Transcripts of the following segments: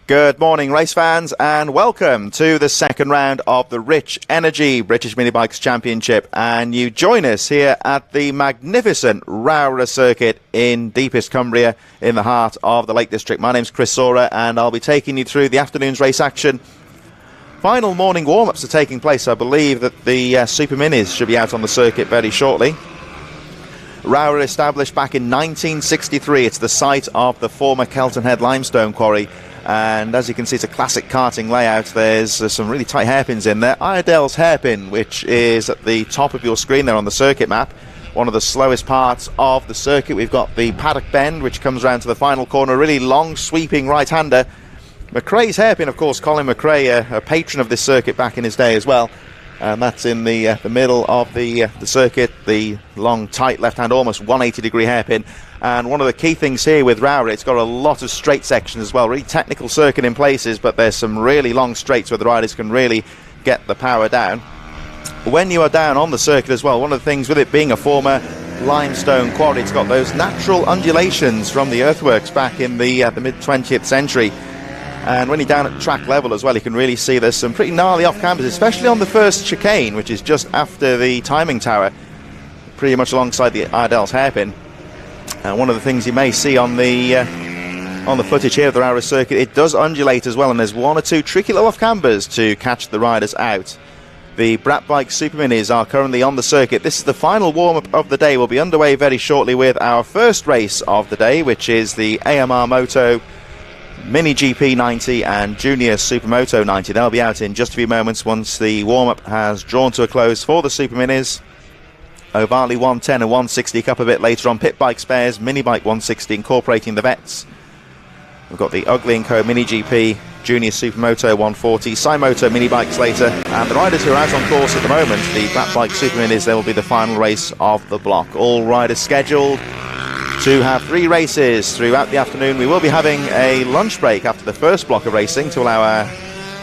Good morning, race fans, and welcome to the second round of the Rich Energy British Minibikes Championship. And you join us here at the magnificent Rowrah circuit in deepest Cumbria, in the heart of the Lake District. My name's Rowrah, and I'll be taking you through the afternoon's race action. Final morning warm-ups are taking place. I believe that the Super Minis should be out on the circuit very shortly. Rowrah established back in 1963. It's the site of the former Kelton Head limestone quarry. And as you can see, it's a classic karting layout. There's some really tight hairpins in there. Iredale's hairpin, which is at the top of your screen there on the circuit map. One of the slowest parts of the circuit. We've got the paddock bend, which comes around to the final corner. A really long, sweeping right-hander. McRae's hairpin, of course, Colin McRae, a patron of this circuit back in his day as well. And that's in the middle of the circuit, the long, tight left-hand, almost 180-degree hairpin. And one of the key things here with Rowrah, it's got a lot of straight sections as well. Really technical circuit in places, but there's some really long straights where the riders can really get the power down. When you are down on the circuit as well, one of the things with it being a former limestone quarry, it's got those natural undulations from the earthworks back in the mid-20th century. And when you're down at track level as well, you can really see there's some pretty gnarly off-campers, especially on the first chicane, which is just after the timing tower, pretty much alongside the Iredale's hairpin. And one of the things you may see on the footage here of the Rowrah circuit, it does undulate as well, and there's one or two tricky little off-campers to catch the riders out. The Brat Bike Super Minis are currently on the circuit. This is the final warm-up of the day. We'll be underway very shortly with our first race of the day, which is the AMR Moto Mini GP 90 and Junior Supermoto 90. They'll be out in just a few moments once the warm-up has drawn to a close for the Super Minis. O'Varley 110 and 160 Cup a bit later on. Pit Bike Spares, Minibike 160 incorporating the vets. We've got the Ugly & Co Mini GP, Junior Supermoto 140, Cymoto Minibikes later. And the riders who are out on course at the moment, the Brat Bike Super Minis, they will be the final race of the block. All riders scheduled to have 3 races throughout the afternoon. We will be having a lunch break after the first block of racing to allow our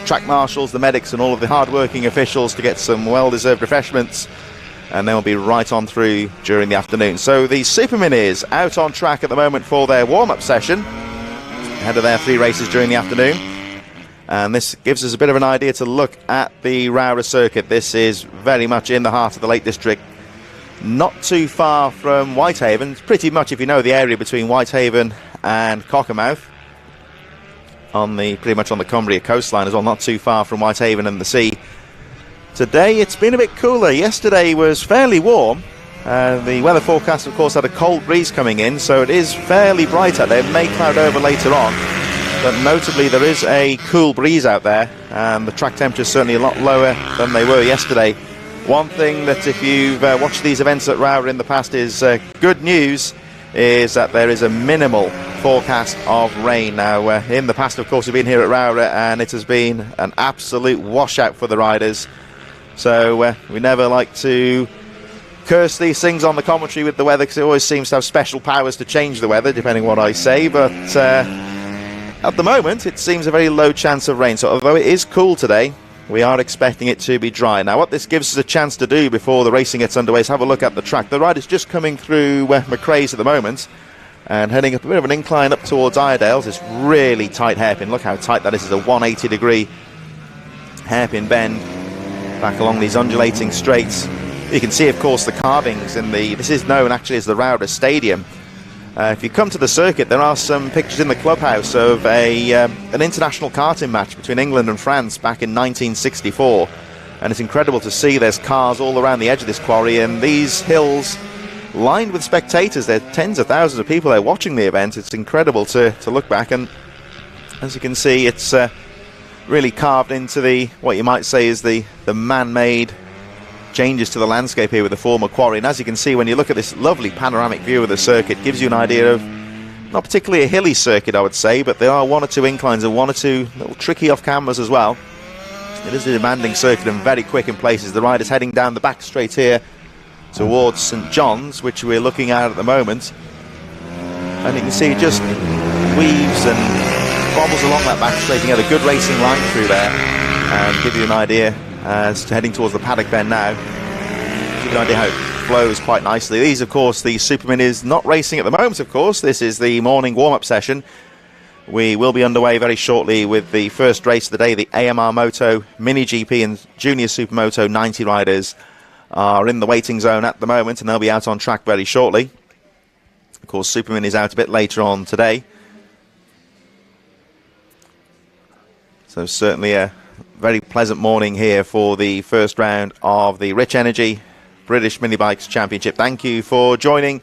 track marshals, the medics and all of the hard-working officials to get some well-deserved refreshments, and then we'll be right on through during the afternoon. So the Super Minis out on track at the moment for their warm-up session ahead of their 3 races during the afternoon, and this gives us a bit of an idea to look at the Rowrah circuit. This is very much in the heart of the Lake District, not too far from Whitehaven. It's pretty much, if you know the area between Whitehaven and Cockermouth, pretty much on the Cumbria coastline as well, not too far from Whitehaven and the sea. Today it's been a bit cooler. Yesterday was fairly warm. The weather forecast, of course, had a cold breeze coming in, so it is fairly bright out there. It may cloud over later on, but notably there is a cool breeze out there, and the track temperature is certainly a lot lower than they were yesterday. One thing that, if you've watched these events at Rowrah in the past, is good news, is that there is a minimal forecast of rain. Now, in the past, of course, we've been here at Rowrah, and it has been an absolute washout for the riders. So we never like to curse these things on the commentary with the weather, because it always seems to have special powers to change the weather, depending on what I say. But at the moment, it seems a very low chance of rain. So although it is cool today, we are expecting it to be dry. Now, what this gives us a chance to do before the racing gets underway is have a look at the track. The rider's just coming through McRae's at the moment and heading up a bit of an incline up towards Iredale's. It's really tight hairpin. Look how tight that is. It's a 180-degree hairpin bend back along these undulating straights. You can see, of course, the carvings in this is known actually as the Rowrah Stadium. If you come to the circuit, there are some pictures in the clubhouse of an international karting match between England and France back in 1964. And it's incredible to see there's cars all around the edge of this quarry, and these hills lined with spectators. There are tens of thousands of people there watching the event. It's incredible to look back, and as you can see, it's really carved into what you might say is the man-made changes to the landscape here with the former quarry. And as you can see, when you look at this lovely panoramic view of the circuit, gives you an idea of not particularly a hilly circuit, I would say, but there are 1 or 2 inclines and 1 or 2 little tricky off cameras as well. It is a demanding circuit and very quick in places. The rider's heading down the back straight here towards St John's, which we're looking at the moment, and you can see it just weaves and bobbles along that back straight. You get a good racing line through there, and give you an idea as to heading towards the paddock bend now. Give you an idea how it flows quite nicely. These, of course, the Super Minis not racing at the moment, of course. This is the morning warm-up session. We will be underway very shortly with the first race of the day. The AMR Moto Mini GP and Junior Supermoto 90 riders are in the waiting zone at the moment, and they'll be out on track very shortly. Of course, Superman is out a bit later on today. So certainly a very pleasant morning here for the first round of the Rich Energy British Minibikes Championship. Thank you for joining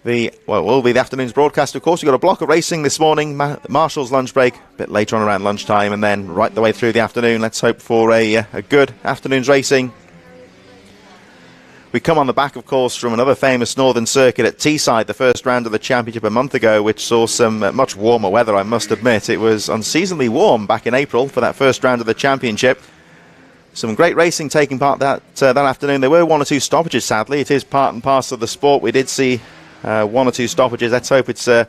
will be the afternoon's broadcast. Of course, we've got a block of racing this morning, Marshall's lunch break, a bit later on around lunchtime, and then right the way through the afternoon. Let's hope for a good afternoon's racing. We come on the back, of course, from another famous northern circuit at Teesside, the first round of the championship a month ago, which saw some much warmer weather, I must admit. It was unseasonably warm back in April for that first round of the championship. Some great racing taking part that afternoon. There were one or two stoppages, sadly. It is part and parcel of the sport. We did see one or two stoppages. Let's hope it's a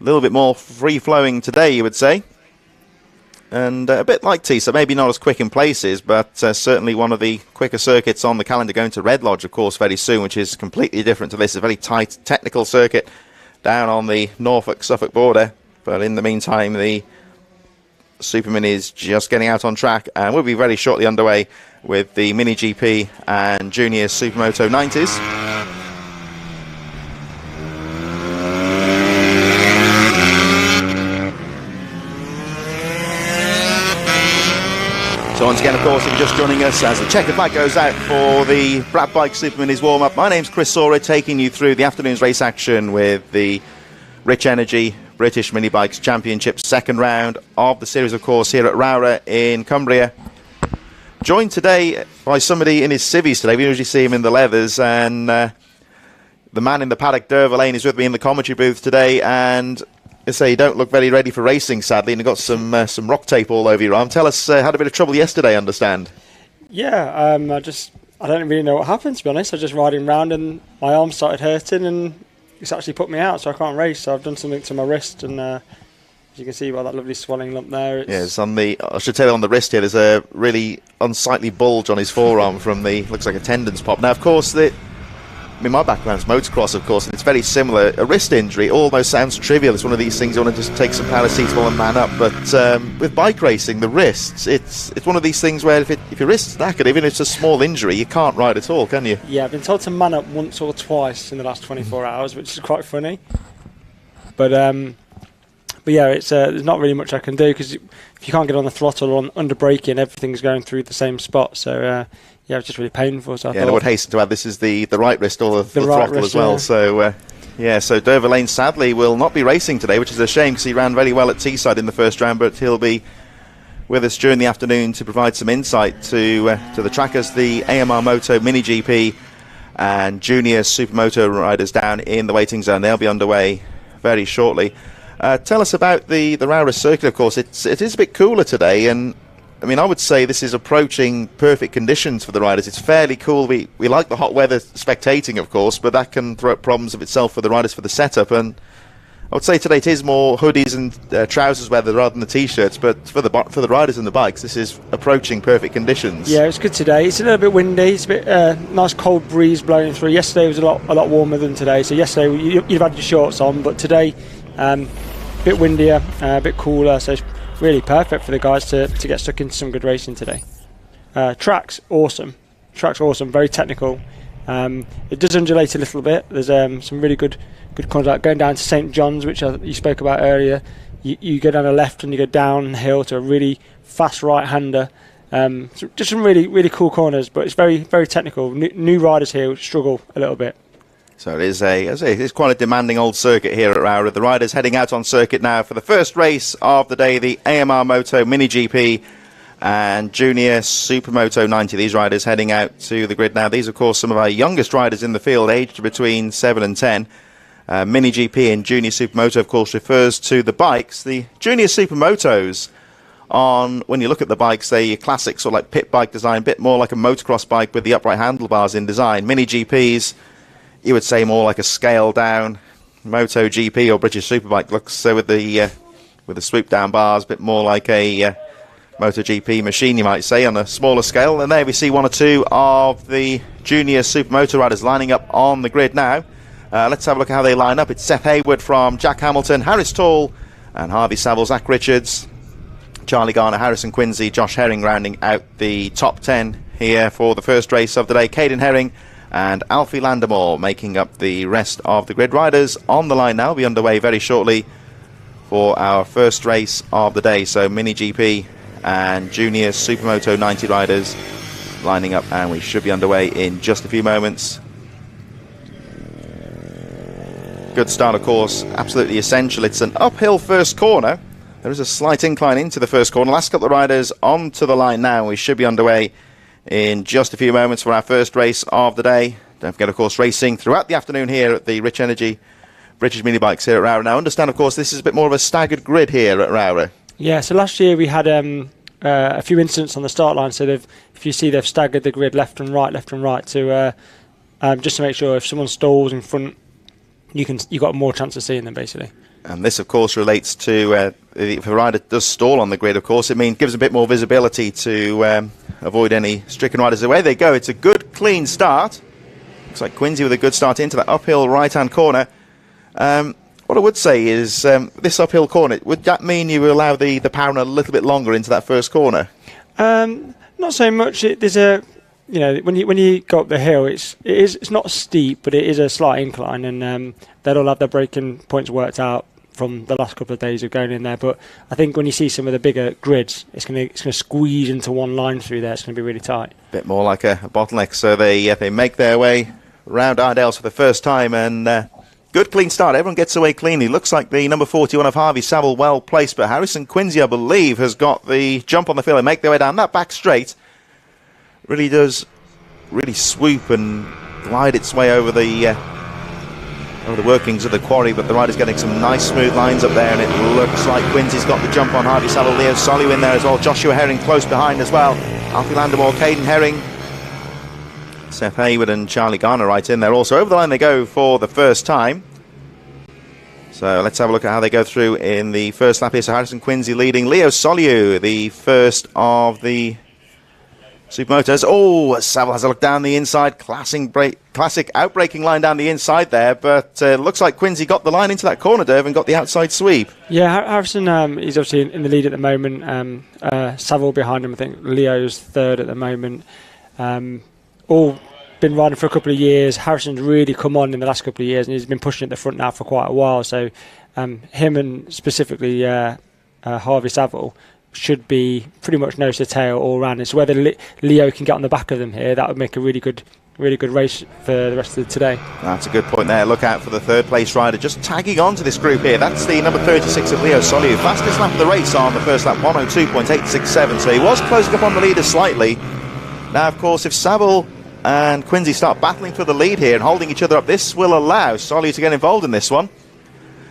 little bit more free-flowing today, you would say. And a bit like Teesside, maybe not as quick in places, but certainly one of the quicker circuits on the calendar, going to Red Lodge, of course, very soon, which is completely different to this. A very tight technical circuit down on the Norfolk-Suffolk border. But in the meantime, the Superman is just getting out on track, and we'll be very shortly underway with the Mini GP and Junior Supermoto 90s. So once again, of course, if you're just joining us as the checkered flag goes out for the Brad Bike Superminis warm-up, my name's Chris Rowrah, taking you through the afternoon's race action with the Rich Energy British Minibikes Championship second round of the series, of course, here at Rowrah in Cumbria. Joined today by somebody in his civvies today. We usually see him in the leathers, and the man in the paddock, Derv Lane, is with me in the commentary booth today, and I say you don't look very ready for racing, sadly, and you've got some rock tape all over your arm. Tell us, had a bit of trouble yesterday, I understand. Yeah, I don't really know what happened, to be honest. I was just riding around and my arm started hurting, and it's actually put me out, so I can't race. So I've done something to my wrist, and as you can see by that lovely swelling lump there. It's on the, I should tell you, on the wrist here, there's a really unsightly bulge on his forearm from the, looks like a tendon's pop. Now, of course, my background's motocross, of course, and it's very similar. A wrist injury almost sounds trivial. It's one of these things you want to just take some paracetamol and man up. But with bike racing, the wrists, it's one of these things where if your wrist's knackered, even if it's a small injury, you can't ride at all, can you? Yeah, I've been told to man up once or twice in the last 24 hours, which is quite funny. But yeah, there's not really much I can do, because if you can't get on the throttle or under braking, everything's going through the same spot. So yeah, it was just really painful. So I would hasten to add, this is the right wrist or the right throttle wrist, as well. Yeah. So Derv Lane sadly will not be racing today, which is a shame, because he ran very well at Teesside in the first round, but he'll be with us during the afternoon to provide some insight to the trackers, the AMR Moto Mini GP and Junior Supermoto riders down in the waiting zone. They'll be underway very shortly. Tell us about the Rowrah circuit. Of course, it is a bit cooler today, and I mean, I would say this is approaching perfect conditions for the riders. It's fairly cool. We like the hot weather spectating, of course, but that can throw up problems of itself for the riders for the setup. And I would say today it is more hoodies and trousers weather rather than the t-shirts. But for the riders and the bikes, this is approaching perfect conditions. Yeah, it's good today. It's a little bit windy. It's a bit nice cold breeze blowing through. Yesterday was a lot warmer than today. So yesterday you'd have had your shorts on, but today a bit windier, a bit cooler. So it's really perfect for the guys to get stuck into some good racing today. Track's awesome. Very technical. It does undulate a little bit. There's some really good contact going down to St John's, which you spoke about earlier. You go down the left and you go downhill to a really fast right-hander. So just some really cool corners, but it's very, very technical. New riders here struggle a little bit. So it's quite a demanding old circuit here at Rowrah. The riders heading out on circuit now for the first race of the day, the AMR Moto Mini GP and Junior Supermoto 90. These riders heading out to the grid now. These, of course, some of our youngest riders in the field, aged between 7 and 10. Mini GP and Junior Supermoto, of course, refers to the bikes. The Junior Supermotos, when you look at the bikes, they're your classic sort of like pit bike design, a bit more like a motocross bike with the upright handlebars in design. Mini GPs, you would say more like a scaled down Moto GP or British Superbike looks. So with the swoop down bars, a bit more like a Moto GP machine, you might say, on a smaller scale. And there we see one or two of the Junior Supermoto riders lining up on the grid now. Let's have a look at how they line up. It's Seth Hayward from Jack Hamilton, Harris Tall And Harvey Saville, Zach Richards, Charlie Garner, Harrison Quincy, Josh Herring rounding out the top 10 here for the first race of the day. Caden Herring and Alfie Landemore making up the rest of the grid. Riders on the line now, will be underway very shortly for our first race of the day. So Mini GP and Junior Supermoto 90 riders lining up, and we should be underway in just a few moments. Good start, of course, absolutely essential. It's an uphill first corner. There is a slight incline into the first corner. Last couple of riders onto the line now. We should be underway in just a few moments for our first race of the day. Don't forget, of course, racing throughout the afternoon here at the Rich Energy British Minibikes here at Rowrah. Now, understand, of course, this is a bit more of a staggered grid here at Rowrah. Yeah, so last year we had a few incidents on the start line. So if you see, they've staggered the grid left and right to just to make sure if someone stalls in front, you got more chance of seeing them, basically. And this, of course, relates to if a rider does stall on the grid, of course, it gives a bit more visibility to avoid any stricken riders. Away they go. It's a good, clean start. Looks like Quincy with a good start into that uphill right-hand corner. What I would say is this uphill corner, would that mean you allow the power a little bit longer into that first corner? Not so much. There's a, when you go up the hill, it's not steep, but it is a slight incline, and they'll all have their braking points worked out from the last couple of days of going in there. But I think when you see some of the bigger grids, it's going to squeeze into one line through there. It's going to be really tight. Bit more like a bottleneck. So they make their way round Ardales for the first time, and good clean start. Everyone gets away cleanly. Looks like the number 41 of Harvey Saville well placed, but Harrison Quincy, I believe, has got the jump on the field and make their way down that back straight. Really does swoop and glide its way over the workings of the quarry, but the rider's getting some nice smooth lines up there, and it looks like Quincy's got the jump on Harvey Saville. Leo Soliu in there as well. Joshua Herring close behind as well. Alfie Landemore, Caden Herring, Seth Hayward and Charlie Garner right in there also. Over the line they go for the first time. So let's have a look at how they go through in the first lap here. So Harrison Quincy leading. Leo Soliu, the first of the Supermotos. Oh, Saville has a look down the inside. Classic outbraking line down the inside there. But looks like Quincy got the line into that corner, Derv, and got the outside sweep. Yeah, Harrison, he's obviously in the lead at the moment. Saville behind him. I think Leo's third at the moment. All been riding for a couple of years. Harrison's really come on in the last couple of years, and he's been pushing at the front now for quite a while. So him and specifically Harvey Saville should be pretty much nose to tail all round. It's whether Leo can get on the back of them here. That would make a really good race for the rest of today. That's a good point there. Look out for the third place rider just tagging on to this group here. That's the number 36 of Leo Soliu. Fastest lap of the race on the first lap, 102.867. So he was closing up on the leader slightly. Now, of course, if Saville and Quincy start battling for the lead here and holding each other up, this will allow Soliu to get involved in this one.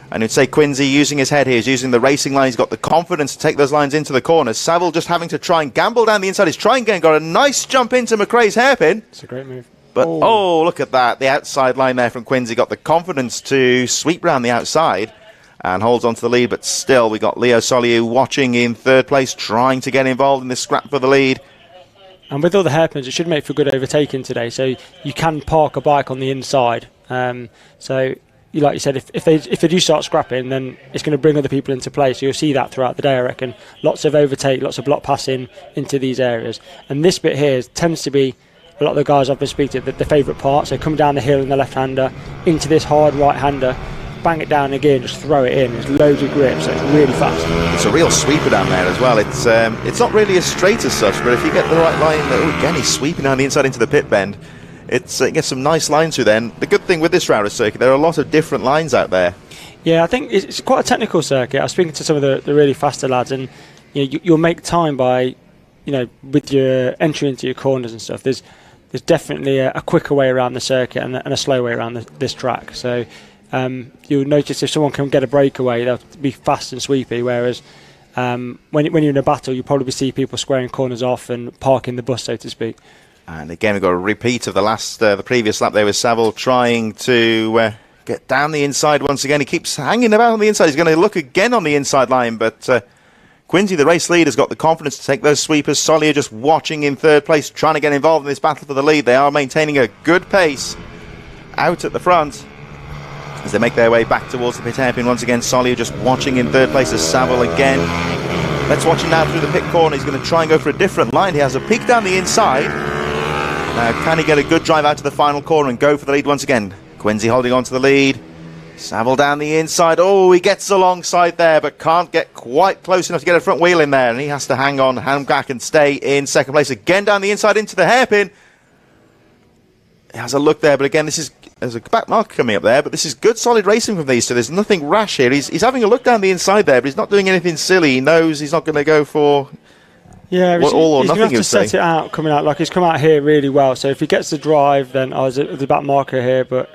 And you'd say Quincy using his head here, he's using the racing line, he's got the confidence to take those lines into the corners. Saville just having to try and gamble down the inside. He's trying again, got a nice jump into McRae's hairpin. It's a great move. But, look at that. The outside line there from Quincy, got the confidence to sweep round the outside and holds on to the lead. But still, we got Leo Soliu watching in third place, trying to get involved in this scrap for the lead. And with all the hairpins, it should make for good overtaking today. So you can park a bike on the inside. So, like you said, if they do start scrapping, then it's going to bring other people into play. So you'll see that throughout the day, I reckon. Lots of overtake, lots of block passing into these areas. And this bit here tends to be a lot of the guys I've been speaking to, the favourite part. So come down the hill in the left-hander, into this hard right-hander, bang it down again, just throw it in. There's loads of grip, so it's really fast. It's a real sweeper down there as well. It's not really as straight as such, but if you get the right line, again, he's sweeping down the inside into the pit bend. It gets some nice lines through there. And the good thing with this Rowrah circuit, there are a lot of different lines out there. Yeah, I think it's quite a technical circuit. I was speaking to some of the really faster lads, and you'll make time by, with your entry into your corners and stuff. There's definitely a quicker way around the circuit and a slow way around this track. So you'll notice if someone can get a breakaway, they'll be fast and sweepy, whereas when you're in a battle, you'll probably see people squaring corners off and parking the bus, so to speak. And again, we've got a repeat of the previous lap there with Saville trying to get down the inside once again. He keeps hanging about on the inside. He's going to look again on the inside line, but Quincy, the race lead, has got the confidence to take those sweepers. Soliu just watching in third place, trying to get involved in this battle for the lead. They are maintaining a good pace out at the front. as they make their way back towards the pit hairpin. Once again, Solly just watching in third place as Saville again. Let's watch him now through the pit corner. He's going to try and go for a different line. He has a peek down the inside. Now, can he get a good drive out to the final corner and go for the lead once again? Quincy holding on to the lead. Saville down the inside. Oh, he gets alongside there, but can't get quite close enough to get a front wheel in there. And he has to hang on, hang back and stay in second place. Again down the inside into the hairpin. He has a look there, but again, there's a back mark coming up there, but this is good solid racing from these two. There's nothing rash here. He's having a look down the inside there, but he's not doing anything silly. He knows he's not going to go for all or he's nothing. Going to have to set it out, coming out like he's come out here really well. So if he gets the drive, then there's the back marker here, but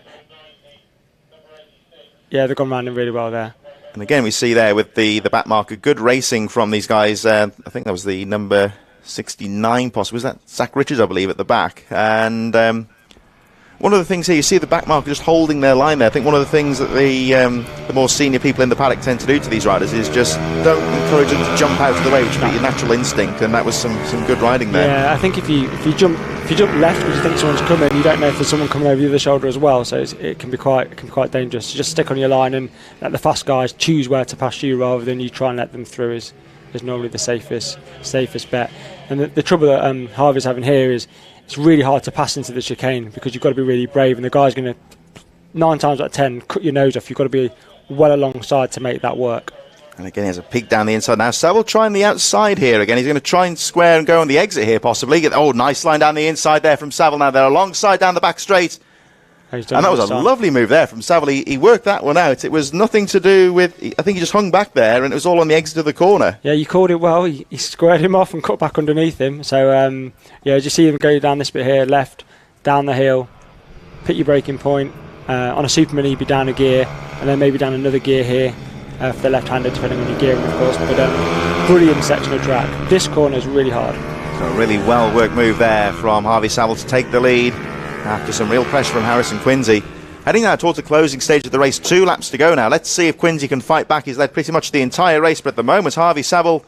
yeah, they've gone round him really well there. And again, we see there with the back marker, good racing from these guys. I think that was the number 69 possibly. Was that Zach Richards, I believe, at the back? And one of the things here, you see the back marker just holding their line there. I think one of the things that the more senior people in the paddock tend to do to these riders is just don't encourage them to jump out of the way, which would be your natural instinct, and that was some good riding there. Yeah, I think if you jump left because you think someone's coming, you don't know if there's someone coming over the other shoulder as well, so it can be quite dangerous. So just stick on your line and let the fast guys choose where to pass you rather than you try and let them through is normally the safest bet. And the trouble that Harvey's having here is it's really hard to pass into the chicane because you've got to be really brave, and the guy's going to 9 times out of 10 cut your nose off. You've got to be well alongside to make that work. And again, he has a peek down the inside now. Saville trying the outside here again. He's going to try and square and go on the exit here possibly. Oh, nice line down the inside there from Saville. Now they're alongside down the back straight. And that was a lovely move there from Saville. He worked that one out. It was nothing to do with... I think he just hung back there and it was all on the exit of the corner. Yeah, you called it well. He squared him off and cut back underneath him. So, just see him go down this bit here, left, down the hill, pick your braking point. On a Super Mini, you'd be down a gear and then maybe down another gear here for the left-hander, depending on your gearing, of course. But brilliant section of track. This corner is really hard. So a really well-worked move there from Harvey Saville to take the lead after some real pressure from Harrison Quincy. Heading now towards the closing stage of the race, 2 laps to go now. Let's see if Quincy can fight back. He's led pretty much the entire race, but at the moment, Harvey Saville,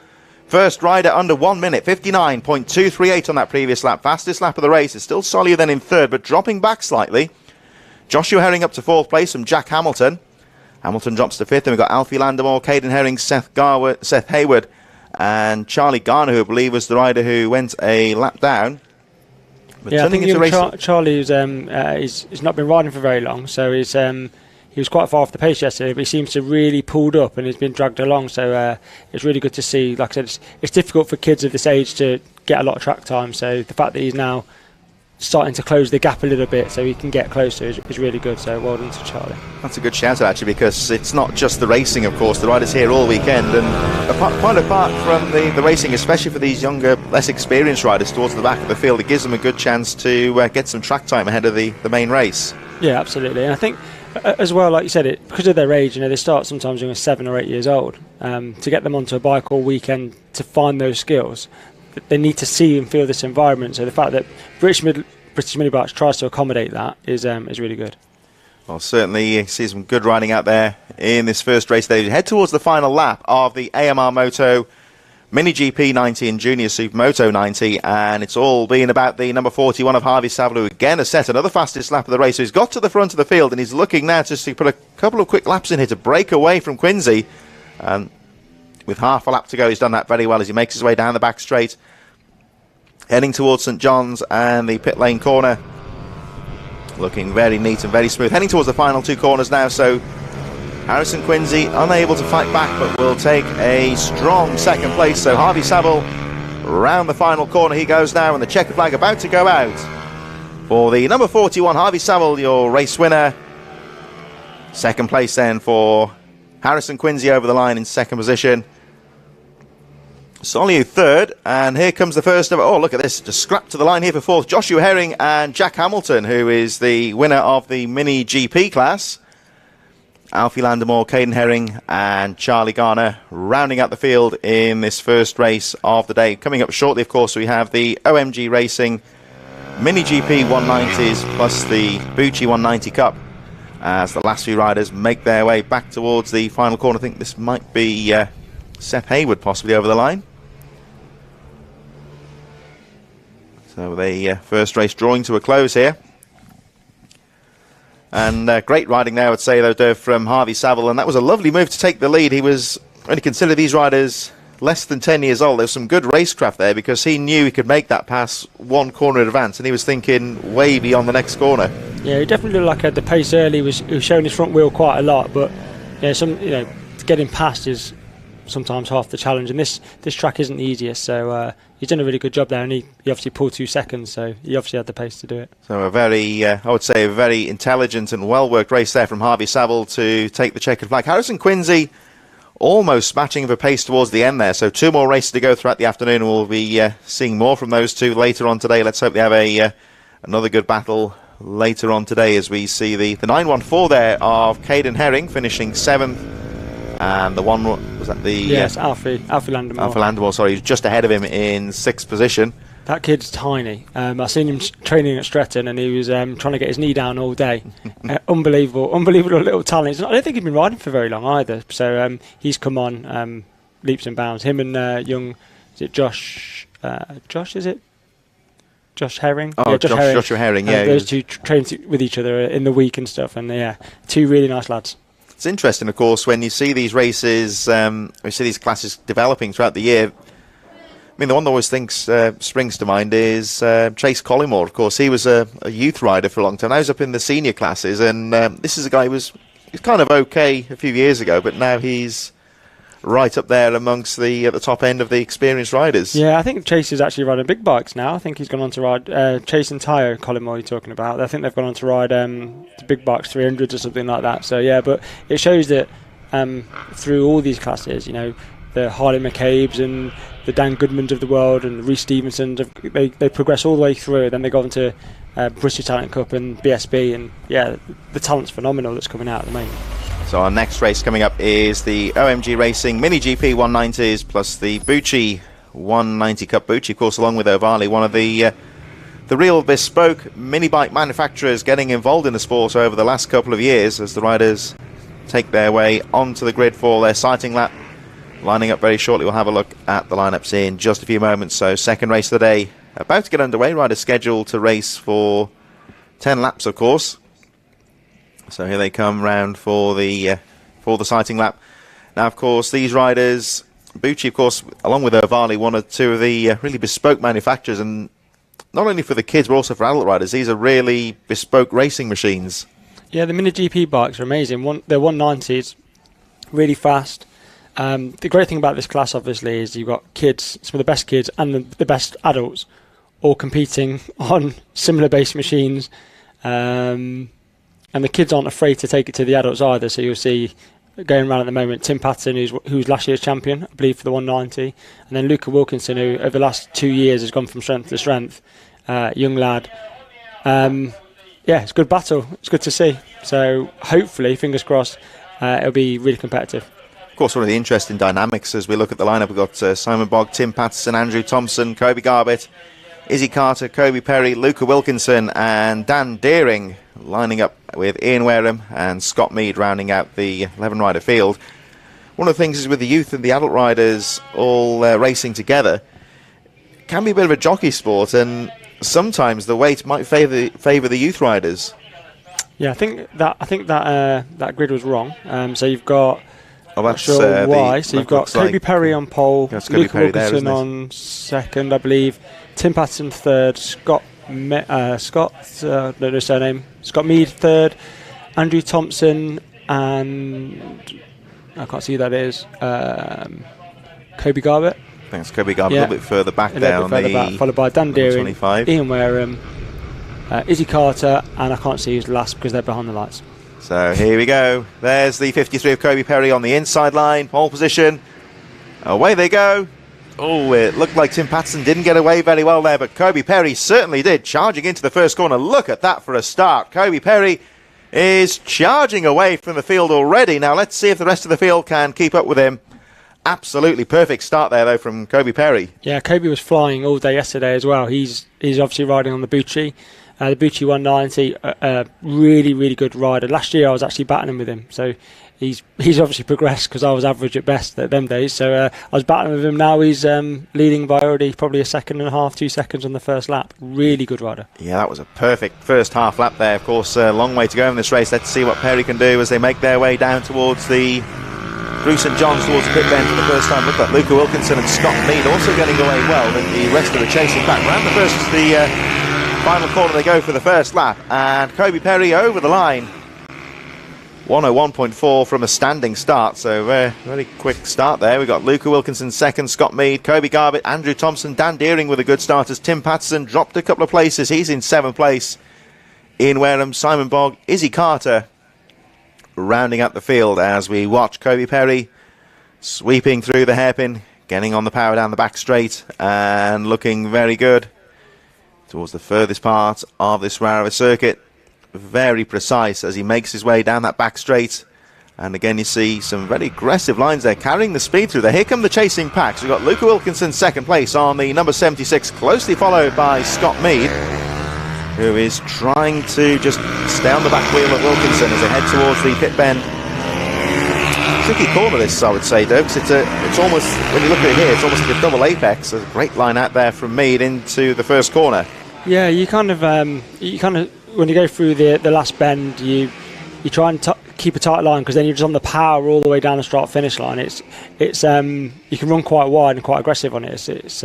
first rider under 1 minute, 59.238 on that previous lap. Fastest lap of the race. Is still Solly then in third, but dropping back slightly. Joshua Herring up to 4th place from Jack Hamilton. Hamilton drops to 5th, and we've got Alfie Landemore, Caden Herring, Seth Hayward, and Charlie Garner, who I believe was the rider who went a lap down. But yeah, I think Charlie's he's not been riding for very long, so he was quite far off the pace yesterday, but he seems to really pulled up and he's been dragged along, so it's really good to see. Like I said, it's difficult for kids of this age to get a lot of track time, so the fact that he's now starting to close the gap a little bit so he can get closer is really good, so well done to Charlie. That's a good shout out actually, because it's not just the racing, of course. The riders here all weekend, and quite apart from the racing, especially for these younger, less experienced riders towards the back of the field, it gives them a good chance to get some track time ahead of the main race. Yeah, absolutely. And I think as well, like you said, because of their age, they start sometimes when they're 7 or 8 years old. To get them onto a bike all weekend to find those skills, they need to see and feel this environment. So the fact that British Minibikes tries to accommodate that is really good. Well, certainly you see some good riding out there in this first race. They head towards the final lap of the AMR Moto Mini GP 90 and Junior Supermoto 90, and it's all been about the number 41 of Harvey Saville, who again has set another fastest lap of the race. So he's got to the front of the field, and he's looking now just to put a couple of quick laps in here to break away from Quincy. And with half a lap to go, he's done that very well as he makes his way down the back straight, heading towards St John's and the pit lane corner. Looking very neat and very smooth. Heading towards the final 2 corners now, so Harrison Quincy unable to fight back, but will take a strong second place. So Harvey Saville round the final corner he goes now, and the checkered flag about to go out for the number 41, Harvey Saville, your race winner. Second place then for Harrison Quincy over the line in second position. Solly third, and here comes the first of... Oh, look at this. Just scrapped to the line here for fourth. Joshua Herring and Jack Hamilton, who is the winner of the Mini GP class. Alfie Landemore, Caden Herring and Charlie Garner rounding out the field in this first race of the day. Coming up shortly, of course, we have the OMG Racing Mini GP 190s plus the Bucci 190 Cup, as the last few riders make their way back towards the final corner. I think this might be Seth Hayward possibly over the line. So the first race drawing to a close here. And great riding there, I would say, though, Derv, from Harvey Saville. And that was a lovely move to take the lead. He was, when you consider these riders less than 10 years old, there was some good racecraft there because he knew he could make that pass one corner in advance, and he was thinking way beyond the next corner. Yeah, he definitely looked like the pace early was showing his front wheel quite a lot, but getting past is sometimes half the challenge, and this track isn't the easiest, so he's done a really good job there, and he obviously pulled 2 seconds, so he obviously had the pace to do it. So a very, I would say, a very intelligent and well-worked race there from Harvey Saville to take the checkered flag. Harrison Quincy almost matching the pace towards the end there, so 2 more races to go throughout the afternoon, and we'll be seeing more from those 2 later on today. Let's hope they have another good battle later on today as we see the 914 there of Caden Herring finishing 7th, and the one was that the yes, Alfie Landemore. Alfie Landemore, sorry, he's just ahead of him in 6th position. That kid's tiny. I seen him training at Stretton, and he was trying to get his knee down all day. Unbelievable little talent. I don't think he's been riding for very long either. So he's come on leaps and bounds. Him and young, is it Josh? Josh, is it? Josh Herring. Oh, yeah, Joshua Herring. Yeah, those 2 trained with each other in the week and stuff, and 2 really nice lads. It's interesting, of course, when you see these races, we see these classes developing throughout the year. I mean, the one that always springs to mind is Chase Collymore. Of course, he was a youth rider for a long time. Now he's up in the senior classes, and this is a guy who was kind of okay a few years ago, but now he's right up there amongst the at the top end of the experienced riders. Yeah, I think Chase is actually riding big bikes now. I think he's gone on to ride Chase and Tayo Collymore you're talking about. I think they've gone on to ride the big bikes 300s or something like that. So yeah, but it shows that through all these classes, the Harley McCabe's and the Dan Goodmans of the world and the Reece Stevensons, they progress all the way through. Then they go on to British Talent Cup and BSB, and yeah, the talent's phenomenal that's coming out at the moment. So our next race coming up is the OMG Racing Mini GP 190s plus the Bucci 190 Cup. Bucci, of course, along with O'Varley, one of the real bespoke mini bike manufacturers getting involved in the sport over the last couple of years as the riders take their way onto the grid for their sighting lap. Lining up very shortly. We'll have a look at the lineups in just a few moments. So second race of the day about to get underway. Riders scheduled to race for 10 laps, of course. So here they come round for the sighting lap. Now, of course, these riders, Bucci, of course, along with O'Varley, one or two of the really bespoke manufacturers, and not only for the kids but also for adult riders. These are really bespoke racing machines. Yeah, the Mini GP bikes are amazing. They're 190s, really fast. The great thing about this class, obviously, is you've got kids, some of the best kids and the best adults, all competing on similar base machines. And the kids aren't afraid to take it to the adults either. So you'll see going around at the moment Tim Patterson, who's last year's champion, I believe, for the 190, and then Luca Wilkinson, who over the last 2 years has gone from strength to strength. Young lad. Yeah, it's a good battle. It's good to see. So hopefully, fingers crossed, it'll be really competitive. Of course, one of the interesting dynamics as we look at the lineup, we've got Simon Bogg, Tim Patterson, Andrew Thompson, Kobe Garbett, Izzy Carter, Kobe Perry, Luca Wilkinson and Dan Deering lining up with Ian Wareham and Scott Mead rounding out the 11-rider field. One of the things is with the youth and the adult riders all racing together, it can be a bit of a jockey sport, and sometimes the weight might favour the youth riders. Yeah, I think that grid was wrong. So you've got... Oh, that's not sure why. So you've got Kobe like Perry on pole, Luca Wilkinson there, on second, I believe. Tim Patterson third, Scott Mead third, Andrew Thompson, and I can't see who that is. Kobe Garbett. I think it's Kobe Garbett, a little bit further back down. Followed by Dan Deering, 25. Ian Wareham, Izzy Carter, and I can't see who's last because they're behind the lights. So here we go. There's the 53 of Kobe Perry on the inside line, pole position. Away they go. Oh, it looked like Tim Patterson didn't get away very well there, but Kobe Perry certainly did, charging into the first corner. Look at that for a start. Kobe Perry is charging away from the field already. Now let's see if the rest of the field can keep up with him. Absolutely perfect start there, though, from Kobe Perry. Yeah, Kobe was flying all day yesterday as well. He's obviously riding on the Bucci. The Bucci 190, really, really good rider. Last year I was actually battling with him, so he's obviously progressed because I was average at best at them days. So I was battling with him. Now he's leading by already probably a second and a half, 2 seconds on the first lap. Really good rider. Yeah, that was a perfect first half lap there. Of course, a long way to go in this race. Let's see what Perry can do as they make their way down towards the through St John's towards the pit bend for the first time. Look at Luca Wilkinson and Scott Mead also getting away well, and the rest of the chasing back. Round the final corner they go for the first lap, and Kobe Perry over the line. 101.4 from a standing start, so very quick start there. We've got Luca Wilkinson second, Scott Mead, Kobe Garbutt, Andrew Thompson, Dan Deering with a good start as Tim Patterson dropped a couple of places. He's in 7th place. Ian Wareham, Simon Bogg, Izzy Carter rounding up the field as we watch Kobe Perry sweeping through the hairpin, getting on the power down the back straight and looking very good towards the furthest part of this Rowrah circuit. Very precise as he makes his way down that back straight, and again you see some very aggressive lines there, carrying the speed through there. Here come the chasing packs. We've got Luca Wilkinson second place on the number 76, closely followed by Scott Mead, who is trying to just stay on the back wheel of Wilkinson as they head towards the pit bend. Tricky corner this, I would say, Derv, because it's almost, when you look at it here, it's almost like a double apex. There's a great line out there from Mead into the first corner. Yeah, you kind of when you go through the last bend, you try and keep a tight line, because then you're just on the power all the way down the start finish line. It's you can run quite wide and quite aggressive on it. It's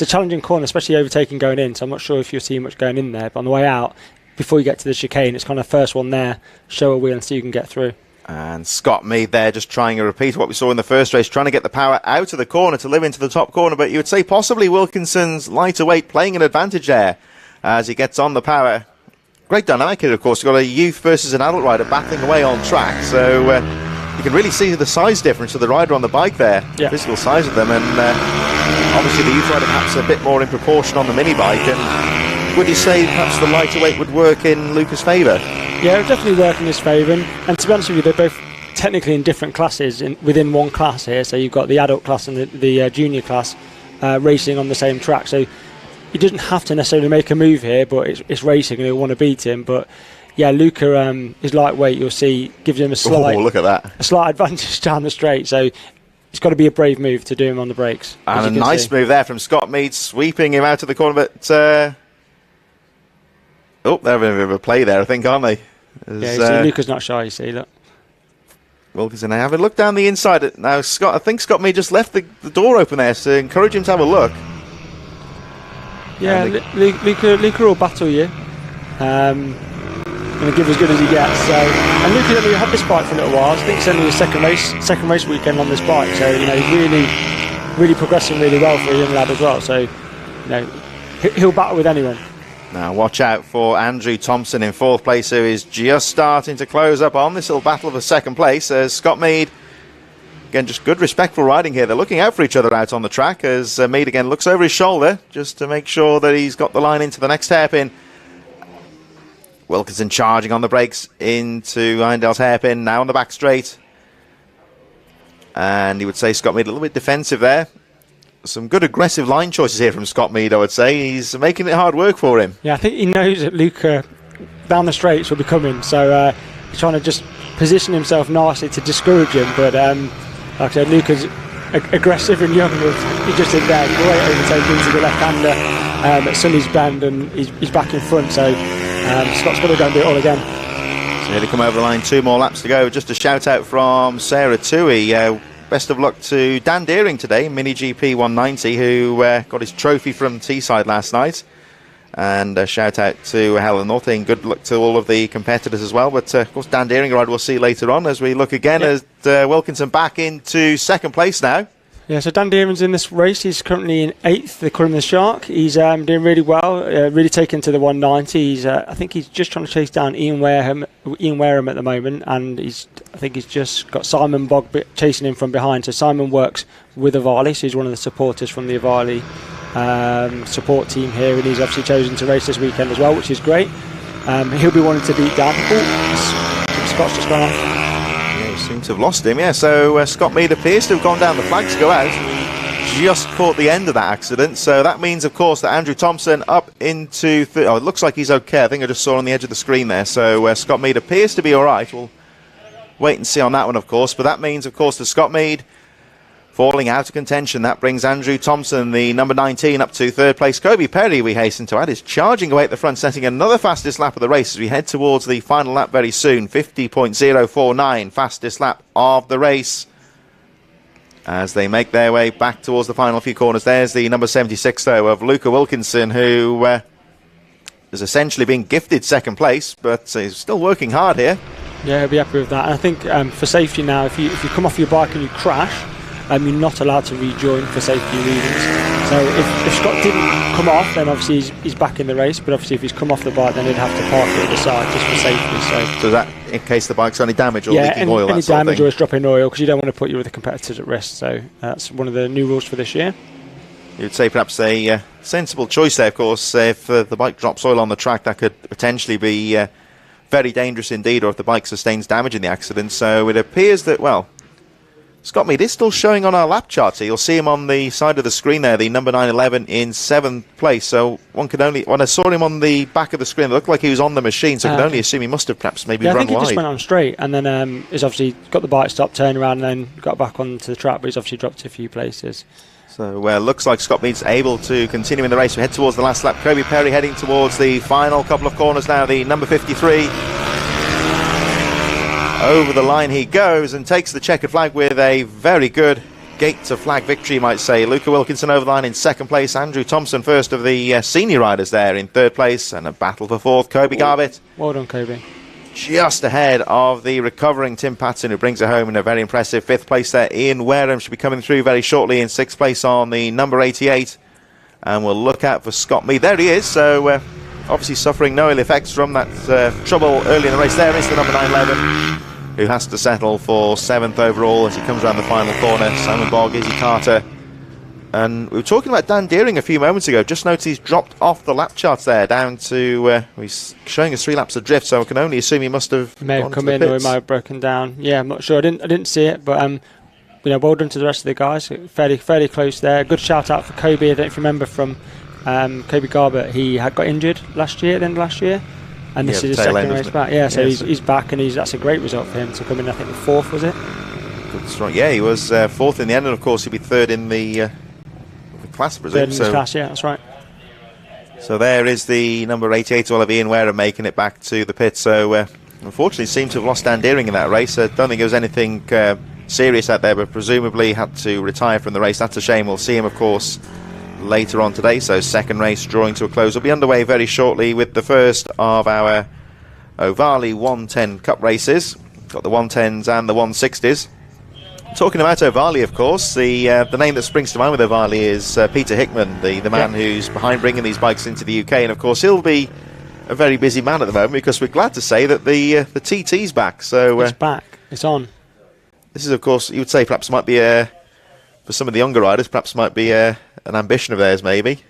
a challenging corner, especially overtaking going in. So I'm not sure if you'll see much going in there, but on the way out, before you get to the chicane, it's kind of first one there, show a wheel and see you can get through. And Scott Mead there just trying a repeat of what we saw in the first race, trying to get the power out of the corner to live into the top corner, but you would say possibly Wilkinson's lighter weight playing an advantage there as he gets on the power. Great dynamic here, of course. You've got a youth versus an adult rider battling away on track, so you can really see the size difference of the rider on the bike there, the physical size of them, and obviously the youth rider perhaps a bit more in proportion on the mini bike. And would you say perhaps the lighter weight would work in Luca's favour? Yeah, it would definitely work in his favour, and to be honest with you, they're both technically in different classes within one class here. So you've got the adult class and the junior class racing on the same track, so he doesn't have to necessarily make a move here, but it's racing and he'll want to beat him. But yeah, Luca is lightweight, you'll see, gives him a slight advantage down the straight, so it's got to be a brave move to do him on the brakes. And a nice move there from Scott Mead, sweeping him out of the corner, but they're having a bit of a play there, I think, aren't they? Yeah, Luca's not shy, you see, look. Wilkinson, have a look down the inside. Now, I think Scott Mead just left the door open there to encourage him to have a look. Yeah, Luca will battle you. Going to give as good as he gets. So, and Luca only had this bike for a little while. I think it's only his second race weekend on this bike. So he's really progressing really well for a young lad as well. So he'll battle with anyone. Now watch out for Andrew Thompson in 4th place, who is just starting to close up on this little battle for 2nd place as Scott Mead. Again, just good, respectful riding here. They're looking out for each other out on the track as Mead again looks over his shoulder just to make sure that he's got the line into the next hairpin. Wilkinson charging on the brakes into Hindale's hairpin, now on the back straight. And you would say Scott Mead a little bit defensive there. Some good aggressive line choices here from Scott Mead, I would say. He's making it hard work for him. Yeah, I think he knows that Luca down the straights will be coming, so he's trying to just position himself nicely to discourage him, but like I said, Luca's aggressive and young. He just did that great overtake into the left-hander at Sully's Bend, and he's back in front, so Scott's got to go and do it all again. So here to come over the line, 2 more laps to go. Just a shout out from Sarah Toohey. Best of luck to Dan Deering today, Mini GP 190, who got his trophy from Teesside last night. And a shout out to Helen Northing. Good luck to all of the competitors as well. But of course, Dan Deering ride we'll see later on as we look again as Wilkinson back into 2nd place now. Yeah, so Dan Deering's in this race. He's currently in 8th, the Curran the Shark. He's doing really well, really taken to the 190. I think he's just trying to chase down Ian Wareham at the moment, and I think he's just got Simon Bogg chasing him from behind. So Simon works with Avali, so he's one of the supporters from the Avali support team here, and he's obviously chosen to race this weekend as well, which is great. He'll be wanting to beat Dan. Scott's just gone off. Seem to have lost him, yeah. So Scott Mead appears to have gone down the flag to go out. Just caught the end of that accident. So that means, of course, that Andrew Thompson up into... it looks like he's okay. I think I just saw on the edge of the screen there. So Scott Mead appears to be all right. We'll wait and see on that one, of course. But that means, of course, the Scott Mead falling out of contention. That brings Andrew Thompson, the number 19, up to third place. Kobe Perry, we hasten to add, is charging away at the front, setting another fastest lap of the race as we head towards the final lap very soon. 50.049, fastest lap of the race, as they make their way back towards the final few corners. There's the number 76, though, of Luca Wilkinson, who is essentially being gifted second place, but he's still working hard here. Yeah, he'll be happy with that. And I think for safety now, if you come off your bike and you crash, you're not allowed to rejoin for safety reasons. So if Scott didn't come off, then obviously he's back in the race. But obviously if he's come off the bike, then he'd have to park it at the side just for safety. So that in case the bike's only damaged or leaking oil, any that sort of damage thing. or it's dropping oil, because you don't want to put your other competitors at risk. So that's one of the new rules for this year. You'd say perhaps a sensible choice there, of course. If the bike drops oil on the track, that could potentially be very dangerous indeed, or if the bike sustains damage in the accident. So it appears that, well, Scott Mead is still showing on our lap chart. So you'll see him on the side of the screen there, the number 911 in 7th place. So one could only, when I saw him on the back of the screen, it looked like he was on the machine, so I could only assume he must have perhaps maybe run wide. I think he just went on straight, and then he's obviously got the bike stopped, turned around, and then got back onto the track, but he's obviously dropped a few places. So looks like Scott Mead's able to continue in the race. We head towards the last lap. Kobe Perry heading towards the final couple of corners now, the number 53. Over the line he goes and takes the checkered flag with a very good gate to flag victory, you might say. Luca Wilkinson over the line in second place. Andrew Thompson, first of the senior riders, there in third place. And a battle for fourth. Kobe Garbett. Well done, Kobe. Just ahead of the recovering Tim Patton, who brings it home in a very impressive fifth place there. Ian Wareham should be coming through very shortly in sixth place on the number 88. And we'll look out for Scott Mead. There he is. So obviously suffering no ill effects from that trouble early in the race. There is the number 911, who has to settle for 7th overall as he comes around the final corner. Simon Bogg, Izzy Carter. And we were talking about Dan Deering a few moments ago. Just noticed he's dropped off the lap charts there, down to, he's showing us 3 laps adrift, so I can only assume he must have may have come in, or he might have broken down. Yeah, I'm not sure. I didn't see it, but well done to the rest of the guys. Fairly close there. Good shout out for Kobe. I don't know if you remember from Kobe Garbett. He had got injured last year, at the end of last year. And this is his second race back. Yeah, so he's back, and that's a great result for him to come in. I think the 4th, was it? Good, strong. Yeah, he was 4th in the end, and of course he'd be 3rd in the class, I presume. 3rd in the class, yeah, that's right. So there is the number 88, Oliver Ian Wareham, making it back to the pit. So unfortunately seemed to have lost Dan Deering in that race. I don't think there was anything serious out there, but presumably had to retire from the race. That's a shame. We'll see him, of course, later on today. So second race drawing to a close will be underway very shortly with the first of our O'Varley 110 Cup races. Got the 110s and the 160s. Talking about O'Varley, of course, the name that springs to mind with O'Varley is Peter Hickman, the man who's behind bringing these bikes into the UK. And of course he'll be a very busy man at the moment, because we're glad to say that the TT's back. So it's back, it's on. This is, of course, you would say perhaps might be for some of the younger riders, perhaps might be an ambition of theirs, maybe.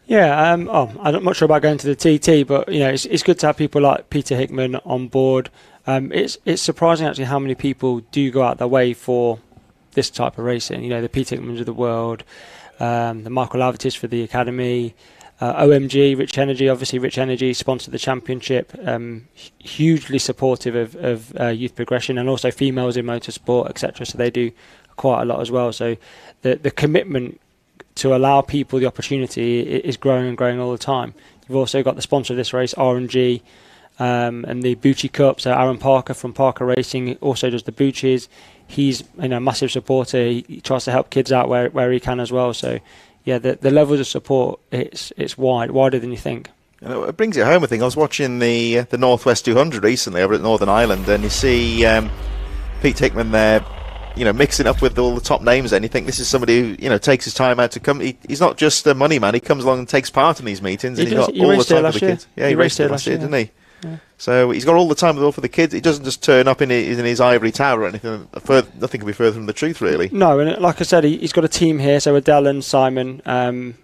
Yeah, I'm not sure about going to the TT, but it's good to have people like Peter Hickman on board. It's surprising actually how many people do go out their way for this type of racing. The Peter Hickmans of the world, the Michael Lavertys for the Academy, OMG, Rich Energy. Obviously, Rich Energy sponsored the championship, hugely supportive of youth progression and also females in motorsport, etc. So they do quite a lot as well. So the commitment to allow people the opportunity is growing and growing all the time. You've also got the sponsor of this race, R&G, and the Bucci Cup. So Aaron Parker from Parker Racing also does the Buccis. He's a massive supporter. He tries to help kids out where he can as well. So yeah, the levels of support, it's wider than you think. It brings it home, I think. I was watching the Northwest 200 recently over at Northern Ireland, and you see Pete Hickman there, mixing up with all the top names, and you think this is somebody who, takes his time out to come. He's not just a money man. He comes along and takes part in these meetings, and he's got all the time for the kids. Yeah, he raced it last year, didn't he? Yeah. So he's got all the time for the kids. He doesn't just turn up in his ivory tower or anything. Nothing can be further from the truth, really. No, and like I said, he's got a team here. So Adele and Simon,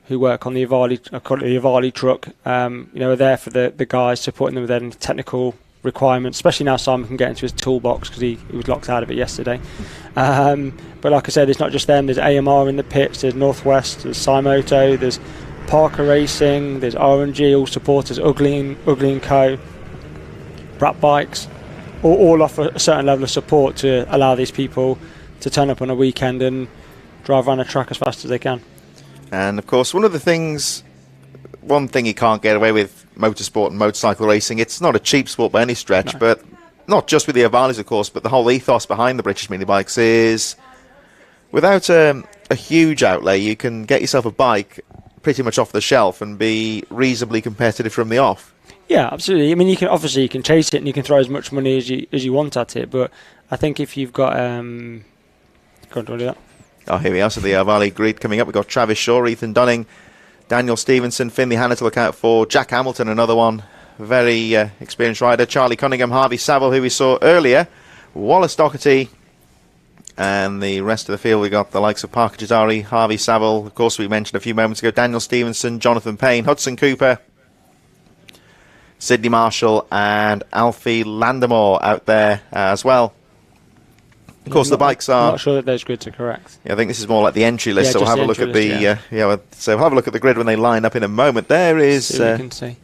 who work on the O'Varley truck, are there for the guys, supporting them with any technical requirements. Especially now, Simon can get into his toolbox because he was locked out of it yesterday. But like I said, it's not just them. There's AMR in the pits. There's Northwest. There's Simoto. There's Parker Racing. There's R&G, all supporters. Ugly and Co. Brat Bikes. all offer a certain level of support to allow these people to turn up on a weekend and drive around the track as fast as they can. And of course, one thing you can't get away with motorsport and motorcycle racing, it's not a cheap sport by any stretch, No. but not just with the Avalis, of course, but the whole ethos behind the British Minibikes is, without a huge outlay, you can get yourself a bike pretty much off the shelf and be reasonably competitive from the off. Yeah, absolutely. I mean, you can chase it and you can throw as much money as you want at it, but I think if you've got... Go on, do you want to do that? Oh, here we are. So the Avali grid coming up. We've got Travis Shaw, Ethan Dunning, Daniel Stevenson, Finley Hanna to look out for, Jack Hamilton, another one, very experienced rider, Charlie Cunningham, Harvey Saville, who we saw earlier, Wallace Doherty, and the rest of the field. We got the likes of Parker Jadari, Harvey Saville, of course we mentioned a few moments ago, Daniel Stevenson, Jonathan Payne, Hudson Cooper, Sydney Marshall, and Alfie Landemore out there as well. Of course, the bikes are... I'm not sure that those grids are correct. Yeah, I think this is more like the entry list, Yeah, so we'll just have a the look at entry the... list, so we'll have a look at the grid when they line up in a moment. There is... See what you can see.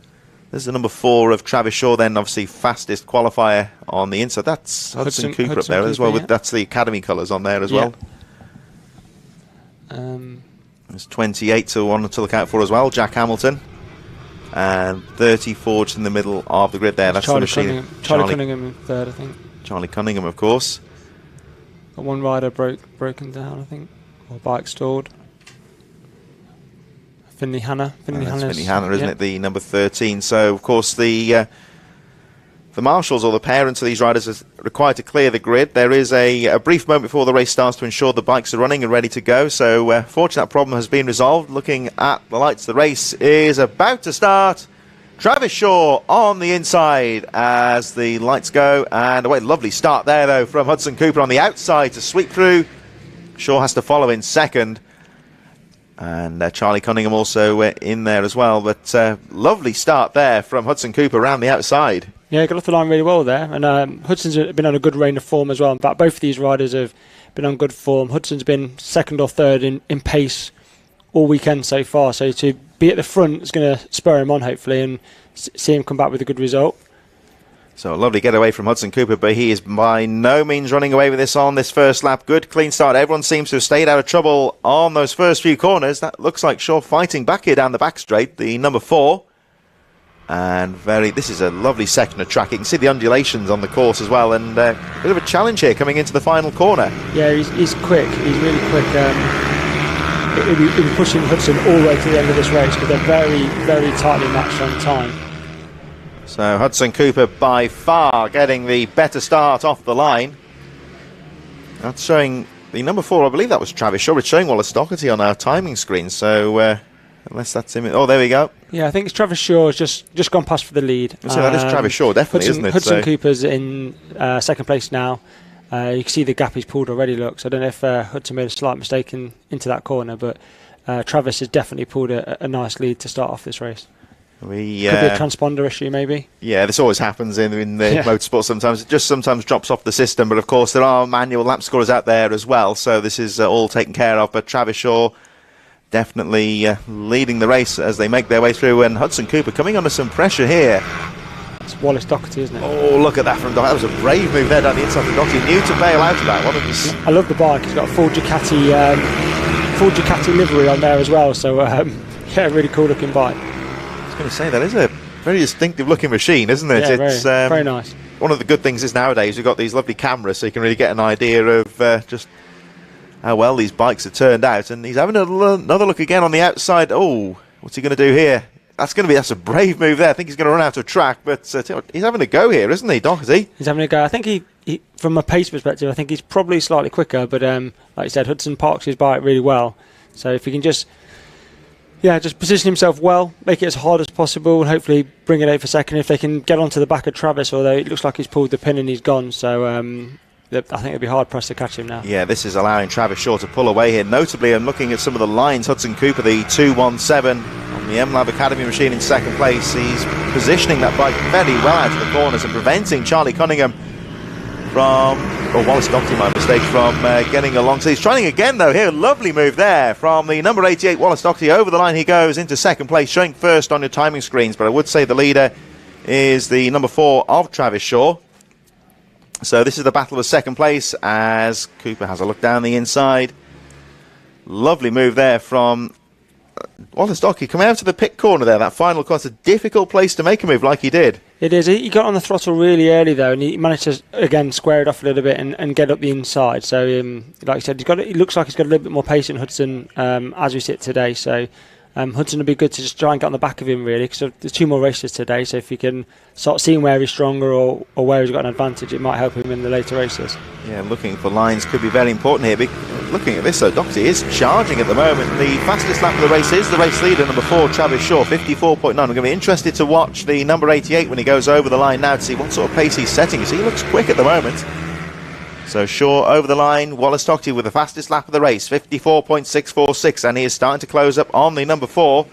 There's the number 4 of Travis Shaw, then obviously fastest qualifier on the inside. That's Hudson Cooper up there as well. Yeah. That's the Academy colours on there as well. There's 28 to one to look out for as well, Jack Hamilton. And 34 just in the middle of the grid there. That's Charlie the machine. Cunningham. Charlie Cunningham in third, I think. Charlie Cunningham, of course. Got one rider broken down, I think, or bike stalled. Finley Hanna. Finley Hanna, isn't it? The number 13. So, of course, the marshals or the parents of these riders are required to clear the grid. There is a brief moment before the race starts to ensure the bikes are running and ready to go. So, fortunately, that problem has been resolved. Looking at the lights, the race is about to start. Travis Shaw on the inside as the lights go. And a lovely start there, though, from Hudson Cooper on the outside to sweep through. Shaw has to follow in second. And Charlie Cunningham also in there as well. But lovely start there from Hudson Cooper around the outside. Yeah, got off the line really well there. And Hudson's been on a good reign of form as well. In fact, both of these riders have been on good form. Hudson's been second or third in pace all weekend so far. So to be at the front is going to spur him on, hopefully, and see him come back with a good result. So a lovely getaway from Hudson Cooper, but he is by no means running away with this on this first lap. Good, clean start. Everyone seems to have stayed out of trouble on those first few corners. That looks like Shaw fighting back here down the back straight, the number 4. And this is a lovely section of track. You can see the undulations on the course as well, and a bit of a challenge here coming into the final corner. Yeah, he's quick. He's really quick. He'll be pushing Hudson all the way to the end of this race because they're very, very tightly matched on time. So Hudson Cooper by far getting the better start off the line. That's showing the number 4, I believe that was Travis Shaw. It's showing Wallace Doherty on our timing screen, so unless that's him. Oh, there we go. Yeah, I think it's Travis Shaw just gone past for the lead. So that is Travis Shaw, definitely, isn't it? Hudson Cooper's in second place now. You can see the gap he's pulled already, look. So I don't know if Hudson made a slight mistake into that corner, but Travis has definitely pulled a nice lead to start off this race. Could be a transponder issue, maybe. Yeah, this always happens in the motorsport sometimes. It just sometimes drops off the system, but of course there are manual lap scorers out there as well, so this is all taken care of. But Travis Shaw definitely leading the race as they make their way through, and Hudson Cooper coming under some pressure here. It's Wallace Doherty, isn't it? Oh, look at that from Doherty. That was a brave move there down the inside from Doherty. Knew to bail out of that. I love the bike. He's got a full Ducati livery on there as well, so yeah, really cool looking bike. I was going to say, that is a very distinctive looking machine, isn't it? Yeah, it's very nice. One of the good things is nowadays we've got these lovely cameras, so you can really get an idea of just how well these bikes have turned out. And he's having another look again on the outside. Oh, what's he going to do here? That's a brave move there. I think he's going to run out of track, but he's having a go here, isn't he, Doherty? He's having a go. I think he from a pace perspective, I think he's probably slightly quicker, but like you said, Hudson parks his bike really well. So if he can just position himself well, make it as hard as possible, and hopefully bring it out for second. If they can get onto the back of Travis, although it looks like he's pulled the pin and he's gone, so I think it'd be hard pressed to catch him now. Yeah, this is allowing Travis Shaw to pull away here. Notably, I'm looking at some of the lines. Hudson Cooper, the 217 on the MLab Academy machine in second place. He's positioning that bike very well out of the corners and preventing Charlie Cunningham Wallace Doherty, my mistake, from getting along. So he's trying again, though, here. Lovely move there from the number 88, Wallace Doherty. Over the line he goes into second place, showing first on your timing screens. But I would say the leader is the number 4 of Travis Shaw. So this is the battle of second place as Cooper has a look down the inside. Lovely move there from Wallace Dockey coming out to the pit corner there. That final corner, it's a difficult place to make a move like he did. It is. He got on the throttle really early though, and he managed to again square it off a little bit and get up the inside. So, like I said, it looks like he's got a little bit more pace in Hudson as we sit today. So, Hudson will be good to just try and get on the back of him really, because there's 2 more races today. So if he can start seeing where he's stronger or where he's got an advantage, it might help him in the later races. Yeah, looking for lines could be very important here. Looking at this, though, Doxy is charging at the moment. The fastest lap of the race is the race leader, number 4, Travis Shaw, 54.9. We're going to be interested to watch the number 88 when he goes over the line now to see what sort of pace he's setting. You see, he looks quick at the moment. So Shaw over the line, Wallace Dockey with the fastest lap of the race, 54.646, and he is starting to close up on the number 4.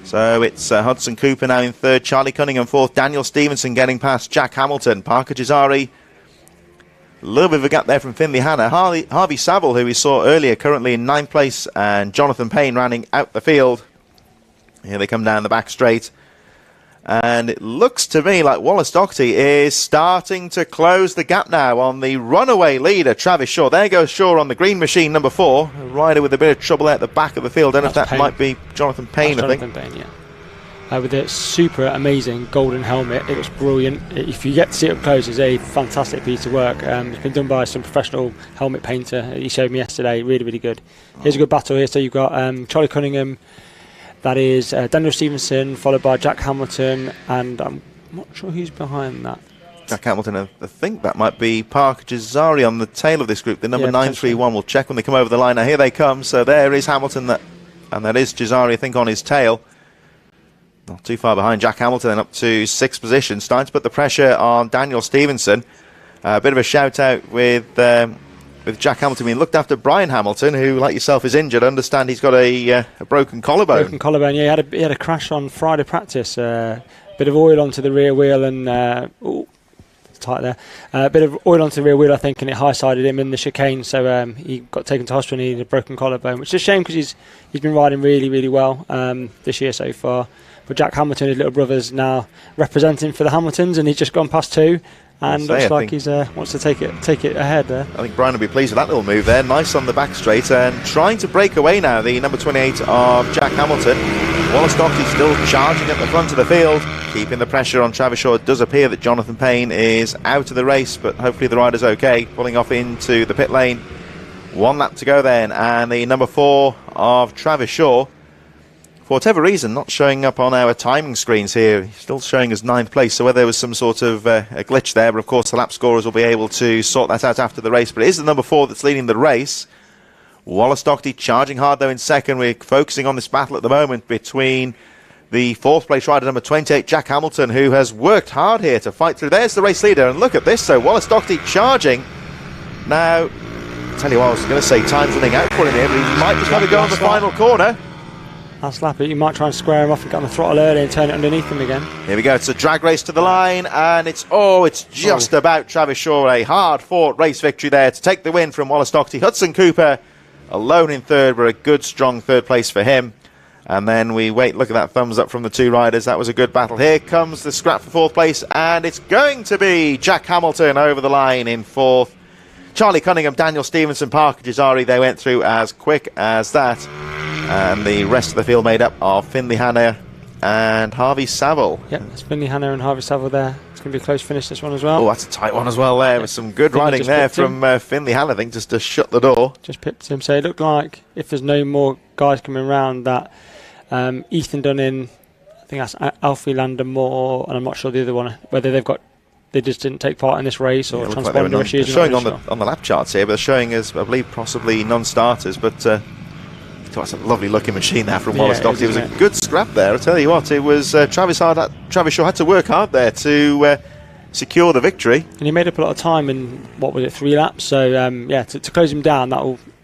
So it's Hudson Cooper now in 3rd, Charlie Cunningham 4th, Daniel Stevenson getting past Jack Hamilton, Parker Gisari. A little bit of a gap there from Finley Hanna. Harvey Saville, who we saw earlier, currently in 9th place, and Jonathan Payne running out the field. Here they come down the back straight. And it looks to me like Wallace Dockey is starting to close the gap now on the runaway leader, Travis Shaw. There goes Shaw on the green machine, number 4. A rider with a bit of trouble at the back of the field. I don't know if that might be Jonathan Payne, I think. Jonathan Payne, yeah. With a super amazing golden helmet. It looks brilliant. If you get to see it up close, it's a fantastic piece of work. It's been done by some professional helmet painter. He showed me yesterday. Really, really good. Here's a good battle here. So you've got Charlie Cunningham. That is Daniel Stevenson, followed by Jack Hamilton, and I'm not sure who's behind that. Jack Hamilton, I think that might be Parker Gisari on the tail of this group. The number 931 will check when they come over the line. Now here they come. So there is Hamilton, and that is Gisari, I think, on his tail. Not too far behind Jack Hamilton, and up to 6th position. Starting to put the pressure on Daniel Stevenson. A bit of a shout out with Jack Hamilton. He looked after Brian Hamilton, who, like yourself, is injured. I understand he's got a broken collarbone. Broken collarbone, yeah. He had a crash on Friday practice. Bit of oil onto the rear wheel and... it's tight there. A bit of oil onto the rear wheel, I think, and it high-sided him in the chicane. So he got taken to hospital and he had a broken collarbone, which is a shame because he's been riding really, really well this year so far. But Jack Hamilton, his little brother's now representing for the Hamiltons, and he's just gone past 2. And looks like he wants to take it ahead there. I think Brian will be pleased with that little move there. Nice on the back straight and trying to break away now. The number 28 of Jack Hamilton. Wallace Dockey still charging at the front of the field, keeping the pressure on Travis Shaw. It does appear that Jonathan Payne is out of the race, but hopefully the rider's okay. Pulling off into the pit lane. 1 lap to go then, and the number 4 of Travis Shaw, for whatever reason, not showing up on our timing screens here. Still showing as 9th place, so whether there was some sort of a glitch there, but of course the lap scorers will be able to sort that out after the race. But it is the number 4 that's leading the race. Wallace Dockey charging hard though in 2nd. We're focusing on this battle at the moment between the 4th place rider, number 28, Jack Hamilton, who has worked hard here to fight through. There's the race leader, and look at this, so Wallace Dockey charging. Now, I'll tell you what, I was going to say time's running out for him here, but he might just have to go on the final corner. That's Lappy. You might try and square him off and get on the throttle early and turn it underneath him again. Here we go. It's a drag race to the line, and it's just about Travis Shaw. A hard-fought race victory there to take the win from Wallace Dockey. Hudson Cooper alone in 3rd, but a good, strong 3rd place for him. And then we wait. Look at that thumbs up from the 2 riders. That was a good battle. Here comes the scrap for 4th place, and it's going to be Jack Hamilton over the line in 4th. Charlie Cunningham, Daniel Stevenson, Parker Gisari, they went through as quick as that. And the rest of the field made up of Finley Hanna and Harvey Saville. Yeah, it's Finley Hanna and Harvey Saville there. It's going to be a close finish, this one as well. Oh, that's a tight one as well there, with some good riding there from Finley Hanna, I think, just to shut the door. Just pipped him. So it looked like, if there's no more guys coming around, that Ethan Dunning, I think that's Alfie Landamore, and I'm not sure the other one, whether they just didn't take part in this race or transponding like issues. They're showing on the lap charts here, but they're showing as, I believe, possibly non-starters, but... That's a lovely looking machine there from Wallace Dockey. It was a good scrap there. I'll tell you what, it was Travis Shaw had to work hard there to secure the victory. And he made up a lot of time in, 3 laps. So, to close him down,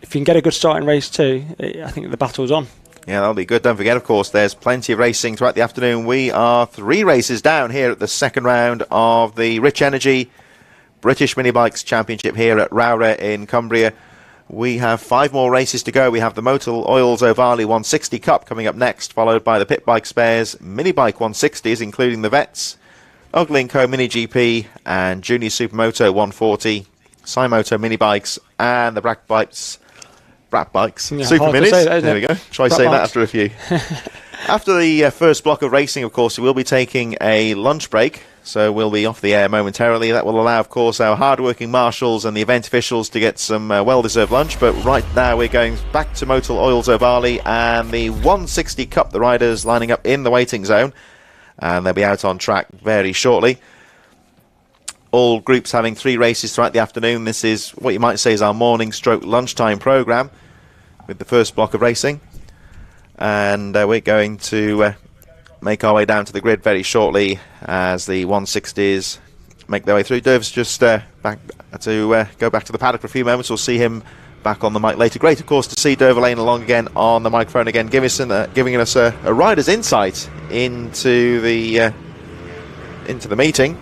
if you can get a good start in race 2, I think the battle's on. Yeah, that'll be good. Don't forget, of course, there's plenty of racing throughout the afternoon. We are 3 races down here at the 2nd round of the Rich Energy British Minibikes Championship here at Rowrah in Cumbria. We have 5 more races to go. We have the Motor Oils Ovale 160 Cup coming up next, followed by the Pit Bike Spares Minibike 160s, including the Vets, Ugly & Co Mini GP and Junior Supermoto 140, Cymoto Minibikes, and the Brat Bikes Yeah, Super hard to Minis. say that, isn't There it? we go. Try Brat saying that Bikes. after a few. After the first block of racing, of course, we will be taking a lunch break. So we'll be off the air momentarily. That will allow, of course, our hard-working marshals and the event officials to get some well-deserved lunch. But right now we're going back to Motul Oils O'Barley and the 160 Cup. The riders lining up in the waiting zone. And they'll be out on track very shortly. All groups having 3 races throughout the afternoon. This is what you might say is our morning stroke lunchtime programme with the first block of racing. And we're going to make our way down to the grid very shortly as the 160s make their way through. Derv's just back to go back to the paddock for a few moments. We'll see him back on the mic later. Great, of course, to see Derv Lane along again on the microphone again, giving us a rider's insight into the meeting.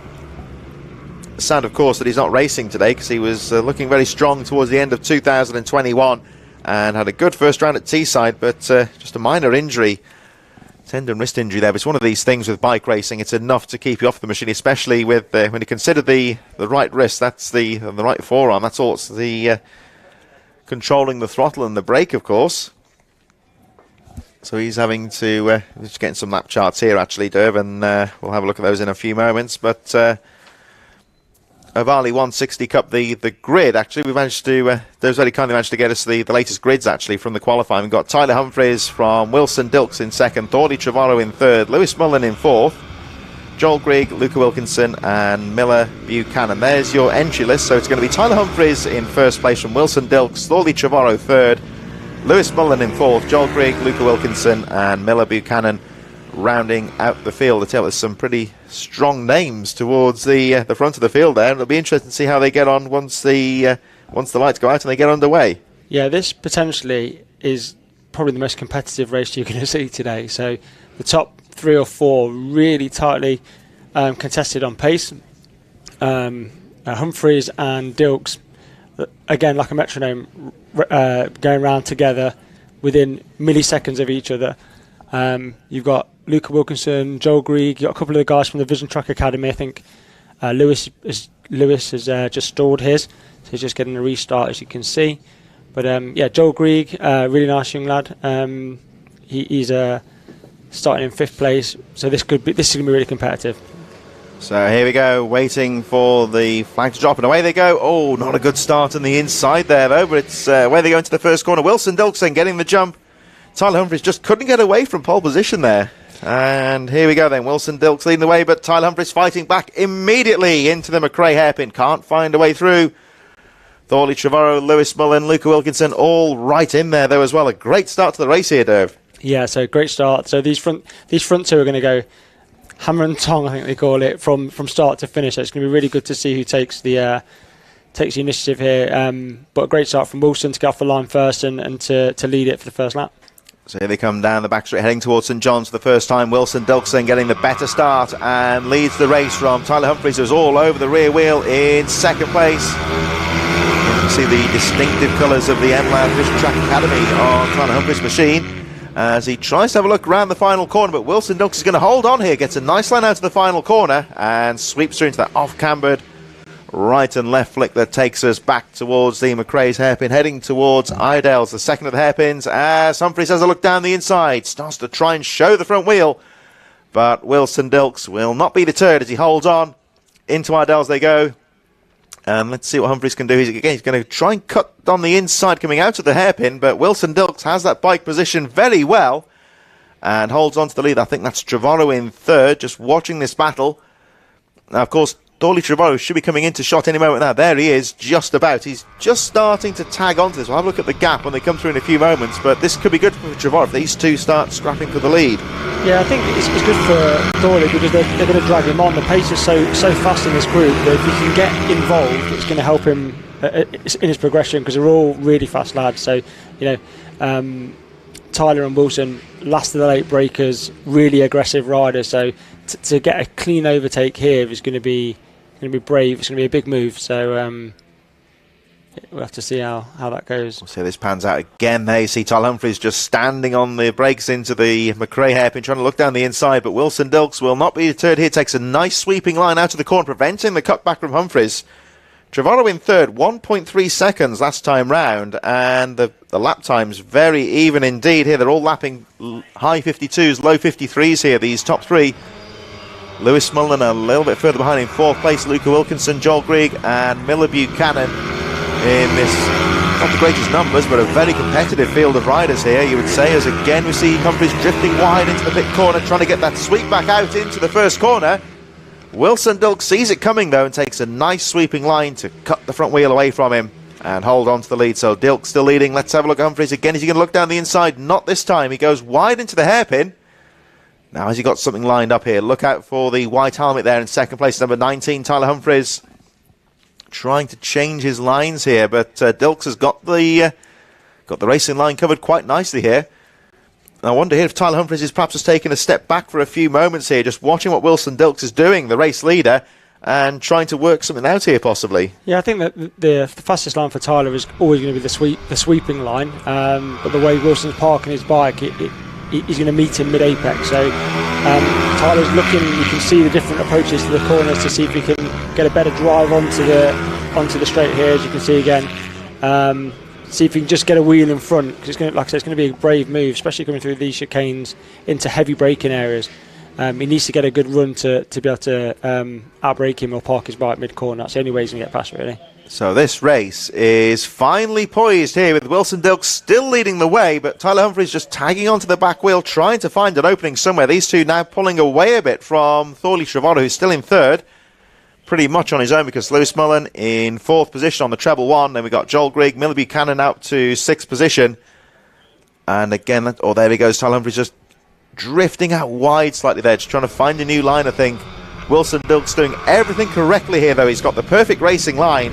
Sad, of course, that he's not racing today because he was looking very strong towards the end of 2021 and had a good first round at Teesside, but just a minor injury, tendon wrist injury there. But it's one of these things with bike racing. It's enough to keep you off the machine, especially with when you consider the right wrist. That's the right forearm. That's all. It's the controlling the throttle and the brake, of course. So he's having to just getting some lap charts here, actually, Derv, and we'll have a look at those in a few moments. But O'Barley 160 Cup, the grid, actually, we've managed to, Derv's very kindly managed to get us the latest grids, actually, from the qualifying. We've got Tyler Humphries from Wilson Dilks in second, Thorley Trevorrow in third, Lewis Mullen in fourth, Joel Grigg, Luca Wilkinson and Miller Buchanan. There's your entry list. So it's going to be Tyler Humphries in first place from Wilson Dilks, Thorley Trevorrow third, Lewis Mullen in fourth, Joel Grigg, Luca Wilkinson and Miller Buchanan rounding out the field. I tell you, there's some pretty strong names towards the front of the field there. It'll be interesting to see how they get on once the lights go out and they get underway. Yeah, this potentially is probably the most competitive race you're going to see today. So the top 3 or 4 really tightly contested on pace. Humphries and Dilks, again, like a metronome, going around together within milliseconds of each other. You've got Luca Wilkinson, Joel Grigg, you've got a couple of the guys from the Vision Track Academy. I think Lewis has just stalled his, so he's just getting a restart, as you can see. But yeah, Joel Grigg, really nice young lad. He's starting in 5th place, so this is going to be really competitive. So here we go, waiting for the flag to drop, and away they go. Oh, not a good start on the inside there, though, but it's where they go into the first corner. Wilson Dilksen getting the jump. Tyler Humphries just couldn't get away from pole position there. And here we go then, Wilson Dilks leading the way, but Tyler Humphries fighting back immediately into the McRae hairpin. Can't find a way through. Thorley Trevorrow, Lewis Mullen, Luca Wilkinson, all right in there, though, as well. A great start to the race here, Derv. Yeah, so great start. So these front 2 are going to go hammer and tong, I think they call it, from start to finish. So it's going to be really good to see who takes the initiative here. But a great start from Wilson to get off the line first and to lead it for the first lap. So here they come down the back straight, heading towards St John's for the first time. Wilson Dilksen getting the better start and leads the race from Tyler Humphries, who's all over the rear wheel in second place. You can see the distinctive colours of the MLAD Vision Track Academy on Tyler Humphries' machine as he tries to have a look around the final corner, but Wilson Dilksen is going to hold on here, gets a nice line out to the final corner and sweeps through into that off-cambered right and left flick that takes us back towards the McRae's hairpin, heading towards Idell's, the second of the hairpins, as Humphries has a look down the inside, starts to try and show the front wheel, but Wilson Dilks will not be deterred as he holds on. Into Idell's they go, and let's see what Humphries can do. He's going to try and cut on the inside coming out of the hairpin, but Wilson Dilks has that bike position very well and holds on to the lead. I think that's Trevorrow in third, just watching this battle. Now, of course, Thorley Trevorrow should be coming into shot any moment now. There he is, just about. He's just starting to tag onto this. We'll have a look at the gap when they come through in a few moments, but this could be good for Trevorrow if these two start scrapping for the lead. Yeah, I think it's good for Thorley because they're going to drag him on. The pace is so fast in this group that if he can get involved, it's going to help him in his progression because they're all really fast lads. So, you know, Tyler and Wilson, last of the late breakers, really aggressive riders. So to get a clean overtake here is going to be brave. It's going to be a big move. So we'll have to see how that goes. We'll see how this pans out again. There you see Tyler Humphries just standing on the brakes into the McRae hairpin, trying to look down the inside, but Wilson Dilks will not be deterred here. Takes a nice sweeping line out of the corner, preventing the cutback from Humphries. Trevorrow in third, 1.3 seconds last time round, and the lap times very even indeed here. They're all lapping high 52s, low 53s here, these top three. Lewis Mullen a little bit further behind in fourth place, Luca Wilkinson, Joel Grigg and Miller Buchanan in this, not the greatest numbers, but a very competitive field of riders here, you would say, as again we see Humphries drifting wide into the pit corner, trying to get that sweep back out into the first corner. Wilson Dilks sees it coming though and takes a nice sweeping line to cut the front wheel away from him and hold on to the lead. So Dilks still leading. Let's have a look at Humphries again. Is he going to look down the inside? Not this time. He goes wide into the hairpin. Now has he got something lined up here? Look out for the white helmet there in second place, number 19, Tyler Humphries. Trying to change his lines here, but Dilks has got the racing line covered quite nicely here. I wonder here if Tyler Humphries is perhaps just taking a step back for a few moments here, just watching what Wilson Dilks is doing, the race leader, and trying to work something out here possibly. Yeah, I think that the fastest line for Tyler is always going to be the sweeping line, but the way Wilson's parking his bike, he's going to meet him mid-apex. So Tyler's looking, you can see the different approaches to the corners to see if he can get a better drive onto the straight here, as you can see again. See if he can just get a wheel in front, because it's going to, like I said, it's going to be a brave move, especially coming through these chicanes into heavy braking areas. He needs to get a good run to be able to outbrake him or park his bike mid-corner. That's the only way he's going to get past, really. So this race is finally poised here with Wilson Dilks still leading the way, but Tyler Humphries just tagging onto the back wheel, trying to find an opening somewhere. These two now pulling away a bit from Thorley Trevorrow, who's still in third, pretty much on his own, because Lewis Mullen in fourth position on the treble one. Then we got Joel Grigg, Miller Buchanan out to sixth position. And again, there he goes, Tyler Humphries just drifting out wide slightly there, just trying to find a new line, I think. Wilson Dilks doing everything correctly here, though. He's got the perfect racing line,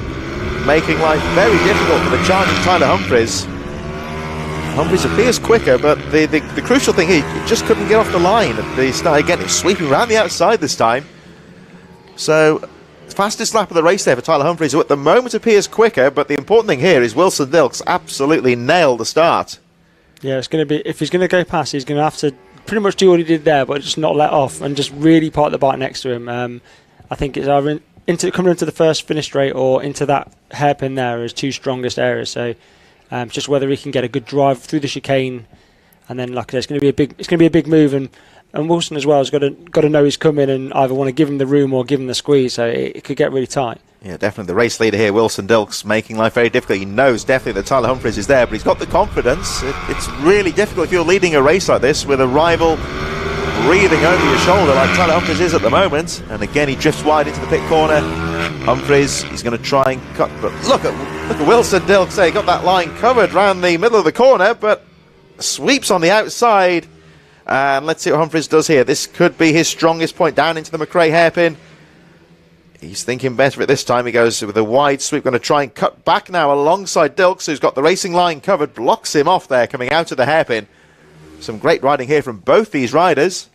making life very difficult for the charging Tyler Humphries. Humphries appears quicker, but the crucial thing here, he just couldn't get off the line. He started getting sweeping around the outside this time. So, fastest lap of the race there for Tyler Humphries, who at the moment appears quicker, but the important thing here is Wilson Dilks absolutely nailed the start. Yeah, it's going to be, if he's going to go past, he's going to have to pretty much do what he did there, but just not let off and just really park the bike next to him. I think it's either coming into the first finish straight or into that hairpin there are his two strongest areas. So just whether he can get a good drive through the chicane, and then like I said, it's going to be a big move, and Wilson as well has got to know he's coming and either want to give him the room or give him the squeeze. So it could get really tight. Yeah, definitely the race leader here, Wilson Dilks, making life very difficult. He knows definitely that Tyler Humphries is there, but he's got the confidence. It's really difficult if you're leading a race like this with a rival breathing over your shoulder like Tyler Humphries is at the moment. And again, he drifts wide into the pit corner. Humphries, he's going to try and cut, but look at Wilson Dilks there. He got that line covered round the middle of the corner, but sweeps on the outside. And let's see what Humphries does here. This could be his strongest point, down into the McRae hairpin. He's thinking better at this time. He goes with a wide sweep, going to try and cut back now alongside Dilks, who's got the racing line covered, blocks him off there coming out of the hairpin. Some great riding here from both these riders.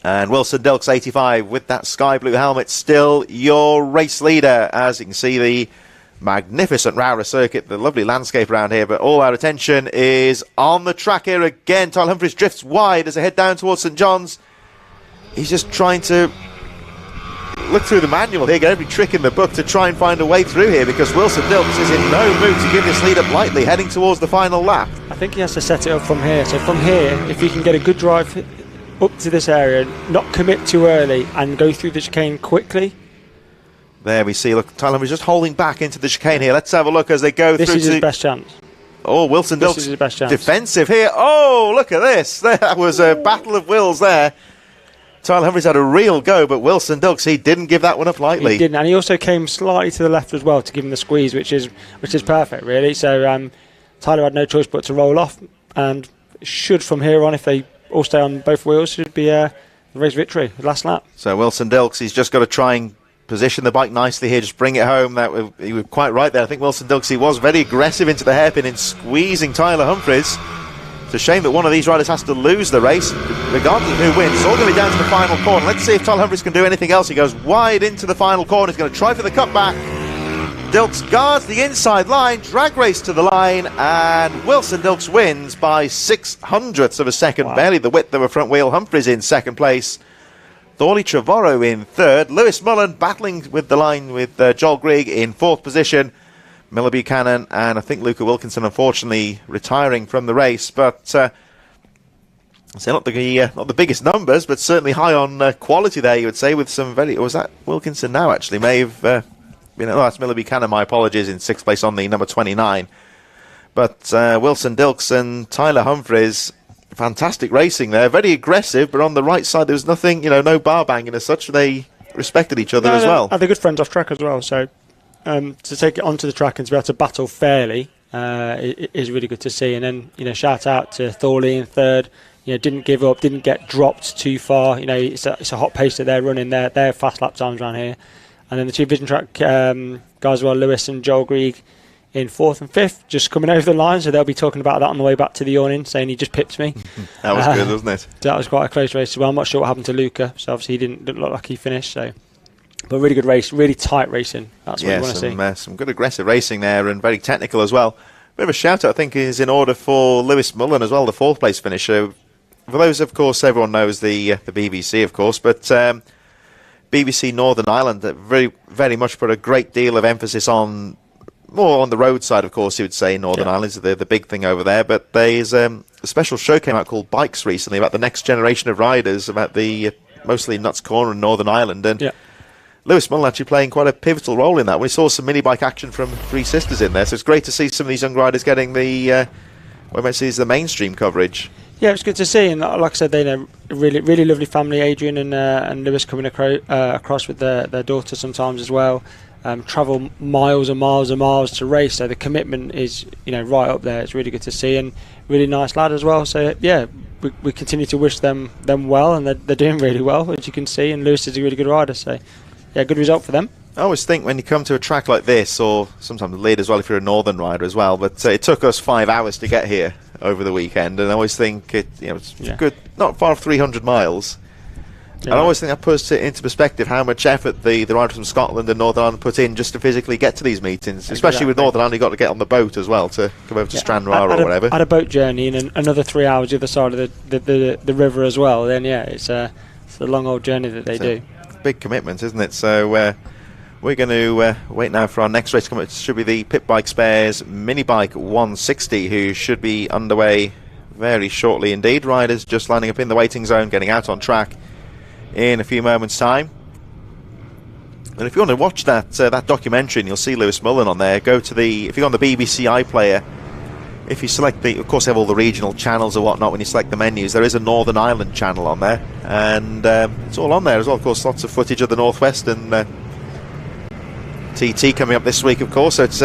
And Wilson Dilks, 85, with that sky blue helmet, still your race leader. As you can see, the magnificent Rowrah circuit, the lovely landscape around here, but all our attention is on the track here again. Tyler Humphries drifts wide as they head down towards St John's. He's just trying to look through the manual here, get every trick in the book to try and find a way through here, because Wilson Dilks is in no mood to give this lead up lightly, heading towards the final lap. I think he has to set it up from here. So from here, if he can get a good drive up to this area, not commit too early, and go through the chicane quickly. There we see, look, Tyler is just holding back into the chicane here. Let's have a look as they go through. This is his best chance. Oh, Wilson Dilks, this is his best chance. Defensive here. Oh, look at this. That was a battle of wills there. Tyler Humphries had a real go, but Wilson Dilks, he didn't give that one up lightly. He didn't, and he also came slightly to the left as well to give him the squeeze, which is perfect, really. So Tyler had no choice but to roll off, and should from here on, if they all stay on both wheels, should be the race victory, the last lap. So Wilson Dilks, he's just got to try and position the bike nicely here, just bring it home. He was quite right there. I think Wilson Dilks, he was very aggressive into the hairpin in squeezing Tyler Humphries. It's a shame that one of these riders has to lose the race, regardless of who wins. It's all going to be down to the final corner. Let's see if Tyler Humphries can do anything else. He goes wide into the final corner. He's going to try for the cutback. Dilks guards the inside line, drag race to the line, and Wilson Dilks wins by 600ths of a second. Wow. Barely the width of a front wheel. Humphries in second place. Thorley Trevorrow in third. Lewis Mullen battling with the line with Joel Grigg in fourth position. Miller Buchanan and I think Luca Wilkinson unfortunately retiring from the race, but so not the biggest numbers, but certainly high on quality there, you would say, with some very... Or was that Wilkinson now, actually? May have... that's Miller Buchanan, my apologies, in sixth place on the number 29. But Wilson Dilks and Tyler Humphries, fantastic racing there. Very aggressive, but on the right side there was nothing, no bar banging as such. They respected each other as well. They're good friends off track as well, so to take it onto the track and to be able to battle fairly is really good to see. And then, shout out to Thorley in third. Didn't give up, didn't get dropped too far. It's a hot pace that they're running. They're fast lap times around here. And then the two Vision Track guys as well, Lewis and Joel Grigg in fourth and fifth, just coming over the line. So they'll be talking about that on the way back to the awning, saying he just pipped me. That was good, wasn't it? That was quite a close race as well. I'm not sure what happened to Luca, so obviously he didn't look like he finished. So, but really good race, really tight racing. That's what you want to see. Some good aggressive racing there and very technical as well. Bit of a shout out, I think, is in order for Lewis Mullen as well, the fourth place finisher. For those, of course, everyone knows the BBC, of course, but BBC Northern Ireland very, very much put a great deal of emphasis on, more on the road side, of course, you would say. Northern Ireland is the big thing over there, but there's a special show came out called Bikes recently about the next generation of riders, about the mostly Nuts Corner in Northern Ireland, and Lewis Mullen actually playing quite a pivotal role in that. We saw some mini bike action from Three Sisters in there, so it's great to see some of these young riders getting the what I might say is the mainstream coverage. Yeah, it's good to see, and like I said, they're a really, really lovely family. Adrian and Lewis coming across with their daughter sometimes as well. Travel miles and miles and miles to race, so the commitment is right up there. It's really good to see, and really nice lad as well. So we continue to wish them well, and they're doing really well, as you can see. And Lewis is a really good rider, so good result for them. I always think when you come to a track like this, or sometimes late as well if you're a northern rider as well, but it took us 5 hours to get here over the weekend, and I always think it's good, not far off 300 miles. And I always think that puts it into perspective how much effort the riders from Scotland and Northern Ireland put in just to physically get to these meetings, especially with Northern Ireland. You've got to get on the boat as well to come over to Stranraer or whatever. Had a boat journey and another 3 hours the other side of the river as well. Then it's a long old journey that they do. Big commitment, isn't it? So we're going to wait now for our next race to come. It should be the Pit Bike Spares Minibike 160, who should be underway very shortly indeed. Riders just lining up in the waiting zone, getting out on track in a few moments' time. And if you want to watch that documentary, and you'll see Lewis Mullen on there, if you go on the BBC iPlayer, if you select of course they have all the regional channels or whatnot. When you select the menus, there is a Northern Ireland channel on there, and it's all on there as well. Of course, lots of footage of the Northwest and TT coming up this week, of course. So it's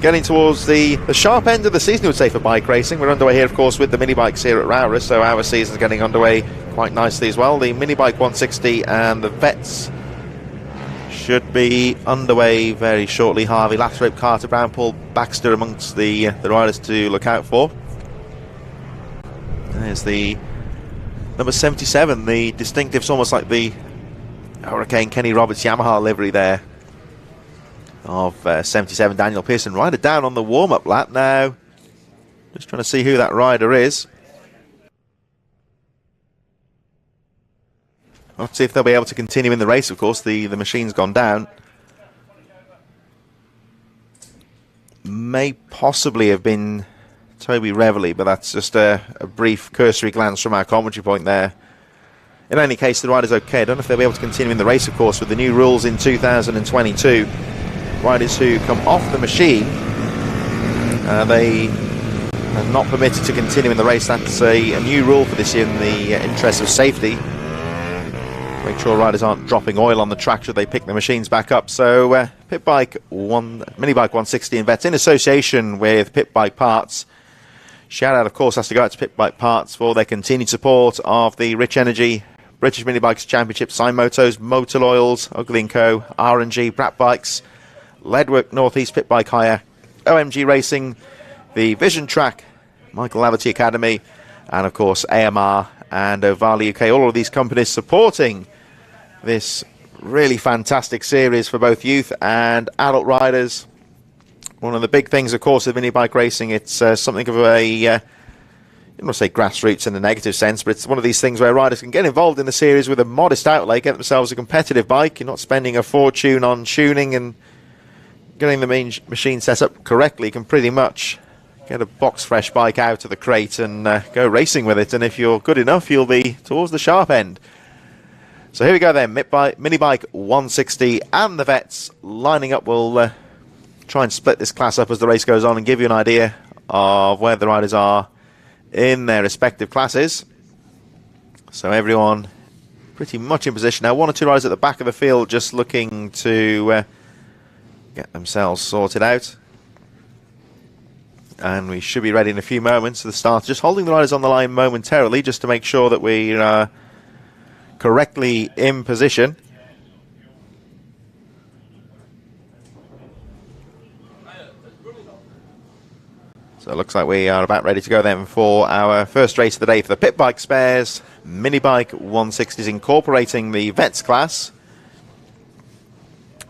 getting towards the sharp end of the season, I would say, for bike racing. We're underway here, of course, with the mini bikes here at Rowrah, so our season's getting underway quite nicely as well. The Minibike 160 and the Vets should be underway very shortly. Harvey Lathrop, Carter Brown, Paul Baxter amongst the riders to look out for. There's the number 77, the distinctive, it's almost like the Hurricane Kenny Roberts Yamaha livery there of 77, Daniel Pearson. Rider down on the warm-up lap now. Just trying to see who that rider is. Let's see if they'll be able to continue in the race, of course. The machine's gone down. May possibly have been Toby Reveley, but that's just a brief cursory glance from our commentary point there. In any case, the rider's okay. I don't know if they'll be able to continue in the race, of course, with the new rules in 2022. Riders who come off the machine, they are not permitted to continue in the race. That's a new rule for this year in the interest of safety. Make sure riders aren't dropping oil on the track should they pick the machines back up. So Minibike 160 and Vets in association with Pit Bike Parts. Shout out, of course, has to go out to Pit Bike Parts for their continued support of the Rich Energy British Minibikes Championship, Sign Motos, Motor Oils, Ugly & Co, R&G, Brat Bikes, Ledwork Northeast Pit Bike Hire, OMG Racing, the Vision Track, Michael Laverty Academy, and of course AMR and Ovali UK. All of these companies supporting this really fantastic series for both youth and adult riders. One of the big things, of course, with mini bike racing, it's something of a, I don't want to say grassroots in a negative sense, but it's one of these things where riders can get involved in the series with a modest outlay, get themselves a competitive bike. You're not spending a fortune on tuning and getting the main machine set up correctly. You can pretty much get a box fresh bike out of the crate and go racing with it. And if you're good enough, you'll be towards the sharp end. So here we go then, Minibike 160 and the vets lining up. We'll try and split this class up as the race goes on and give you an idea of where the riders are in their respective classes. So everyone pretty much in position now. One or two riders at the back of the field just looking to get themselves sorted out. And we should be ready in a few moments to the start. Just holding the riders on the line momentarily just to make sure that we are correctly in position. So it looks like we are about ready to go then for our first race of the day for the pit bike spares. Minibike 160s incorporating the vets class.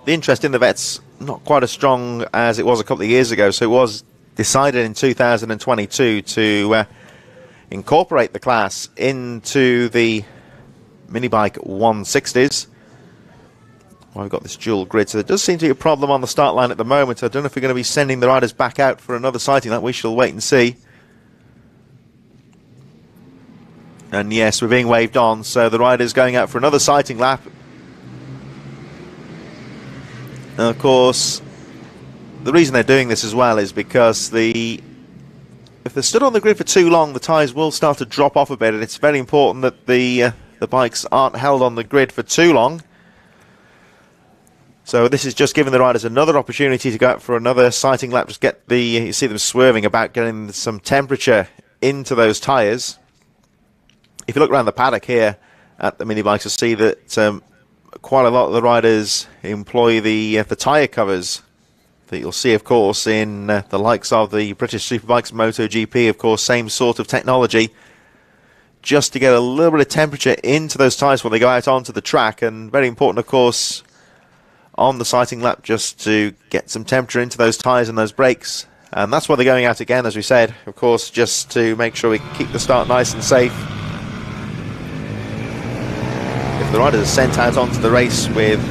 The interest in the vets not quite as strong as it was a couple of years ago, so it was decided in 2022 to incorporate the class into the Minibike 160s. Well, we've got this dual grid, so there does seem to be a problem on the start line at the moment. I don't know if we're going to be sending the riders back out for another sighting. That we shall wait and see. And yes, we're being waved on, so the riders going out for another sighting lap. And of course, the reason they're doing this as well is because if they're stood on the grid for too long, the tyres will start to drop off a bit, and it's very important that the bikes aren't held on the grid for too long. So this is just giving the riders another opportunity to go out for another sighting lap. Just get you see them swerving about, getting some temperature into those tyres. If you look around the paddock here at the mini bikes, you'll see that quite a lot of the riders employ the tyre covers that you'll see, of course, in the likes of the British Superbikes MotoGP. Of course, same sort of technology, just to get a little bit of temperature into those tyres when they go out onto the track. And very important, of course, on the sighting lap, just to get some temperature into those tyres and those brakes. And that's why they're going out again, as we said, of course, just to make sure we keep the start nice and safe. If the riders are sent out onto the race with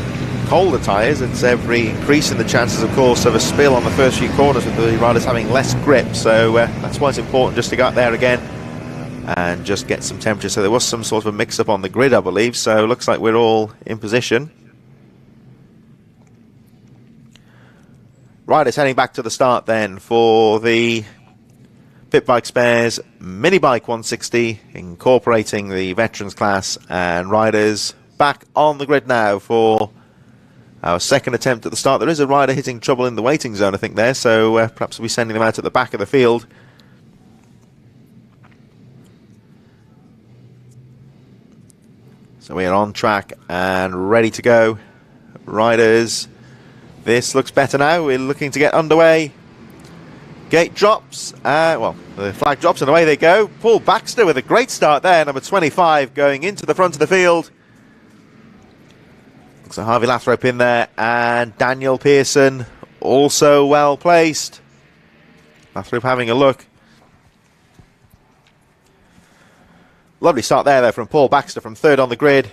colder tyres, it's every increase in the chances, of course, of a spill on the first few corners, with the riders having less grip. So that's why it's important just to go out there again and just get some temperature. So there was some sort of a mix-up on the grid, I believe, so it looks like we're all in position. Riders heading back to the start then for the Pit Bike Spares Minibike 160, incorporating the Veterans class, and riders back on the grid now for our second attempt at the start. There is a rider hitting trouble in the waiting zone, I think, there, so perhaps we'll be sending them out at the back of the field. So we are on track and ready to go. Riders, this looks better now. We're looking to get underway. Gate drops. Well, the flag drops and away they go. Paul Baxter with a great start there, number 25, going into the front of the field. So Harvey Lathrop in there, and Daniel Pearson also well placed. Lathrop having a look. Lovely start there though from Paul Baxter from third on the grid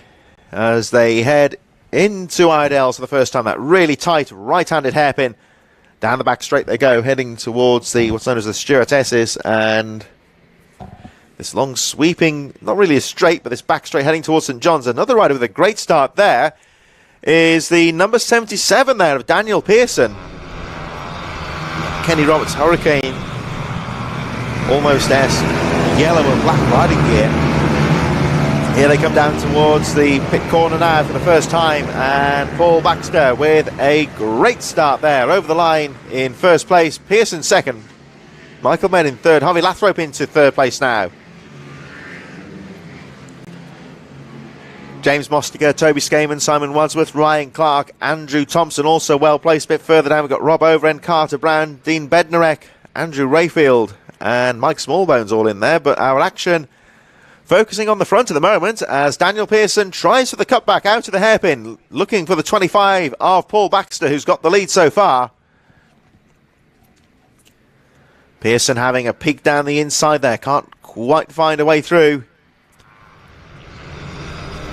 as they head into Idles for the first time. That really tight right-handed hairpin. Down the back straight they go, heading towards the what's known as the Stewardesses, and this long sweeping, not really a straight, but this back straight heading towards St John's. Another rider with a great start there is the number 77 there of Daniel Pearson. Kenny Roberts Hurricane, almost esque yellow and black riding gear. Here they come down towards the pit corner now for the first time, and Paul Baxter with a great start there over the line in first place. Pearson second, Michael Mann in third, Harvey Lathrop into third place now. James Mostiger, Toby Skaman, Simon Wadsworth, Ryan Clark, Andrew Thompson also well placed. A bit further down we've got Rob Overend, Carter Brown, Dean Bednarek, Andrew Rayfield and Mike Smallbones all in there. But our action focusing on the front at the moment as Daniel Pearson tries for the cutback out of the hairpin, looking for the 25 of Paul Baxter, who's got the lead so far. Pearson having a peek down the inside there, can't quite find a way through.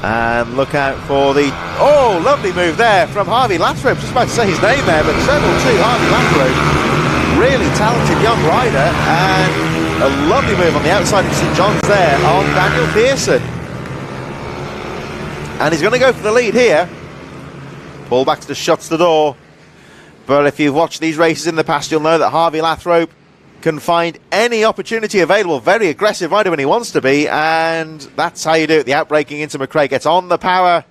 And look out for the... Oh, lovely move there from Harvey Lathrope. Just about to say his name there, but treble 2, Harvey Lathrope. Really talented young rider, and a lovely move on the outside of St John's there on Daniel Pearson. And he's going to go for the lead here. Paul Baxter shuts the door. But if you've watched these races in the past, you'll know that Harvey Lathrope can find any opportunity available. Very aggressive rider when he wants to be, and that's how you do it. The outbraking into McRae gets on the power,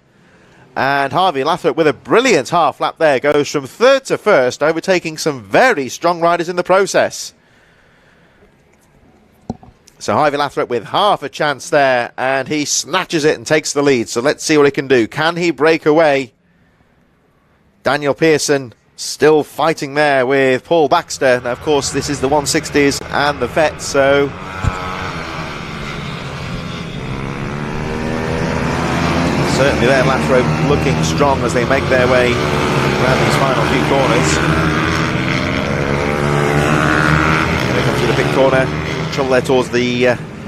and Harvey Lathrope with a brilliant half lap there goes from third to first, overtaking some very strong riders in the process. So Harvey Lathrope with half a chance there, and he snatches it and takes the lead. So let's see what he can do. Can he break away? Daniel Pearson still fighting there with Paul Baxter. Now, of course, this is the 160s and the vets, so certainly there, Lathrope looking strong as they make their way around these final few corners. They come through the pit corner, trouble there towards the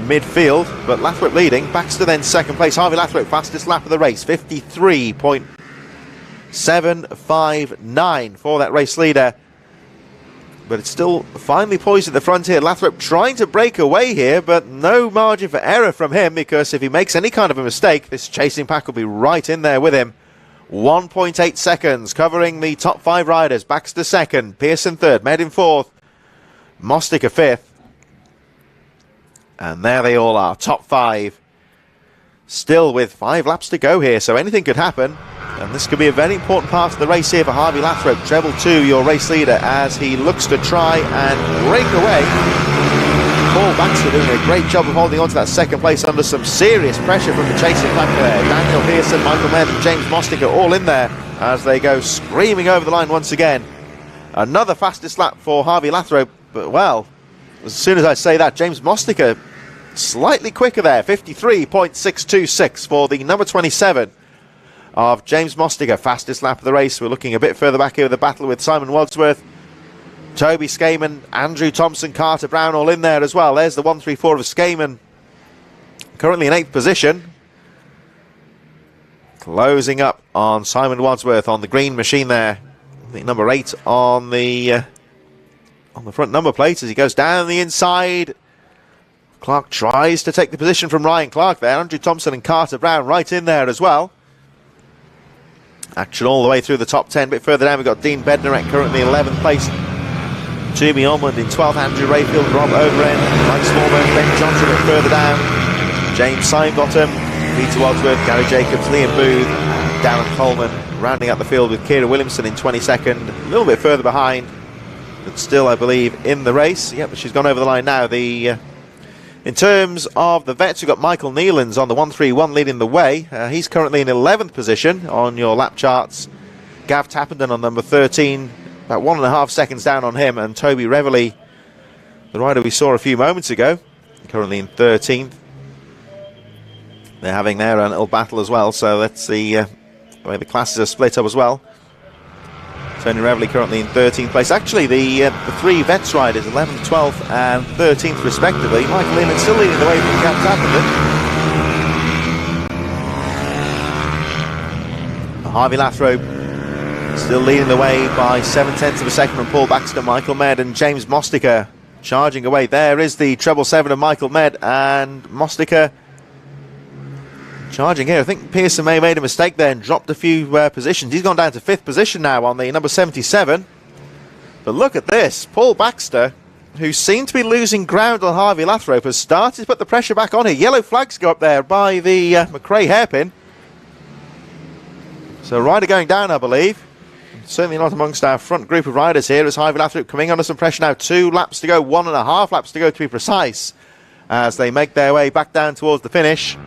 midfield, but Lathrope leading. Baxter then second place. Harvey Lathrope, fastest lap of the race, 53.759 for that race leader. But it's still finely poised at the front here. Lathrope trying to break away here, but no margin for error from him, because if he makes any kind of a mistake, this chasing pack will be right in there with him. 1.8 seconds covering the top 5 riders. Baxter second, Pearson third, Med fourth, Mostica fifth. And there they all are, top 5. Still with 5 laps to go here, so anything could happen. And this could be a very important part of the race here for Harvey Lathrope. Treble 2, your race leader, as he looks to try and break away. Paul Baxter doing a great job of holding on to that second place under some serious pressure from the chasing pack there. Daniel Pearson, Michael Med and James Mostica all in there as they go screaming over the line once again. Another fastest lap for Harvey Lathrope, but well, as soon as I say that, James Mostica slightly quicker there, 53.626 for the number 27 of James Mostica, fastest lap of the race. We're looking a bit further back here with the battle with Simon Wadsworth, Toby Skaman, Andrew Thompson, Carter Brown all in there as well. There's the 134 of Skaman, currently in 8th position. Closing up on Simon Wadsworth on the green machine there. I think number 8 on the front number plate as he goes down the inside. Clark tries to take the position from Ryan Clark there. Andrew Thompson and Carter Brown right in there as well. Action all the way through the top 10. A bit further down, we've got Dean Bednarek currently in 11th place. Toomey Ormond in 12th. Andrew Rayfield, Rob Overend, Mike Smallburn, Ben Johnson a bit further down. James Sidebottom, Peter Wadsworth, Gary Jacobs, Liam Booth, Darren Coleman rounding out the field with Kira Williamson in 22nd. A little bit further behind, but still, I believe, in the race. Yep, but she's gone over the line now. In terms of the vets, we've got Michael Nealons on the 131 leading the way. He's currently in 11th position on your lap charts. Gav Tappenden on number 13, about 1.5 seconds down on him. And Toby Reveley, the rider we saw a few moments ago, currently in 13th. They're having their own little battle as well, so let's see the way the classes are split up as well. Tony Reveley currently in 13th place. Actually, the 3 vets riders, 11th, 12th and 13th respectively. Michael Leland still leading the way from Gav Tappenden. Harvey Lathrope still leading the way by 7/10 of a second from Paul Baxter, Michael Med and James Mostica charging away. There is the treble 7 of Michael Med and Mostica charging here. I think Pearson may have made a mistake there and dropped a few positions. He's gone down to 5th position now on the number 77. But look at this. Paul Baxter, who seemed to be losing ground on Harvey Lathrope, has started to put the pressure back on here. Yellow flags go up there by the McRae hairpin. So rider going down, I believe. Certainly not amongst our front group of riders here, as Harvey Lathrope coming under some pressure now. 2 laps to go, 1.5 laps to go to be precise, as they make their way back down towards the finish.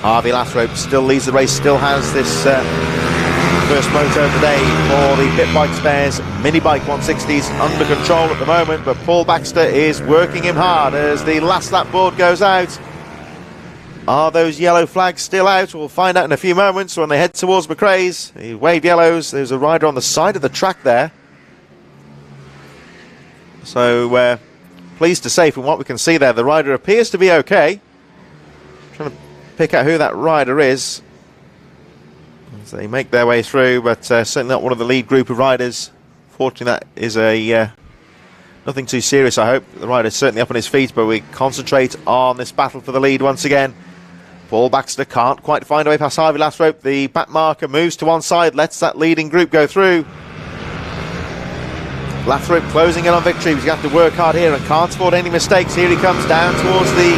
Harvey Lathrope still leads the race, still has this first moto of the day for the Pit Bike Spares Minibike 160s under control at the moment, but Paul Baxter is working him hard as the last lap board goes out. Are those yellow flags still out? We'll find out in a few moments when they head towards McRae's. He waved yellows. There's a rider on the side of the track there. So pleased to say, from what we can see there, the rider appears to be okay. Trying to pick out who that rider is as they make their way through, but certainly not one of the lead group of riders. Fortunately, that is a nothing too serious, I hope. The rider's certainly up on his feet, but we concentrate on this battle for the lead once again. Paul Baxter can't quite find a way past Harvey Lathrop. The back marker moves to one side, lets that leading group go through. Lathrop closing in on victory. He's going to have to work hard here and can't afford any mistakes. Here he comes down towards the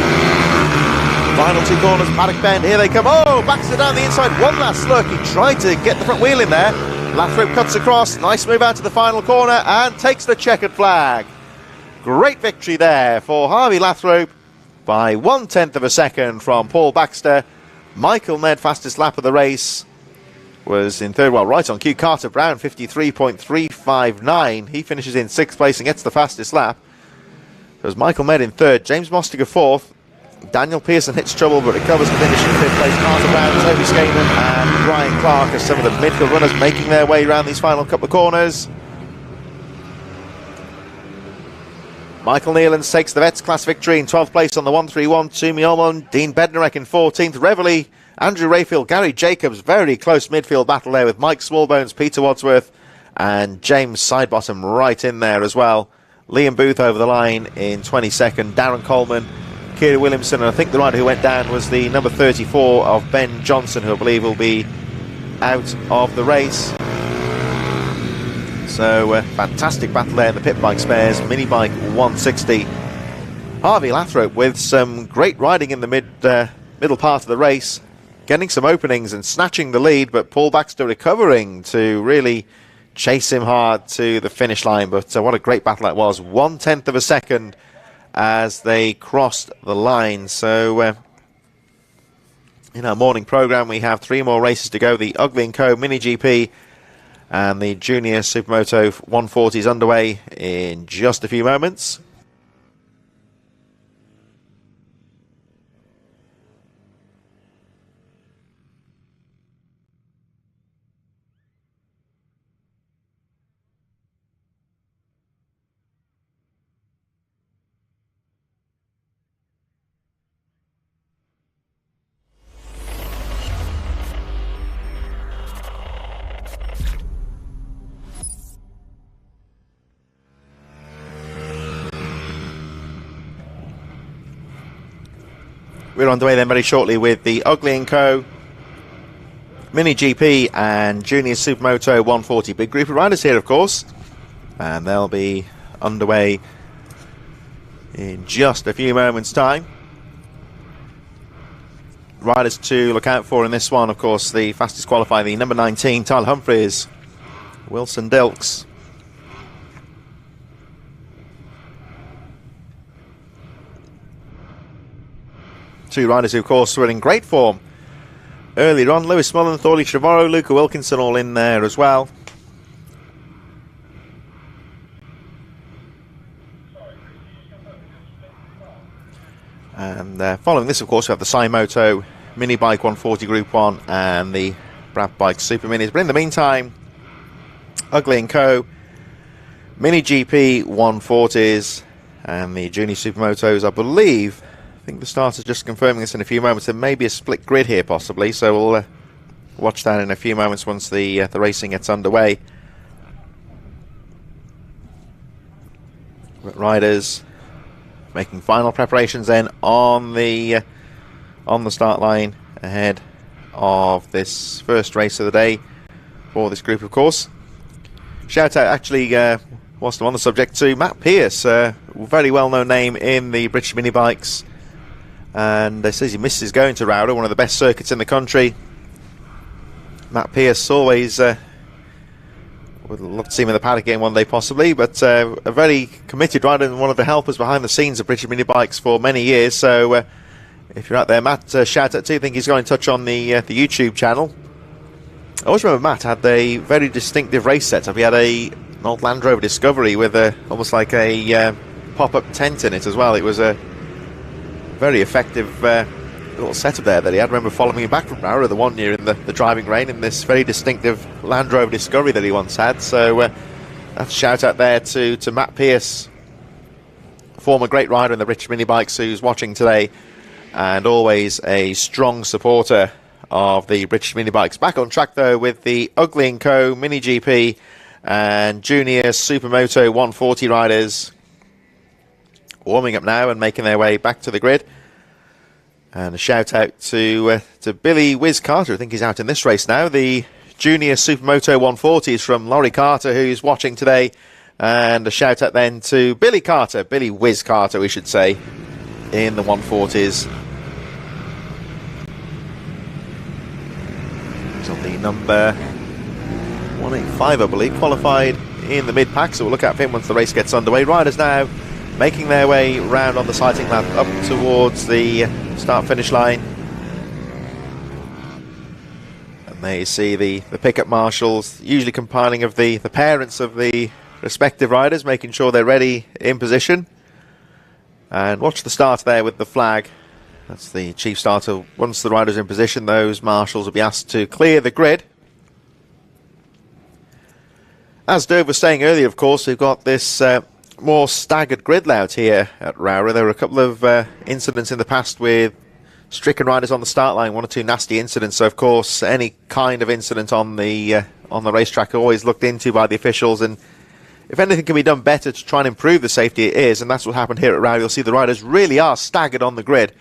final two corners, paddock bend. Here they come. Oh, Baxter down the inside. One last look. He tried to get the front wheel in there. Lathrop cuts across. Nice move out to the final corner and takes the checkered flag. Great victory there for Harvey Lathrop by 1/10 of a second from Paul Baxter. Michael Ned, fastest lap of the race, was in third, well, right on cue. Carter Brown, 53.359. He finishes in sixth place and gets the fastest lap. It was Michael Ned in third, James Mostiger fourth. Daniel Pearson hits trouble but recovers to finish in fifth place. Carter Brown, Toby Skaman and Brian Clark are some of the midfield runners making their way around these final couple of corners. Michael Nealons takes the Vets class victory in 12th place on the 131. Toomey Ormond, Dean Bednarek in 14th. Reveley, Andrew Rayfield, Gary Jacobs, very close midfield battle there with Mike Smallbones, Peter Wadsworth and James Sidebottom right in there as well. Liam Booth over the line in 22nd. Darren Coleman, Kira Williamson, and I think the rider who went down was the number 34 of Ben Johnson, who I believe will be out of the race. So fantastic battle there in the pit bike spares. Minibike 160. Harvey Lathrop with some great riding in the middle part of the race, getting some openings and snatching the lead, but Paul Baxter recovering to really chase him hard to the finish line. But what a great battle that was. 1/10 of a second as they crossed the line. So in our morning programme we have 3 more races to go. The Ugly & Co Mini GP and the Junior Supermoto 140 is underway in just a few moments. We're on the way then very shortly with the Ugly & Co Mini GP and Junior Supermoto 140. Big group of riders here, of course, and they'll be underway in just a few moments' time. Riders to look out for in this one, of course, the fastest qualifier, the number 19, Tyler Humphreys, Wilson Dilks. Two riders who, of course, were in great form earlier on. Lewis Mullen, Thorley Trevorrow, Luca Wilkinson all in there as well. And following this, of course, we have the Cymoto Minibike 140 Group 1 and the Brad Bike Super Minis. But in the meantime, Ugly & Co Mini GP 140s and the Junior Supermotos, I believe. I think the starter's just confirming this in a few moments. There may be a split grid here, possibly, so we'll watch that in a few moments once the racing gets underway. Riders making final preparations then on the start line ahead of this first race of the day for this group, of course. Shout out, actually, whilst I'm on the subject, to Matt Pearce, a very well-known name in the British Minibikes. And he says he misses going to Rowrah, one of the best circuits in the country. Matt Pearce always would love to see him in the paddock again one day possibly, but a very committed rider and one of the helpers behind the scenes of British Minibikes for many years. So if you're out there, Matt, shout out to you. I think he's got in touch on the YouTube channel. I always remember Matt had a very distinctive race setup. He had an old Land Rover Discovery with almost like a pop-up tent in it as well. It was a very effective little setup there that he had. I remember following him back from Rowrah the one year in the driving rain in this very distinctive Land Rover Discovery that he once had. So that's a shout out there to Matt Pearce former great rider in the British Minibikes who's watching today, and always a strong supporter of the British Minibikes. Back on track though with the Ugly & Co Mini GP and Junior Supermoto 140 riders warming up now and making their way back to the grid. And a shout out to Billy Wiz Carter. I think he's out in this race now. The Junior Supermoto 140s from Laurie Carter, who's watching today. And a shout out then to Billy Carter, Billy Wiz Carter, we should say, in the 140s. He's on the number 185, I believe, qualified in the mid-pack, so we'll look out for him once the race gets underway. Riders now making their way round on the cycling lap up towards the start-finish line. And there you see the pickup marshals, usually compiling of the parents of the respective riders, making sure they're ready in position. And watch the start there with the flag. That's the chief starter. Once the rider's in position, those marshals will be asked to clear the grid. As Derv was saying earlier, of course, we've got this more staggered grid layout here at Rowrah. There were a couple of incidents in the past with stricken riders on the start line, one or two nasty incidents. So, of course, any kind of incident on the racetrack always looked into by the officials, and if anything can be done better to try and improve the safety, it is, and that's what happened here at Rowrah. You'll see the riders really are staggered on the grid,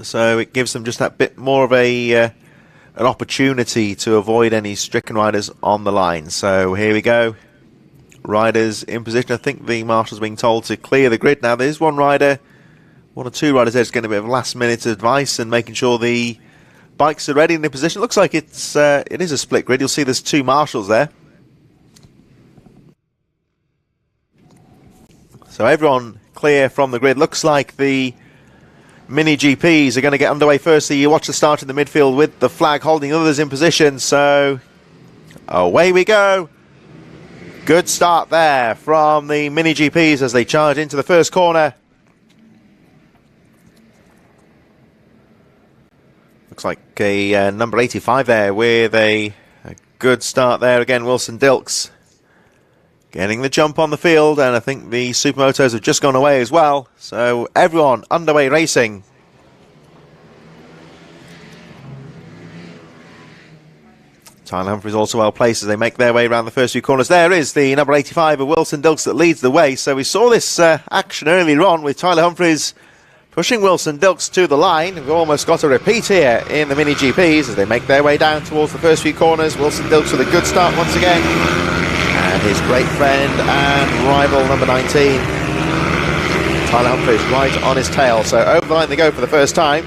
so it gives them just that bit more of an opportunity to avoid any stricken riders on the line. So here we go, riders in position. I think the marshal's being told to clear the grid now. There's one or two riders there's getting a bit of last minute advice and making sure the bikes are ready in their position. It looks like it is a split grid. You'll see there's two marshals there. So everyone clear from the grid. Looks like the Mini GPs are going to get underway first. So you watch the start in the midfield with the flag holding others in position. So away we go. Good start there from the Mini GPs as they charge into the first corner. Looks like a number 85 there with a good start there. Again, Wilson Dilks getting the jump on the field, and I think the Supermotos have just gone away as well. So everyone underway racing. Tyler Humphries also well placed as they make their way around the first few corners. There is the number 85 of Wilson Dilks that leads the way. So we saw this action earlier on with Tyler Humphries pushing Wilson Dilks to the line. We've almost got a repeat here in the Mini GPs as they make their way down towards the first few corners. Wilson Dilks with a good start once again. And his great friend and rival number 19, Tyler Humphries, right on his tail. So over the line they go for the first time.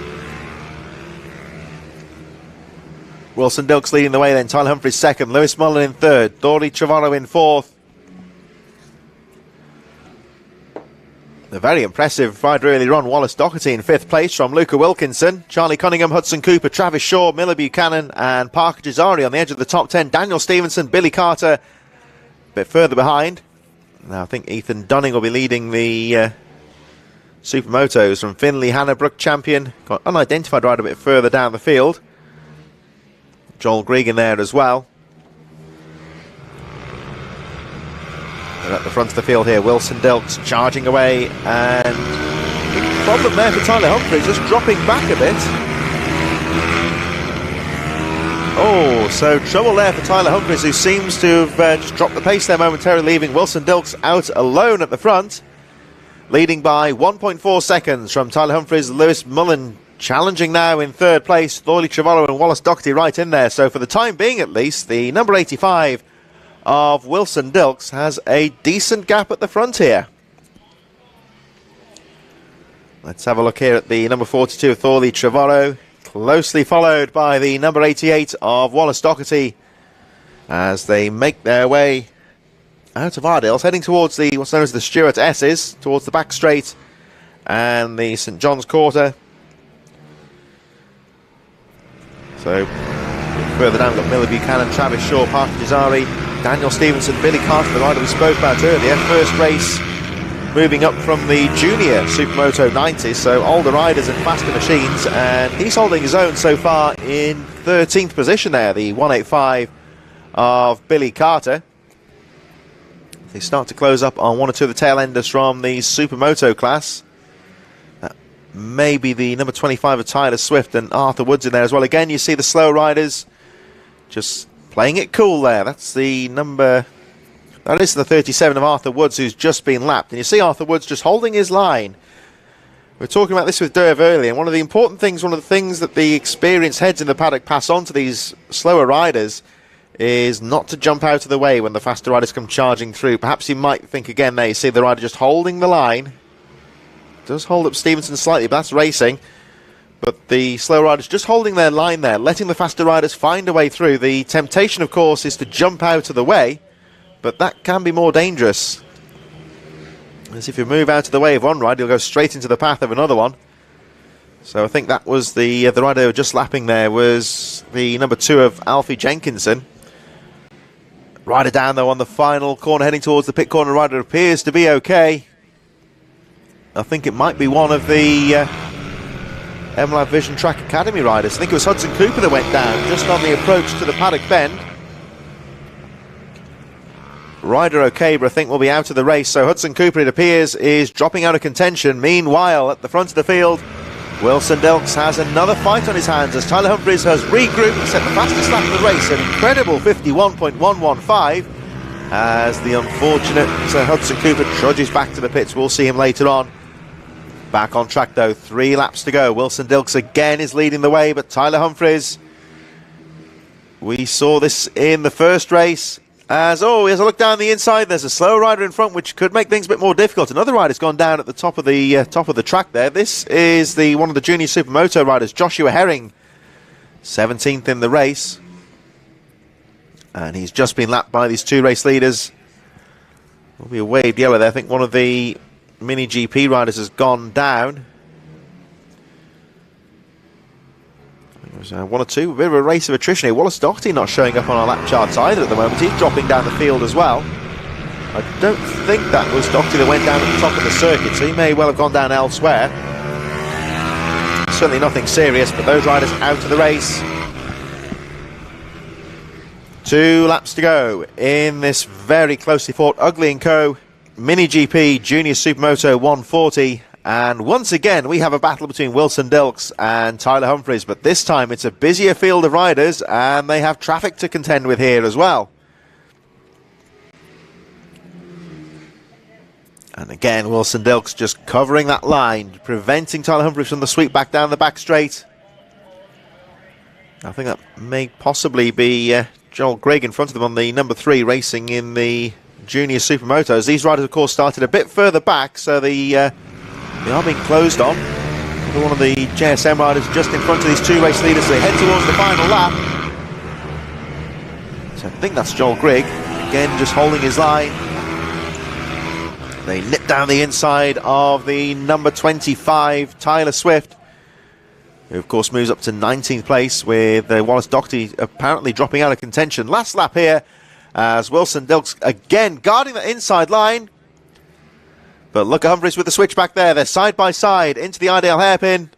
Wilson Dilks leading the way then. Tyler Humphries second. Lewis Mullen in third. Thorley Trevorrow in fourth. The very impressive rider earlier on, Wallace Doherty in fifth place from Luca Wilkinson. Charlie Cunningham, Hudson Cooper, Travis Shaw, Miller Buchanan and Parker Gisari on the edge of the top 10. Daniel Stevenson, Billy Carter a bit further behind. Now I think Ethan Dunning will be leading the Supermotos from Finley. Hannah-Brook champion. Got unidentified rider a bit further down the field. Joel Gregan there as well. They're at the front of the field here. Wilson Dilks charging away, and problem there for Tyler Humphries, just dropping back a bit. Oh, so trouble there for Tyler Humphries, who seems to have just dropped the pace there momentarily, leaving Wilson Dilks out alone at the front, leading by 1.4 seconds from Tyler Humphries. Lewis Mullen challenging now in third place. Thorley Trevorrow and Wallace Doherty right in there. So for the time being at least, the number 85 of Wilson Dilks has a decent gap at the front here. Let's have a look here at the number 42 of Thorley Trevorrow, closely followed by the number 88 of Wallace Doherty as they make their way out of Ardales, heading towards the what's known as the Stuart S's, towards the back straight and the St John's Quarter. So further down we've got Miller Buchanan, Travis Shaw, Parker Gisari, Daniel Stevenson, Billy Carter, the rider we spoke about earlier. First race moving up from the junior Supermoto 90, so older riders and faster machines, and he's holding his own so far in 13th position there, the 185 of Billy Carter. They start to close up on one or two of the tail enders from the Supermoto class. Maybe the number 25 of Tyler Swift and Arthur Woods in there as well. Again, you see the slow riders just playing it cool there. That is the 37 of Arthur Woods, who's just been lapped. And you see Arthur Woods just holding his line. We were talking about this with Derv earlier, and one of the important things, one of the things that the experienced heads in the paddock pass on to these slower riders is not to jump out of the way when the faster riders come charging through. Perhaps you might think again there, you see the rider just holding the line. Does hold up Stevenson slightly, but that's racing. But the slow riders just holding their line there, letting the faster riders find a way through. The temptation, of course, is to jump out of the way, but that can be more dangerous. As if you move out of the way of one rider, you'll go straight into the path of another one. So I think that was the rider who was just lapping there was the number 2 of Alfie Jenkinson. Rider down, though, on the final corner, heading towards the pit corner. Rider appears to be okay. I think it might be one of the MLab Vision Track Academy riders. I think it was Hudson Cooper that went down just on the approach to the paddock bend. Rider okay, but I think will be out of the race. So Hudson Cooper, it appears, is dropping out of contention. Meanwhile, at the front of the field, Wilson Dilks has another fight on his hands as Tyler Humphries has regrouped and set the fastest lap of the race, an incredible 51.115, as the unfortunate Hudson Cooper trudges back to the pits. We'll see him later on. Back on track though, 3 laps to go. Wilson Dilks again is leading the way, but Tyler Humphries, we saw this in the first race. As a look down the inside, there's a slow rider in front, which could make things a bit more difficult. Another rider's gone down at the top of the track there. This is one of the junior Supermoto riders, Joshua Herring, 17th in the race, and he's just been lapped by these 2 race leaders. Will be a waved yellow there. I think one of the Mini GP riders has gone down. There's 1 or 2, a bit of a race of attrition here. Wallace Doherty not showing up on our lap charts either at the moment. He's dropping down the field as well. I don't think that was Doherty that went down at the top of the circuit, so he may well have gone down elsewhere. Certainly nothing serious, but those riders out of the race. 2 laps to go in this very closely fought Ugly & Co. Mini GP Junior Supermoto 140. And once again, we have a battle between Wilson Dilks and Tyler Humphries, but this time it's a busier field of riders, and they have traffic to contend with here as well. And again, Wilson Dilks just covering that line, preventing Tyler Humphries from the sweep back down the back straight. I think that may possibly be Joel Grigg in front of them on the number 3 racing in the Junior Supermotos. These riders, of course, started a bit further back, so they are being closed on. One of the JSM riders just in front of these 2 race leaders. They head towards the final lap. So I think that's Joel Grigg. Again, just holding his line. They nip down the inside of the number 25, Tyler Swift, who of course moves up to 19th place with Wallace Doherty apparently dropping out of contention. Last lap here as Wilson Dilks again guarding the inside line. But look at Humphries with the switchback there. They're side by side into the Ideal hairpin.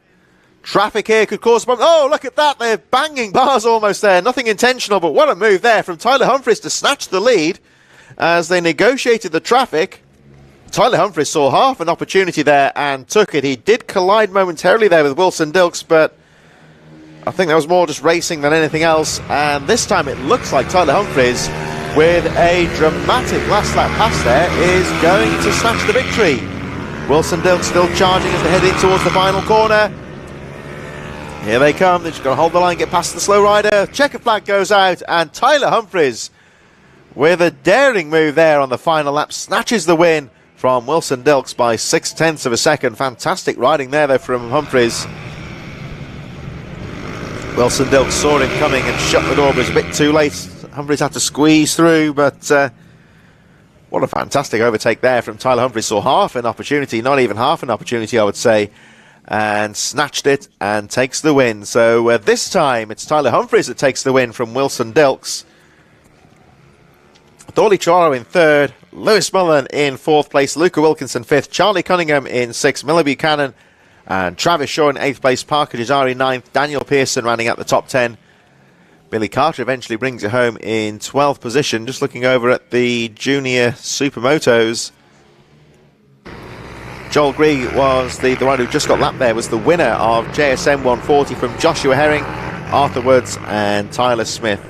Traffic here could cause a problem. Oh, look at that. They're banging bars almost there. Nothing intentional, but what a move there from Tyler Humphries to snatch the lead as they negotiated the traffic. Tyler Humphries saw half an opportunity there and took it. He did collide momentarily there with Wilson Dilks, but I think that was more just racing than anything else. And this time it looks like Tyler Humphries, with a dramatic last lap pass there, is going to snatch the victory. Wilson Dilks still charging as they head in towards the final corner. Here they come. They've just got to hold the line, get past the slow rider. Checker flag goes out, and Tyler Humphries, with a daring move there on the final lap, snatches the win from Wilson Dilks by 0.6 of a second. Fantastic riding there though from Humphries. Wilson Dilks saw him coming and shut the door, but it was a bit too late. Humphries had to squeeze through, but what a fantastic overtake there from Tyler Humphries. Saw half an opportunity, not even half an opportunity I would say, and snatched it and takes the win. So this time it's Tyler Humphries that takes the win from Wilson Dilks. Thorley Choro in 3rd, Lewis Mullen in 4th place, Luca Wilkinson 5th, Charlie Cunningham in 6th, Miller Buchanan and Travis Shaw in 8th place, Parker Jazari 9th, Daniel Pearson rounding out the top 10. Billy Carter eventually brings it home in 12th position. Just looking over at the junior supermotos, Joel Grieg was the one who just got lapped there, was the winner of JSM 140 from Joshua Herring, Arthur Woods and Tyler Smith.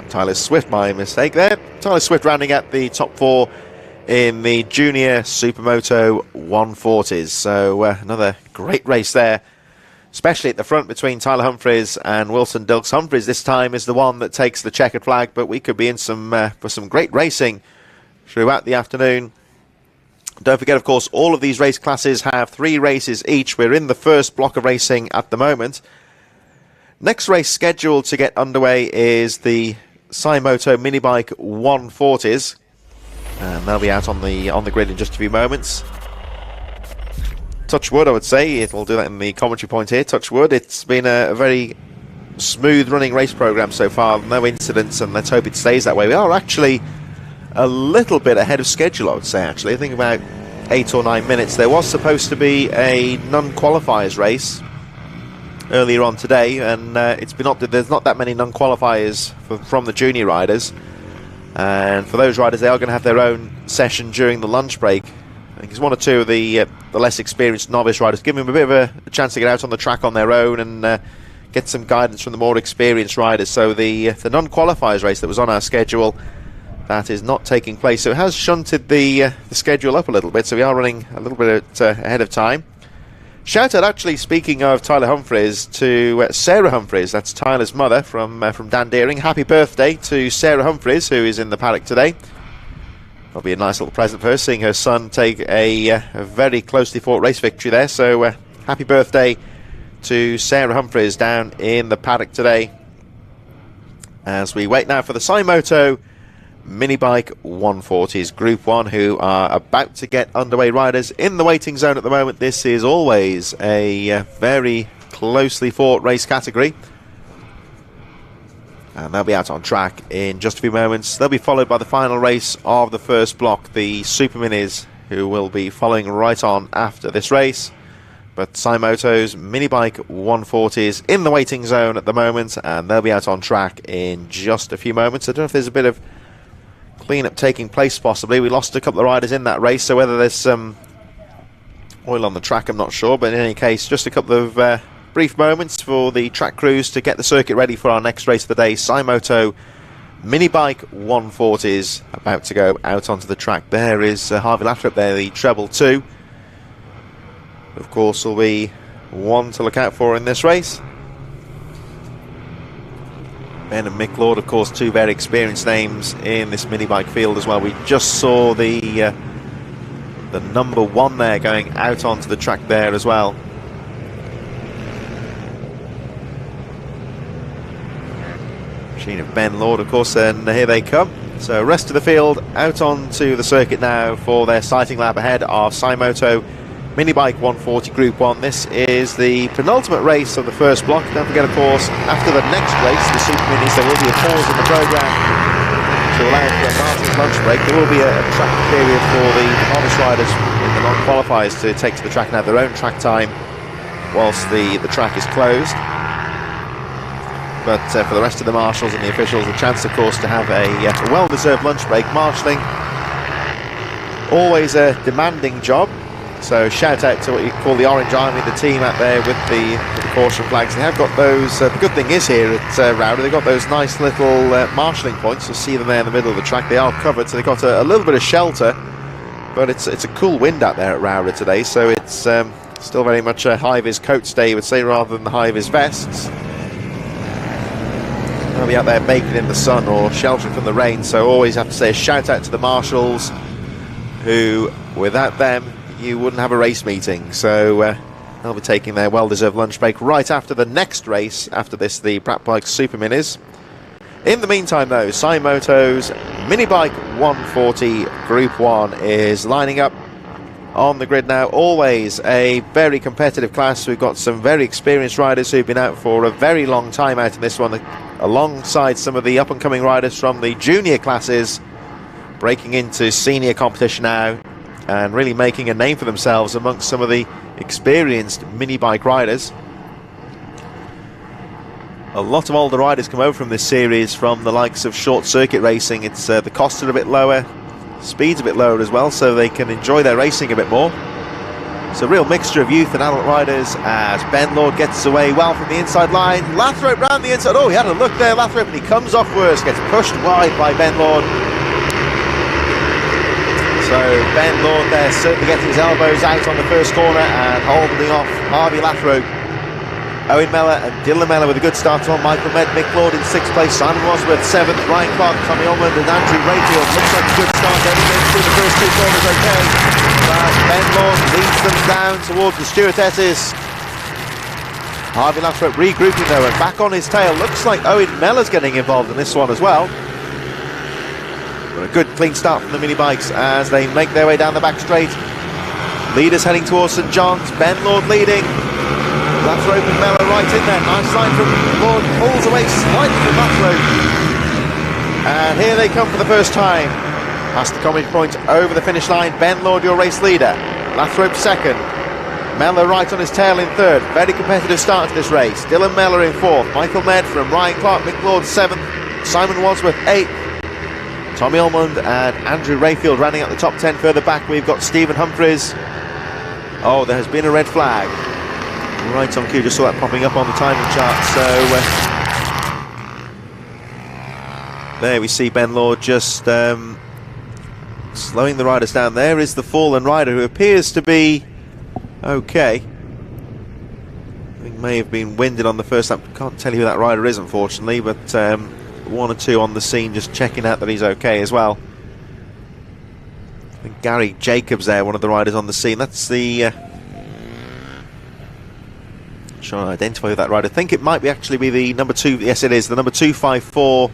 Tyler Swift, my mistake there. Tyler Swift rounding at the top 4 in the junior supermoto 140s. So another great race there, especially at the front between Tyler Humphries and Wilson Dilks. Humphries this time is the one that takes the checkered flag, but we could be in for some great racing throughout the afternoon. Don't forget, of course, all of these race classes have 3 races each. We're in the first block of racing at the moment. Next race scheduled to get underway is the Cymoto Minibike 140s, and they'll be out on the grid in just a few moments. Touch wood, I would say. It'll do that in the commentary point here. Touch wood. It's been a very smooth running race program so far. No incidents, and let's hope it stays that way. We are actually a little bit ahead of schedule, I would say, actually. I think about 8 or 9 minutes. There was supposed to be a non-qualifiers race earlier on today, and there's not that many non-qualifiers from the junior riders. And for those riders, they are going to have their own session during the lunch break. I think it's 1 or 2 of the less experienced novice riders, giving them a bit of a chance to get out on the track on their own and get some guidance from the more experienced riders. So the non-qualifiers race that was on our schedule, that is not taking place, so it has shunted the schedule up a little bit, so we are running a little bit ahead of time. Shout out, actually, speaking of Tyler Humphries, to Sarah Humphries. That's Tyler's mother from Dan Deering. Happy birthday to Sarah Humphries, who is in the paddock today. That'll be a nice little present for her, seeing her son take a very closely fought race victory there. So happy birthday to Sarah Humphries down in the paddock today, as we wait now for the Cymoto Minibike 140s Group 1, who are about to get underway. Riders in the waiting zone at the moment. This is always a very closely fought race category, and they'll be out on track in just a few moments. They'll be followed by the final race of the first block, the Super Minis, who will be following right on after this race. But Cymoto's Minibike 140s in the waiting zone at the moment, and they'll be out on track in just a few moments. I don't know if there's a bit of clean-up taking place, possibly. We lost a couple of riders in that race, so whether there's some oil on the track, I'm not sure. But in any case, just a couple of brief moments for the track crews to get the circuit ready for our next race of the day. Cymoto Minibike 140s about to go out onto the track. There is Harvey Lathrop there, the treble 2. Of course, will be one to look out for in this race. Ben and Mick Lord, of course, 2 very experienced names in this minibike field as well. We just saw the number 1 there going out onto the track there as well. Machine of Ben Lord, of course, and here they come. So rest of the field out onto the circuit now for their sighting lap ahead of Cymoto Minibike 140 Group 1. This is the penultimate race of the first block. Don't forget, of course, after the next race, the Super Minis, there will be a pause in the programme to allow for a Martin's lunch break. There will be a track period for the novice riders in the non-qualifiers to take to the track and have their own track time whilst the track is closed. But for the rest of the marshals and the officials, a chance, of course, to have a well-deserved lunch break. Marshalling, always a demanding job. So shout out to what you call the Orange Army, the team out there with the caution flags. They have got those, the good thing is here at Rowrah, they've got those nice little marshalling points. You'll see them there in the middle of the track. They are covered, so they've got a little bit of shelter. But it's a cool wind out there at Rowrah today, so it's still very much a high-vis coats day, you would say, rather than the high-vis vests. They'll be out there baking in the sun or sheltering from the rain, so always have to say a shout out to the marshals, who, without them, you wouldn't have a race meeting. So they'll be taking their well-deserved lunch break right after the next race, after this, the Pratt Bike Super Minis. In the meantime, though, Cymoto's Minibike 140 Group 1 is lining up on the grid now. Always a very competitive class. We've got some very experienced riders who've been out for a very long time out in this one, alongside some of the up-and-coming riders from the junior classes, breaking into senior competition now and really making a name for themselves amongst some of the experienced mini bike riders. A lot of older riders come over from this series from the likes of short circuit racing. It's the costs are a bit lower, speed's a bit lower as well, so they can enjoy their racing a bit more. It's a real mixture of youth and adult riders as Ben Lord gets away well from the inside line. Lathrop round the inside. Oh, he had a look there, Lathrop, and he comes off worse, gets pushed wide by Ben Lord. So Ben Lord there certainly getting his elbows out on the first corner and holding off Harvey Lathrop. Owen Mellor and Dylan Mellor with a good start on. Michael Med, Mick Lord in 6th place, Simon Wadsworth 7th, Ryan Clark, Tommy Ullman and Andrew Rayfield. Looks like a good start, everything through the first 2 corners okay. But Ben Lord leads them down towards the stewardesses. Harvey Lathrop regrouping though and back on his tail. Looks like Owen Mellor's getting involved in this one as well. But a good clean start from the Minibikes as they make their way down the back straight. Leaders heading towards St John's, Ben Lord leading. Lathrop and Mellor right in there. Nice line from Lord, pulls away slightly from Lathrop. And here they come for the first time. Past the comedy point over the finish line. Ben Lord, your race leader. Lathrop 2nd. Mellor right on his tail in 3rd. Very competitive start to this race. Dylan Mellor in 4th. Michael Med from Ryan Clark, Mick Lord 7th. Simon Wadsworth 8th. Tommy Ullman and Andrew Rayfield rounding out the top 10. Further back we've got Stephen Humphreys. Oh, there has been a red flag. Right on cue, just saw that popping up on the timing chart. So there we see Ben Lord just slowing the riders down. There is the fallen rider who appears to be okay. I think may have been winded on the first lap. Can't tell you who that rider is unfortunately, but 1 or 2 on the scene just checking out that he's okay as well. I think Gary Jacobs there, one of the riders on the scene. That's the trying to identify who that rider. I think it might be actually be the number 2. Yes, it is the number 254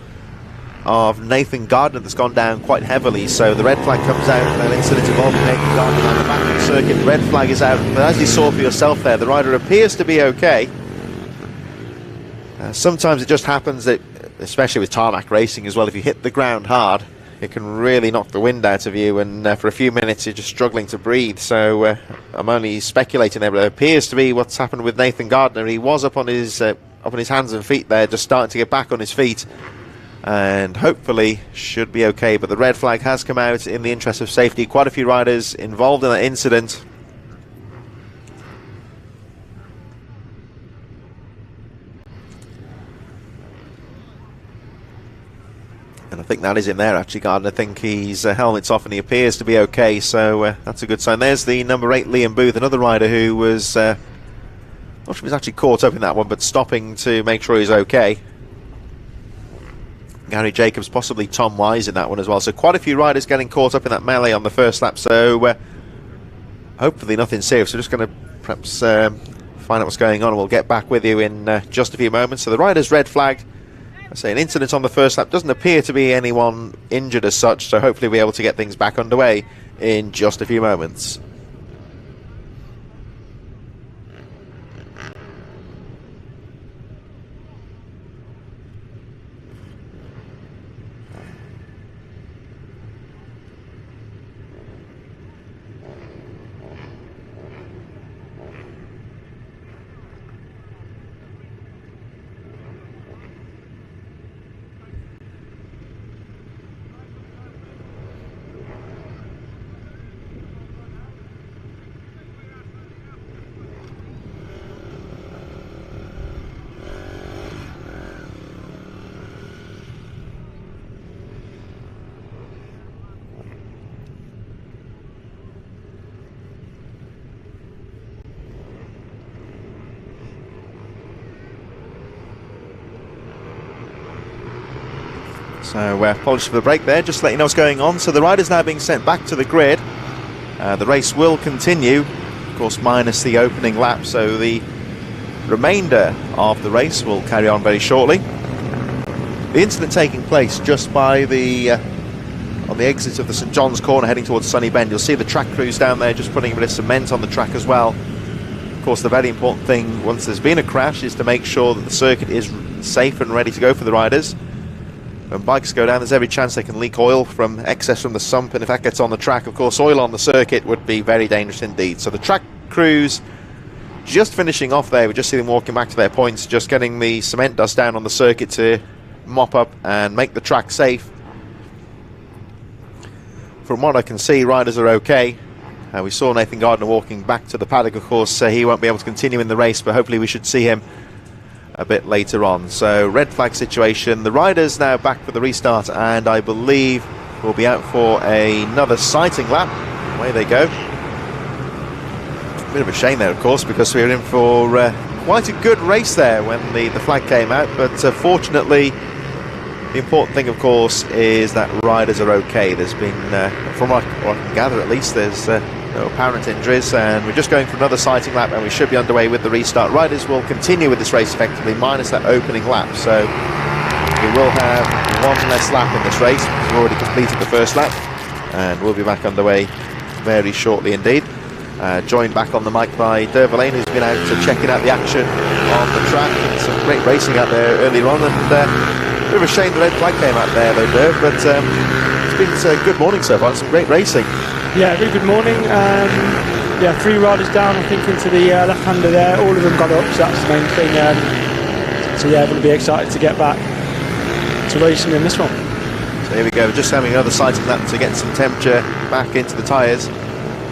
of Nathan Gardner that's gone down quite heavily. So the red flag comes out and an incident involving Nathan Gardner on the back of the circuit. The red flag is out, but as you saw for yourself there, the rider appears to be okay. Sometimes it just happens that, especially with tarmac racing as well, if you hit the ground hard, it can really knock the wind out of you, and for a few minutes you're just struggling to breathe. So I'm only speculating there, but it appears to be what's happened with Nathan Gardner. He was up on his hands and feet there, just starting to get back on his feet, and hopefully should be okay. But the red flag has come out in the interest of safety. Quite a few riders involved in that incident. And I think that is in there actually, Gardner. I think his helmet's off and he appears to be okay, so that's a good sign. There's the number 8 Liam Booth, another rider who was not sure if he's actually caught up in that one, but stopping to make sure he's okay. Gary Jacobs, possibly Tom Wise in that one as well. So quite a few riders getting caught up in that melee on the first lap, so hopefully nothing serious. We're just going to perhaps find out what's going on, and we'll get back with you in just a few moments. So the rider's red flagged. I say an incident on the first lap. Doesn't appear to be anyone injured as such, so hopefully we'll be able to get things back underway in just a few moments. So apologies for the break there, just to let you know what's going on. So the rider's now being sent back to the grid. The race will continue, of course, minus the opening lap, so the remainder of the race will carry on very shortly. The incident taking place just by the on the exit of the St John's corner heading towards Sunny Bend. You'll see the track crews down there just putting a bit of cement on the track as well. Of course, the very important thing once there's been a crash is to make sure that the circuit is safe and ready to go for the riders. When bikes go down, there's every chance they can leak oil from excess from the sump, and if that gets on the track, of course, oil on the circuit would be very dangerous indeed. So the track crews just finishing off there. We just see them walking back to their points, just getting the cement dust down on the circuit to mop up and make the track safe. From what I can see, riders are okay. We saw Nathan Gardner walking back to the paddock. Of course, he won't be able to continue in the race, but hopefully we should see him a bit later on. So red flag situation. The riders now back for the restart, and I believe we'll be out for another sighting lap. Away they go. Bit of a shame there, of course, because we were in for quite a good race there when the flag came out, but fortunately the important thing, of course, is that riders are okay. There's been, from what I can gather at least, there's no apparent injuries, and we're just going for another sighting lap and we should be underway with the restart. Riders will continue with this race effectively, minus that opening lap, so we will have one less lap in this race. We've already completed the first lap, and we'll be back underway very shortly indeed. Joined back on the mic by Derv Lane, who's been out checking out the action on the track, and some great racing out there earlier on, and a bit of a shame the red flag came out there though, Derv, but it's been a good morning so far, some great racing. Yeah, very good morning. Yeah, 3 riders down, I think, into the left-hander there. All of them got up, so that's the main thing. So yeah, we'll be excited to get back to racing in this one. So here we go, just having another sighting lap to get some temperature back into the tyres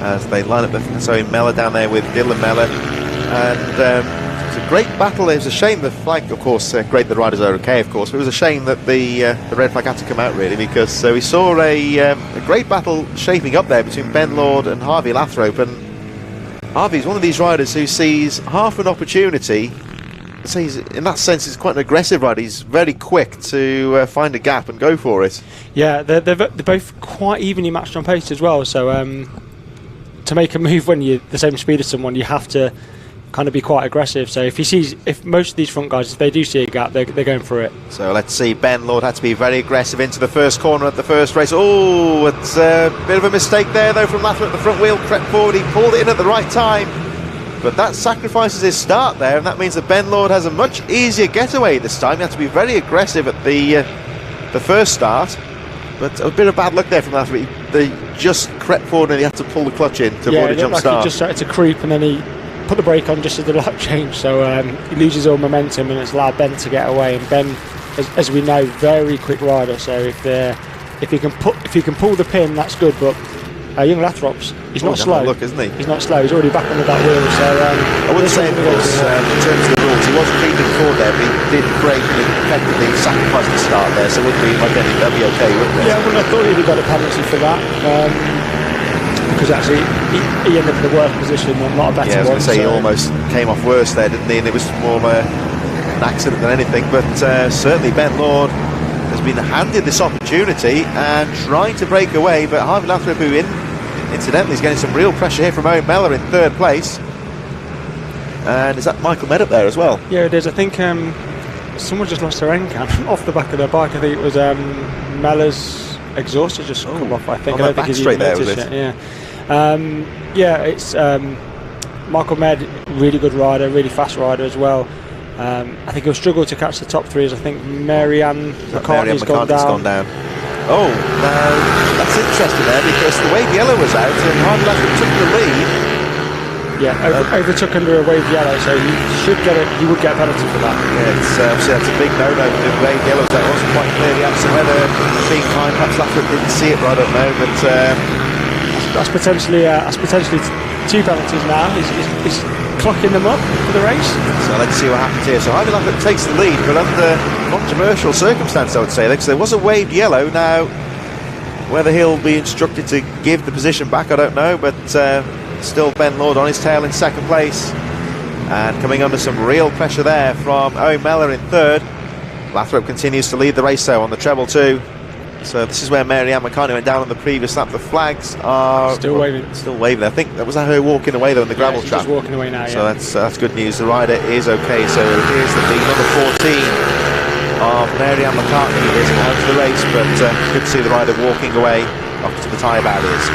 as they line up the so Mellor down there with Dylan Mellor, and it's a great battle. It was a shame the flag, of course, great the riders are okay, of course, but it was a shame that the red flag had to come out, really, because we saw a great battle shaping up there between Ben Lord and Harvey Lathrop, and Harvey's one of these riders who sees half an opportunity. So he's, in that sense, he's quite an aggressive rider. He's very quick to find a gap and go for it. Yeah, they're both quite evenly matched on pace as well, so to make a move when you're the same speed as someone, you have to kind of be quite aggressive. So if most of these front guys, if they do see a gap, they're going for it. So let's see, Ben Lord had to be very aggressive into the first corner at the first race. Oh, it's a bit of a mistake there though from Lathrop at the front wheel, crept forward, he pulled it in at the right time, but that sacrifices his start there, and that means that Ben Lord has a much easier getaway this time. He had to be very aggressive at the first start, but a bit of bad luck there from Lathrop. They just crept forward and he had to pull the clutch in to avoid a jump start. He just started to creep and then he put the brake on just as the lap changed, so he loses all momentum and it's allowed Ben to get away. And Ben, as we know, very quick rider, so if he can pull the pin, that's good. But young Lathrop's, he's not slow. Look, isn't he? He's not slow. He's already back under that wheel. So I wouldn't say, of course, in terms of the rules, he was creeping forward there, but he did brake and he effectively sacrificed the start there. So wouldn't be like that'd be okay, wouldn't it? Yeah, well, I thought he'd have got a penalty for that. Because actually he ended up in a worse position, not a better one. Yeah, I was going to say, he almost came off worse there, didn't he? And it was more of an accident than anything. But certainly Ben Lord has been handed this opportunity and trying to break away, but Harvey Lathrop, who incidentally is getting some real pressure here from Owen Mellor in third place. And is that Michael Med up there as well? Yeah, it is. I think someone just lost their end cam off the back of their bike. I think it was Mellor's exhaust has just come off, I think. I don't think he's straight there, was it? Yeah, it's Michael Med, really good rider, really fast rider as well. I think he'll struggle to catch the top 3, as I think Mary-Ann McCartney's gone down. Oh, now that's interesting there, because the wave yellow was out and Harvey Lathrop took the lead. Yeah, overtook under a wave yellow, so he would get a penalty for that. Yeah, it's obviously that's a big no-no for the wave yellows. That wasn't quite clearly out, so whether being kind, perhaps Lathrop didn't see it, I don't know, but that's potentially 2 penalties now. He's clocking them up for the race. So let's see what happens here. So Harvey Lathrop takes the lead, but under controversial circumstance, I would say, because there was a waved yellow. Now, whether he'll be instructed to give the position back, I don't know, but still Ben Lord on his tail in second place, and coming under some real pressure there from Owen Mellor in third. Lathrop continues to lead the race though on the treble 2. So this is where Mary-Ann McCartney went down on the previous lap. The flags are still waving. Still waving. I think that was her walking away though in the gravel trap. She's walking away now. So that's good news. The rider is okay. So here's the number 14 of Mary-Ann McCartney is out of the race, but good to see the rider walking away up to the tyre barriers.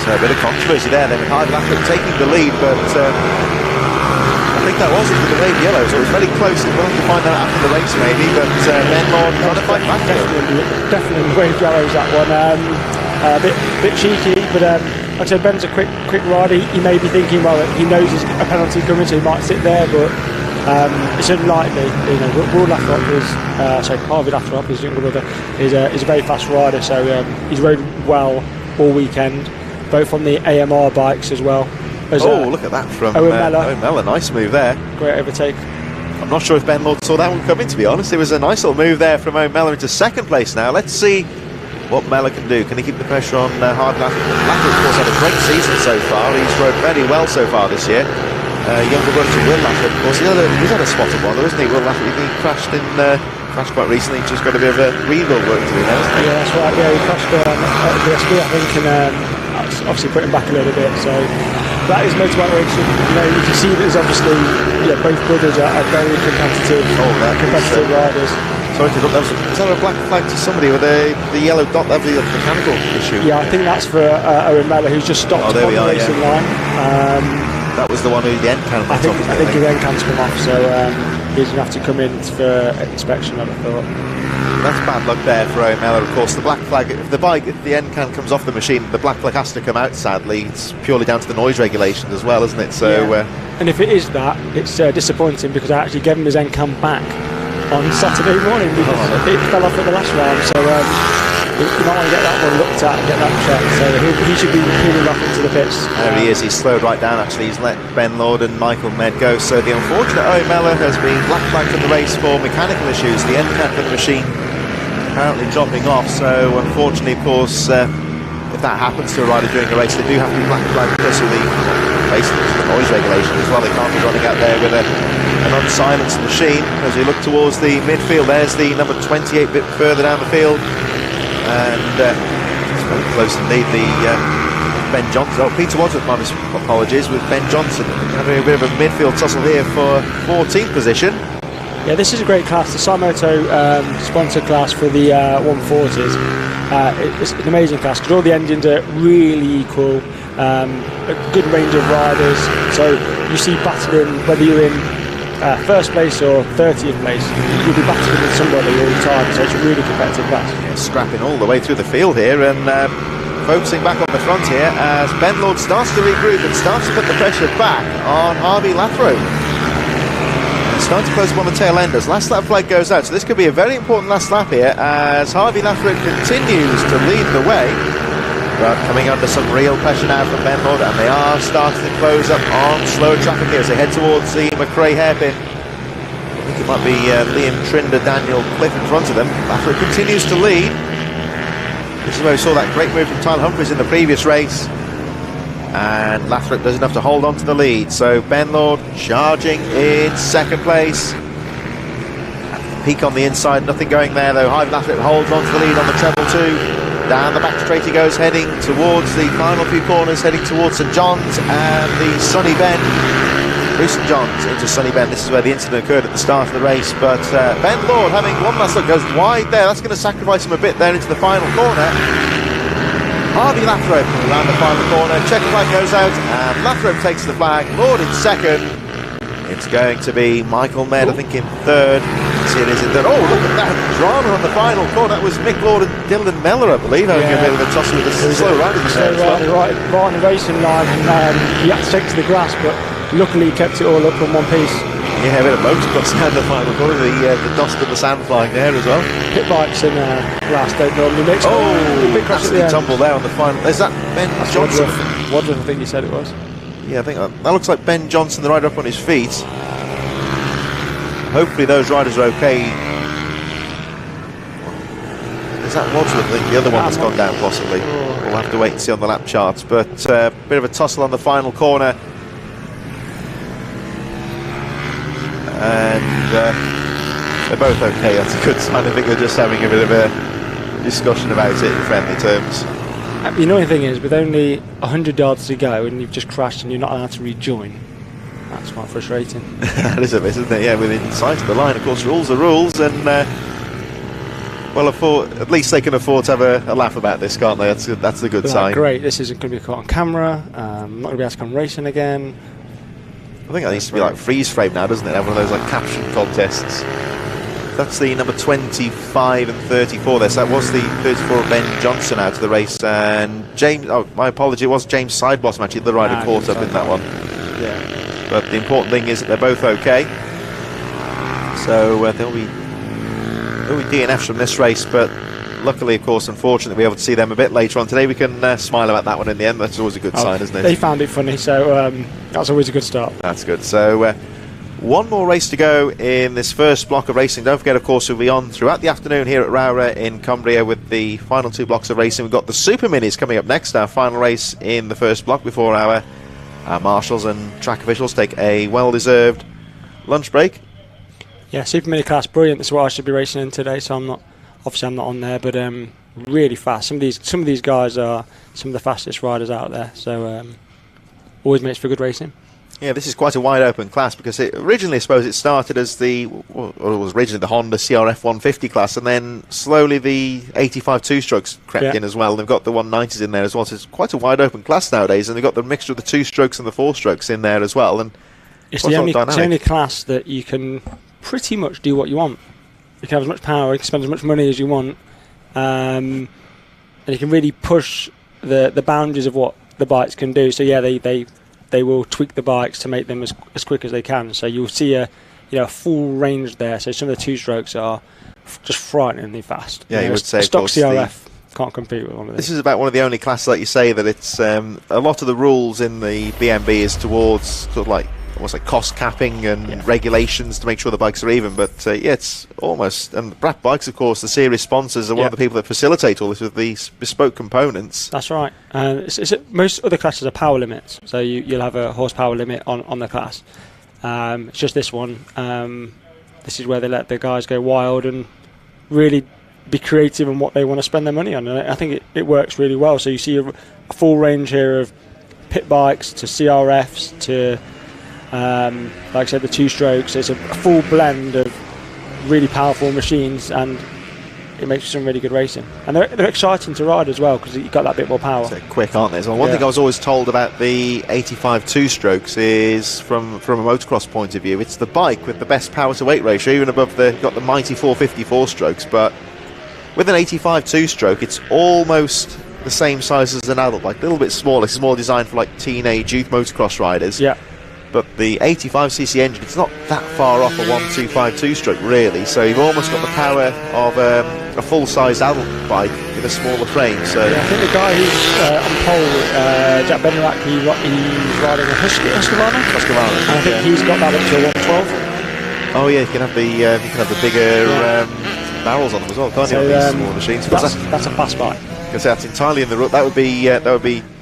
So a bit of controversy there then with Harvey Lathrop taking the lead, but I think that was it with the wave yellow, so it was very close. We'll have to find out after the race maybe, but Ben Lord trying to fight back. Definitely wave yellows, that one. A bit cheeky, but like I said, Ben's a quick rider. He may be thinking, well, he knows there's a penalty coming, so he might sit there, but it's unlikely. You know, Will Lathrop Harvey Lathrop, his younger brother, is a very fast rider, so he's rode well all weekend, both on the AMR bikes as well. Look at that from Owen Mellor. Nice move there. Great overtake. I'm not sure if Ben Lord saw that one coming, to be honest. It was a nice little move there from Owen Mellor into second place now. Let's see what Mellor can do. Can he keep the pressure on Harvey Lathrop? Lathrop, of course, had a great season so far. He's rode very well so far this year. Younger brother to Will Lathrop, of course. He's had a spot of one, though, isn't he? Will Lathrop, he crashed quite recently. He's just got a bit of a rebuild work to do now, isn't he? Yeah, that's right. Yeah, he crashed at the SB, I think, and obviously put him back a little bit. So that is motorbike racing. You know, you can see that there's obviously both brothers are very competitive. Competitive riders. Sorry to interrupt. Was that a black flag to somebody with the yellow dot? That was the mechanical issue. Yeah, I think that's for Owen Mellor, who's just stopped on the racing line. That was the one who the end can went off. I think his end can's come off, so he's going to have to come in for inspection, I'd have thought. That's bad luck there for Owen Mellor, of course. The black flag, if the end can comes off the machine, the black flag has to come out, sadly. It's purely down to the noise regulations as well, isn't it? So, and if it is that, it's disappointing, because I actually gave him his end cam back on Saturday morning because it fell off at the last round, so you might want to get that one looked at and get that checked. So he should be peeling off into the pits. There he is. He's slowed right down, actually. He's let Ben Lord and Michael Med go. So the unfortunate Owen Mellor has been black flagged from the race for mechanical issues. The end cap of the machine apparently dropping off. So unfortunately, of course, if that happens to a rider during a race, they do have to be black flagged because of the noise regulation as well. They can't be running out there with an unsilenced machine. As we look towards the midfield, there's the number 28 bit further down the field. And it's very close indeed, Ben Johnson. Peter Wadsworth, my apologies, with Ben Johnson having a bit of a midfield tussle here for 14th position. Yeah, this is a great class, the Simoto sponsor class for the 140s. It's an amazing class because all the engines are really equal, a good range of riders. So you see battling, whether you're in first place or 30th place, you'll be battling with somebody all the time, so it's a really competitive class. Yeah, scrapping all the way through the field here and focusing back on the front here as Ben Lord starts to regroup and starts to put the pressure back on Harvey Lathrop. And starting to close up on the tail enders. Last lap flag goes out, so this could be a very important last lap here as Harvey Lathrop continues to lead the way. But coming under some real pressure now from Ben Lord, and they are starting to close up on slow traffic here as they head towards the McRae hairpin. I think it might be Liam Trinder, Daniel Cliff in front of them. Lathrop continues to lead. This is where we saw that great move from Tyler Humphries in the previous race. And Lathrop doesn't have to hold on to the lead. So Ben Lord charging in second place. Peak on the inside, nothing going there though. Harvey Lathrop holds on to the lead on the treble two. Down the back straight he goes, heading towards the final few corners, heading towards St John's and the Sunny Bend. Through St John's into Sunny Bend. This is where the incident occurred at the start of the race. But Ben Lord having one last look, goes wide there. That's going to sacrifice him a bit there into the final corner. Harvey Lathrop around the final corner. Checker flag goes out and Lathrop takes the flag. Lord in second. It's going to be Michael Med, I think, in third. See it is in third. Oh, look at that drama on the final corner. That was Mick Lord and Dylan Mellor, I believe, having a bit of a tussle with the slow riders there as well. Right on the racing line, and he had to take to the grass, but luckily he kept it all up in one piece. Yeah, a bit of motocross down the final corner, the dust and the sand flying there as well. Pit bikes in grass don't normally mix. Big crash at the tumble there on the final. Is that Ben Johnson? Wadsworth, I think you said it was. Yeah, I think that looks like Ben Johnson, the rider up on his feet. Hopefully those riders are okay. Is that Wadsworth? I think the other one that's gone down possibly. We'll have to wait and see on the lap charts. But a bit of a tussle on the final corner. And they're both okay. That's a good sign. I think they're just having a bit of a discussion about it in friendly terms. The annoying thing is, with only 100 yards to go and you've just crashed and you're not allowed to rejoin, that's quite frustrating. That is a bit, isn't it? Yeah, within sight of the line. Of course, rules are rules, and well, at least they can afford to have a laugh about this, can't they? That's a good sign. Great. This isn't going to be caught on camera. I'm not going to be able to come racing again. I think that needs to be like freeze frame now, doesn't it? Have one of those like caption contests. that's the number 25 and 34 there. So that was the 34 of Ben Johnson out of the race. And James, oh, my apology, it was James Sidebottom actually, the rider caught up in that one. Yeah. But the important thing is that they're both okay. So there'll be DNFs from this race, but luckily, of course, unfortunately, we'll be able to see them a bit later on today. We can smile about that one in the end. That's always a good sign, isn't it? They found it funny, so that's always a good start. That's good. So one more race to go in this first block of racing. Don't forget, of course, we'll be on throughout the afternoon here at Rowrah in Cumbria with the final 2 blocks of racing. We've got the Super Minis coming up next, our final race in the first block before our marshals and track officials take a well-deserved lunch break. Yeah, Super Mini class, brilliant. That's what I should be racing in today, so I'm not on there, but really fast. Some of these guys are some of the fastest riders out there, so always makes for good racing. Yeah, this is quite a wide open class because originally, I suppose, it started as it was originally the Honda CRF 150 class, and then slowly the 85 two-strokes crept in as well. They've got the 190s in there as well, so it's quite a wide open class nowadays, and they've got the mixture of the 2-strokes and the 4-strokes in there as well. And it's the only class that you can pretty much do what you want. You can have as much power, you can spend as much money as you want, and you can really push the boundaries of what the bikes can do. So yeah, they will tweak the bikes to make them as quick as they can. So you'll see a full range there. So some of the 2-strokes are just frighteningly fast. Yeah, you would say stock CRF can't compete with one of these. This is about one of the only classes, like you say, that it's a lot of the rules in the BMB is towards sort of like almost like cost capping and regulations to make sure the bikes are even, but it's almost, and Brat Bikes, of course, the series sponsors, are one of the people that facilitate all this with these bespoke components. That's right. Most other classes are power limits, so you'll have a horsepower limit on the class. It's just this one. This is where they let the guys go wild and really be creative in what they want to spend their money on, and I think it works really well. So you see a full range here of pit bikes to CRFs to like I said, the 2-strokes. It's a full blend of really powerful machines, and it makes some really good racing. And they're exciting to ride as well because you've got that bit more power. They're quick, aren't they? So one thing I was always told about the 85 2-strokes is, from a motocross point of view, it's the bike with the best power to weight ratio, even above got the mighty 454 strokes. But with an 85 2-stroke, it's almost the same size as an adult bike, a little bit smaller. It's more designed for like teenage youth motocross riders. Yeah. But the 85cc engine, it's not that far off a 125 2-stroke, really. So you've almost got the power of a full-sized adult bike with a smaller frame. So I think the guy who's on pole, Jack Bednarak, he's riding a Husqvarna. And I think he's got that up to a 112. Oh yeah, you can have the bigger barrels on them as well, can't you? These small machines. That's a fast bike. Because that's entirely in the rut. That would be.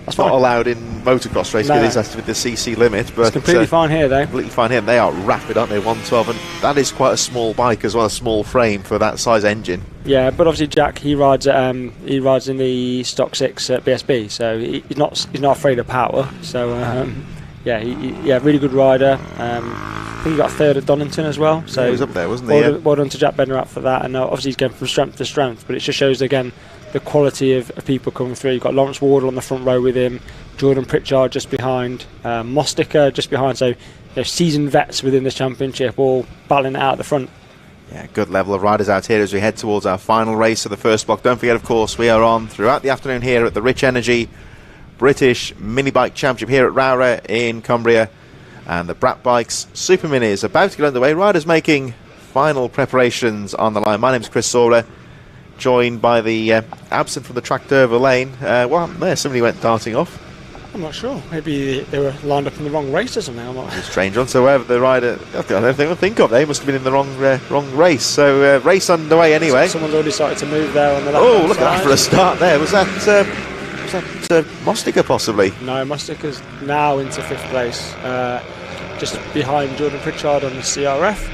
That's not allowed in motocross racing. It is with the CC limit, but it's completely fine here, though. Completely fine here. And they are rapid, aren't they? 112, and that is quite a small bike as well, a small frame for that size engine. Yeah, but obviously Jack, he rides in the stock 6 at BSB, so he's not afraid of power. So really good rider. I think he got 3rd at Donington as well. So he was up there, wasn't he? Well done to Jack Bednarak for that. And obviously he's going from strength to strength, but it just shows again the quality of people coming through. You've got Lawrence Wardle on the front row with him, Jordan Pritchard just behind, Mostica just behind. So seasoned vets within this championship, all battling it out at the front. Yeah, good level of riders out here as we head towards our final race of the first block. Don't forget, of course, we are on throughout the afternoon here at the Rich Energy British Minibike Championship here at Rowrah in Cumbria, and the Brat Bikes Super Mini is about to get underway. Riders making final preparations on the line. My name's Chris Rowrah, joined by the absent from the track Derv Lane. What happened there? Somebody went darting off. I'm not sure. Maybe they were lined up in the wrong race or something. It's a strange one. So wherever the rider, I don't think of. They must have been in the wrong race. So race underway anyway. Someone's already started to move there on the left. Oh, look at that for a start there. Was that Mostica possibly? No, Mostica's now into 5th place, just behind Jordan Pritchard on the CRF.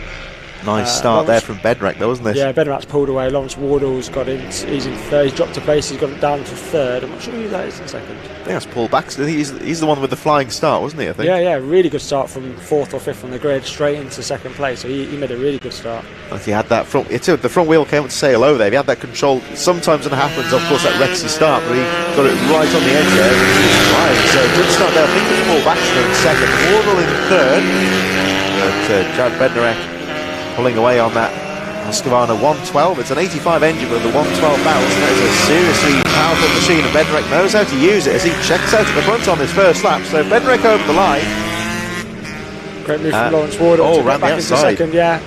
Nice start there from Bednarak, though, wasn't it? Yeah, Bednarak's pulled away. Lawrence Wardle's got in. He's in 3rd. He's dropped a place. He's got it down to 3rd. I'm not sure who that is in 2nd. I think that's Paul Baxter. He's the one with the flying start, wasn't he? I think. Yeah, really good start from 4th or 5th on the grid, straight into 2nd place. So he made a really good start. If he had that front, the front wheel came up to say hello there. If he had that control, sometimes it happens. Of course, that wrecks his start, but he got it right on the edge there. Right, so good start there. I think it's Paul Baxter in 2nd, Wardle in 3rd, but Chad Bednarak pulling away on that Husqvarna 112. It's an 85 engine with a 112 barrels. That is a seriously powerful machine, and Bednarek knows how to use it as he checks out at the front on his first lap. So Bednarek over the line. Great move from Lawrence Wardle to ran back the into outside. second, yeah.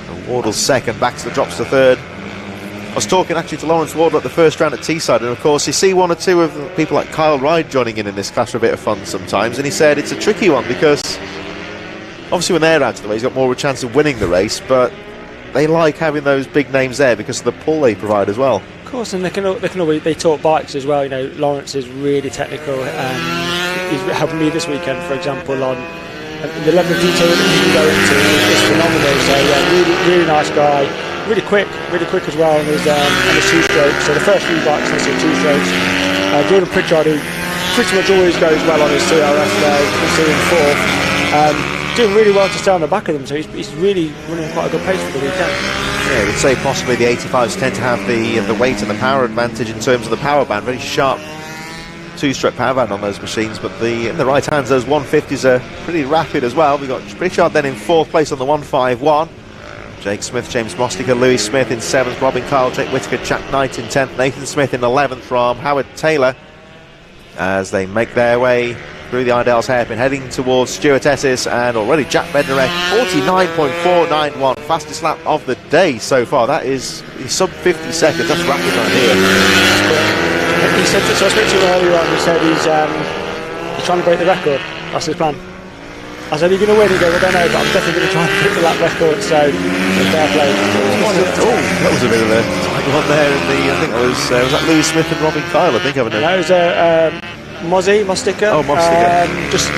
And Wardle's second, Baxter drops to third. I was talking actually to Lawrence Wardle at the first round at Teesside, and of course you see one or two of the people like Kyle Ryde joining in this clash for a bit of fun sometimes, and he said it's a tricky one because obviously when they're out of the way he's got more of a chance of winning the race, but they like having those big names there because of the pull they provide as well. Of course, and they talk bikes as well. You know, Lawrence is really technical, and he's helping me this weekend, for example, on the level of detail that he can go into is phenomenal. So yeah, really nice guy, really quick as well on his two strokes. So the first few bikes on his two strokes. Jordan Pritchard, who pretty much always goes well on his CRF there, you can see in fourth. Doing really well to stay on the back of them, so he's really running quite a good pace for the weekend. Yeah, I would say possibly the 85s tend to have the weight and the power advantage in terms of the power band. Very sharp two-stroke power band on those machines, but in the right hands those 150s are pretty rapid as well. We've got Pritchard then in fourth place on the 151. Jake Smith, James Mostica, Louis Smith in 7th, Robin Kyle, Jake Whittaker, Jack Knight in 10th, Nathan Smith in 11th from Howard Taylor as they make their way through the Idell's hairpin, heading towards Stuart Esses, and already Jack Bednarek, 49.491, fastest lap of the day so far. That is sub 50 seconds, that's rapid right here. He said, so I spoke to him earlier on, he said he's trying to break the record, that's his plan. I said, are you going to win? He goes, I don't know, but I'm definitely going to try and break the lap record, so fair play. That was a bit of a tight one there, I think that was that Louis Smith and Robin Kyle, I think, haven't it? No, it was Mostica. Oh, Mostica. Just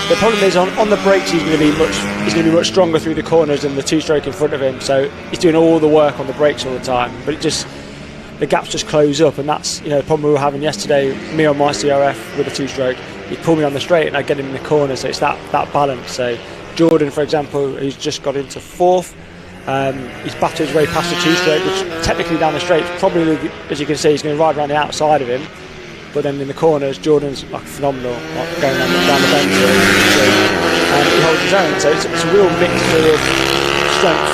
the problem is on the brakes he's going to be much stronger through the corners than the two-stroke in front of him. So he's doing all the work on the brakes all the time. But the gaps just close up, and that's the problem we were having yesterday. Me on my CRF with a two-stroke, he'd pull me on the straight, and I'd get him in the corner. So it's that balance. So Jordan, for example, who's just got into fourth. He's battered his way past the two-stroke, which technically down the straight, probably, as you can see, he's going to ride around the outside of him. But then in the corners, Jordan's like phenomenal, like going down the bend, and he holds his own. So it's a real mixture of strength.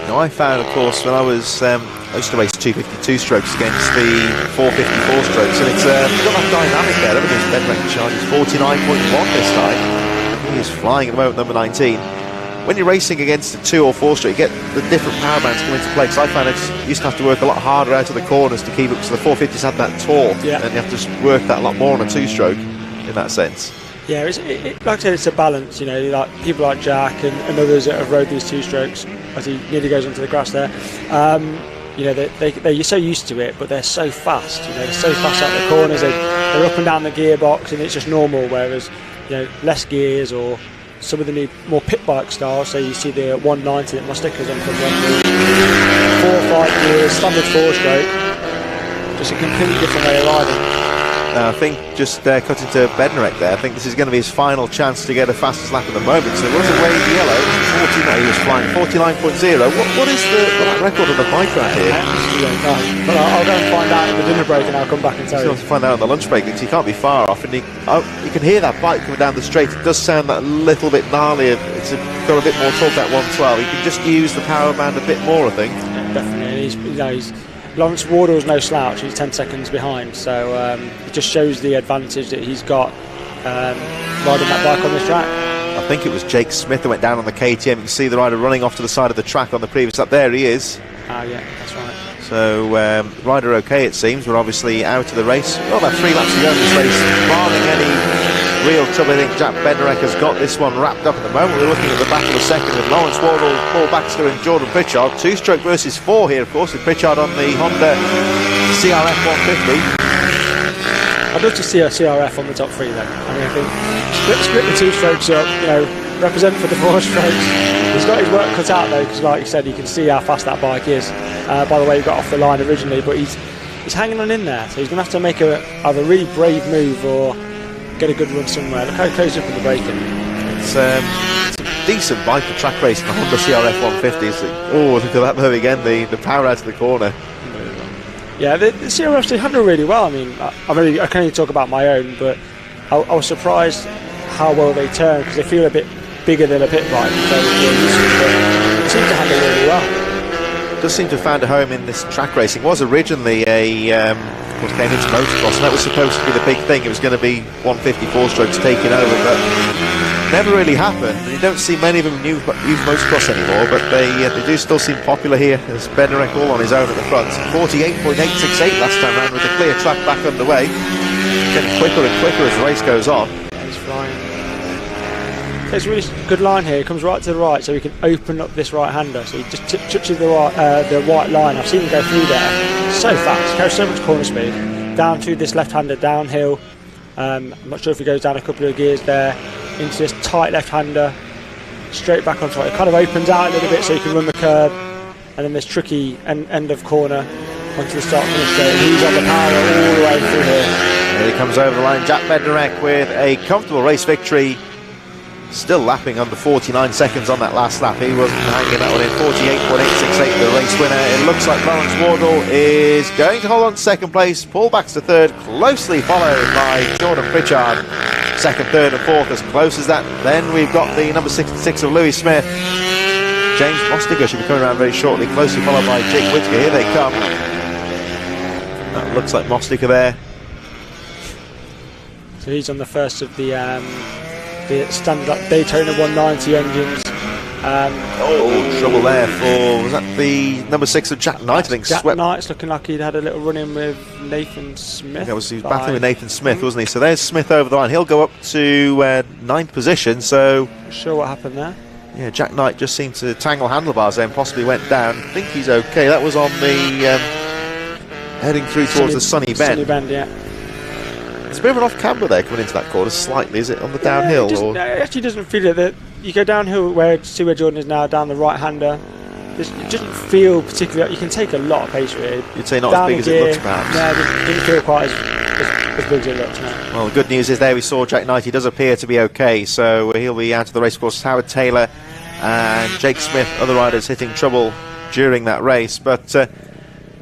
Now I found, of course, when I used to race 252 strokes against the 454 strokes, and it's got that dynamic there. Look at his Bednarek charge is 49.1 this time. He is flying at the moment, number 19. When you're racing against a 2 or 4 stroke, you get the different power bands come into play. Because I found I used to have to work a lot harder out of the corners to keep up. So the 450s had that torque, and you have to work that a lot more on a 2-stroke in that sense. Yeah, like I said, it's a balance. Like people like Jack and others that have rode these 2-strokes, as he nearly goes onto the grass there. They're so used to it, but they're so fast. They're so fast out the corners. They're up and down the gearbox, and it's just normal. Whereas less gears, or some of them need more pit bike style. So you see the 190 that my stickers on, for example, 4 or 5 gears, standard 4-stroke, just a completely different way of riding. I think just cutting to Bednarek there, I think this is going to be his final chance to get a fastest lap at the moment. So there was a wave yellow, 49, he was flying 49.0. What is the record of the bike right here? But I'll go and find out at the dinner break, and I'll come back and tell you. You'll have to find out on the lunch break, because he can't be far off, and you can hear that bike coming down the straight. It does sound that a little bit gnarly. It's got a bit more torque, that 112. He can just use the power band a bit more, I think. Yeah, definitely. He's Lawrence Wardle's no slouch. He's 10 seconds behind, so it just shows the advantage that he's got riding that bike on this track. I think it was Jake Smith that went down on the KTM. You can see the rider running off to the side of the track on the previous lap. There he is. Yeah, that's right. So rider okay, it seems. We're obviously out of the race. Well, about 3 laps to go in this race, barring any real trouble. I think Jack Bednarek has got this one wrapped up at the moment. We're looking at the battle of second with Lawrence Wardle, Paul Baxter and Jordan Pritchard. 2-stroke versus 4 here, of course, with Pritchard on the Honda CRF 150. I'd love to see a CRF on the top 3 then. I think split the 2 strokes up, represent for the 4 strokes. He's got his work cut out though, because like you said, you can see how fast that bike is. By the way, he got off the line originally, but he's hanging on in there, so he's going to have to make either a really brave move or get a good run somewhere. Look how he closed up in the braking. It's a decent bike for track racing, the Honda CRF 150s. Oh, look at that though again, the power out of the corner. Yeah, the CRFs, they handle really well. I mean, I can only talk about my own, but I was surprised how well they turn, because they feel a bit bigger than a pit bike. So seems to handle really well. Does seem to have found a home in this track racing. Was originally a what came into motocross, and that was supposed to be the big thing. It was going to be 154 strokes taking over, but never really happened. You don't see many of them use motocross anymore, but they do still seem popular here. As Bednarek all on his own at the front. 48.868 last time round with a clear track back underway. Getting quicker and quicker as the race goes on. He's flying. So it's a really good line here. He comes right to the right, so he can open up this right-hander. So he just touches the white line. I've seen him go through there so fast. Carries so much corner speed. Down to this left-hander downhill. I'm not sure if he goes down a couple of gears there into this tight left-hander. Straight back onto it. It kind of opens out a little bit so you can run the curb. And then this tricky end of corner onto the start-finish straight. He's on the power all the way through here. Here he comes over the line. Jack Bednarek with a comfortable race victory. Still lapping under 49 seconds on that last lap. He wasn't hanging that one in. 48.868 the race winner. It looks like Lawrence Wardle is going to hold on to second place. Paul Baxter third, closely followed by Jordan Pritchard. Second, third and fourth as close as that. Then we've got the number 66 of Louis Smith. James Mostiger should be coming around very shortly, closely followed by Jake Whittaker. Here they come. That looks like Mostiger there. So he's on the first of the standard up Daytona 190 engines. Trouble there for, was that the number 6 of Jack Knight? I think Jack swept. Knight's looking like he'd had a little run in with Nathan Smith. He was battling with Nathan Smith, wasn't he? So there's Smith over the line. He'll go up to 9th position. So Not sure what happened there. yeah, Jack Knight just seemed to tangle handlebars there and possibly went down. I think he's okay. That was on the heading through towards the Sunny Bend. Sunny Bend, yeah. There's a bit of an off camber there coming into that corner slightly. Is it on the downhill? It actually doesn't feel it. That you go downhill see where Jordan is now, down the right hander. It doesn't feel particularly. You can take a lot of pace with it. You'd say not as big as it looks, perhaps. No, it didn't feel quite as big as it looks now. Well, the good news is there we saw Jack Knight. He does appear to be okay, so he'll be out of the race. Of course, Howard Taylor and Jake Smith, other riders hitting trouble during that race. But it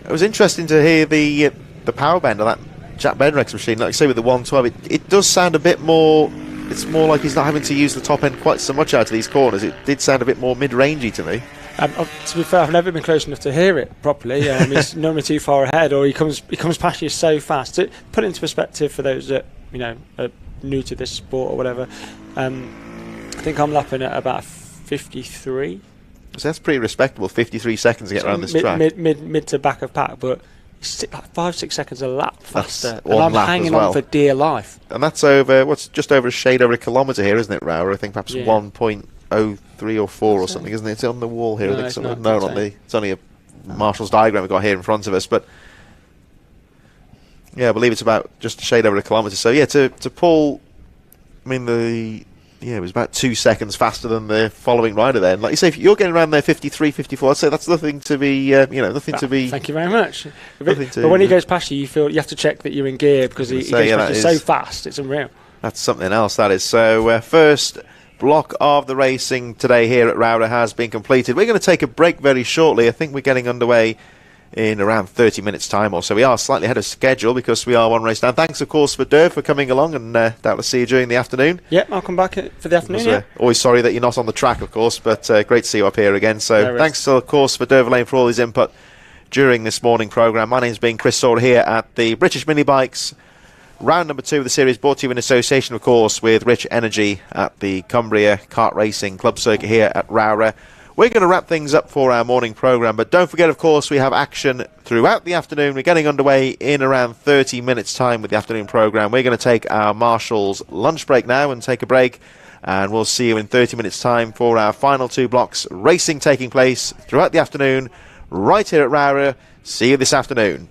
was interesting to hear the power bend on that Jack Bednarek's machine. Like I say, with the 112, it does sound a bit more. It's more like he's not having to use the top end quite so much out of these corners. It did sound a bit more mid-rangey to me. To be fair, I've never been close enough to hear it properly. He's normally too far ahead, or he comes past you so fast. To put it into perspective for those that are new to this sport or whatever, I think I'm lapping at about 53. So that's pretty respectable. 53 seconds to get around this track. Mid to back of pack, but it's like 5-6 seconds a lap faster. And I'm hanging on for dear life. And that's over. Just over a shade over a kilometre here, isn't it, Rowrah? I think perhaps 1.03 or 4 or something, isn't it? It's on the wall here. No, I think it's only a Marshall's diagram we've got here in front of us, but yeah, I believe it's about just a shade over a kilometre. So yeah, to pull, I mean it was about 2 seconds faster than the following rider there. And like you say, if you're getting around there 53, 54, I'd say that's nothing to be, nothing to be. Thank you very much. But when he goes past you, you have to check that you're in gear because he goes past you so fast. It's unreal. That's something else, that is. So first block of the racing today here at Rowrah has been completed. We're going to take a break very shortly. I think we're getting underway in around 30 minutes time or so. We are slightly ahead of schedule because we are one race down. Thanks of course for Derv for coming along, and doubtless see you during the afternoon. Yep, I'll come back for the afternoon. Always sorry that you're not on the track, of course, but great to see you up here again. So thanks of course for Derv Lane for all his input during this morning programme. My name's been Chris Sawyer here at the British Minibikes round number 2 of the series, brought to you in association of course with Rich Energy at the Cumbria Kart Racing Club Circuit here at Rowrah. We're going to wrap things up for our morning programme, but don't forget, of course, we have action throughout the afternoon. We're getting underway in around 30 minutes' time with the afternoon programme. We're going to take our Marshall's lunch break now and take a break, and we'll see you in 30 minutes' time for our final 2 blocks. Racing taking place throughout the afternoon, right here at Rowrah. See you this afternoon.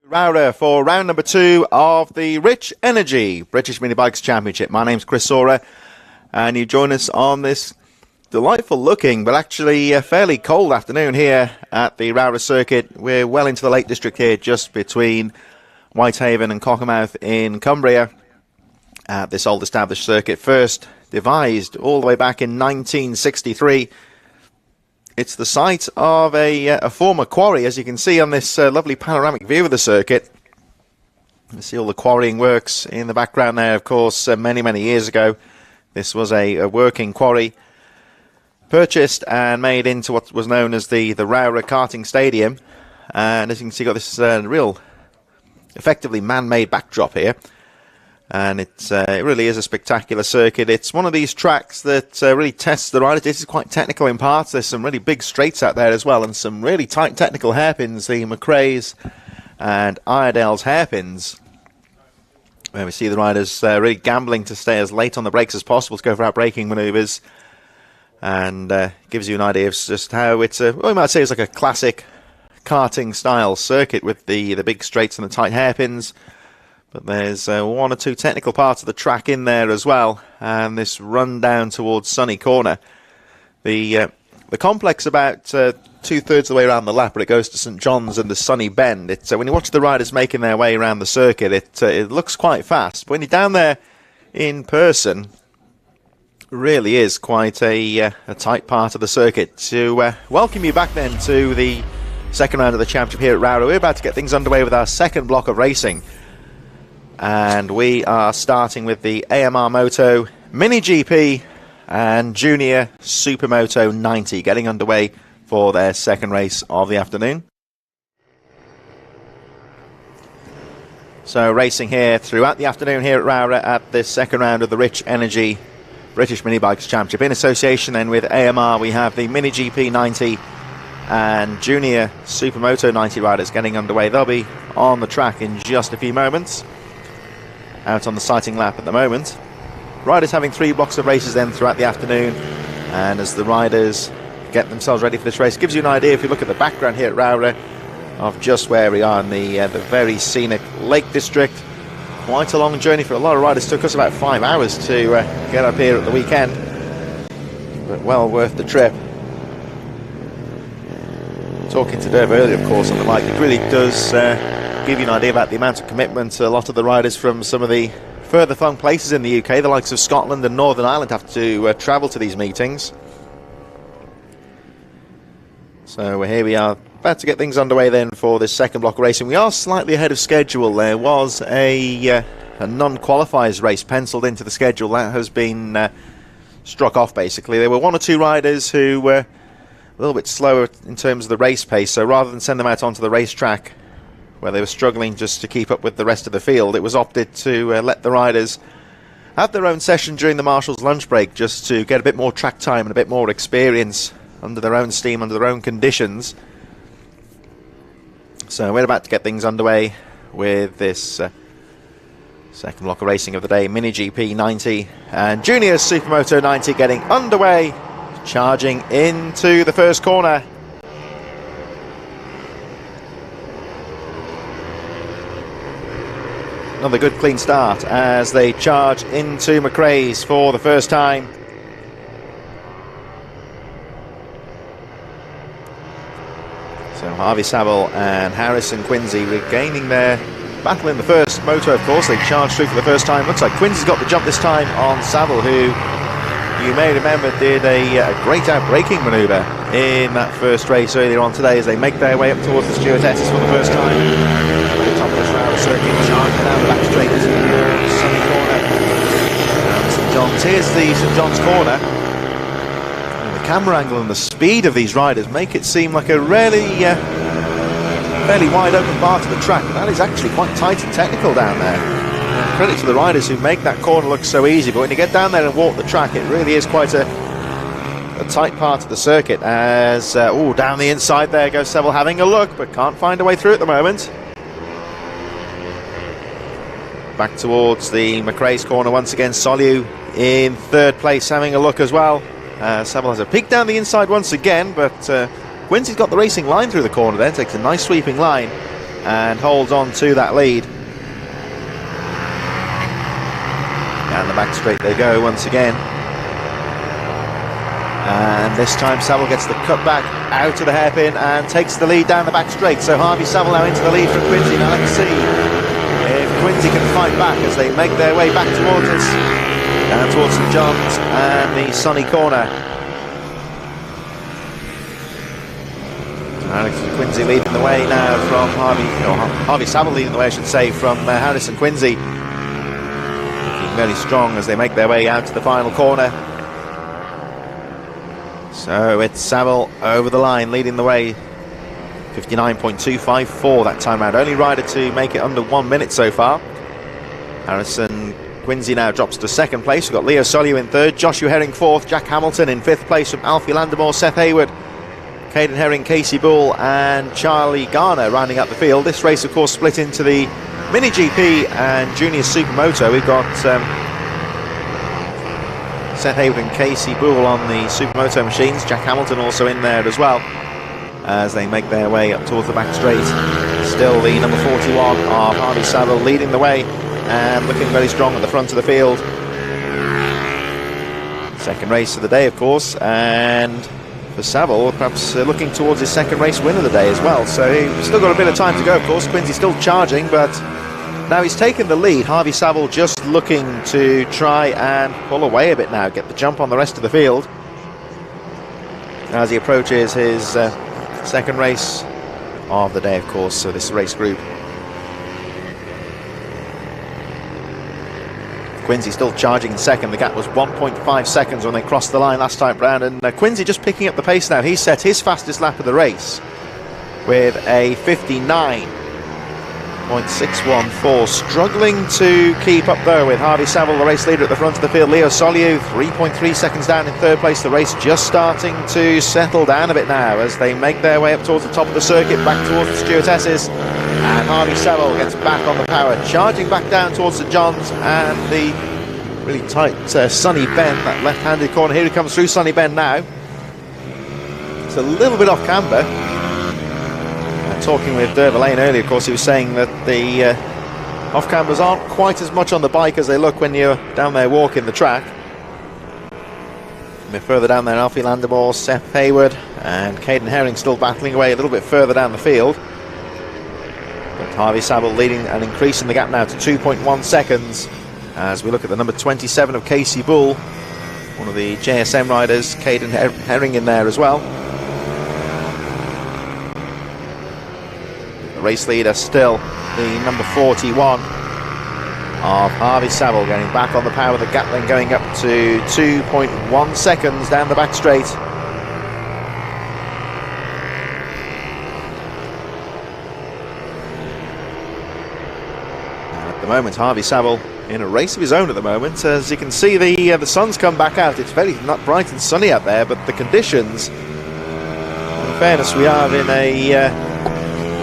Rowrah for round number 2 of the Rich Energy British Minibikes Championship. My name's Riora, and you join us on this delightful looking but actually fairly cold afternoon here at the Rowrah circuit. We're well into the Lake District here, just between Whitehaven and Cockermouth in Cumbria. This old established circuit, first devised all the way back in 1963. It's the site of a former quarry, as you can see on this lovely panoramic view of the circuit. You see all the quarrying works in the background there, of course, many years ago. This was a working quarry, purchased and made into what was known as the Rowrah Karting Stadium. And as you can see, got this real, effectively man-made backdrop here. And it really is a spectacular circuit. It's one of these tracks that really tests the riders. This is quite technical in parts. There's some really big straights out there as well, and some really tight technical hairpins, the McRae's and Iredale's hairpins, where we see the riders really gambling to stay as late on the brakes as possible to go for outbraking manoeuvres, and gives you an idea of just how it's what you might say is like a classic karting style circuit with the big straights and the tight hairpins. But there's one or two technical parts of the track in there as well, and this run down towards Sunny Corner. The complex about 2/3 of the way around the lap, but it goes to St John's and the Sunny Bend. It's when you watch the riders making their way around the circuit, it looks quite fast. But when you're down there in person, it really is quite a tight part of the circuit. To welcome you back then to the second round of the championship here at Rowrah. We're about to get things underway with our second block of racing. And we are starting with the AMR Moto Mini GP and Junior Supermoto 90 getting underway for their second race of the afternoon. So racing here throughout the afternoon here at Rowrah at this second round of the Rich Energy British Minibikes Championship. In association then with AMR, we have the Mini GP 90 and Junior Supermoto 90 riders getting underway. They'll be on the track in just a few moments, out on the sighting lap at the moment. Riders having 3 blocks of races then throughout the afternoon, and as the riders get themselves ready for this race, gives you an idea, if you look at the background here at Rowrah, of just where we are in the very scenic Lake District. Quite a long journey for a lot of riders. Took us about 5 hours to get up here at the weekend, but well worth the trip. Talking to Derv earlier, of course, on the mic, it really does give you an idea about the amount of commitment a lot of the riders from some of the further flung places in the UK, the likes of Scotland and Northern Ireland, have to travel to these meetings. So here we are, about to get things underway then for this second block of racing. We are slightly ahead of schedule. There was a non-qualifiers race penciled into the schedule. That has been struck off, basically. There were 1 or 2 riders who were a little bit slower in terms of the race pace, so rather than send them out onto the racetrack where they were struggling just to keep up with the rest of the field, it was opted to let the riders have their own session during the marshal's lunch break, just to get a bit more track time and a bit more experience under their own steam, under their own conditions. So we're about to get things underway with this second block of racing of the day, Mini GP 90 and Junior Supermoto 90 getting underway, charging into the first corner. Another good clean start as they charge into McRae's for the first time. So Harvey Saville and Harrison Quincy regaining their battle in the first moto, of course. They charged through for the first time. Looks like Quincy's got the jump this time on Saville, who you may remember did a great outbraking manoeuvre in that first race earlier on today as they make their way up towards the Stewardesses for the first time. Top of this Rowrah circuit, charging down the back straight to the Sunny Corner. St John's. Here's the St John's Corner. And the camera angle and the speed of these riders make it seem like a really fairly wide open part of the track. That is actually quite tight and technical down there. Credit to the riders who make that corner look so easy, but when you get down there and walk the track, it really is quite a tight part of the circuit. As down the inside there goes Saville, having a look, but can't find a way through at the moment. Back towards the McRae's corner once again. Soliu in third place, having a look as well. Saville has a peek down the inside once again, but Quincy's got the racing line through the corner there, takes a nice sweeping line. and holds on to that lead. Down the back straight they go once again. And this time Saville gets the cut back out to the hairpin and takes the lead down the back straight. So Harvey Saville now into the lead from Quincy. Now let's see if Quincy can fight back as they make their way back towards us, down towards St John's and the sunny corner. Alex Quincy leading the way now from Harvey Saville leading the way, I should say, from Harris and Quincy. Looking very strong as they make their way out to the final corner. So it's Saville over the line, leading the way. 59.254 that time round. Only rider to make it under 1 minute so far. Harrison Quincy now drops to second place. We've got Leo Soliu in third, Joshua Herring fourth, Jack Hamilton in fifth place from Alfie Landemore, Seth Hayward, Caden Herring, Casey Bull and Charlie Garner rounding up the field. This race of course split into the Mini GP and Junior Supermoto. We've got Seth Hayward and Casey Bull on the Supermoto machines. Jack Hamilton also in there as well as they make their way up towards the back straight. Still the number 41 of Harvey Saville leading the way and looking very strong at the front of the field. Second race of the day of course, and for Saville perhaps looking towards his second race win of the day as well. So he's still got a bit of time to go of course. Quincy's still charging, but now he's taken the lead. Harvey Saville just looking to try and pull away a bit now, get the jump on the rest of the field as he approaches his second race of the day of course, so this race group. Quincy still charging in second. The gap was 1.5 seconds when they crossed the line last time round, and Quincy just picking up the pace now. He set his fastest lap of the race with a 59.614, struggling to keep up though with Harvey Saville, the race leader at the front of the field. Leo Soliu 3.3 seconds down in third place. The race just starting to settle down a bit now as they make their way up towards the top of the circuit, back towards the stewardesses, and Harvey Saville gets back on the power, charging back down towards St John's and the really tight Sunny Bend, that left-handed corner. Here he comes through Sunny Bend now. It's a little bit off camber. Talking with Derv Lane earlier, of course, he was saying that the off-cambers aren't quite as much on the bike as they look when you're down there walking the track. A bit further down there, Alfie Landemore, Seth Hayward and Caden Herring still battling away a little bit further down the field. But Harvey Saville leading and increasing the gap now to 2.1 seconds as we look at the number 27 of Casey Bull, one of the JSM riders. Caden Herring in there as well. The race leader still the number 41 of Harvey Saville, getting back on the power. The gap then going up to 2.1 seconds down the back straight. At the moment, Harvey Saville in a race of his own at the moment. As you can see, the sun's come back out. It's very not bright and sunny out there, but the conditions, in fairness, we are in a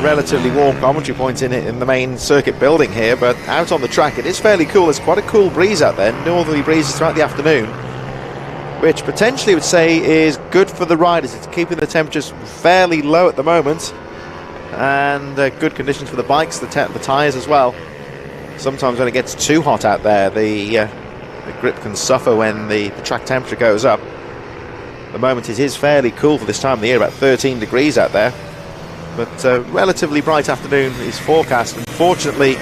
relatively warm commentary point in the main circuit building here, but out on the track it is fairly cool. There's quite a cool breeze out there, northerly breezes throughout the afternoon, which potentially would say is good for the riders. It's keeping the temperatures fairly low at the moment, and good conditions for the bikes, the tyres as well. Sometimes when it gets too hot out there, the grip can suffer when the track temperature goes up. At the moment it is fairly cool for this time of the year, about 13 degrees out there. But a relatively bright afternoon is forecast. Unfortunately,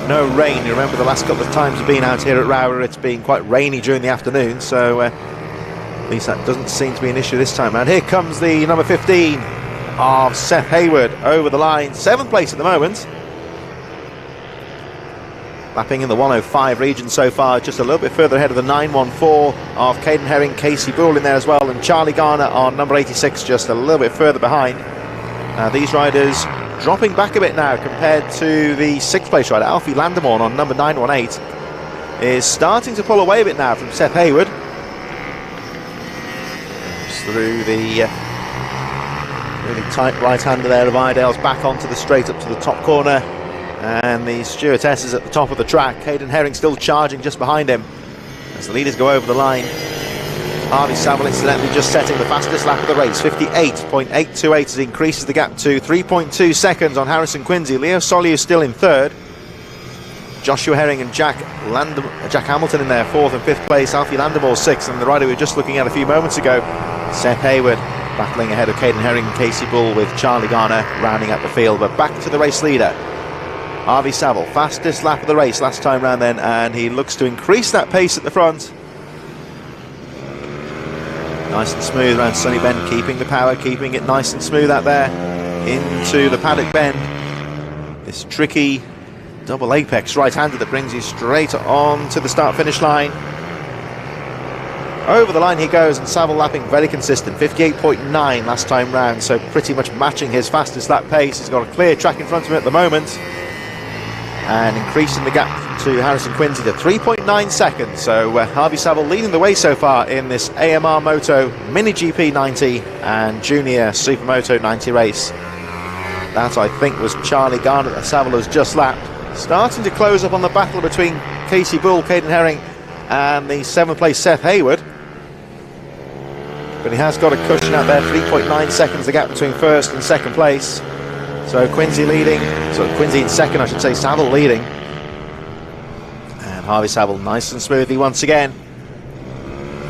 no rain. You remember the last couple of times we've been out here at Rowrah, it's been quite rainy during the afternoon, so at least that doesn't seem to be an issue this time around. Here comes the number 15 of Seth Hayward over the line, 7th place at the moment. Lapping in the 105 region so far, just a little bit further ahead of the 914 of Caden Herring, Casey Bull in there as well, and Charlie Garner on number 86 just a little bit further behind. These riders dropping back a bit now compared to the 6th place rider. Alfie Landemore on number 918 is starting to pull away a bit now from Seth Hayward. Just through the really tight right-hander there of Iredale's, back onto the straight up to the top corner. And the stewardesses at the top of the track. Caden Herring still charging just behind him as the leaders go over the line. Harvey Saville incidentally just setting the fastest lap of the race, 58.828, as increases the gap to 3.2 seconds on Harrison Quincy. Leo Soliu still in third. Joshua Herring and Jack Hamilton in there, fourth and fifth place. Alfie Landemore sixth, and the rider we were just looking at a few moments ago, Seth Hayward, battling ahead of Caden Herring and Casey Bull, with Charlie Garner rounding up the field. But back to the race leader, Harvey Saville, fastest lap of the race last time round then, and he looks to increase that pace at the front. Nice and smooth around Sunny Bend, keeping the power, keeping it nice and smooth out there into the paddock bend. This tricky double apex right-hander that brings you straight on to the start-finish line. Over the line he goes, and Saville lapping very consistent, 58.9 last time round, so pretty much matching his fastest lap pace. He's got a clear track in front of him at the moment, and increasing the gap to Harrison Quincy to 3.9 seconds. So Harvey Saville leading the way so far in this AMR Moto Mini GP 90 and Junior Supermoto 90 race. That, I think, was Charlie Garner that Saville has just lapped. Starting to close up on the battle between Casey Bull, Caden Herring, and the 7th place Seth Hayward. But he has got a cushion out there, 3.9 seconds the gap between first and second place. So Quincy leading, Quincy in second, I should say, Saville leading. And Harvey Saville nice and smoothly once again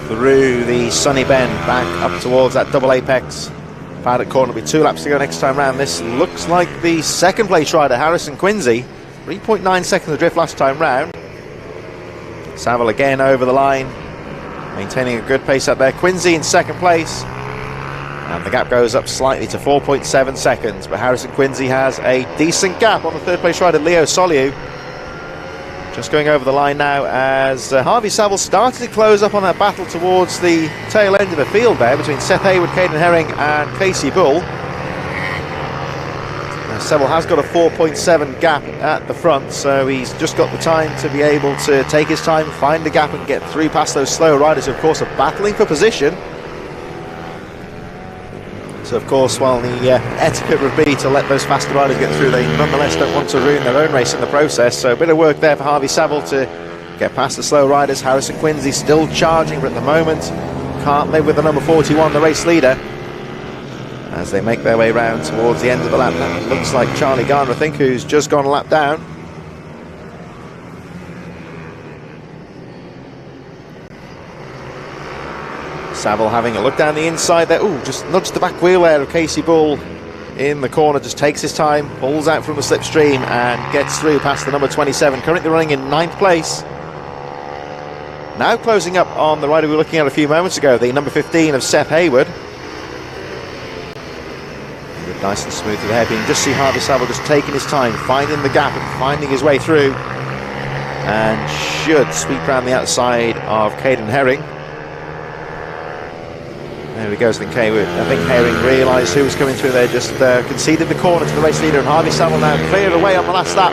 through the Sunny Bend, back up towards that double apex. Paddock corner will be 2 laps to go next time round. This looks like the second place rider, Harrison Quincy. 3.9 seconds adrift last time round. Saville again over the line, maintaining a good pace up there. Quincy in second place, and the gap goes up slightly to 4.7 seconds, but Harrison Quincy has a decent gap on the third place rider, Leo Soliu. Just going over the line now as Harvey Saville started to close up on that battle towards the tail end of the field there between Seth Hayward, Caden Herring and Casey Bull. Saville has got a 4.7 gap at the front, so he's just got the time to be able to take his time, find the gap and get through past those slow riders who of course are battling for position. So of course, while the etiquette would be to let those faster riders get through, they nonetheless don't want to ruin their own race in the process. So a bit of work there for Harvey Saville to get past the slow riders. Harrison Quincy still charging, but at the moment can't live with the number 41, the race leader, as they make their way round towards the end of the lap. That looks like Charlie Garner, I think, who's just gone a lap down. Saville having a look down the inside there. Ooh, just nudged the back wheel there of Casey Bull in the corner, just takes his time, pulls out from the slipstream and gets through past the number 27, currently running in 9th place. Now closing up on the rider we were looking at a few moments ago, the number 15 of Seth Hayward. Nice and smooth to the hairpin. Just see Harvey Saville just taking his time, finding the gap and finding his way through, and should sweep around the outside of Caden Herring. There he goes. I think Herring realised who was coming through there, just conceded the corner to the race leader, and Harvey Saville now cleared away on the last lap,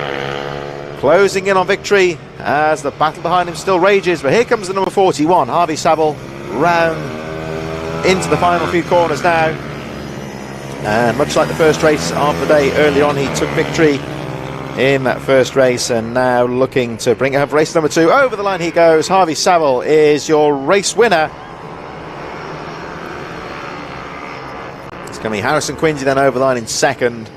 closing in on victory as the battle behind him still rages. But here comes the number 41, Harvey Saville, round into the final few corners now. And much like the first race of the day, earlier on he took victory in that first race, and now looking to bring it home for race number 2. Over the line he goes. Harvey Saville is your race winner. It's going to be Harrison Quincy then over the line in second.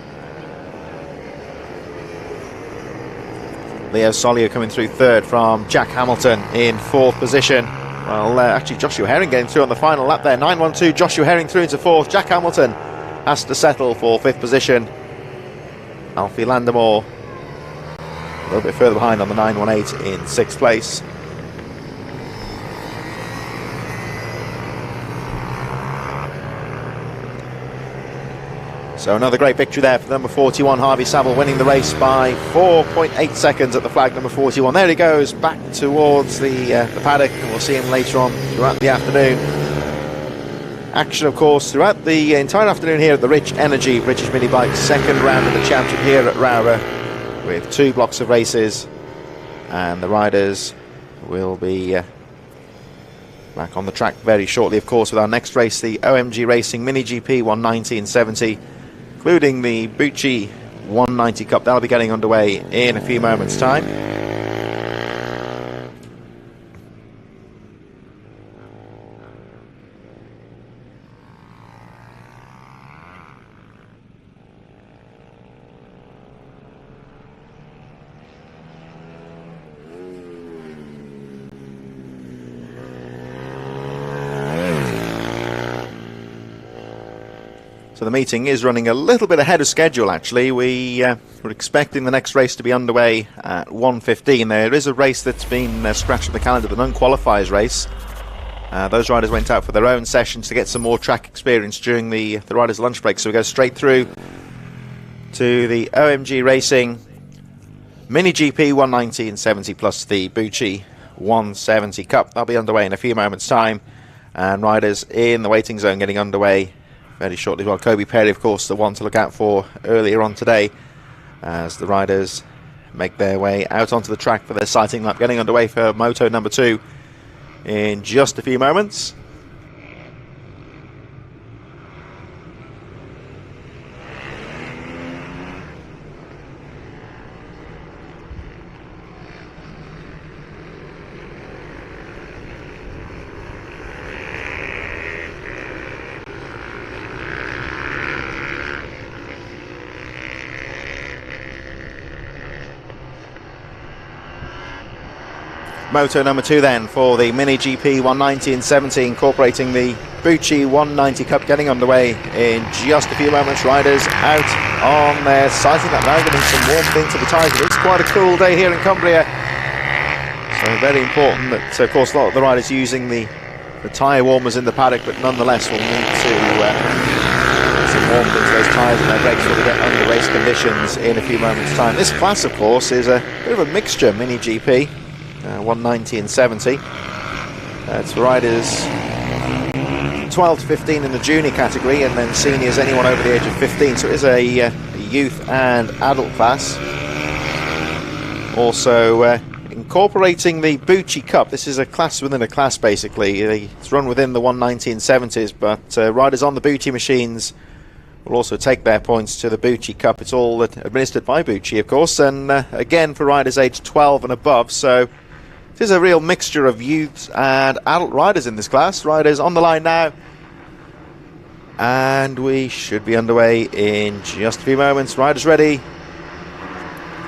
Leo Soliu coming through third from Jack Hamilton in fourth position. Well, actually Joshua Herring getting through on the final lap there. 9.12, Joshua Herring through into fourth. Jack Hamilton has to settle for 5th position. Alfie Landemore a little bit further behind on the 9.18 in 6th place. So another great victory there for number 41, Harvey Saville, winning the race by 4.8 seconds at the flag, number 41. There he goes, back towards the paddock, and we'll see him later on throughout the afternoon. Action, of course, throughout the entire afternoon here at the Rich Energy British Minibikes second round of the championship here at Rowrah, with 2 blocks of races, and the riders will be back on the track very shortly, of course, with our next race, the OMG Racing Mini GP 190 and 70, including the Bucci 190 Cup. That'll be getting underway in a few moments' time. So the meeting is running a little bit ahead of schedule, actually. We were expecting the next race to be underway at 1:15. There is a race that's been scratched from the calendar, the non-qualifiers race. Those riders went out for their own sessions to get some more track experience during the riders' lunch break. So we go straight through to the OMG Racing Mini GP 190 and 70 plus the Bucci 170 Cup. That'll be underway in a few moments' time. And riders in the waiting zone getting underway very shortly as well. Kobe Perry, of course, the one to look out for earlier on today as the riders make their way out onto the track for their sighting lap, getting underway for moto number 2 in just a few moments. Moto number 2 then for the Mini GP 190 and 70, incorporating the Bucci 190 Cup, getting underway in just a few moments. Riders out on their sighting lap now, getting some warmth into the tyres. It's quite a cool day here in Cumbria, so very important that, of course, a lot of the riders using the tyre warmers in the paddock, but nonetheless will need to get some warmth into those tyres and their brakes before they get under race conditions in a few moments' time. This class, of course, is a bit of a mixture, Mini GP. 190 and 70. It's for riders 12 to 15 in the junior category, and then seniors anyone over the age of 15. So it is a youth and adult class. Also incorporating the Bucci Cup. This is a class within a class, basically. It's run within the 190 and 70s, but riders on the Bucci machines will also take their points to the Bucci Cup. It's all administered by Bucci, of course, and again for riders aged 12 and above. So it is a real mixture of youths and adult riders in this class. Riders on the line now, and we should be underway in just a few moments. Riders ready,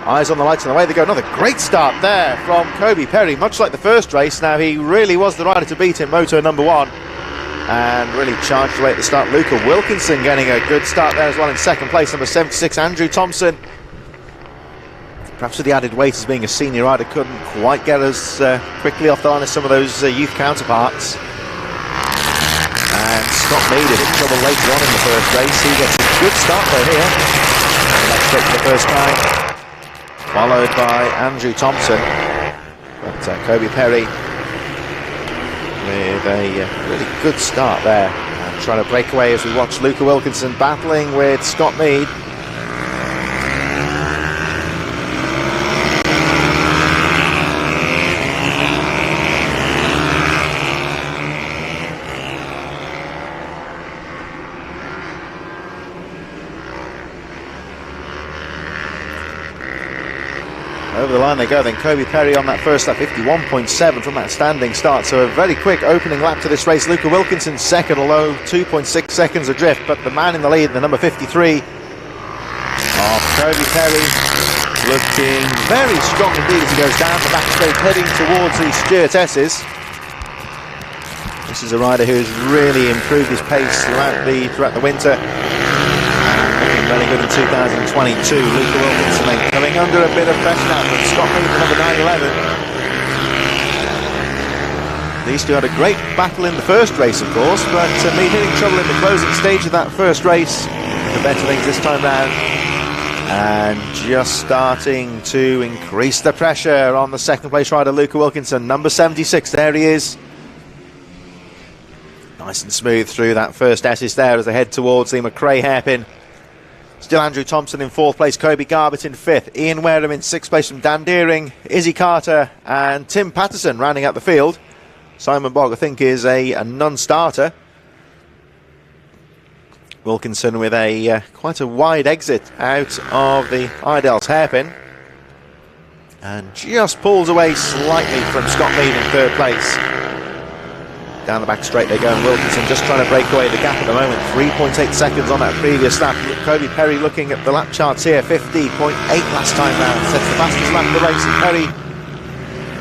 eyes on the lights, and away they go. Another great start there from Kobe Perry, much like the first race. Now, he really was the rider to beat in moto number 1 and really charged away at the start. Luca Wilkinson getting a good start there as well in second place. Number 76, Andrew Thompson, perhaps with the added weight as being a senior rider, couldn't quite get as quickly off the line as some of those youth counterparts. And Scott Mead in trouble later on in the first race. He gets a good start though here. That's straight for the first time, followed by Andrew Thompson. But Kobe Perry with a really good start there, and trying to break away as we watch Luca Wilkinson battling with Scott Mead. Over the line they go then. Kobe Perry on that first lap, 51.7 from that standing start. So a very quick opening lap to this race. Luca Wilkinson second, although 2.6 seconds adrift. But the man in the lead, the number 53 of Kobe Perry, looking very strong indeed as he goes down the back straight, heading towards the Stuart S's. This is a rider who has really improved his pace throughout the winter. Very good in 2022. Luca Wilkinson then coming under a bit of pressure now from Scott Mead, the number 911. These two had a great battle in the first race, of course, but Mead hitting trouble in the closing stage of that first race. The better things this time round, and just starting to increase the pressure on the second place rider, Luca Wilkinson, number 76. There he is. Nice and smooth through that first S's there as they head towards the McRae hairpin. Still Andrew Thompson in 4th place, Kobe Garbett in 5th, Ian Wareham in 6th place from Dan Deering, Izzy Carter and Tim Patterson rounding out the field. Simon Bogg, I think, is a non-starter. Wilkinson with a quite a wide exit out of the Idell's hairpin, and just pulls away slightly from Scott Mead in 3rd place. Down the back straight they go, and Wilkinson just trying to break away the gap at the moment. 3.8 seconds on that previous lap. Kobe Perry looking at the lap charts here, 50.8 last time round. Sets the fastest lap of the race, and Perry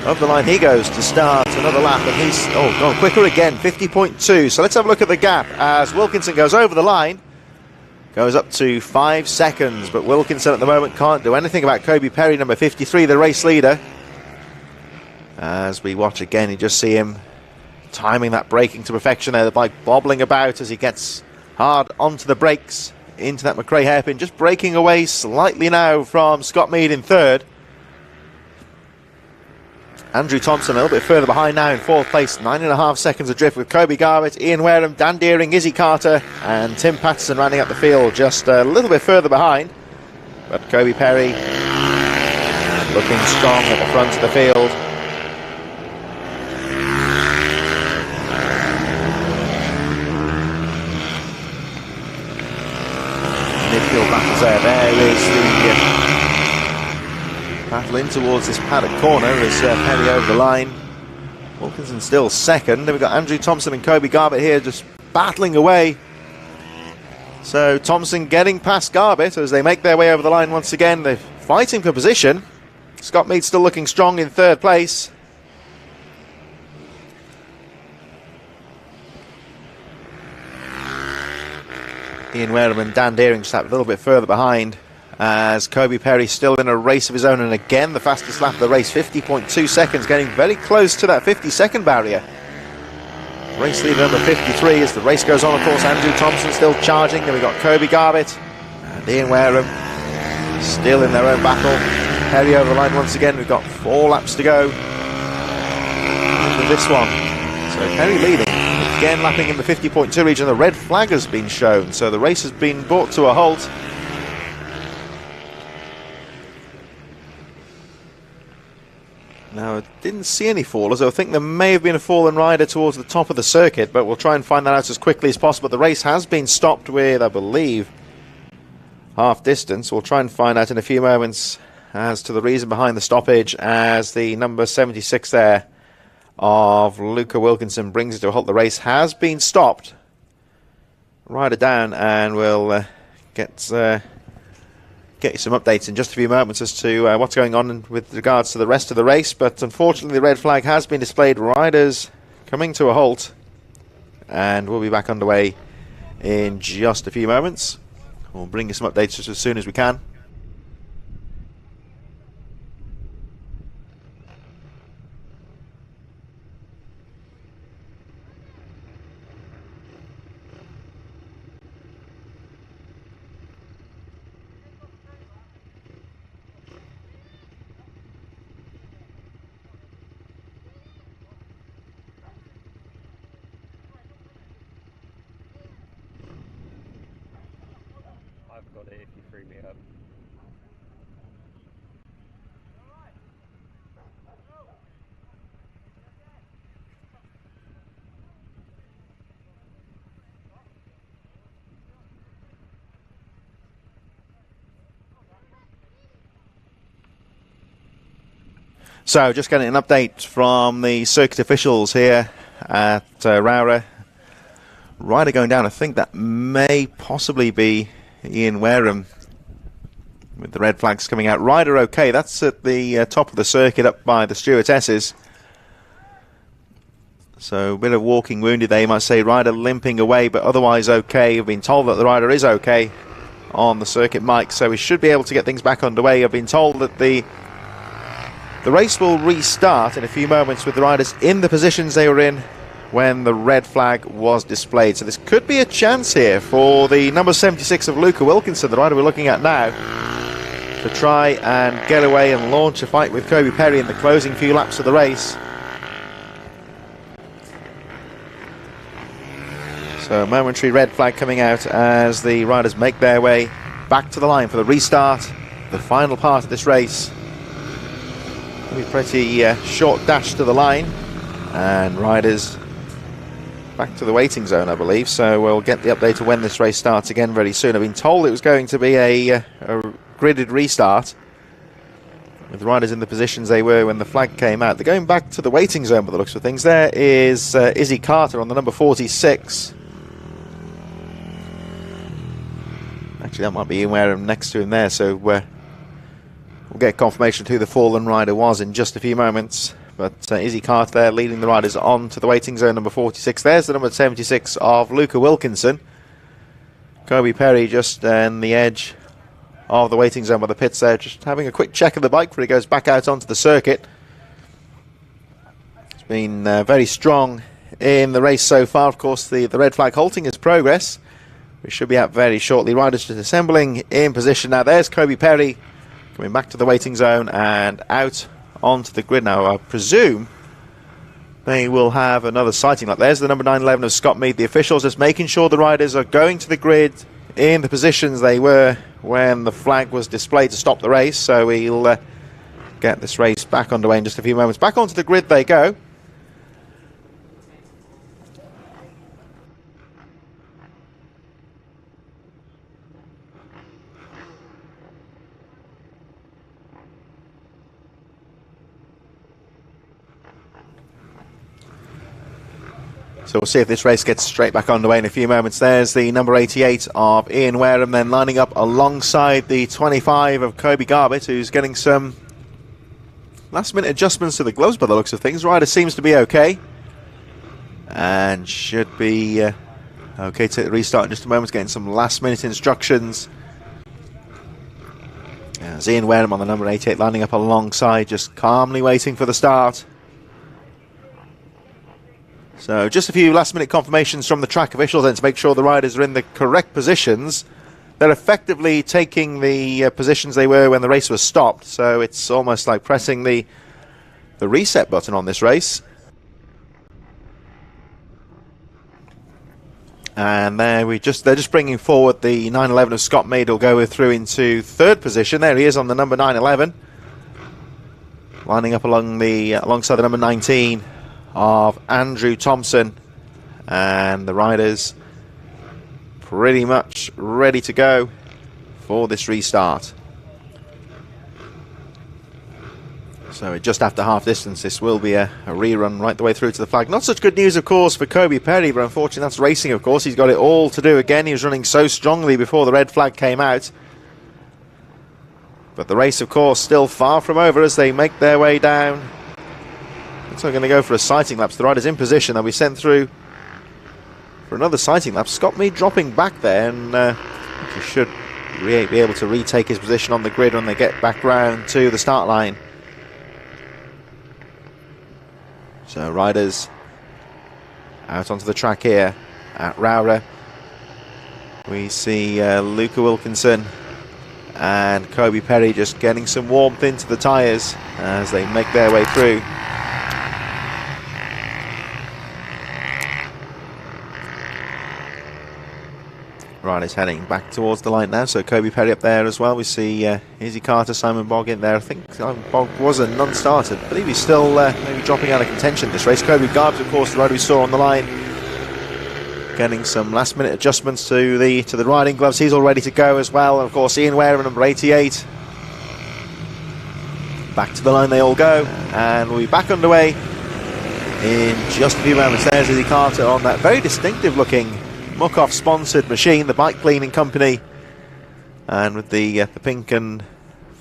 over the line he goes to start another lap, and he's gone quicker again, 50.2. So let's have a look at the gap as Wilkinson goes over the line. goes up to 5 seconds, but Wilkinson at the moment can't do anything about Kobe Perry, number 53, the race leader. As we watch again, you just see him timing that braking to perfection there, the bike bobbling about as he gets hard onto the brakes into that McRae hairpin, just breaking away slightly now from Scott Mead in third. Andrew Thompson a little bit further behind now in fourth place, 9.5 seconds adrift with Kobe Garbutt, Ian Wareham, Dan Deering, Izzy Carter and Tim Patterson rounding up the field just a little bit further behind. But Kobe Perry looking strong at the front of the field. Midfield battles there. There is the battle in towards this paddock corner as Perry over the line. Wilkinson still second. Then we've got Andrew Thompson and Kobe Garbutt here just battling away. So Thompson getting past Garbutt as they make their way over the line once again. They're fighting for position. Scott Mead still looking strong in third place. Ian Wareham and Dan Deering just a little bit further behind as Kobe Perry still in a race of his own, and again the fastest lap of the race, 50.2 seconds, getting very close to that 50-second barrier. Race leader number 53 as the race goes on, of course. Andrew Thompson still charging. Then we've got Kobe Garbutt and Ian Wareham still in their own battle. Perry over the line once again. We've got 4 laps to go into this one. So Perry leading. Again, lapping in the 50.2 region. The red flag has been shown, so the race has been brought to a halt. Now, I didn't see any fallers. I think there may have been a fallen rider towards the top of the circuit, but we'll try and find that out as quickly as possible. The race has been stopped with, I believe, half distance. We'll try and find out in a few moments as to the reason behind the stoppage, as the number 76 there of Luca Wilkinson brings it to a halt. The race has been stopped. Rider down, and we'll get you some updates in just a few moments as to what's going on with regards to the rest of the race. But unfortunately the red flag has been displayed. Riders coming to a halt, and we'll be back underway in just a few moments. We'll bring you some updates just as soon as we can. I've got it if you free me up. So, just getting an update from the circuit officials here at Rowrah. Rider going down, I think that may possibly be Ian Wareham with the red flags coming out. Rider okay, that's at the top of the circuit up by the stewardesses. So a bit of walking wounded there, you might say. Rider limping away, but otherwise okay. I've been told that the rider is okay on the circuit mic, so we should be able to get things back underway. I've been told that the race will restart in a few moments with the riders in the positions they were in when the red flag was displayed. So this could be a chance here for the number 76 of Luca Wilkinson, the rider we're looking at now, to try and get away and launch a fight with Kobe Perry in the closing few laps of the race. So a momentary red flag coming out as the riders make their way back to the line for the restart, the final part of this race. It'll be a pretty short dash to the line, and riders back to the waiting zone, I believe. So we'll get the update of when this race starts again very soon. I've been told it was going to be a gridded restart with the riders in the positions they were when the flag came out. They're going back to the waiting zone by the looks of things. There is Izzy Carter on the number 46. Actually, that might be Ian Wareham next to him there, so we'll get confirmation of who the fallen rider was in just a few moments. But Izzy Carter there leading the riders on to the waiting zone, number 46. There's the number 76 of Luca Wilkinson. Kobe Perry just on the edge of the waiting zone by the pits there, just having a quick check of the bike before he goes back out onto the circuit. It's been very strong in the race so far. Of course, the red flag halting his progress. We should be out very shortly. Riders just assembling in position. Now there's Kobe Perry coming back to the waiting zone and out onto the grid. Now I presume they will have another sighting. Like there's the number 911 of Scott Mead. The officials just making sure the riders are going to the grid in the positions they were when the flag was displayed to stop the race. So we'll get this race back underway in just a few moments. Back onto the grid they go. So we'll see if this race gets straight back underway in a few moments. There's the number 88 of Ian Wareham, then lining up alongside the 25 of Kobe Garbett, who's getting some last-minute adjustments to the gloves by the looks of things. Rider seems to be okay, and should be okay to restart in just a moment, getting some last-minute instructions. As Ian Wareham on the number 88 lining up alongside, just calmly waiting for the start. So just a few last-minute confirmations from the track officials then to make sure the riders are in the correct positions. They're effectively taking the positions they were when the race was stopped, so it's almost like pressing the reset button on this race. And there they're just bringing forward the 911 of Scott Mead, who'll go through into third position. There he is on the number 911, lining up alongside the number 19 of Andrew Thompson, and the riders pretty much ready to go for this restart. So just after half distance, this will be a rerun right the way through to the flag. Not such good news, of course, for Kobe Perry, but unfortunately that's racing, of course. He's got it all to do again. He was running so strongly before the red flag came out. But the race, of course, still far from over as they make their way down. So we're going to go for a sighting lap. So the rider's in position. They'll be sent through for another sighting lap. Scott Mead dropping back there, and he should be able to retake his position on the grid when they get back round to the start line. So riders out onto the track here at Rowrah. We see Luca Wilkinson and Kobe Perry just getting some warmth into the tyres as they make their way through. Riders heading back towards the line now, so Kobe Perry up there as well. We see Izzy Carter, Simon Bogg in there. I think Bogg was a non-starter. I believe he's still maybe dropping out of contention this race. Kobe Garbs, of course, the rider we saw on the line, getting some last-minute adjustments to the riding gloves. He's all ready to go as well. And of course, Ian Wareham, number 88. Back to the line they all go, and we'll be back underway in just a few moments. There's Izzy Carter on that very distinctive-looking Muck-Off sponsored machine, the bike cleaning company, and with the pink and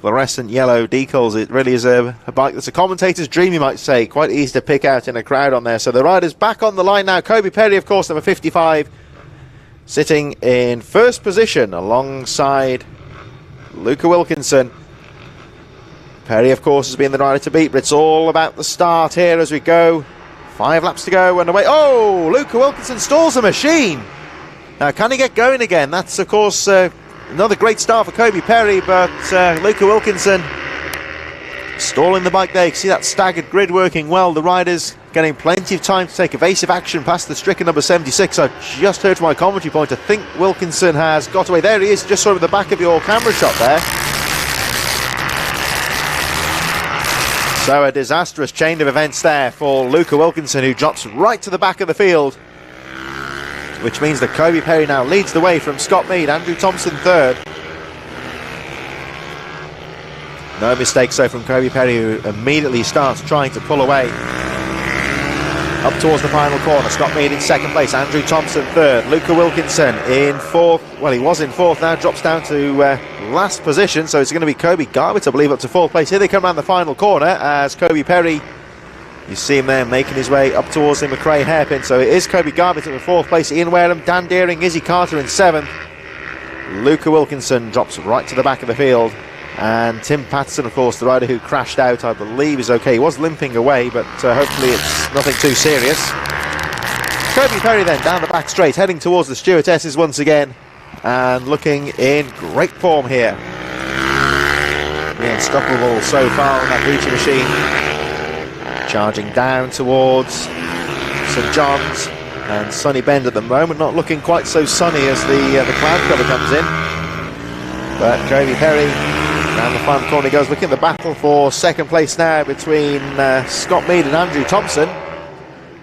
fluorescent yellow decals, it really is a bike that's a commentator's dream, you might say. Quite easy to pick out in a crowd on there. So the rider's back on the line now. Kobe Perry, of course, number 55, sitting in first position alongside Luca Wilkinson. Perry, of course, has been the rider to beat, but it's all about the start here as we go. 5 laps to go and away. Oh, Luca Wilkinson stalls the machine. Now, can he get going again? That's, of course, another great start for Kobe Perry, but Luca Wilkinson stalling the bike there. You can see that staggered grid working well. The riders getting plenty of time to take evasive action past the stricken number 76. I just heard from my commentary point, I think Wilkinson has got away. There he is, just sort of the back of your camera shot there. So a disastrous chain of events there for Luca Wilkinson, who drops right to the back of the field, which means that Kobe Perry now leads the way from Scott Mead. Andrew Thompson third. No mistakes though from Kobe Perry, who immediately starts trying to pull away. Up towards the final corner, Scott Mead in second place, Andrew Thompson third, Luca Wilkinson in fourth. Well, he was in fourth, now drops down to last position, so it's going to be Kobe Garbett, I believe, up to fourth place. Here they come around the final corner as Kobe Perry, you see him there making his way up towards the McRae hairpin. So it is Kobe Garbett in the fourth place, Ian Wareham, Dan Deering, Izzy Carter in seventh, Luca Wilkinson drops right to the back of the field. And Tim Patterson, of course, the rider who crashed out, I believe is okay. He was limping away, but hopefully it's nothing too serious. Kobe Perry then down the back straight, heading towards the stewardesses once again. And looking in great form here. Unstoppable so far on that Gucci machine. Charging down towards St John's and Sunny Bend at the moment, not looking quite so sunny as the cloud cover comes in. But Kobe Perry down the final corner he goes, looking at the battle for second place now between Scott Mead and Andrew Thompson.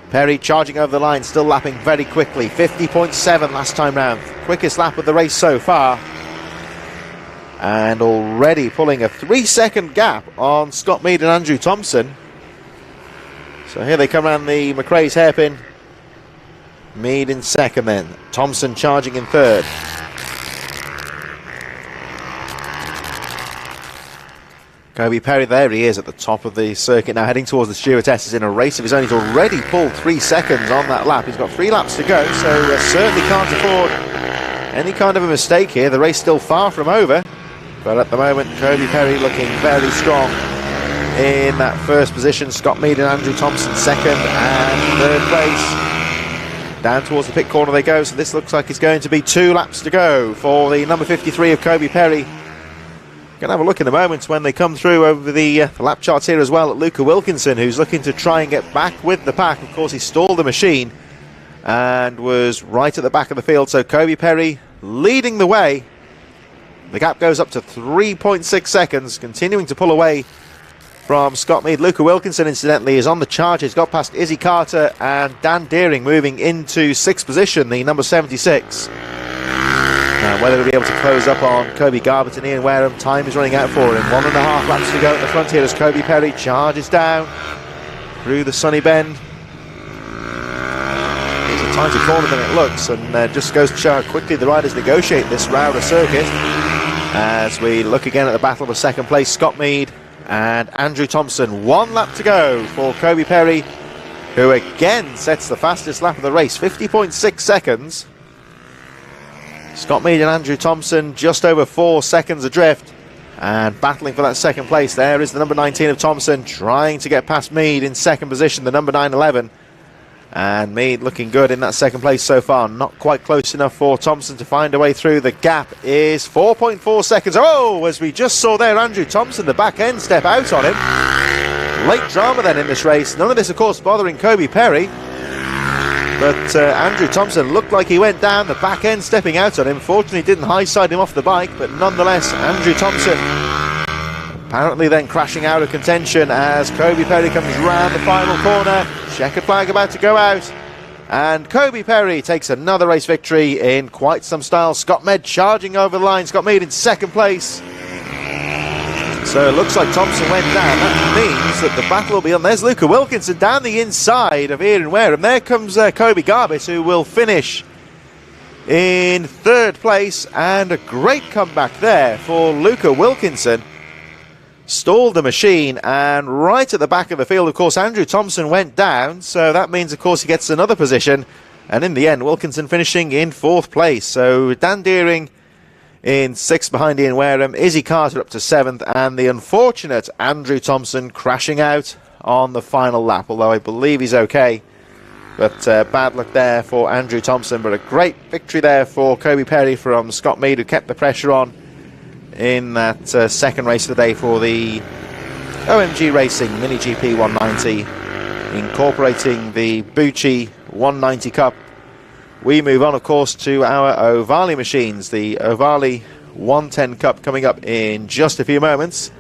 Perry charging over the line, still lapping very quickly, 50.7 last time round, quickest lap of the race so far. And already pulling a 3-second gap on Scott Mead and Andrew Thompson. So here they come around the McRae's hairpin. Mead in second then. Thompson charging in third. Kobe Perry, there he is at the top of the circuit now, heading towards the stewardesses in a race of his own. He's already pulled 3 seconds on that lap. He's got 3 laps to go, so certainly can't afford any kind of a mistake here. The race still far from over. But at the moment, Kobe Perry looking very strong in that first position. Scott Mead and Andrew Thompson second and third place. Down towards the pit corner they go. So this looks like it's going to be 2 laps to go for the number 53 of Kobe Perry. Going to have a look in a moment when they come through over the lap charts here as well at Luca Wilkinson, who's looking to try and get back with the pack. Of course, he stalled the machine and was right at the back of the field. So Kobe Perry leading the way. The gap goes up to 3.6 seconds, continuing to pull away from Scott Mead. Luca Wilkinson, incidentally, is on the charge. He's got past Izzy Carter and Dan Deering, moving into 6th position, the number 76. Now, whether he'll be able to close up on Kobe Garbett and Ian Wareham, time is running out for him. 1.5 laps to go at the front here as Kobe Perry charges down through the Sunny Bend. It's a tighter corner than it looks, and just goes to show how quickly the riders negotiate this Rowrah circuit. As we look again at the battle for second place, Scott Mead and Andrew Thompson. 1 lap to go for Kobe Perry, who again sets the fastest lap of the race, 50.6 seconds. Scott Mead and Andrew Thompson just over 4 seconds adrift. And battling for that second place, there is the number 19 of Thompson, trying to get past Mead in second position, the number 911. And Mead looking good in that second place so far. Not quite close enough for Thompson to find a way through. The gap is 4.4 seconds. Oh, as we just saw there, Andrew Thompson, the back end step out on him. Late drama then in this race. None of this, of course, bothering Kobe Perry. But Andrew Thompson looked like he went down, the back end stepping out on him. Fortunately, didn't high side him off the bike, but nonetheless, Andrew Thompson apparently then crashing out of contention as Kobe Perry comes round the final corner. Checkered flag about to go out. And Kobe Perry takes another race victory in quite some style. Scott Mead charging over the line. Scott Mead in second place. So it looks like Thompson went down. That means that the battle will be on. There's Luca Wilkinson down the inside of Ian Wareham. There comes Kobe Garbett, who will finish in third place. And a great comeback there for Luca Wilkinson. Stalled the machine, and right at the back of the field, of course, Andrew Thompson went down, so that means, of course, he gets another position, and in the end, Wilkinson finishing in 4th place. So Dan Deering in 6th behind Ian Wareham, Izzy Carter up to 7th, and the unfortunate Andrew Thompson crashing out on the final lap, although I believe he's okay. But bad luck there for Andrew Thompson, but a great victory there for Kobe Perry from Scott Mead, who kept the pressure on in that second race of the day for the OMG Racing Mini GP 190, incorporating the Bucci 190 Cup. We move on, of course, to our Ovali machines, the Ovali 110 Cup coming up in just a few moments.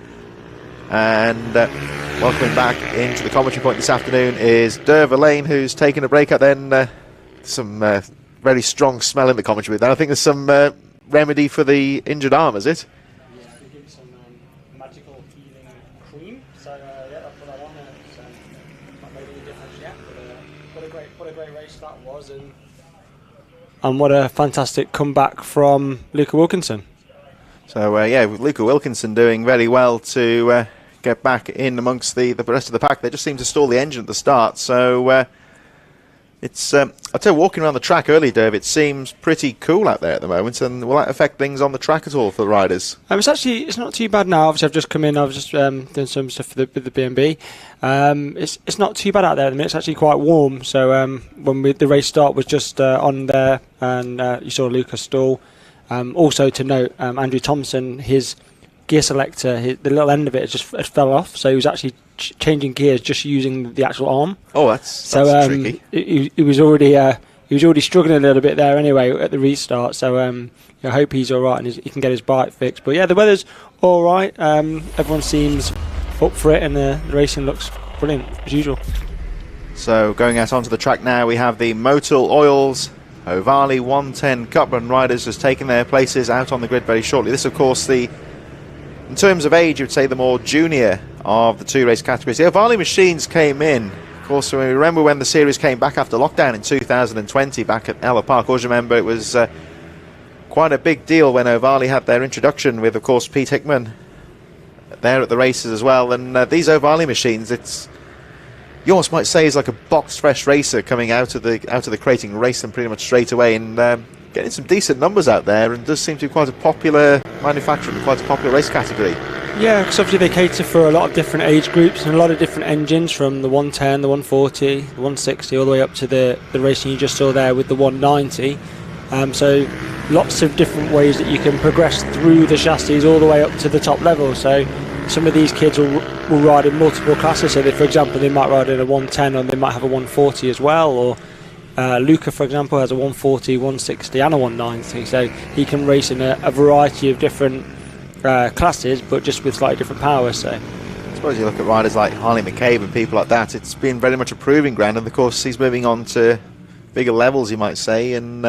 And welcoming back into the commentary point this afternoon is Derv Lane, who's taken a break out then. Some very strong smell in the commentary booth. I think there's some remedy for the injured arm, is it? And what a fantastic comeback from Luca Wilkinson. So, yeah, with Luca Wilkinson doing very well to get back in amongst the rest of the pack. They just seemed to stall the engine at the start. So, It's I'll tell you, walking around the track early, Derv, it seems pretty cool out there at the moment. And will that affect things on the track at all for the riders? It's not too bad now. Obviously, I've just come in. I was just doing some stuff with the B&B. It's not too bad out there at the minute. It's actually quite warm. So when the race start was just on there, and you saw Lucas stall. Also to note, Andrew Thompson, his gear selector, the little end of it it fell off. So he was actually changing gears just using the actual arm. Oh, that's tricky. He was already struggling a little bit there anyway at the restart. So I hope he's all right and he can get his bike fixed. But yeah, the weather's all right. Everyone seems up for it, and the racing looks brilliant as usual. So going out onto the track now, we have the Motul Oils Ovali 110 Cup Run riders just taking their places out on the grid very shortly. This, of course, in terms of age, you would say the more junior of the two race categories. The Ovali machines came in, of course, we remember when the series came back after lockdown in 2020 back at Ella Park. Always remember it was quite a big deal when Ovali had their introduction with, of course, Pete Hickman there at the races as well. And these Ovali machines, you almost might say is like a box fresh racer coming out of the crate and racing pretty much straight away, and getting some decent numbers out there, and does seem to be quite a popular manufacturer, quite a popular race category. Yeah, because obviously they cater for a lot of different age groups and a lot of different engines, from the 110, the 140, the 160, all the way up to the racing you just saw there with the 190. So lots of different ways that you can progress through the chassis all the way up to the top level. So some of these kids will ride in multiple classes. So for example, they might ride in a 110 and they might have a 140 as well. Or Luca, for example, has a 140, 160 and a 190. So he can race in a variety of different classes, but just with slightly different powers. So I suppose you look at riders like Harley McCabe and people like that, it's been very much a proving ground, and of course he's moving on to bigger levels, you might say, and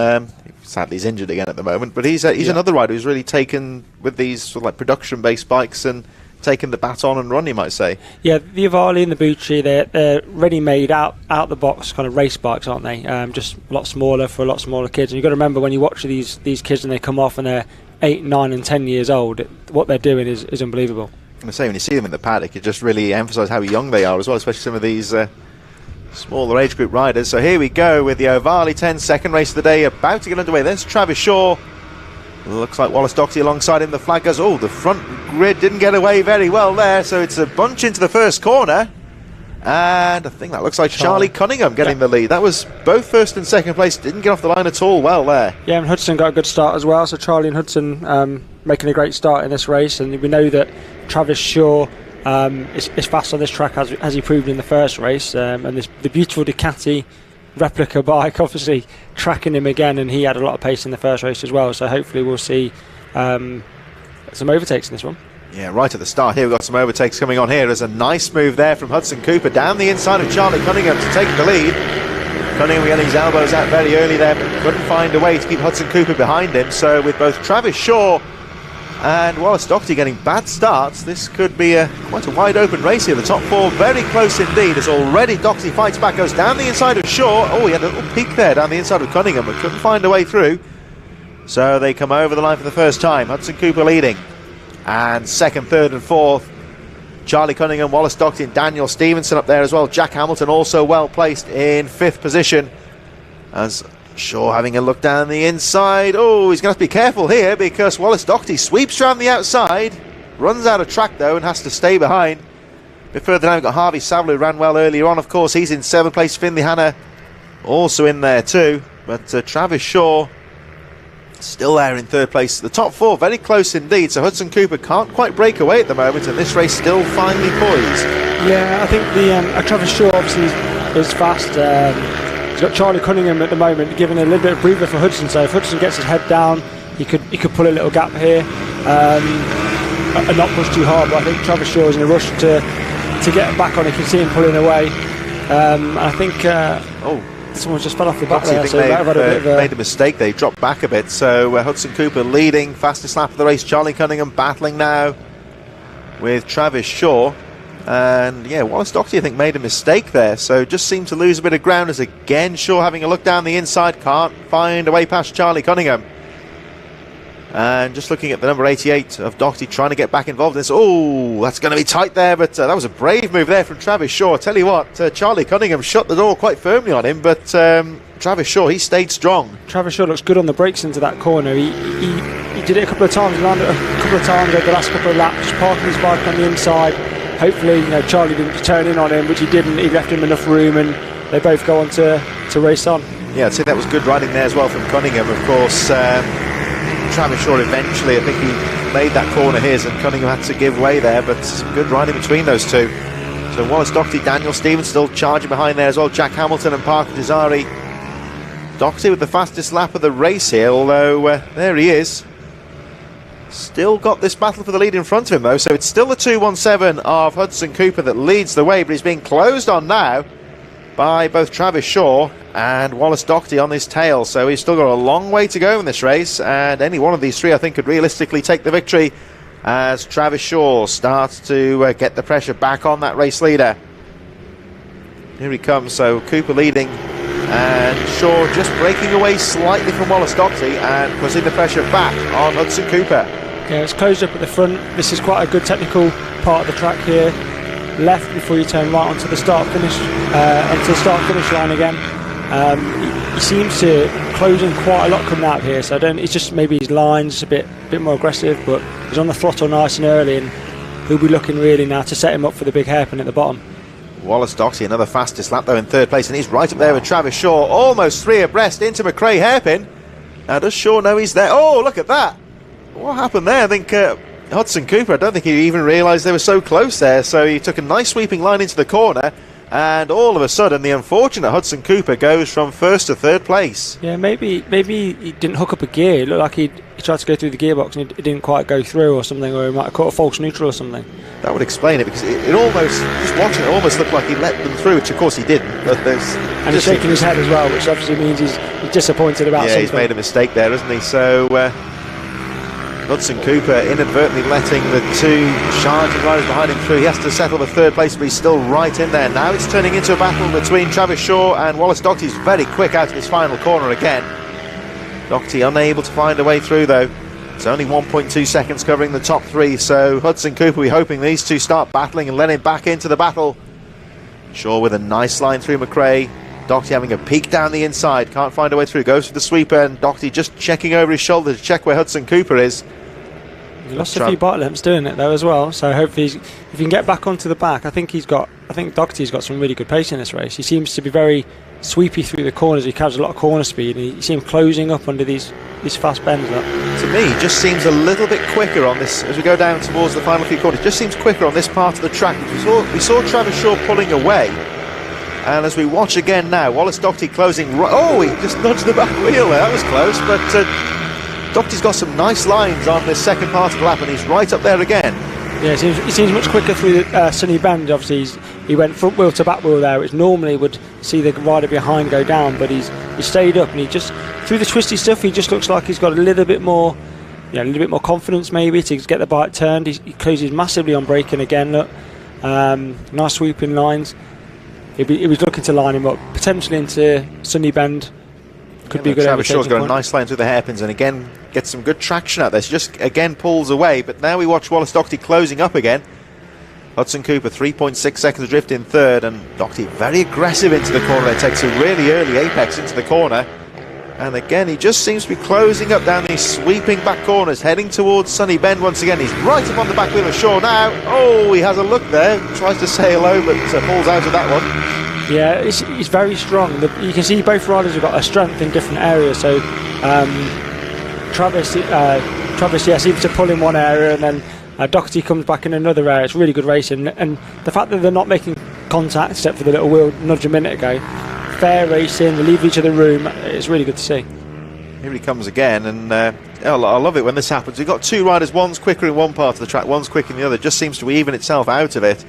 sadly he's injured again at the moment, but he's another rider who's really taken with these sort of like production based bikes and taken the baton and run, you might say. Yeah, the Ovali and the Bucci, they're ready-made out the box kind of race bikes, aren't they? Just a lot smaller for a lot smaller kids. And you've got to remember, when you watch these kids and they come off and they're 8, 9 and 10 years old, what they're doing is unbelievable. I'm going to say, when you see them in the paddock, it just really emphasises how young they are as well, especially some of these smaller age group riders. So here we go with the Ovali 10 second race of the day about to get underway. There's Travis Shaw. Looks like Wallace Doherty alongside him. The flag goes, the front grid didn't get away very well there, so it's a bunch into the first corner, and I think that looks like Charlie Cunningham getting the lead. That was both first and second place, didn't get off the line at all well there. Yeah, and Hudson got a good start as well, so Charlie and Hudson making a great start in this race, and we know that Travis Shaw is fast on this track, as he proved in the first race, and the beautiful Ducati replica bike obviously tracking him again, and he had a lot of pace in the first race as well, so hopefully we'll see some overtakes in this one. Yeah, right at the start here we've got some overtakes coming on here. There's a nice move there from Hudson Cooper down the inside of Charlie Cunningham to take the lead. Cunningham getting his elbows out very early there, but couldn't find a way to keep Hudson Cooper behind him. So with both Travis Shaw and Wallace Doherty getting bad starts, this could be quite a wide open race here. The top four very close indeed, as already Doherty fights back, goes down the inside of Shaw. He had a little peek there down the inside of Cunningham, but couldn't find a way through. So they come over the line for the first time. Hudson Cooper leading, and second, third and fourth Charlie Cunningham, Wallace Doherty and Daniel Stevenson up there as well. Jack Hamilton also well placed in fifth position, as Shaw having a look down the inside. He's going to have to be careful here, because Wallace Doherty sweeps around the outside, runs out of track though and has to stay behind. A bit further down we've got Harvey Savile, who ran well earlier on. Of course, he's in seventh place. Finley Hanna also in there too, but Travis Shaw still there in third place. The top four very close indeed, so Hudson Cooper can't quite break away at the moment, and this race still finely poised. Yeah, I think the Travis Shaw obviously is fast. He's got Charlie Cunningham at the moment giving a little bit of breather for Hudson, so if Hudson gets his head down, he could pull a little gap here and not push too hard. But I think Travis Shaw is in a rush to get back on. You can see him pulling away. I think someone just fell off the back there, so made a mistake. They dropped back a bit. So Hudson Cooper leading, fastest lap of the race. Charlie Cunningham battling now with Travis Shaw. And yeah, Wallace Doherty I think made a mistake there, so just seemed to lose a bit of ground, as again Shaw having a look down the inside, can't find a way past Charlie Cunningham. And just looking at the number 88 of Doherty trying to get back involved in this. Oh, that's going to be tight there, but that was a brave move there from Travis Shaw. I tell you what, Charlie Cunningham shut the door quite firmly on him, but Travis Shaw, he stayed strong. Travis Shaw looks good on the brakes into that corner. He did it a couple of times, landed a couple of times over the last couple of laps, parking his bike on the inside. Hopefully, Charlie didn't turn in on him, which he didn't. He left him enough room, and they both go on to race on. Yeah, I'd say that was good riding there as well from Cunningham. Of course, Travis Shaw eventually, I think he made that corner his, and Cunningham had to give way there, but some good riding between those two. So Wallace Doherty, Daniel Stevens still charging behind there as well. Jack Hamilton and Parker Desari. Doherty with the fastest lap of the race here, although there he is. Still got this battle for the lead in front of him though, so it's still the 217 of Hudson Cooper that leads the way, but he's being closed on now by both Travis Shaw and Wallace Doherty on his tail, so he's still got a long way to go in this race, and any one of these three I think could realistically take the victory as Travis Shaw starts to get the pressure back on that race leader. Here he comes, so Cooper leading and Shaw just breaking away slightly from Wallace Doherty and putting the pressure back on Hudson Cooper. Yeah, it's closed up at the front. This is quite a good technical part of the track here. Left before you turn right onto the start-finish line again. He seems to close in quite a lot coming out here, so it's just maybe his line's a bit more aggressive, but he's on the throttle nice and early, and he'll be looking really now to set him up for the big hairpin at the bottom. Wallace Doherty, another fastest lap though in third place, and he's right up there with Travis Shaw, almost three abreast into McRae hairpin. Now does Shaw know he's there? Oh, look at that! What happened there? I think Hudson Cooper, I don't think he even realised they were so close there, so he took a nice sweeping line into the corner, and all of a sudden the unfortunate Hudson Cooper goes from first to third place. Yeah, maybe he didn't hook up a gear. It looked like he tried to go through the gearbox and it didn't quite go through or something, or he might have caught a false neutral or something. That would explain it, because it almost, just watching it, almost looked like he let them through, which of course he didn't. But and he's shaking his head as well, which obviously means he's disappointed about something. Yeah, he's made a mistake there, hasn't he? So Hudson Cooper inadvertently letting the two charging riders behind him through. He has to settle the third place, but he's still right in there. Now it's turning into a battle between Travis Shaw and Wallace Doherty. He's very quick out of his final corner again. Doherty unable to find a way through though. It's only 1.2 seconds covering the top three, so Hudson Cooper, we're hoping these two start battling and let him back into the battle. Shaw with a nice line through McRae. Doherty having a peek down the inside, can't find a way through, goes for the sweeper, and Doherty just checking over his shoulder to check where Hudson Cooper is. He lost a few bike lengths doing it though as well, so hopefully if he can get back onto the back, I think Doherty's got some really good pace in this race. He seems to be very sweepy through the corners. He carries a lot of corner speed, and you see him closing up under these fast bends. To me, he just seems a little bit quicker on this as we go down towards the final few corners. It just seems quicker on this part of the track. We saw Travis Shaw pulling away, and as we watch again now, Wallace Doherty closing right. Oh, he just nudged the back wheel there. That was close, but Doherty's got some nice lines on this second part of the lap, and he's right up there again. Yeah, he seems much quicker through the sunny bend. Obviously, he went front wheel to back wheel there, which normally would see the rider behind go down, but he stayed up, and he just, through the twisty stuff, he just looks like he's got a little bit more confidence maybe to get the bike turned. He closes massively on braking again. Look, nice sweeping lines. He was looking to line him up potentially into sunny bend. Could be a good. Travis Shaw's got a nice line through the hairpins, and again gets some good traction out there. So just again pulls away, but now we watch Wallace Doherty closing up again. Hudson Cooper 3.6 seconds adrift in third, and Doherty very aggressive into the corner. It takes a really early apex into the corner, and again he just seems to be closing up down these sweeping back corners, heading towards Sunny Bend once again. He's right up on the back wheel of Shaw now. Oh, he has a look there, tries to say hello, but pulls out of that one. Yeah, he's very strong. You can see both riders have got a strength in different areas. So Travis, seems to pull in one area, and then Doherty comes back in another area. It's really good racing, and the fact that they're not making contact, except for the little wheel nudge a minute ago, fair racing. They leave each other room. It's really good to see. Here he comes again, and I love it when this happens. We've got two riders, one's quicker in one part of the track, one's quicker in the other. It just seems to even itself out of it.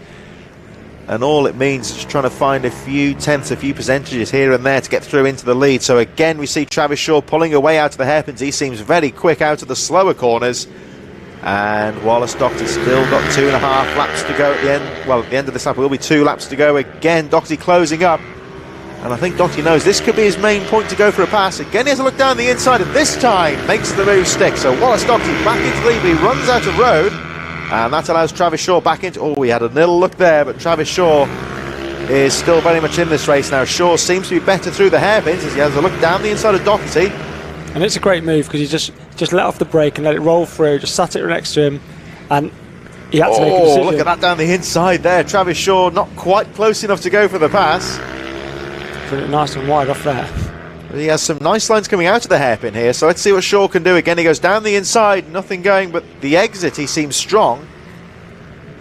And all it means is just trying to find a few tenths, a few percentages here and there to get through into the lead. So again, we see Travis Shaw pulling away out of the hairpins. He seems very quick out of the slower corners. And Wallace Doherty still got 2.5 laps to go at the end. Well, at the end of this lap, will be 2 laps to go. Again, Doherty closing up. And I think Doherty knows this could be his main point to go for a pass. Again, he has a look down the inside, and this time makes the move stick. So Wallace Doherty back into the lead, but he runs out of road. And that allows Travis Shaw back into... Oh, he had a little look there, but Travis Shaw is still very much in this race now. Shaw seems to be better through the hairpins as he has a look down the inside of Doherty. And it's a great move because he just let off the brake and let it roll through, just sat it next to him, and he had to make a decision. Oh, look at that down the inside there. Travis Shaw not quite close enough to go for the pass. Put it nice and wide off there. He has some nice lines coming out of the hairpin here, so let's see what Shaw can do. Again, he goes down the inside, nothing going, but the exit, he seems strong.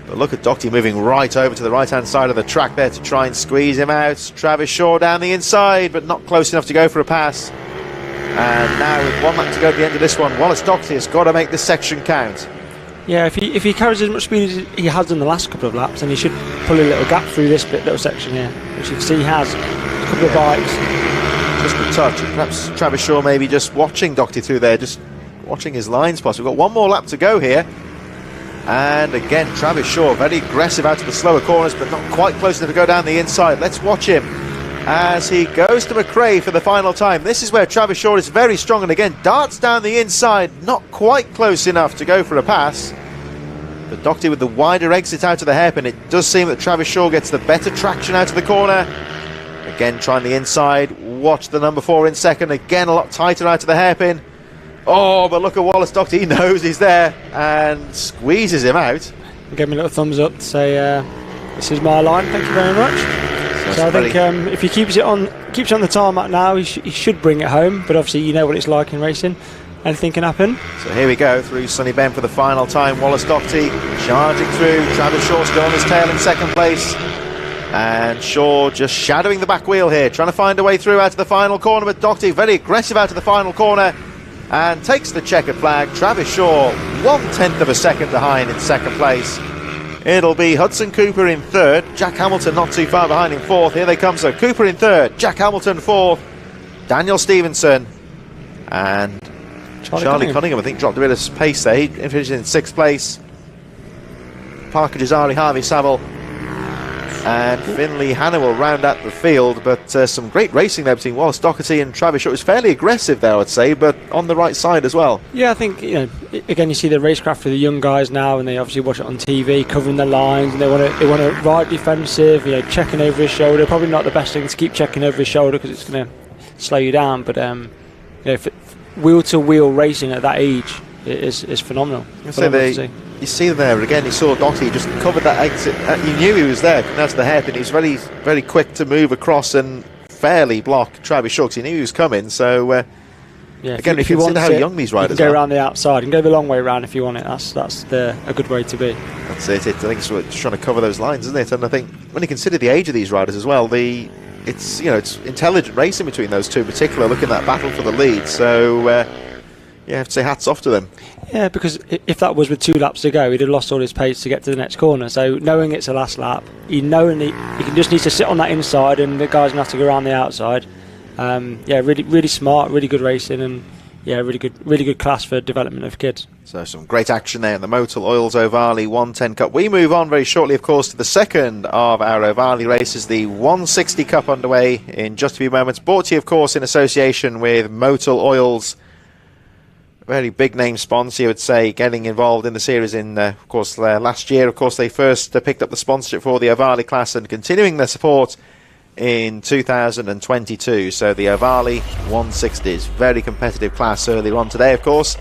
But look at Doherty moving right over to the right-hand side of the track there to try and squeeze him out. Travis Shaw down the inside, but not close enough to go for a pass. And now with 1 lap to go at the end of this one, Wallace Doherty has got to make this section count. Yeah, if he carries as much speed as he has in the last couple of laps, then he should pull a little gap through this little section here, which you can see he has a couple of bikes. Just a touch, and perhaps Travis Shaw maybe just watching Doherty through there, just watching his lines pass. We've got 1 more lap to go here. And again, Travis Shaw very aggressive out of the slower corners, but not quite close enough to go down the inside. Let's watch him as he goes to McRae for the final time. This is where Travis Shaw is very strong, and again darts down the inside, not quite close enough to go for a pass. But Doherty with the wider exit out of the hairpin, it does seem that Travis Shaw gets the better traction out of the corner. Again trying the inside, watch the number 4 in second, again a lot tighter out of the hairpin. Oh, but look at Wallace Doherty, he knows he's there and squeezes him out. Give me a little thumbs up to say this is my line, thank you very much. So I think if he keeps it on the tarmac now, he should bring it home. But obviously, you know what it's like in racing; anything can happen. So here we go through Sunny Bend for the final time. Wallace Doherty charging through. Travis Shaw still on his tail in second place, and Shaw just shadowing the back wheel here, trying to find a way through out of the final corner. But Doherty very aggressive out of the final corner and takes the checkered flag. Travis Shaw 1/10 of a second behind in second place. It'll be Hudson Cooper in third, Jack Hamilton not too far behind in fourth. Here they come, so Cooper in third, Jack Hamilton fourth, Daniel Stevenson, and Charlie Cunningham I think dropped a bit of pace there. He finished in sixth place. Parker Jazari, Harvey Saville and Finley Hanna will round out the field, but some great racing there between Wallace Doherty and Travis Shaw. It was fairly aggressive there, I would say, but on the right side as well. Yeah, I think, again, you see the racecraft for the young guys now, and they obviously watch it on TV, covering the lines, and they want to ride defensive, checking over his shoulder. Probably not the best thing to keep checking over his shoulder because it's going to slow you down, but wheel-to-wheel racing at that age is phenomenal. You see them there again. You saw Doherty just covered that exit. You knew he was there. That's the hairpin. He was very, very quick to move across and fairly block Travis Shaw because he knew he was coming. So again, if you consider how young these riders are, go around the outside and go the long way around if you want it. That's a good way to be. That's it. I think it's just trying to cover those lines, isn't it? And I think when you consider the age of these riders as well, it's intelligent racing between those two in particular. Looking at that battle for the lead. So I have to say hats off to them. Yeah, because if that was with 2 laps to go, he'd have lost all his pace to get to the next corner. So knowing it's the last lap, he just needs to sit on that inside, and the guy's going to have to go around the outside. Really, really smart, really good racing, and really good class for development of kids. So some great action there in the Motul Oils Ovali 110 Cup. We move on very shortly, of course, to the second of our Ovali races, the 160 Cup, underway in just a few moments. Brought to you, of course, in association with Motul Oils. Very big name sponsor, you would say, getting involved in the series in, of course, last year. Of course, they first picked up the sponsorship for the Ovali class and continuing their support in 2022. So the Ovali 160s, very competitive class earlier on today, of course.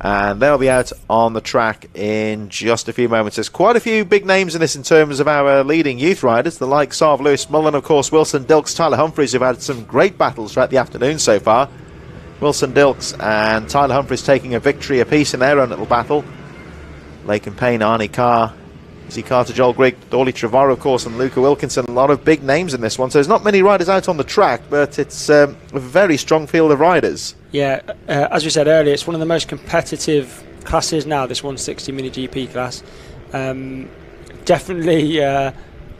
And they'll be out on the track in just a few moments. There's quite a few big names in this in terms of our leading youth riders, the likes of Lewis Mullen, of course, Wilson Dilks, Tyler Humphreys, who've had some great battles throughout the afternoon so far. Wilson Dilks and Tyler Humphreys taking a victory apiece in their own little battle. Laken Payne, Arnie Carr, Izzy Carter, Joel Grigg, Dorley Trevorrow, of course, and Luca Wilkinson. A lot of big names in this one. So there's not many riders out on the track, but it's a very strong field of riders. Yeah, as we said earlier, it's one of the most competitive classes now, this 160 Mini GP class. Definitely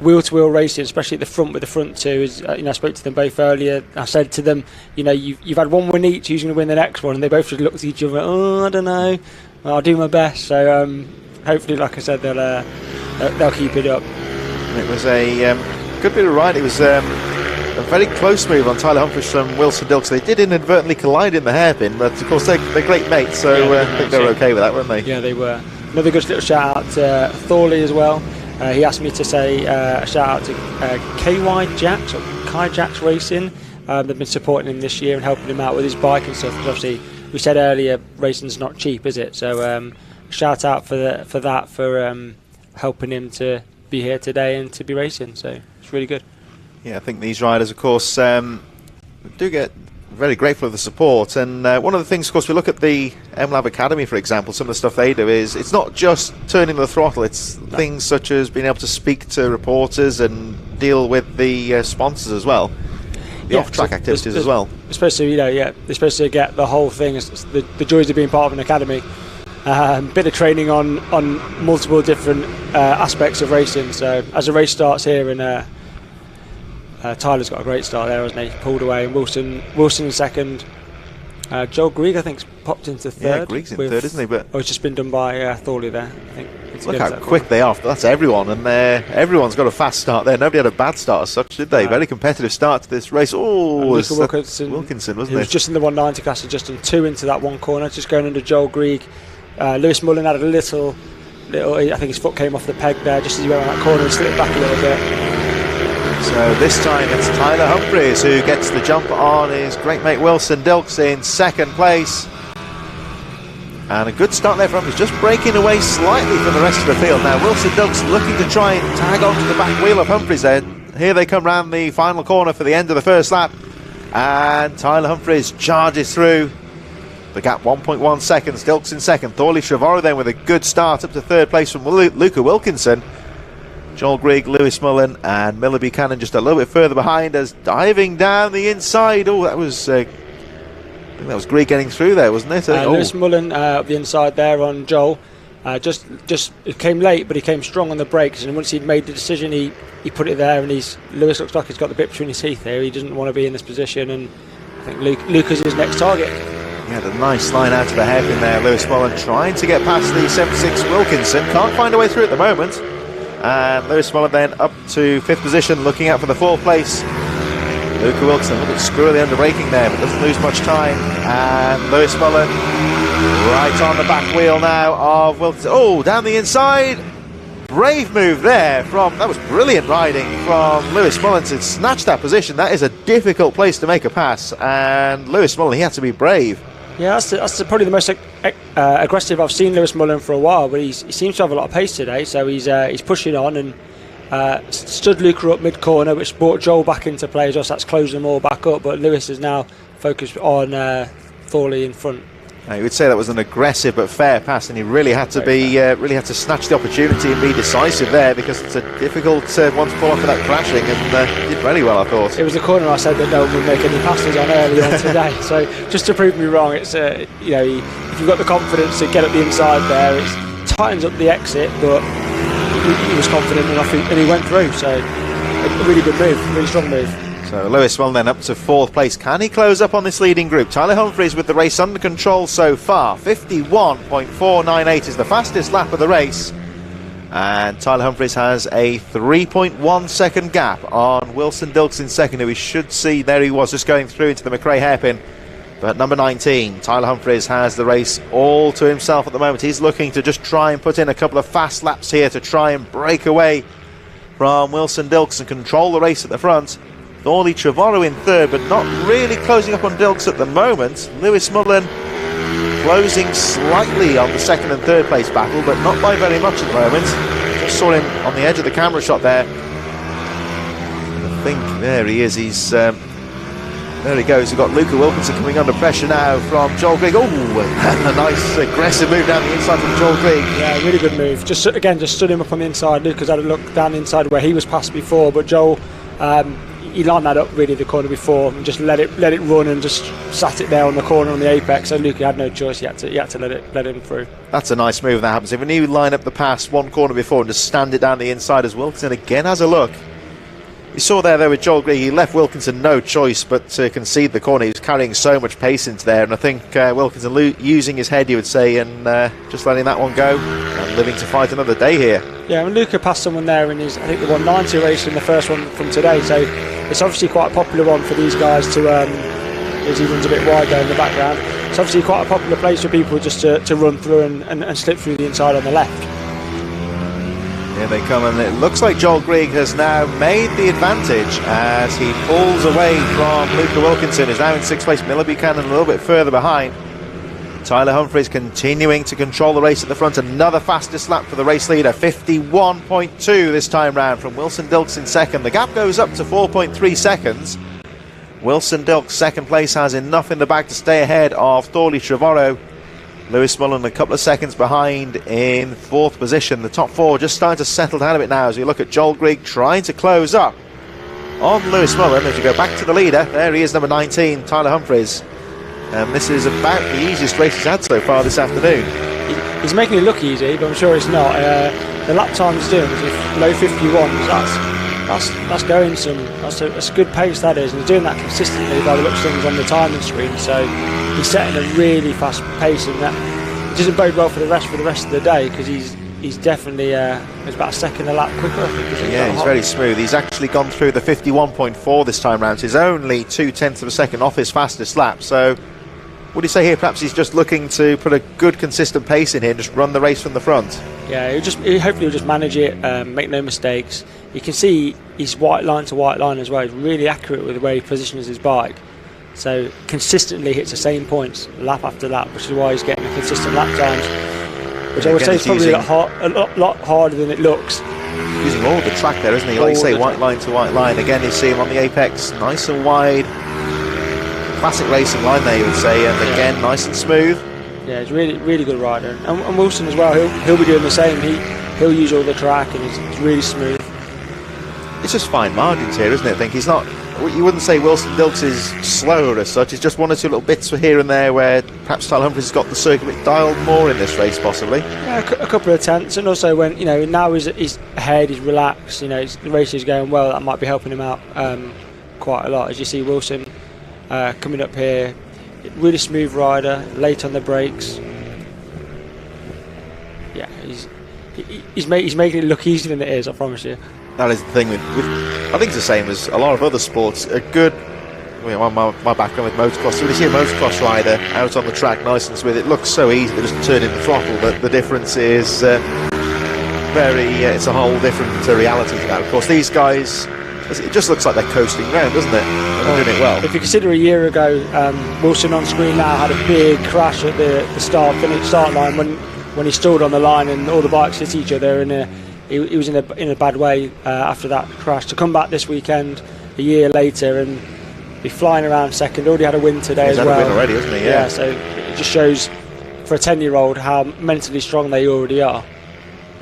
wheel-to-wheel racing, especially at the front with the front two. Is, I spoke to them both earlier. I said to them, you've had one win each, who's going to win the next one? And they both just looked at each other, I don't know. I'll do my best. So hopefully, like I said, they'll keep it up. It was a good bit of ride. It was a very close move on Tyler Humphries from Wilson Dilks. They did inadvertently collide in the hairpin, but of course they're great mates, so I think they were okay with that, weren't they? Yeah, they were. Another good little shout out to Thorley as well. He asked me to say a shout out to KY Jacks, or Kai Jacks Racing. They've been supporting him this year and helping him out with his bike and stuff, because obviously we said earlier racing's not cheap, is it? So shout out for helping him to be here today and to be racing, so it's really good. Yeah, I think these riders, of course, do get very grateful for the support. And one of the things, of course, we look at the MLab Academy, for example. Some of the stuff they do is it's not just turning the throttle. It's things such as being able to speak to reporters and deal with the sponsors as well. The off-track activities as well. Especially, they're supposed to get the whole thing. The joys of being part of an academy. Bit of training on multiple different aspects of racing. So as the race starts here in. Tyler's got a great start there, hasn't he? Pulled away, and Wilson in second. Joel Grieg, I think, popped into third. Yeah, Grieg's in third, isn't he? But it's just been done by Thorley there, I think. Look how quick they are. That's everyone, and everyone's got a fast start there. Nobody had a bad start as such, did they? Very competitive start to this race. Oh, Wilkinson, wasn't he? Was just in the 190 class, and just done two into that one corner, just going under Joel Grieg. Lewis Mullen had a little, I think his foot came off the peg there just as he went around that corner and slipped back a little bit. So this time it's Tyler Humphries who gets the jump on his great mate Wilson Dilks in second place. And a good start there for Humphries, just breaking away slightly from the rest of the field. Now Wilson Dilks looking to try and tag onto the back wheel of Humphries there. Here they come round the final corner for the end of the first lap. And Tyler Humphries charges through. The gap 1.1 seconds, Dilks in second. Thorley Trevorrow then with a good start up to third place from Luca Wilkinson. Joel Grieg, Lewis Mullen and Miller Buchanan just a little bit further behind as diving down the inside. Oh, that was I think that was Grieg getting through there, wasn't it? Lewis Mullen up the inside there on Joel. Just it came late, but he came strong on the brakes, and once he'd made the decision, he put it there. And Lewis looks like he's got the bit between his teeth here. He doesn't want to be in this position, and I think Luca's his next target. He had a nice line out of the hairpin there, Lewis Mullen, trying to get past the 76 Wilkinson. Can't find a way through at the moment. And Lewis Mullen then up to fifth position, looking out for the fourth place. Luca Wilkinson a little bit squirrely under braking there, but doesn't lose much time. And Lewis Mullen right on the back wheel now of Wilkinson. Oh, down the inside. Brave move there that was brilliant riding from Lewis Mullen to snatch that position. That is a difficult place to make a pass. And Lewis Mullen, he had to be brave. Yeah, that's probably the most aggressive I've seen Lewis Mullen for a while, but he seems to have a lot of pace today, so he's pushing on and stood Luca up mid-corner, which brought Joel back into play as well, so that's closed them all back up, but Lewis is now focused on Thorley in front. You would say that was an aggressive but fair pass, and he really had to snatch the opportunity and be decisive there, because it's a difficult one to pull off without crashing, and did very well, I thought. It was the corner I said that no one would make any passes on earlier on today, so just to prove me wrong, it's if you've got the confidence to get up the inside there, it tightens up the exit, but he was confident enough and he went through, so a really good move, really strong move. So Lewis Mullen then up to fourth place. Can he close up on this leading group? Tyler Humphries with the race under control so far. 51.498 is the fastest lap of the race. And Tyler Humphries has a 3.1 second gap on Wilson Dilks in second, who we should see. There he was, just going through into the McRae hairpin. But number 19, Tyler Humphries, has the race all to himself at the moment. He's looking to just try and put in a couple of fast laps here to try and break away from Wilson Dilks and control the race at the front. Thorley Trevorrow in third, but not really closing up on Dilks at the moment. Lewis Mullen closing slightly on the second and third place battle, but not by very much at the moment. Just saw him on the edge of the camera shot there. I think there he is. There he goes. We've got Luca Wilkinson coming under pressure now from Joel Grieg. Oh, and a nice aggressive move down the inside from Joel Grieg. Yeah, really good move. Just stood him up on the inside. Luca's had a look down the inside where he was passed before, but Joel. He lined that up really the corner before and just let it run and just sat it there on the corner on the apex. So Luca had no choice; he had to let him through. That's a nice move that happens. If you line up the pass one corner before and just stand it down the inside as Wilkinson again has a look. You saw there with Joel Grieg, he left Wilkinson no choice but to concede the corner. He was carrying so much pace into there, and I think Wilkinson using his head, you would say, and just letting that one go and living to fight another day here. Yeah, and Luca passed someone there in his, I think, the 190 race in the first one from today, so it's obviously quite a popular one for these guys to, as he runs a bit wide there in the background, it's obviously quite a popular place for people just to run through and slip through the inside on the left. Here they come, and it looks like Joel Grigg has now made the advantage as he pulls away from Luca Wilkinson, who's now in 6th place. Miller Buchanan a little bit further behind. Tyler Humphries continuing to control the race at the front. Another fastest lap for the race leader, 51.2 this time round from Wilson Dilks in second. The gap goes up to 4.3 seconds. Wilson Dilks, second place, has enough in the bag to stay ahead of Thorley Trevorrow. Lewis Mullen a couple of seconds behind in 4th position. The top 4 just starting to settle down a bit now as we look at Joel Grigg trying to close up on Lewis Mullen. As you go back to the leader, there he is, number 19, Tyler Humphries. This is about the easiest race he's had so far this afternoon. He's making it look easy, but I'm sure it's not. The lap time he's doing is low 51s. That's going some. That's a good pace, that is, and he's doing that consistently by the looks of things on the timing screen. So he's setting a really fast pace, and that doesn't bode well for the rest of the day, because he's definitely he's about a second a lap quicker, I think. Yeah, he's very smooth. He's actually gone through the 51.4 this time round. He's only 0.2 of a second off his fastest lap. So what do you say here? Perhaps he's just looking to put a good consistent pace in here and just run the race from the front. Yeah, hopefully he'll just manage it, make no mistakes. You can see he's white line to white line as well. He's really accurate with the way he positions his bike. So consistently hits the same points lap after lap, which is why he's getting the consistent lap times, which I would say is probably a lot harder than it looks. Using all the track there, isn't he? Like you say, white line to white line. Again, you see him on the apex, nice and wide. Classic racing line there, you would say, and again, nice and smooth. Yeah, he's really good rider. And Wilson as well, he'll be doing the same. He'll use all the track, and he's really smooth. It's just fine margins here, isn't it? I think he's not. You wouldn't say Wilson Dilks is slower as such. It's just one or two little bits here and there where perhaps Tyler Humphries has got the circuit a bit dialed more in this race, possibly. Yeah, a couple of tenths, and also when now he's ahead, he's relaxed. The race is going well. That might be helping him out quite a lot. As you see, Wilson coming up here, really smooth rider, late on the brakes. Yeah, he's making it look easier than it is, I promise you. That is the thing with I think it's the same as a lot of other sports. A good, my background with motocross, when you see a motocross rider out on the track nice and smooth, it looks so easy to just turn in the throttle, but the difference is it's a whole different reality to that. Of course, these guys, it just looks like they're coasting around, doesn't it? And they're doing it well. If you consider a year ago, Wilson on screen now had a big crash at the start line when he stalled on the line and all the bikes hit each other, and he was in a bad way after that crash. To come back this weekend a year later and be flying around second, already had a win today as well. He's had a win already, hasn't he? Yeah, so it just shows for a 10-year-old how mentally strong they already are.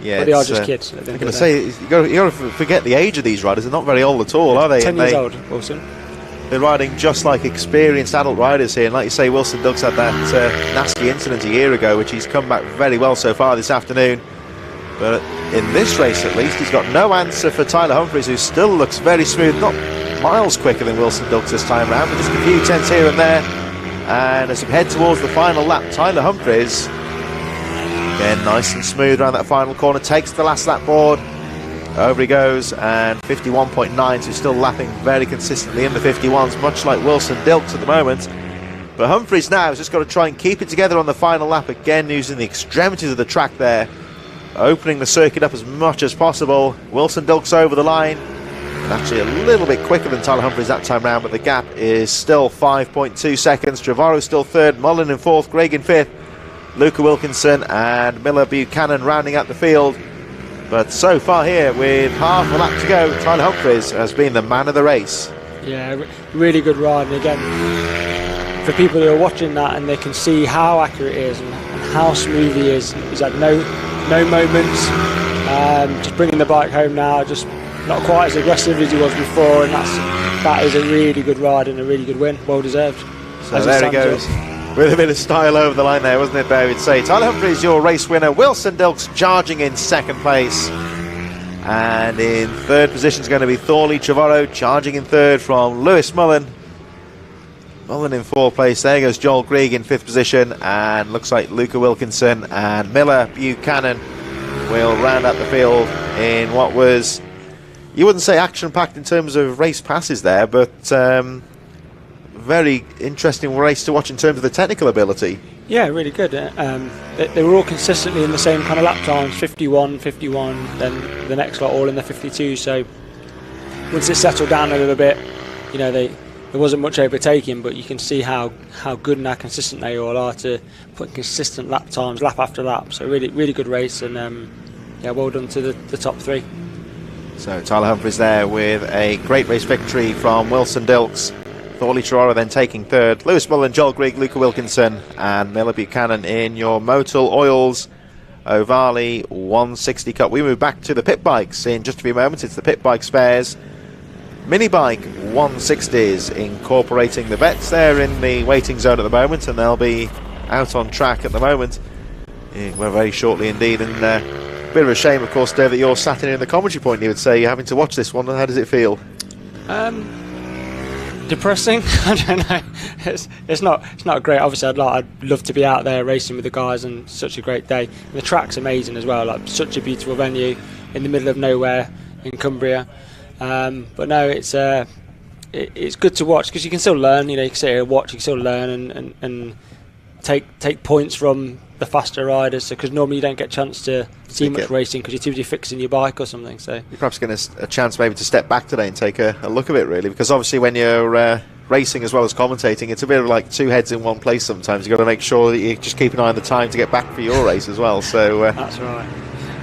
Yeah, but they are just kids. I'm going to say, you got to forget the age of these riders. They're not very old at all, are they? 10 years old, Wilson. They're riding just like experienced adult riders here. And like you say, Wilson Dilks had that nasty incident a year ago, which he's come back very well so far this afternoon. But in this race, at least, he's got no answer for Tyler Humphries, who still looks very smooth. Not miles quicker than Wilson Dilks this time around, but just a few tenths here and there. And as we head towards the final lap, Tyler Humphries, again, nice and smooth around that final corner, takes the last lap board. Over he goes, and 51.9, so he's still lapping very consistently in the 51s, much like Wilson Dilks at the moment. But Humphries now has just got to try and keep it together on the final lap, again using the extremities of the track there, opening the circuit up as much as possible. Wilson Dilks over the line, and actually a little bit quicker than Tyler Humphries that time round, but the gap is still 5.2 seconds. Trevorrow still third, Mullen in fourth, Grigg in fifth, Luca Wilkinson and Miller Buchanan rounding out the field. But so far here, with half a lap to go, Tyler Humphries has been the man of the race. Yeah, really good ride. And again, for people who are watching that and they can see how accurate he is and how smooth he is, he's had no moments. Just bringing the bike home now, just not quite as aggressive as he was before, and that is a really good ride and a really good win, well deserved. So there he goes. With a bit of style over the line there, wasn't it, David? Say, Tyler Humphries, your race winner. Wilson Dilks charging in second place. And in third position is going to be Thorley Trevorrow, charging in third from Lewis Mullen. Mullen in fourth place. There goes Joel Grigg in fifth position. And looks like Luca Wilkinson and Miller Buchanan will round out the field in what was you wouldn't say action-packed in terms of race passes there, but very interesting race to watch in terms of the technical ability. Yeah, really good. They were all consistently in the same kind of lap times, 51, 51, then the next lot all in the 52. So once it settled down a little bit, you know, there wasn't much overtaking, but you can see how good and how consistent they all are to put consistent lap times, lap after lap. So really good race, and yeah, well done to the top three. So Tyler Humphries there with a great race victory from Wilson Dilks. Thorley Riora then taking third. Lewis Mullen, Joel Grigg, Luca Wilkinson and Miller Buchanan in your Motul Oils Ovale 160 Cup. We move back to the pit bikes in just a few moments. It's the pit bike spares. Minibike 160s incorporating the vets there in the waiting zone at the moment, and they'll be out on track at the moment. Well, very shortly indeed, and bit of a shame, of course, Dave, that you're sat in the commentary point. You would say you're having to watch this one. How does it feel? Depressing. I don't know. It's not great. Obviously, I'd love to be out there racing with the guys, and such a great day. And the track's amazing as well. Like, such a beautiful venue in the middle of nowhere in Cumbria. But no, it's good to watch because you can still learn. You know, you can sit here and watch. You can still learn and take points from the faster riders, because normally you don't get a chance to see much racing because you're too busy fixing your bike or something. So you're perhaps getting a chance maybe to step back today and take a look at it, really, because obviously when you're racing as well as commentating, it's a bit of like two heads in one place sometimes. You've got to make sure that you just keep an eye on the time to get back for your race as well. So that's right.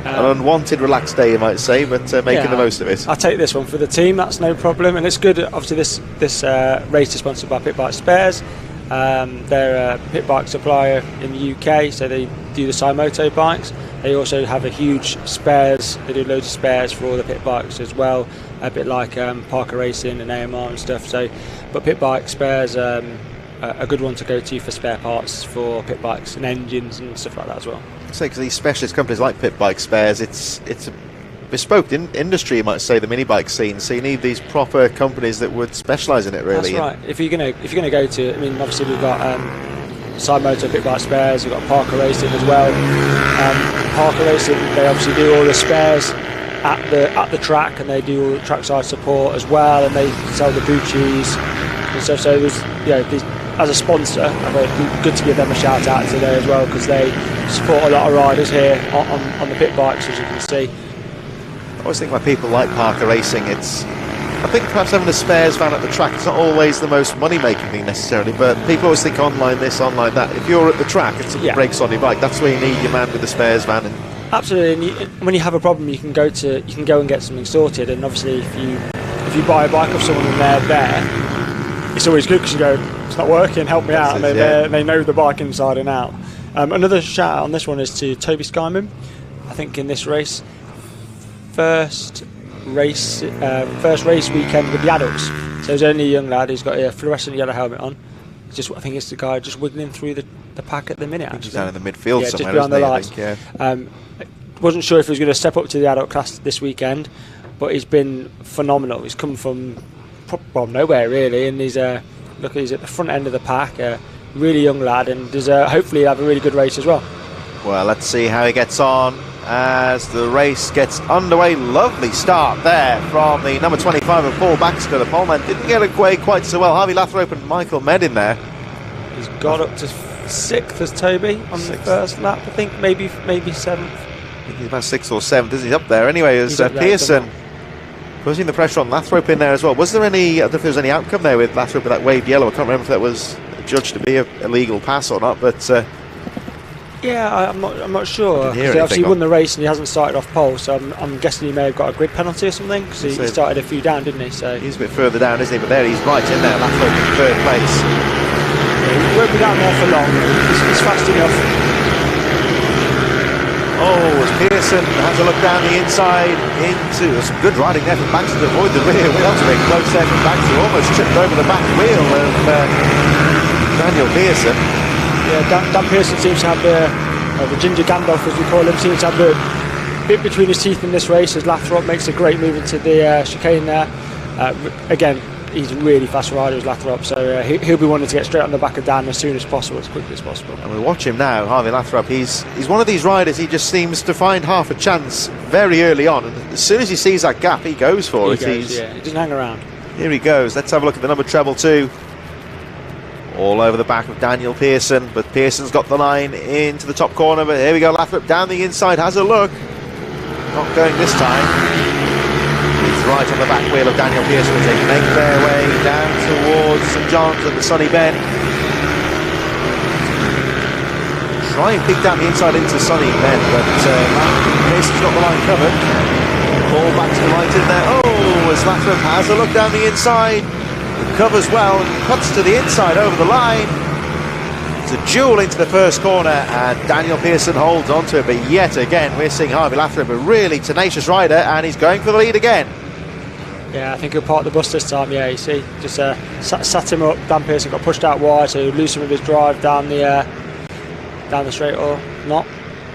An unwanted relaxed day, you might say, but making the most of it. I'll take this one for the team, that's no problem. And it's good, obviously this race is sponsored by Pit Bike Spares. They're a pit bike supplier in the UK, so they do the Cymoto bikes. They also have a huge spares, they do loads of spares for all the pit bikes as well, a bit like Parker Racing and AMR and stuff. So, but Pit Bike Spares a good one to go to for spare parts for pit bikes and engines and stuff like that as well. So, because these specialist companies like Pit Bike Spares, it's a bespoke industry, you might say, the mini bike scene. So you need these proper companies that would specialise in it, really. That's right. If you're gonna go to, I mean, obviously we've got Cymoto Pit Bike Spares, we've got Parker Racing as well. Parker Racing, they obviously do all the spares at the track, and they do all the trackside support as well, and they sell the boot cheese and stuff. So there's, you know, as a sponsor, I thought it'd be good to give them a shout out today as well, because they support a lot of riders here on the pit bikes, as you can see. I always think when people like Parker Racing, I think perhaps having a spares van at the track, it's not always the most money-making thing necessarily, but people always think online this, online that. If you're at the track and something breaks on your bike, that's where you need your man with the spares van. Absolutely, and when you have a problem, you can go and get something sorted. And obviously, if you buy a bike off someone and they're there, it's always good because you go, it's not working, help me out, and they know the bike inside and out. Another shout out on this one is to Toby Skyman. I think in this race, first race weekend with the adults. So he's only a young lad. He's got a fluorescent yellow helmet on. I think it's the guy just wiggling through the pack at the minute. Actually, he's down in the midfield somewhere, just behind the lights. I think, wasn't sure if he was going to step up to the adult class this weekend, but he's been phenomenal. He's come from nowhere really, and he's at the front end of the pack. Really young lad, and hopefully he'll have a really good race as well. Well, let's see how he gets on as the race gets underway. Lovely start there from the number 25 of Paul Baxter. The poleman didn't get away quite so well. Harvey Lathrop and Michael Med in there. He's got up to 6th as Toby on the first lap, I think, maybe 7th. I think he's about 6th or 7th, isn't he? Up there anyway, as Pearson pushing the pressure on Lathrop in there as well. Was there any, I don't know if there was any outcome there with Lathrop with that waved yellow? I can't remember if that was judged to be a legal pass or not, but yeah, I'm not sure. He obviously won the race and he hasn't started off pole, so I'm guessing he may have got a grid penalty or something, because he started a few down, didn't he? So he's a bit further down, isn't he? But there he's right in there, Lathrop in third place. He won't be down there for long. He's fast enough. Oh, as Pearson has a look down the inside into some good riding there from Baxter to avoid the rear wheel. That was very close there from Baxter, almost tripped over the back wheel of Daniel Pearson. Yeah, Dan Pearson seems to have the Ginger Gandalf, as we call him, seems to have the bit between his teeth in this race, as Lathrop makes a great move into the chicane there. Again, he's a really fast rider as Lathrop, so he'll be wanting to get straight on the back of Dan as soon as possible, as quickly as possible. And we watch him now, Harvey Lathrop. He's one of these riders, he just seems to find half a chance very early on, and as soon as he sees that gap, he goes for it. He doesn't hang around. Here he goes. Let's have a look at the number treble 2. All over the back of Daniel Pearson, but Pearson's got the line into the top corner. But here we go, Lathrop down the inside, has a look. Not going this time. He's right on the back wheel of Daniel Pearson as they make their way down towards St John's and the Sunny Bend. Try and peek down the inside into Sunny Bend, but Pearson's got the line covered. Ball back to the right in there. Oh, as Lathrop has a look down the inside. Covers well and cuts to the inside over the line. It's a duel into the first corner, and Daniel Pearson holds on to it, but yet again we're seeing Harvey Lathrop, a really tenacious rider, and he's going for the lead again. Yeah, I think he'll park the bus this time. Yeah, you see, just sat him up. Dan Pearson got pushed out wide, so he'll lose some of his drive down the straight or not.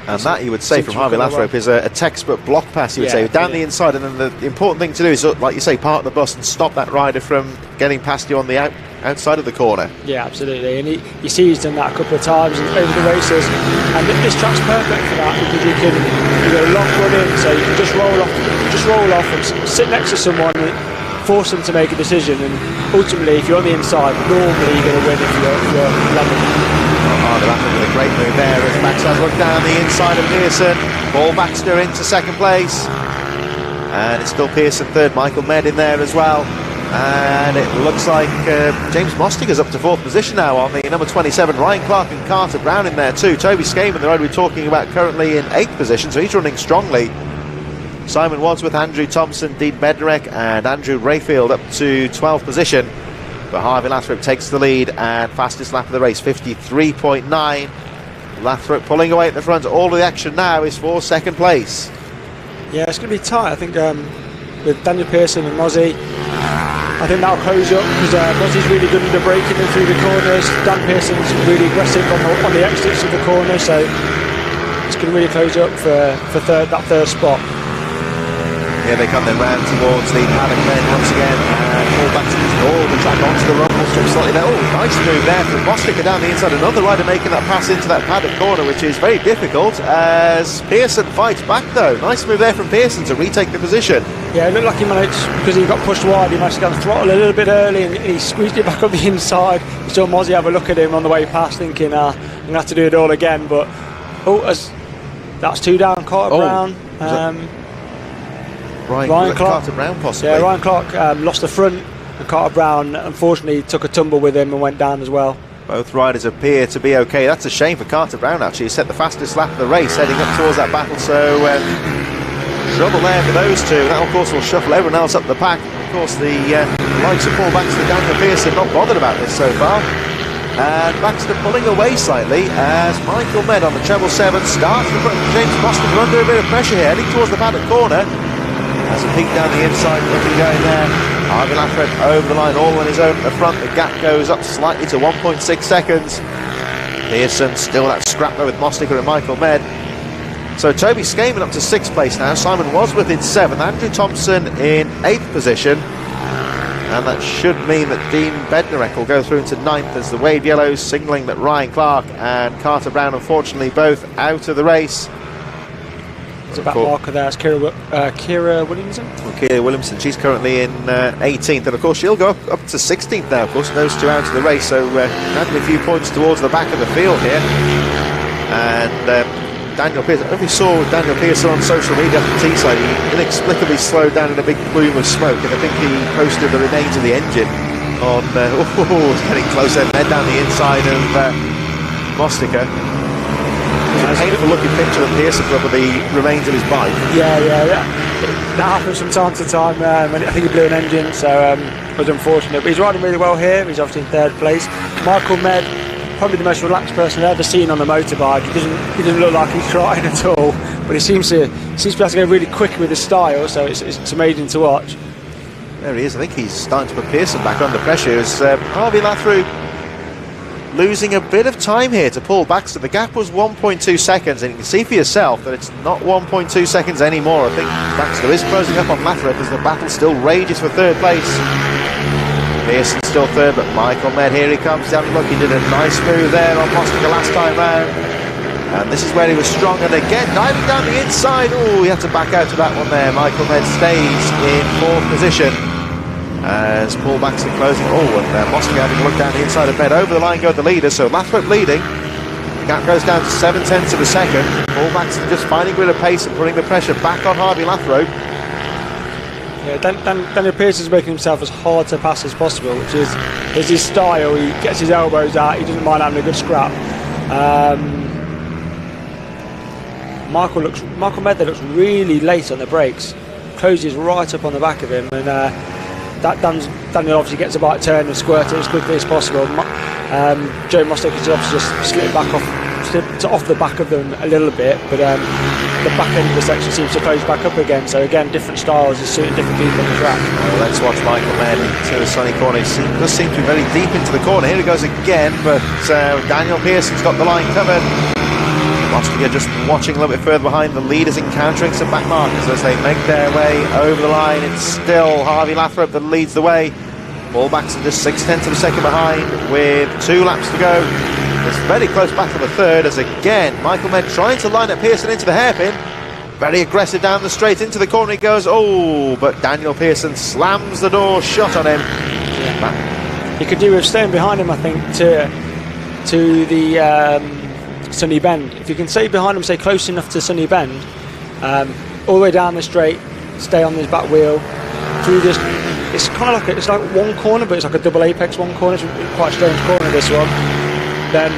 And that, you would say, from Harvey Lathrop is a textbook block pass, you would say, down the inside, and then the important thing to do is, like you say, park the bus and stop that rider from getting past you on the outside of the corner. Yeah, absolutely, and you see he's done that a couple of times over the races, and this track's perfect for that, because you can lock run in, so you can just roll off and sit next to someone and force them to make a decision, and ultimately, if you're on the inside, normally you're going to win if you're level. Harvey Lathrop with a great move there as Max has looked down the inside of Pearson. Paul Baxter into second place, and it's still Pearson third, Michael Med in there as well, and it looks like James Mostiger's up to fourth position now on the number 27. Ryan Clark and Carter Brown in there too. Toby Skaman, the rider we're talking about, currently in 8th position, so he's running strongly. Simon Wadsworth, Andrew Thompson, Dean Bednarek and Andrew Rayfield up to 12th position. But Harvey Lathrop takes the lead, and fastest lap of the race, 53.9. Lathrop pulling away at the front. All of the action now is for second place. Yeah, it's going to be tight, I think, with Daniel Pearson and Mozzie. I think that'll close up, because Mozzie's really good under braking in through the corners. Dan Pearson's really aggressive on the exits of the corner, so it's going to really close up for that third spot. Here they come then round towards the paddock then once again, and Paul Baxter just all the track onto the rumble strip slightly there. Oh, nice move there from Mostiger down the inside. Another rider making that pass into that paddock corner, which is very difficult as Pearson fights back though. Nice move there from Pearson to retake the position. Yeah, it looked like he managed, because he got pushed wide, he managed to get the throttle a little bit early, and he squeezed it back up the inside. You saw Mozzie have a look at him on the way past, thinking, I'm going to have to do it all again. But that's 2 down, Carter Brown. Ryan Clark, Carter Brown possibly. Yeah, Ryan Clark lost the front, and Carter Brown unfortunately took a tumble with him and went down as well. Both riders appear to be okay. That's a shame for Carter Brown actually. He set the fastest lap of the race heading up towards that battle, so trouble there for those two. That of course will shuffle everyone else up the pack. Of course the likes of Paul Baxter and Daniel Pearson not bothered about this so far. And Baxter pulling away slightly as Michael Med on the treble 7 starts to put James Mostiger under a bit of pressure here, heading towards the paddock corner. Has a peek down the inside, looking going there. Harvey Lathrop over the line, all on his own at the front. The gap goes up slightly to 1.6 seconds. Pearson still that scrap there with Mostiger and Michael Med. So Toby Skaman up to 6th place now. Simon Wadsworth in 7th. Andrew Thompson in 8th position. And that should mean that Dean Bednarek will go through into 9th as the wave yellows signalling that Ryan Clark and Carter Brown unfortunately both out of the race. There's a back marker there, it's Kira Williamson. Well, Kira Williamson, she's currently in 18th, and of course she'll go up to 16th now, of course, those two out of the race, so adding a few points towards the back of the field here. And Daniel Pearson, I don't know if you saw Daniel Pearson on social media at the T-side, he inexplicably slowed down in a big plume of smoke, and I think he posted the remains of the engine on, it's getting closer, head down the inside of Mostiger. It's a painful looking picture of Pearson with the remains of his bike. Yeah. That happens from time to time. I think he blew an engine, so it was unfortunate. But he's riding really well here. He's obviously in 3rd place. Michael Med, probably the most relaxed person I've ever seen on the motorbike. He doesn't look like he's trying at all, but he seems to be able to go really quick with his style. So it's amazing to watch. There he is. I think he's starting to put Pearson back under pressure. As Harvey Lathrop losing a bit of time here to Paul Baxter. The gap was 1.2 seconds, and you can see for yourself that it's not 1.2 seconds anymore. I think Baxter is closing up on Lathrop as the battle still rages for 3rd place. Pearson still third, but Michael Med, here he comes down. Look, he did a nice move there on Mostica last time round. And this is where he was strong, and again, diving down the inside. Oh, he had to back out to that one there. Michael Med stays in 4th position as Paul Baxter closing. Oh, and Mostica having a look down the inside of Med. Over the line go the leaders, so Lathrop leading. The gap goes down to 7/10 of a second. Paul Baxter just finding a bit of pace and putting the pressure back on Harvey Lathrop. Yeah, Daniel Pearson's making himself as hard to pass as possible, which is his style. He gets his elbows out, he doesn't mind having a good scrap. Michael Medley looks really late on the brakes, closes right up on the back of him, and Daniel obviously gets a bite turn and squirt it as quickly as possible. Joe Mostek has obviously just slipped off the back of them a little bit, but the back end of the section seems to close back up again. So again, different styles is suiting different people on the track. Well, let's watch Michael Med into the sunny corner. He does seem to be very deep into the corner. Here he goes again, but Daniel Pearson's got the line covered. Mostica just watching a little bit further behind. The leaders encountering some back markers as they make their way over the line. It's still Harvey Lathrop that leads the way. Paul Baxter just 6/10 of a second behind with 2 laps to go. It's very close battle for third as again Michael Med trying to line up Pearson into the hairpin. Very aggressive down the straight into the corner he goes. Oh, but Daniel Pearson slams the door shut on him. Yeah. He could do with staying behind him, I think, to the Sunny Bend. If you can stay behind him, stay close enough to Sunny Bend, all the way down the straight, stay on his back wheel through this. It's kind of like it's like one corner, but it's like a double apex one corner. It's quite a strange corner, this one. Then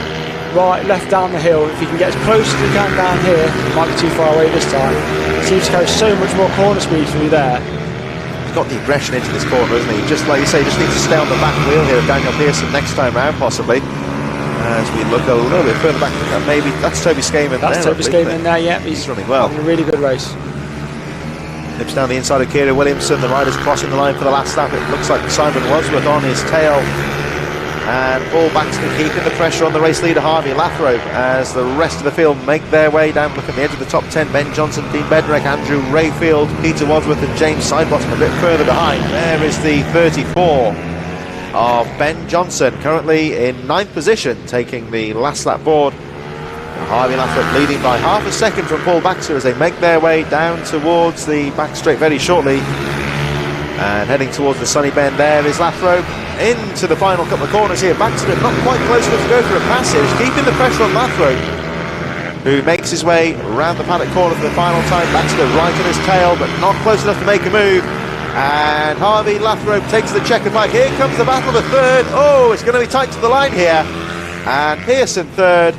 right, left down the hill. If you can get as close as you can down here, it might be too far away this time. It seems to carry so much more corner speed through there. He's got the aggression into this corner, isn't he? Just like you say, just needs to stay on the back wheel here of Daniel Pearson next time round, possibly. As we look a little bit further back, maybe that's Toby Skaman. That's Toby Skaman there, yeah. He's running well. Having a really good race. Nips down the inside of Kieran Williamson. The riders crossing the line for the last lap. It looks like Simon Wadsworth on his tail. And Paul Baxter keeping the pressure on the race leader Harvey Lathrop as the rest of the field make their way down. Look at the edge of the top 10. Ben Johnson, Dean Bednarek, Andrew Rayfield, Peter Wadsworth and James Sidebottom a bit further behind. There is the 34 of Ben Johnson, currently in 9th position, taking the last lap board. Harvey Lathrop leading by half a second from Paul Baxter as they make their way down towards the back straight very shortly. And heading towards the Sunny Bend, there is Lathrop into the final couple of corners here. Baxter not quite close enough to go for a passage, keeping the pressure on Lathrop, who makes his way round the paddock corner for the final time. Baxter right on his tail, but not close enough to make a move. And Harvey Lathrop takes the checkered flag. Here comes the battle of the third. Oh, it's going to be tight to the line here. And Pearson third.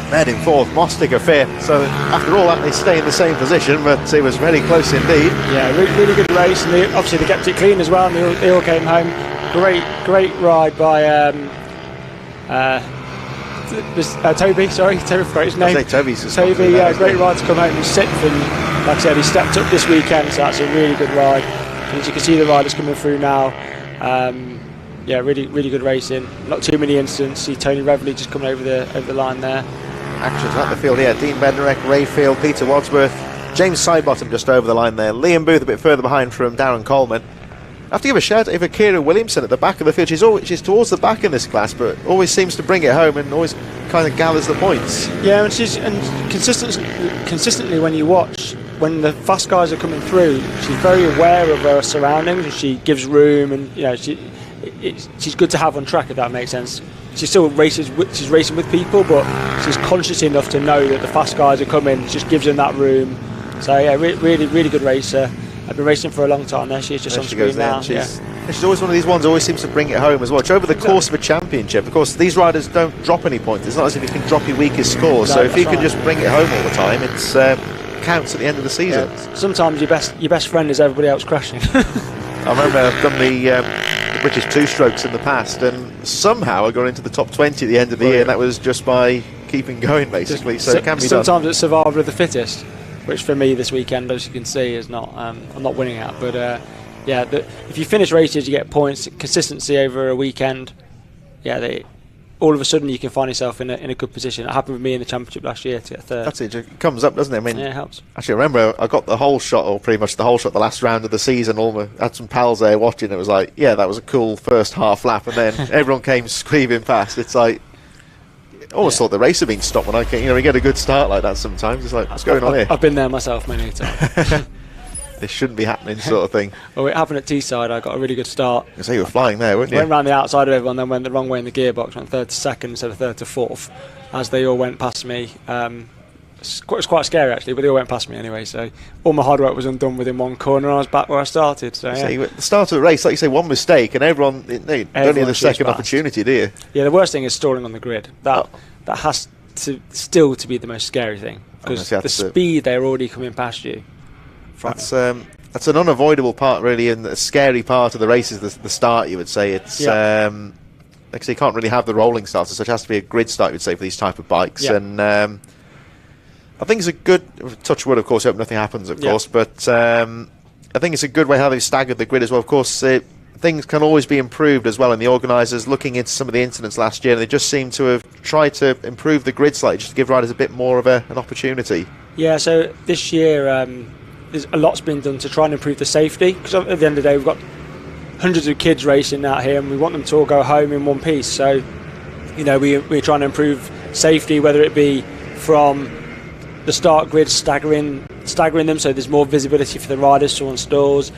Med in 4th, Mostica 5th. So after all that, they stay in the same position, but it was very close indeed. Yeah, really good race, and obviously they kept it clean as well, and they all came home. Great ride by Toby. Sorry, Toby, forgot his name. Toby, great ride to come home in 6th, and like I said, he stepped up this weekend, so that's a really good ride. And as you can see, the riders coming through now. Yeah, really good racing. Not too many incidents. See Tony Reveley just coming over the line there. Actions at the field here. Dean Bednarek, Rayfield, Peter Wadsworth, James Sidebottom just over the line there. Liam Booth a bit further behind from Darren Coleman. I have to give a shout out for Kira Williamson at the back of the field. She's towards the back in this class, but always seems to bring it home and always kind of gathers the points. Yeah, and consistently when you watch, when the fast guys are coming through, she's very aware of her surroundings and she gives room, and you know she's good to have on track, if that makes sense. She still races. She's racing with people, but she's conscious enough to know that the fast guys are coming. Just gives them that room. So yeah, really good racer. I've been racing for a long time now. She's just on screen now. She's always one of these ones. Always seems to bring it home as well. Over the course of a championship, of course, these riders don't drop any points. It's not as if you can drop your weakest score. So if you can just bring it home all the time, it's counts at the end of the season. Yeah. Sometimes your best friend is everybody else crashing. I remember I've done the British two-strokes in the past, and somehow I got into the top 20 at the end of the year, and that was just by keeping going, basically. So it can be done. Sometimes it's survival of the fittest, which for me this weekend, as you can see, is not. I'm not winning at, but yeah, if you finish races, you get points. Consistency over a weekend, yeah, all of a sudden you can find yourself in a good position. It happened with me in the championship last year to get third. That's it. It comes up, doesn't it? I mean, yeah, it helps. Actually, I remember I got the whole shot, or pretty much the whole shot, the last round of the season. Had some pals there watching. It was like, yeah, that was a cool first half lap, and then everyone came screaming past. It's like, I always thought the race had been stopped when I came. You get a good start like that sometimes. It's like, what's going on here? I've been there myself many times. This shouldn't be happening, sort of thing. Well, it happened at Teesside. I got a really good start. So you were flying there, weren't you? Went round the outside of everyone, then went the wrong way in the gearbox, went third to second instead of third to fourth, as they all went past me. It was quite scary actually, but they all went past me anyway. So all my hard work was undone within one corner, and I was back where I started. So yeah. So at the start of the race, like you say, one mistake, and everyone don't need a second opportunity, do you? Yeah, the worst thing is stalling on the grid. That has to still to be the most scary thing, because the speed they're already coming past you. That's an unavoidable part, really, and a scary part of the race is the start, you would say. It's like I say, you can't really have the rolling starts, so it has to be a grid start, you would say, for these type of bikes. Yeah. And I think it's a good, touch wood, of course, I hope nothing happens, of course, but I think it's a good way how they've staggered the grid as well. Of course, things can always be improved as well, and the organisers, looking into some of the incidents last year, they just seem to have tried to improve the grid slightly, just to give riders a bit more of an opportunity. Yeah, so this year there's a lot's been done to try and improve the safety, because at the end of the day we've got hundreds of kids racing out here and we want them to all go home in one piece. So we're trying to improve safety, whether it be from the start grid staggering them so there's more visibility for the riders to on stalls,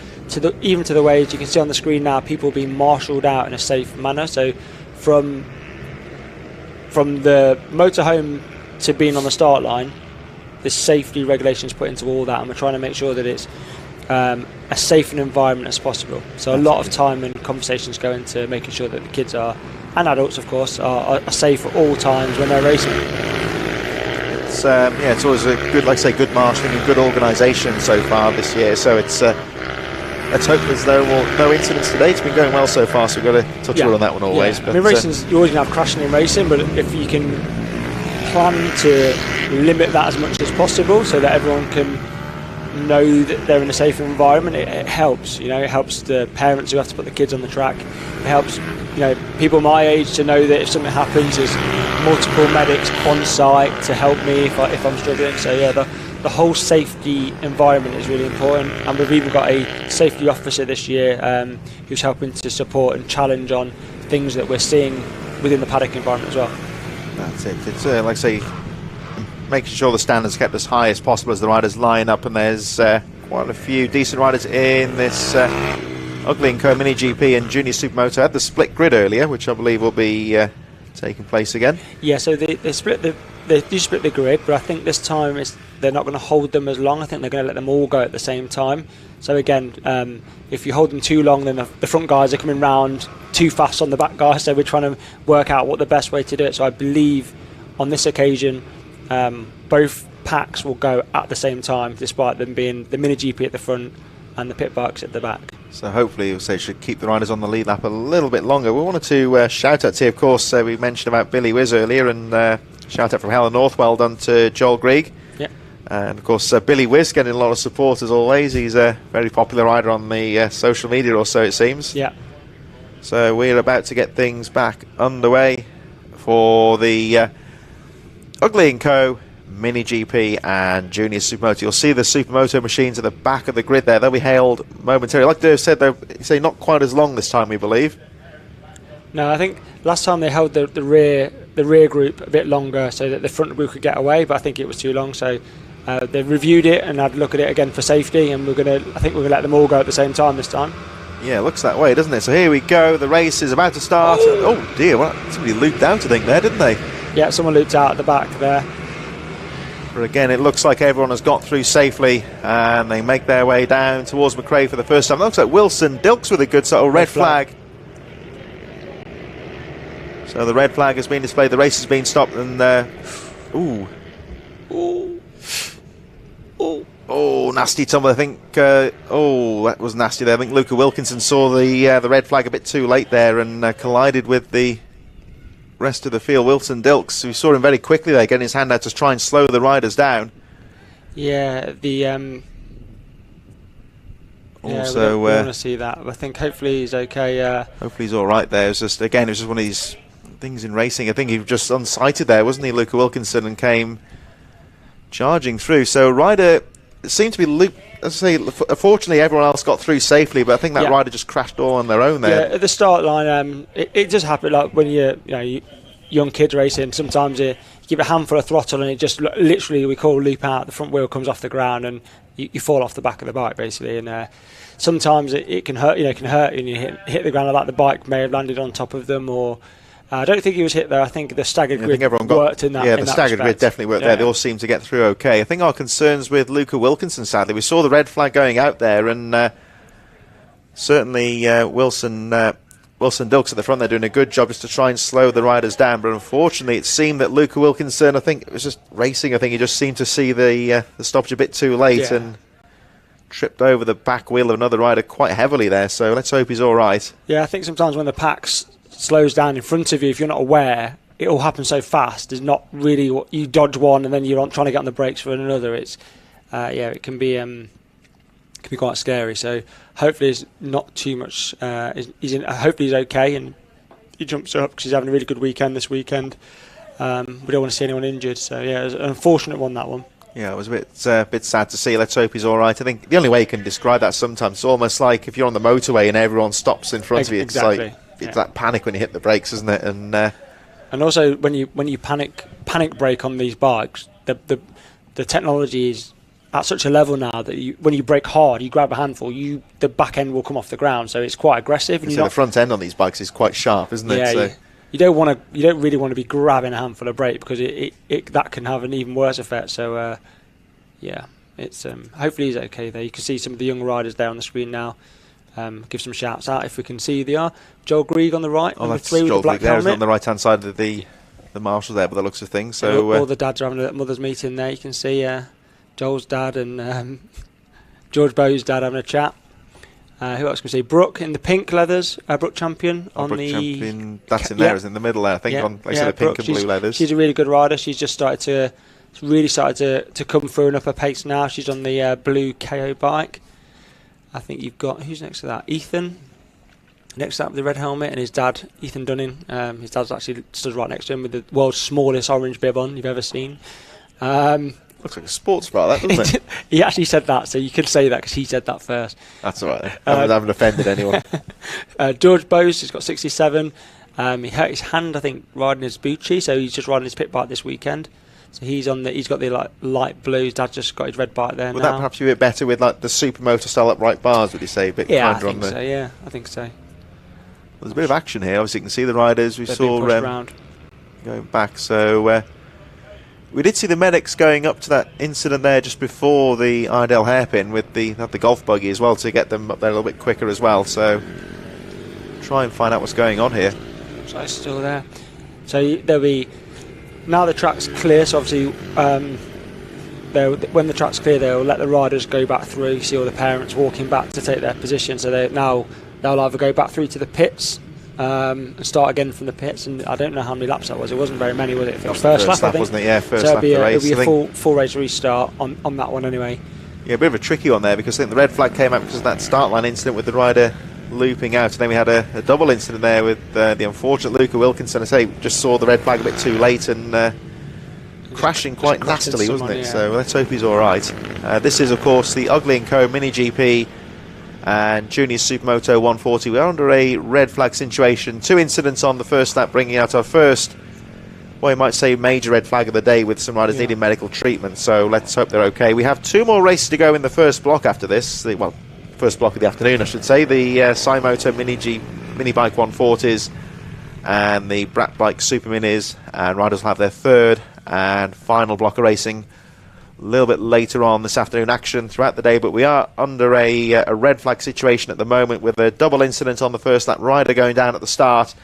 even to the way, as you can see on the screen now, people being marshalled out in a safe manner. So from the motorhome to being on the start line, there's safety regulations put into all that, and we're trying to make sure that it's as safe an environment as possible. So a lot of time and conversations go into making sure that the kids are, and adults of course, are safe at all times when they're racing. It's always a good, like I say, good marshalling and good organisation so far this year. So it's let's hope there's no incidents today. It's been going well so far, so we've got to touch wood on that one always. Yeah. But, I mean, racing's, you're always going to have crashing in racing, but if you can plan to limit that as much as possible so that everyone can know that they're in a safer environment, it helps. It helps the parents who have to put the kids on the track. It helps people my age to know that if something happens, there's multiple medics on site to help me if I'm struggling. So yeah, the whole safety environment is really important, and we've even got a safety officer this year who's helping to support and challenge on things that we're seeing within the paddock environment as well. That's it. It's like I say, making sure the standards are kept as high as possible as the riders line up, and there's quite a few decent riders in this Ugly & Co Mini GP and Junior Supermoto. Had the split grid earlier, which I believe will be taking place again. Yeah, so they do split the grid, but I think this time they're not going to hold them as long. I think they're going to let them all go at the same time. So again, if you hold them too long, then the front guys are coming round too fast on the back guys. So we're trying to work out what the best way to do it. So I believe on this occasion, both packs will go at the same time, despite them being the Mini GP at the front and the pit bikes at the back. So hopefully, you'll say, should keep the riders on the lead lap a little bit longer. We wanted to shout out here, of course, we mentioned about Billy Wiz earlier, and shout out from Helen North, well done to Joel Grieg. Yeah. And of course, Billy Wiz getting a lot of support as always. He's a very popular rider on the social media, or so it seems. Yeah. So we're about to get things back underway for the Ugly & Co Mini GP and Junior Supermoto. You'll see the Supermoto machines at the back of the grid there. They'll be hailed momentarily. Like Derv said, they're not quite as long this time, we believe. No, I think last time they held the rear group a bit longer so that the front group could get away, but I think it was too long. So they've reviewed it and had a look at it again for safety, and I think we're going to let them all go at the same time this time. Yeah, it looks that way, doesn't it? So here we go. The race is about to start. Oh dear, somebody looped out, I think, there, didn't they? Yeah, someone looped out at the back there. But again, it looks like everyone has got through safely, and they make their way down towards McRae for the first time. It looks like Wilson Dilks with a good sort of red flag. So the red flag has been displayed. The race has been stopped, and nasty tumble. I think. That was nasty there. I think Luca Wilkinson saw the red flag a bit too late there and collided with the rest of the field. Wilson Dilks, we saw him very quickly there, getting his hand out to try and slow the riders down. Yeah, we want to see that. I think hopefully he's okay. Hopefully he's all right there. It was just one of these things in racing. I think he was just unsighted there, wasn't he, Luca Wilkinson, and came charging through. So rider seemed to be looped. As I say, fortunately everyone else got through safely, but I think that rider just crashed all on their own there. Yeah, at the start line, it just happened like when you young kids racing. Sometimes you give a handful of throttle and it just literally, we call loop out, the front wheel comes off the ground and you fall off the back of the bike basically. And sometimes it can hurt, it can hurt you and you hit the ground like the bike may have landed on top of them, or I don't think he was hit there. I think the staggered grid worked in that. Yeah, the staggered grid definitely worked there. They all seemed to get through okay. I think our concerns with Luca Wilkinson, sadly, we saw the red flag going out there, and certainly Wilson Dilks at the front there doing a good job just to try and slow the riders down. But unfortunately, it seemed that Luca Wilkinson, I think it was just racing. I think he just seemed to see the stoppage a bit too late and tripped over the back wheel of another rider quite heavily there. So let's hope he's all right. Yeah, I think sometimes when the pack's slows down in front of you, if you're not aware, it all happens so fast. It's not really what you dodge one and then you're trying to get on the brakes for another. It's it can be quite scary. So hopefully it's not too much. Hopefully he's okay and he jumps up because he's having a really good weekend this weekend. We don't want to see anyone injured. So yeah, it was an unfortunate one, that one. Yeah, it was a bit sad to see. Let's hope he's all right. I think the only way you can describe that sometimes, it's almost like if you're on the motorway and everyone stops in front of you. It's like it's that panic when you hit the brakes, isn't it? And also when you panic brake on these bikes, the technology is at such a level now that when you brake hard, you grab a handful, the back end will come off the ground, so it's quite aggressive. And so the front end on these bikes is quite sharp, isn't it? Yeah, so you don't really want to be grabbing a handful of brake because that can have an even worse effect. So it's hopefully he's okay there. You can see some of the young riders there on the screen now. Give some shouts out if we can see they are. Joel Grieg on the right, number 3 with the black helmet. On the right hand side of the marshal there, by the looks of things. So all the dads are having a mother's meeting there. You can see Joel's dad and George Bowes' dad having a chat. Who else can we see? Brooke in the pink leathers, Brooke Champion on the champion. That's in there, is in the middle there. I think on the pink and blue leathers. She's a really good rider. She's just started to come through an upper pace now. She's on the blue KO bike. I think you've got, who's next to that? Ethan. Next to that with the red helmet, and his dad, Ethan Dunning. His dad's actually stood right next to him with the world's smallest orange bib on you've ever seen. Looks like a sports bra, that, doesn't it? He actually said that, so you could say that because he said that first. That's all right. I haven't offended anyone. George Bowes has got 67. He hurt his hand, I think, riding his Bucci, so he's just riding his pit bike this weekend. So he's got the light blue. His dad just got his red bike there. Would that perhaps be a bit better with the supermoto style upright bars? Would you say a bit kinder I think so. Yeah, I think so. Well, there's a bit of action here. Obviously, you can see the riders. We saw going back. So we did see the medics going up to that incident there just before the Iredale hairpin with the golf buggy as well to get them up there a little bit quicker as well. So try and find out what's going on here. So it's still there. So there'll be. Now the track's clear, so obviously when the track's clear they'll let the riders go back through. You see all the parents walking back to take their position, so they'll either go back through to the pits and start again from the pits, and I don't know how many laps that was. It wasn't very many, was it? First lap, I think. Wasn't it? Yeah, first lap of the race. It'll be a full race restart on that one anyway. Yeah, a bit of a tricky one there because I think the red flag came out because of that start line incident with the rider looping out, and then we had a double incident there with the unfortunate Luca Wilkinson. I say just saw the red flag a bit too late and crashing quite nastily, wasn't it? Yeah. So let's hope he's all right. This is of course the Ugly & Co Mini GP and Junior Supermoto 140. We're under a red flag situation. 2 incidents on the first lap, bringing out our first, well, you might say major red flag of the day with some riders needing medical treatment. So let's hope they're okay. We have 2 more races to go in the first block after this. First block of the afternoon, I should say. The Cymoto Minibike 140s and the Brat Bike Super Minis, and riders will have their third and final block of racing a little bit later on this afternoon. Action throughout the day, but we are under a red flag situation at the moment with a double incident on the first lap, rider going down at the start,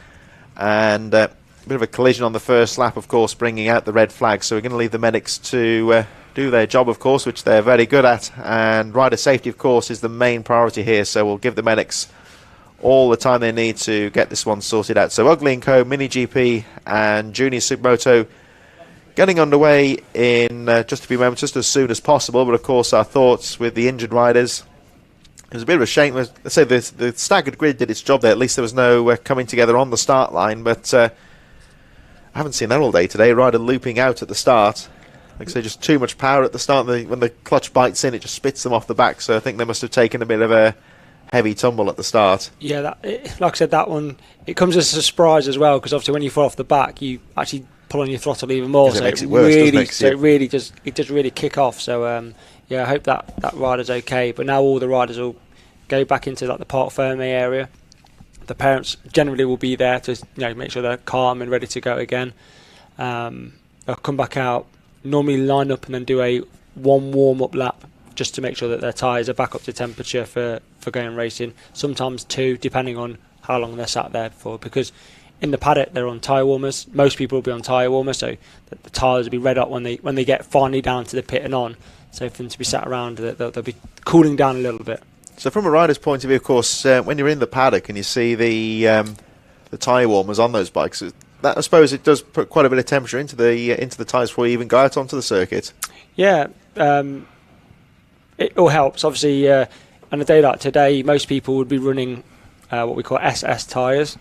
and a bit of a collision on the first lap, of course, bringing out the red flag. So we're going to leave the medics to do their job, of course, which they're very good at, and rider safety, of course, is the main priority here. So we'll give the medics all the time they need to get this one sorted out. So Ugly & Co, Mini GP and Junior Supermoto getting underway in just a few moments, just as soon as possible. But of course our thoughts with the injured riders. It was a bit of a shame. Let's say the staggered grid did its job there. At least there was no coming together on the start line, but I haven't seen that all day today. Rider looping out at the start. Like I say, just too much power at the start. When the clutch bites in, it just spits them off the back. So I think they must have taken a bit of a heavy tumble at the start. Yeah, like I said, that one, it comes as a surprise as well, because obviously when you fall off the back, you actually pull on your throttle even more. So it makes it worse, really, doesn't it? it does really kick off. So yeah, I hope that rider's okay. But now all the riders will go back into like the Parc Fermé area. The parents generally will be there to make sure they're calm and ready to go again. They'll come back out, normally line up and then do one warm-up lap just to make sure that their tyres are back up to temperature for going racing. Sometimes two, depending on how long they're sat there for. Because in the paddock they're on tyre warmers. Most people will be on tyre warmers, so the tyres will be red hot when they get finally down to the pit and on. So for them to be sat around, they'll be cooling down a little bit. So from a rider's point of view, of course, when you're in the paddock and you see the tyre warmers on those bikes, I suppose it does put quite a bit of temperature into the tyres before you even go out onto the circuit. Yeah, it all helps. Obviously, on a day like today, most people would be running what we call SS tyres,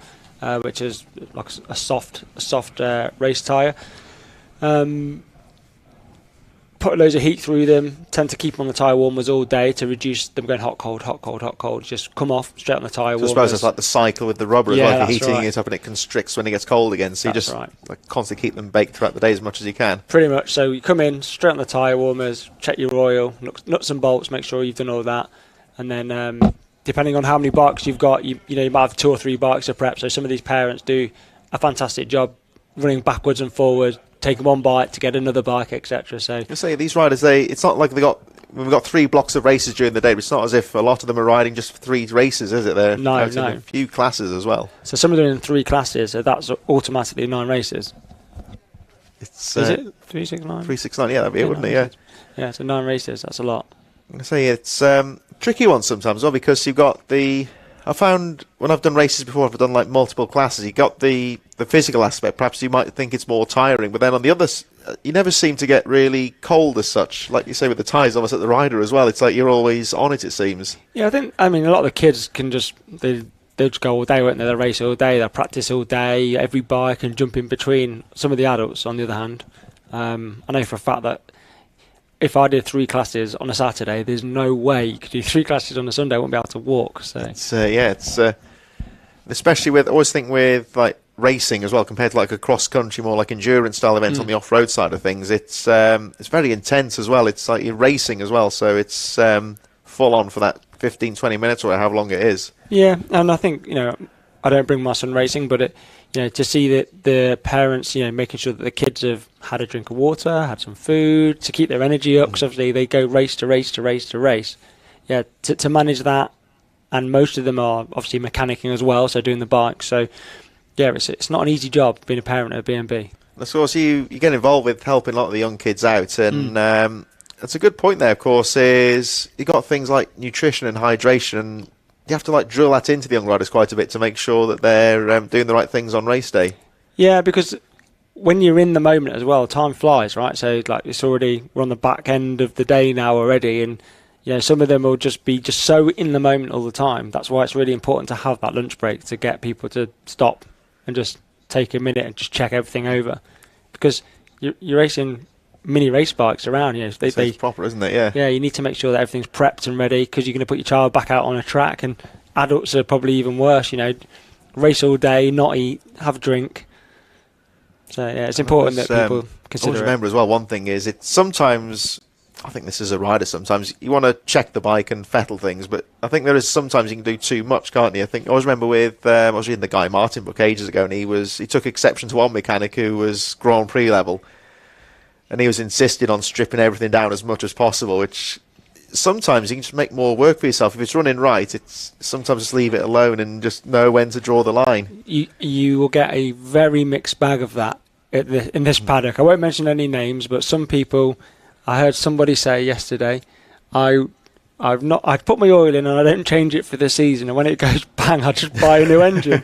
which is like a soft race tyre. Put loads of heat through them, tend to keep them on the tyre warmers all day to reduce them going hot, cold, hot, cold, hot, cold. Just come off straight on the tyre warmers. I suppose it's like the cycle with the rubber as Yeah, well. If you're that's heating right. it up and it constricts when it gets cold again. So you That's just right. like constantly keep them baked throughout the day as much as you can. Pretty much. So you come in straight on the tyre warmers, check your oil, nuts and bolts, make sure you've done all that, and then depending on how many bikes you've got, you might have 2 or 3 bikes to prep. So some of these parents do a fantastic job running backwards and forwards, taking one bike to get another bike, etc. So I say these riders, it's not like we've got 3 blocks of races during the day, but it's not as if a lot of them are riding just 3 races, is it? They're out in a few classes as well. So some of them are in 3 classes, so that's automatically 9 races. It's Is it 369? 369, yeah, that'd be it, wouldn't it? Yeah. Yeah, so 9 races, that's a lot. I say it's tricky one sometimes, well, because you've got I found when I've done races before, I've done like multiple classes, you got the physical aspect. Perhaps you might think it's more tiring, but then on the other, you never seem to get really cold as such. Like you say with the tyres, almost at the rider as well. It's like you're always on it seems. Yeah, I mean, a lot of the kids can they'll just go all day, won't they? They'll race all day, they'll practice all day, every bike and jump in between. Some of the adults, on the other hand, I know for a fact that if I did 3 classes on a Saturday, there's no way you could do 3 classes on a Sunday. I wouldn't be able to walk. So it's especially with, I always think with like racing as well, compared to like a cross country, more like endurance style event on the off road side of things. It's very intense as well. It's like you're racing as well, so it's full on for that 15-20 minutes or however long it is. yeah, and I think I don't bring my son racing, but to see that the parents, making sure that the kids have had a drink of water, had some food to keep their energy up, because obviously they go race to race to race to race. Yeah, to manage that, and most of them are obviously mechanicking as well, so doing the bike. So yeah, it's not an easy job being a parent at a B&B. Of course, you get involved with helping a lot of the young kids out, and that's a good point there. Of course, is you got things like nutrition and hydration, and you have to like drill that into the young riders quite a bit to make sure that they're doing the right things on race day. Yeah, because when you're in the moment as well, time flies, right? So like we're on the back end of the day now already, and some of them will just be so in the moment all the time. That's why it's really important to have that lunch break to get people to stop and just take a minute and just check everything over, because you're racing mini race bikes around. They proper, isn't it? Yeah. Yeah, you need to make sure that everything's prepped and ready, because you're going to put your child back out on a track, and adults are probably even worse. Race all day, not eat, have a drink. So yeah, it's important that people consider. Always remember as well. One thing is, it's sometimes, I think this is a rider. Sometimes you want to check the bike and fettle things, but I think there is sometimes you can do too much, can't you? I always remember with I was reading the Guy Martin book ages ago, and he took exception to one mechanic who was Grand Prix level. And he was insisting on stripping everything down as much as possible, which sometimes you can just make more work for yourself. If it's running right, it's sometimes just leave it alone and just know when to draw the line. You will get a very mixed bag of that in this paddock. I won't mention any names, but some people, I heard somebody say yesterday, I've put my oil in and I don't change it for the season, and when it goes bang, I just buy a new engine.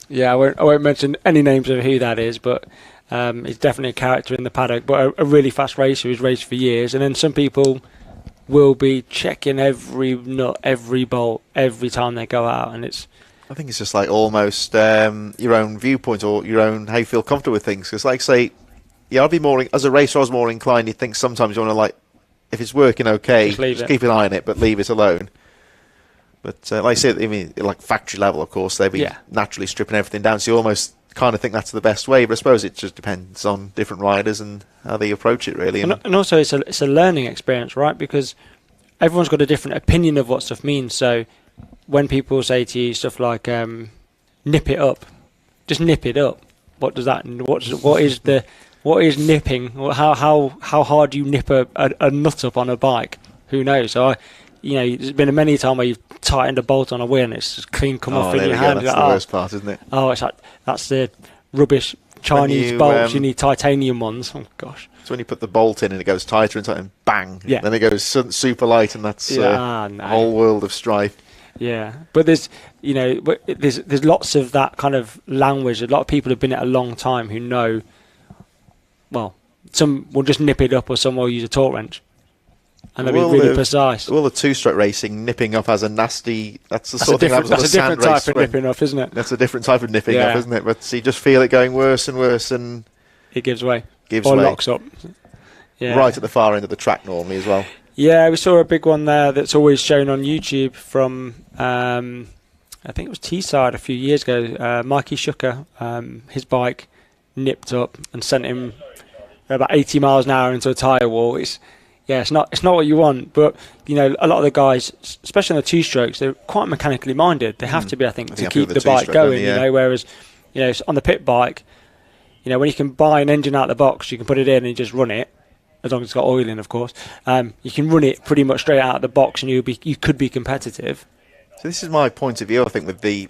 Yeah, I won't mention any names of who that is, but he's definitely a character in the paddock, but a really fast racer who's raced for years. And then some people will be checking every nut, every bolt, every time they go out, and I think it's just like almost your own viewpoint or your own how you feel comfortable with things. Because, like, say, yeah, I'd be more as a racer. I was more inclined. You think sometimes you want to, like, if it's working okay, just keep an eye on it, but leave it alone. But like I said, I mean, like factory level, of course, they'd be naturally stripping everything down. So you almost kind of think that's the best way. But I suppose it just depends on different riders and how they approach it, really. And also, it's a learning experience, right? Because everyone's got a different opinion of what stuff means. So when people say to you stuff like "nip it up," just nip it up. What does that? What is nipping? How hard do you nip a nut up on a bike? Who knows? So there's been many times where you've tightened a bolt on a wheel and it's just clean come off in your hand. That's the worst part, isn't it? Oh, it's like that's the rubbish Chinese bolts. You need titanium ones. Oh gosh. So when you put the bolt in and it goes tighter and tighter, and bang, then it goes super light, and that's a whole world of strife. Yeah, but there's lots of that kind of language. A lot of people have been at a long time who know. Well, some will just nip it up, or some will use a torque wrench, and they'll be really precise. Well, the two-stroke racing, nipping up has a nasty. That's a different type of nipping up, isn't it? That's a different type of nipping up, isn't it? But you just feel it going worse and worse, and it gives way. Or locks up. Yeah. Right at the far end of the track normally as well. Yeah, we saw a big one there that's always shown on YouTube from, I think it was Teesside a few years ago. Mikey Shucker, his bike nipped up and sent him about 80 miles an hour into a tyre wall. It's not what you want, but a lot of the guys, especially on the two-strokes, they're quite mechanically minded. They have to be, I think to keep the bike going. Whereas on the pit bike, when you can buy an engine out of the box, you can put it in and just run it, as long as it's got oil in, of course. You can run it pretty much straight out of the box, and you could be competitive. So this is my point of view. I think with the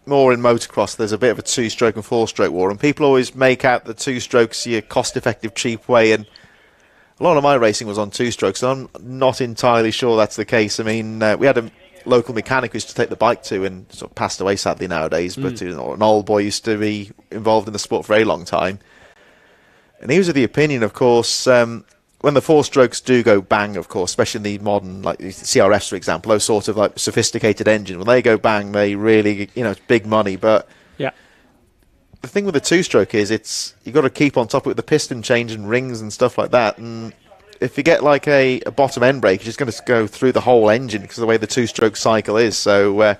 more in motocross, there's a bit of a two-stroke and four-stroke war, and people always make out the two-strokes your cost-effective, cheap way. And a lot of my racing was on two-strokes, and I'm not entirely sure that's the case. I mean, we had a local mechanic who used to take the bike to, and sort of passed away sadly nowadays, but an old boy used to be involved in the sport for a very long time. And he was of the opinion, of course, when the four strokes do go bang, of course, especially in the modern, like CRFs, for example, those sort of like sophisticated engines, when they go bang, they really, it's big money. But the thing with the two-stroke is you've got to keep on top of it with the piston change and rings and stuff like that. And if you get like a bottom end brake, you're just going to go through the whole engine because of the way the two-stroke cycle is. So, I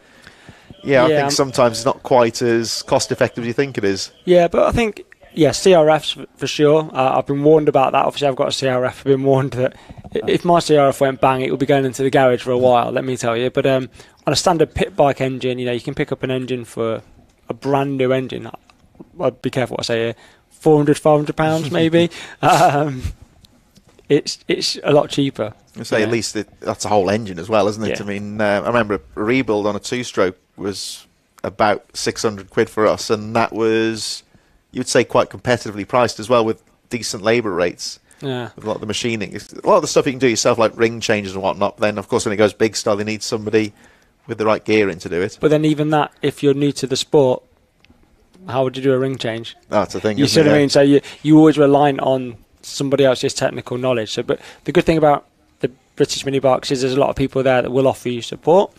think sometimes it's not quite as cost-effective as you think it is. Yeah, but I think... Yeah, CRFs for sure. I've been warned about that. Obviously, I've got a CRF. I've been warned that if my CRF went bang, it would be going into the garage for a while, let me tell you. But on a standard pit bike engine, you can pick up an engine for a brand new engine. I'll be careful what I say here. £400-500 maybe. It's a lot cheaper. I say at least that's a whole engine as well, isn't it? Yeah. I mean, I remember a rebuild on a two-stroke was about £600 for us, and that was... you'd say quite competitively priced as well, with decent labour rates. Yeah. With a lot of the machining. A lot of the stuff you can do yourself, like ring changes and whatnot. Then, of course, when it goes big style, you need somebody with the right gear in to do it. But then even that, if you're new to the sport, how would you do a ring change? That's the thing. You see what I mean? So you always rely on somebody else's technical knowledge. So, but the good thing about the British Minibikes is there's a lot of people there that will offer you support.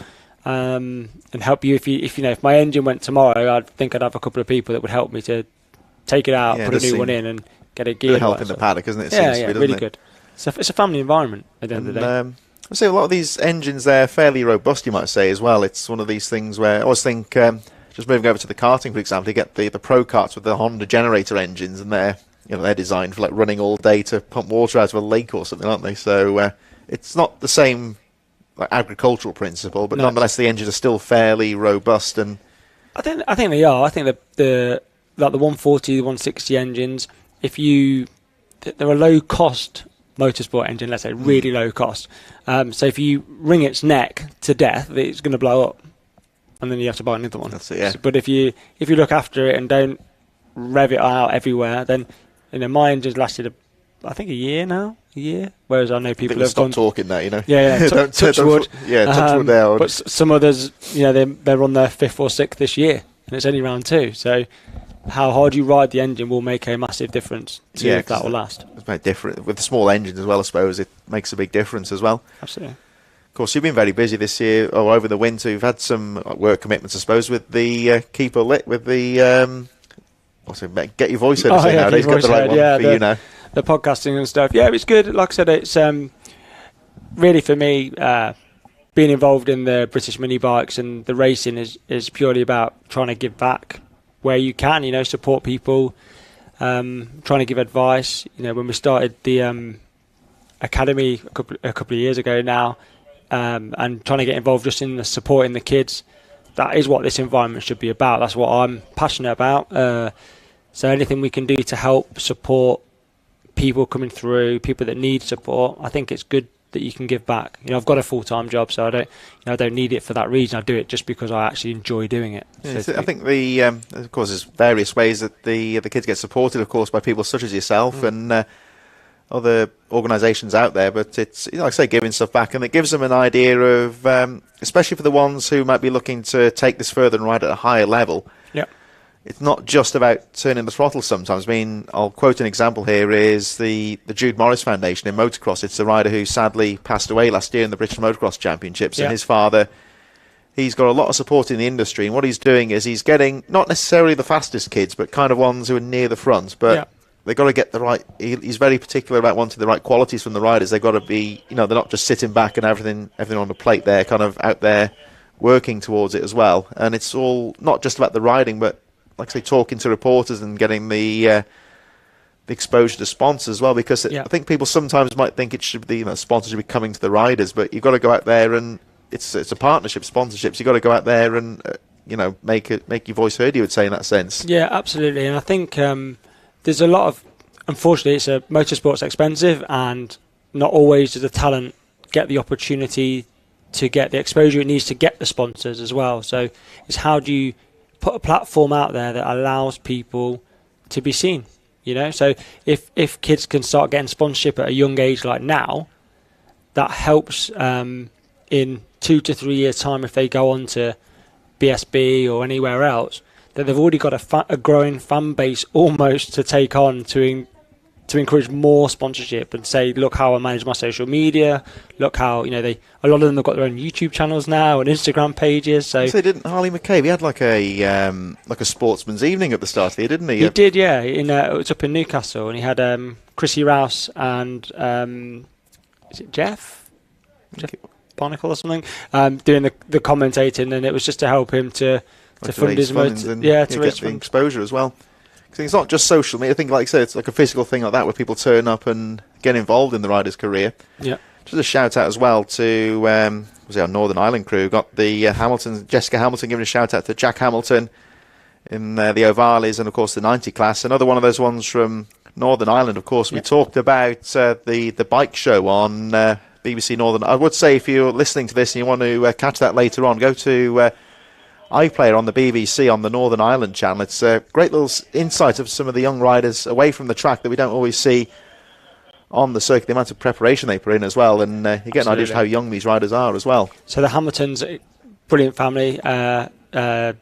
And help you if my engine went tomorrow, I'd think I'd have a couple of people that would help me to take it out, put a new one in, and get it geared. Help in the paddock, isn't it? Really good. So it's a family environment at the end of the day. I say a lot of these engines, they're fairly robust, you might say, as well. It's one of these things where I always think, just moving over to the karting, for example, you get the pro karts with the Honda generator engines, and they're designed for like running all day to pump water out of a lake or something, aren't they? So it's not the same like agricultural principle, but nonetheless, the engines are still fairly robust. And I think they are. I think the 140, the 160 engines, they're a low cost motorsport engine, let's say, really low cost. So if you wring its neck to death, it's going to blow up, and then you have to buy another one. That's it, yeah. But if you look after it and don't rev it out everywhere, then my engine's lasted I think a year. Whereas I know people have stopped talking now, Yeah, touch wood. Touch wood now. But some others, they're on their 5th or 6th this year, and it's only round 2. So how hard you ride the engine will make a massive difference to if that will last. It's very different with the small engines as well. I suppose it makes a big difference as well. Absolutely. Of course, you've been very busy this year, or over the winter. You've had some work commitments, I suppose, with the Keeper Lit, with the get your voice heard nowadays. Get the right one for you now. The podcasting and stuff. Yeah, it's good. Like I said, it's really for me, being involved in the British Minibikes and the racing is purely about trying to give back where you can, support people, trying to give advice. When we started the academy a couple of years ago now, and trying to get involved just in the supporting the kids, that is what this environment should be about. That's what I'm passionate about. So anything we can do to help support people coming through, people that need support, I think it's good that you can give back. I've got a full-time job, so I don't need it for that reason. I do it just because I actually enjoy doing it. Yeah, so I think of course, there's various ways that the kids get supported, of course, by people such as yourself and other organisations out there. But it's, like I say, giving stuff back, and it gives them an idea of, especially for the ones who might be looking to take this further and ride at a higher level. Yeah. It's not just about turning the throttle sometimes. I mean, I'll quote an example here, is the Jude Morris Foundation in motocross. It's the rider who sadly passed away last year in the British Motocross Championships, and his father, he's got a lot of support in the industry, and what he's doing is he's getting not necessarily the fastest kids, but kind of ones who are near the front, but they've got to get the right, he's very particular about wanting the right qualities from the riders. They've got to be, they're not just sitting back and everything on the plate. They're kind of out there working towards it as well, and it's all not just about the riding, but like I say, talking to reporters and getting the exposure to sponsors as well, because I think people sometimes might think it should be, sponsors should be coming to the riders, but you've got to go out there, and it's a partnership, sponsorships. You've got to go out there and make your voice heard, you would say, in that sense. Yeah, absolutely. And I think there's a lot of, unfortunately, motorsport's expensive, and not always does the talent get the opportunity to get the exposure it needs to get the sponsors as well. So it's how do you put a platform out there that allows people to be seen, so if kids can start getting sponsorship at a young age like now, that helps in 2 to 3 years time, if they go on to BSB or anywhere else, that they've already got a growing fan base almost to take on to encourage more sponsorship, and say, look how I manage my social media, look how a lot of them have got their own YouTube channels now and Instagram pages. So they didn't. Harley McCabe, he had like a sportsman's evening at the start of the year, didn't he? He did, yeah. It was up in Newcastle, and he had Chrissy Rouse and is it Jeff Barnacle or something doing the commentating, and it was just to help him to fund his motor, to get the exposure as well. Because it's not just social media. I think, like I said, it's like a physical thing like that, where people turn up and get involved in the rider's career. Yeah. Just a shout out as well to our Northern Ireland crew. Got the Jessica Hamilton giving a shout out to Jack Hamilton in the Ovalis, and of course the 90 class. Another one of those ones from Northern Ireland. Of course, we talked about the bike show on BBC Northern. I would say, if you're listening to this and you want to catch that later on, go to iPlayer on the BBC on the Northern Ireland channel. It's a great little insight of some of the young riders away from the track that we don't always see on the circuit, the amount of preparation they put in as well, and you get an idea of how young these riders are as well. So the Hamiltons, brilliant family.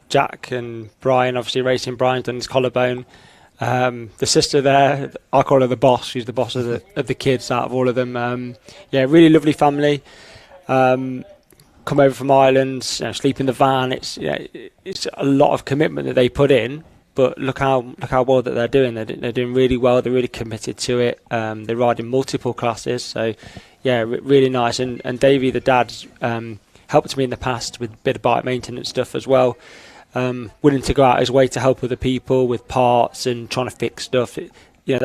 Jack and Brian, obviously racing. Brian's done his collarbone. The sister there, I call her the boss. She's the boss of the kids out of all of them. Really lovely family. Come over from Ireland, sleep in the van. It's a lot of commitment that they put in, but look how well that they're doing. They're doing really well. They're really committed to it. They ride in multiple classes, so really nice. And Davey, the dad's helped me in the past with a bit of bike maintenance stuff as well. Willing to go out his way to help other people with parts and trying to fix stuff. They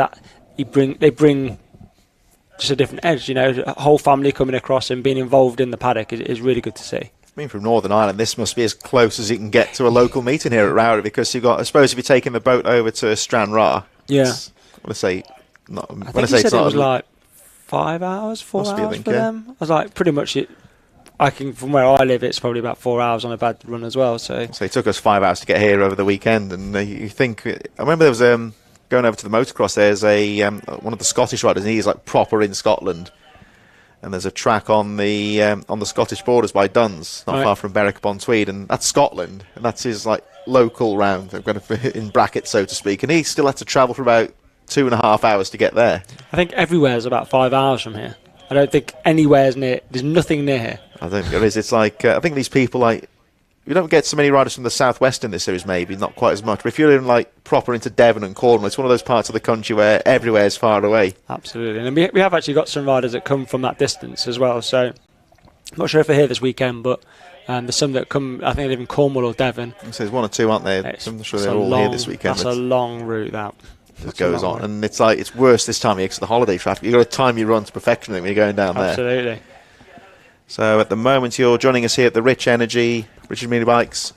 bring just a different edge, a whole family coming across and being involved in the paddock is really good to see. Being from Northern Ireland, this must be as close as you can get to a local meeting here at Rowrah, because I suppose if you're taking the boat over to Stranraer, it was like 5 hours, 4 hours for them. I was like, pretty much from where I live, it's probably about 4 hours on a bad run as well. So it took us 5 hours to get here over the weekend, and you think, I remember there was going over to the motocross, there's one of the Scottish riders, and he's like proper in Scotland, and there's a track on the Scottish borders by Duns, not far from Berwick upon Tweed, and that's Scotland, and that's his like local round. I'm going to in brackets, so to speak, and he still had to travel for about 2.5 hours to get there. I think everywhere's about 5 hours from here. I don't think anywhere's near. There's nothing near here. I think there is. It's like, I think these people, like, you don't get so many riders from the southwest in this series, maybe, not quite as much. But if you're in, like, proper into Devon and Cornwall, it's one of those parts of the country where everywhere is far away. Absolutely. And we have actually got some riders that come from that distance as well. So I'm not sure if they're here this weekend, but there's some that come, I think they live in Cornwall or Devon. So there's one or two, aren't there? I'm sure they're all here this weekend. That's a long route, that. Just goes on. And it's like, it's worse this time of year because of the holiday traffic. You've got to time your run to perfection when you're going down there. Absolutely. So at the moment you're joining us here at the Rich Energy, British Minibikes.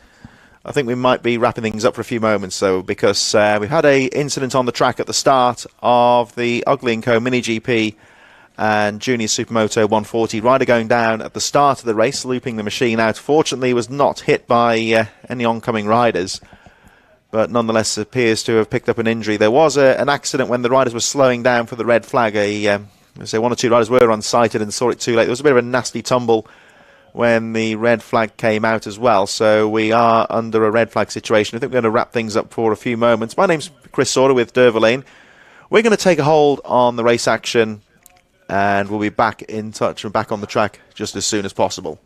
I think we might be wrapping things up for a few moments, so because we've had a incident on the track at the start of the Ugly & Co Mini GP and Junior Supermoto 140. Rider going down at the start of the race, looping the machine out. Fortunately, was not hit by any oncoming riders, but nonetheless appears to have picked up an injury. There was an accident when the riders were slowing down for the red flag. One or two riders were unsighted and saw it too late. There was a bit of a nasty tumble when the red flag came out as well. So we are under a red flag situation. I think we're going to wrap things up for a few moments. My name's Chris Sorter with Derv Lane. We're going to take a hold on the race action and we'll be back in touch and back on the track just as soon as possible.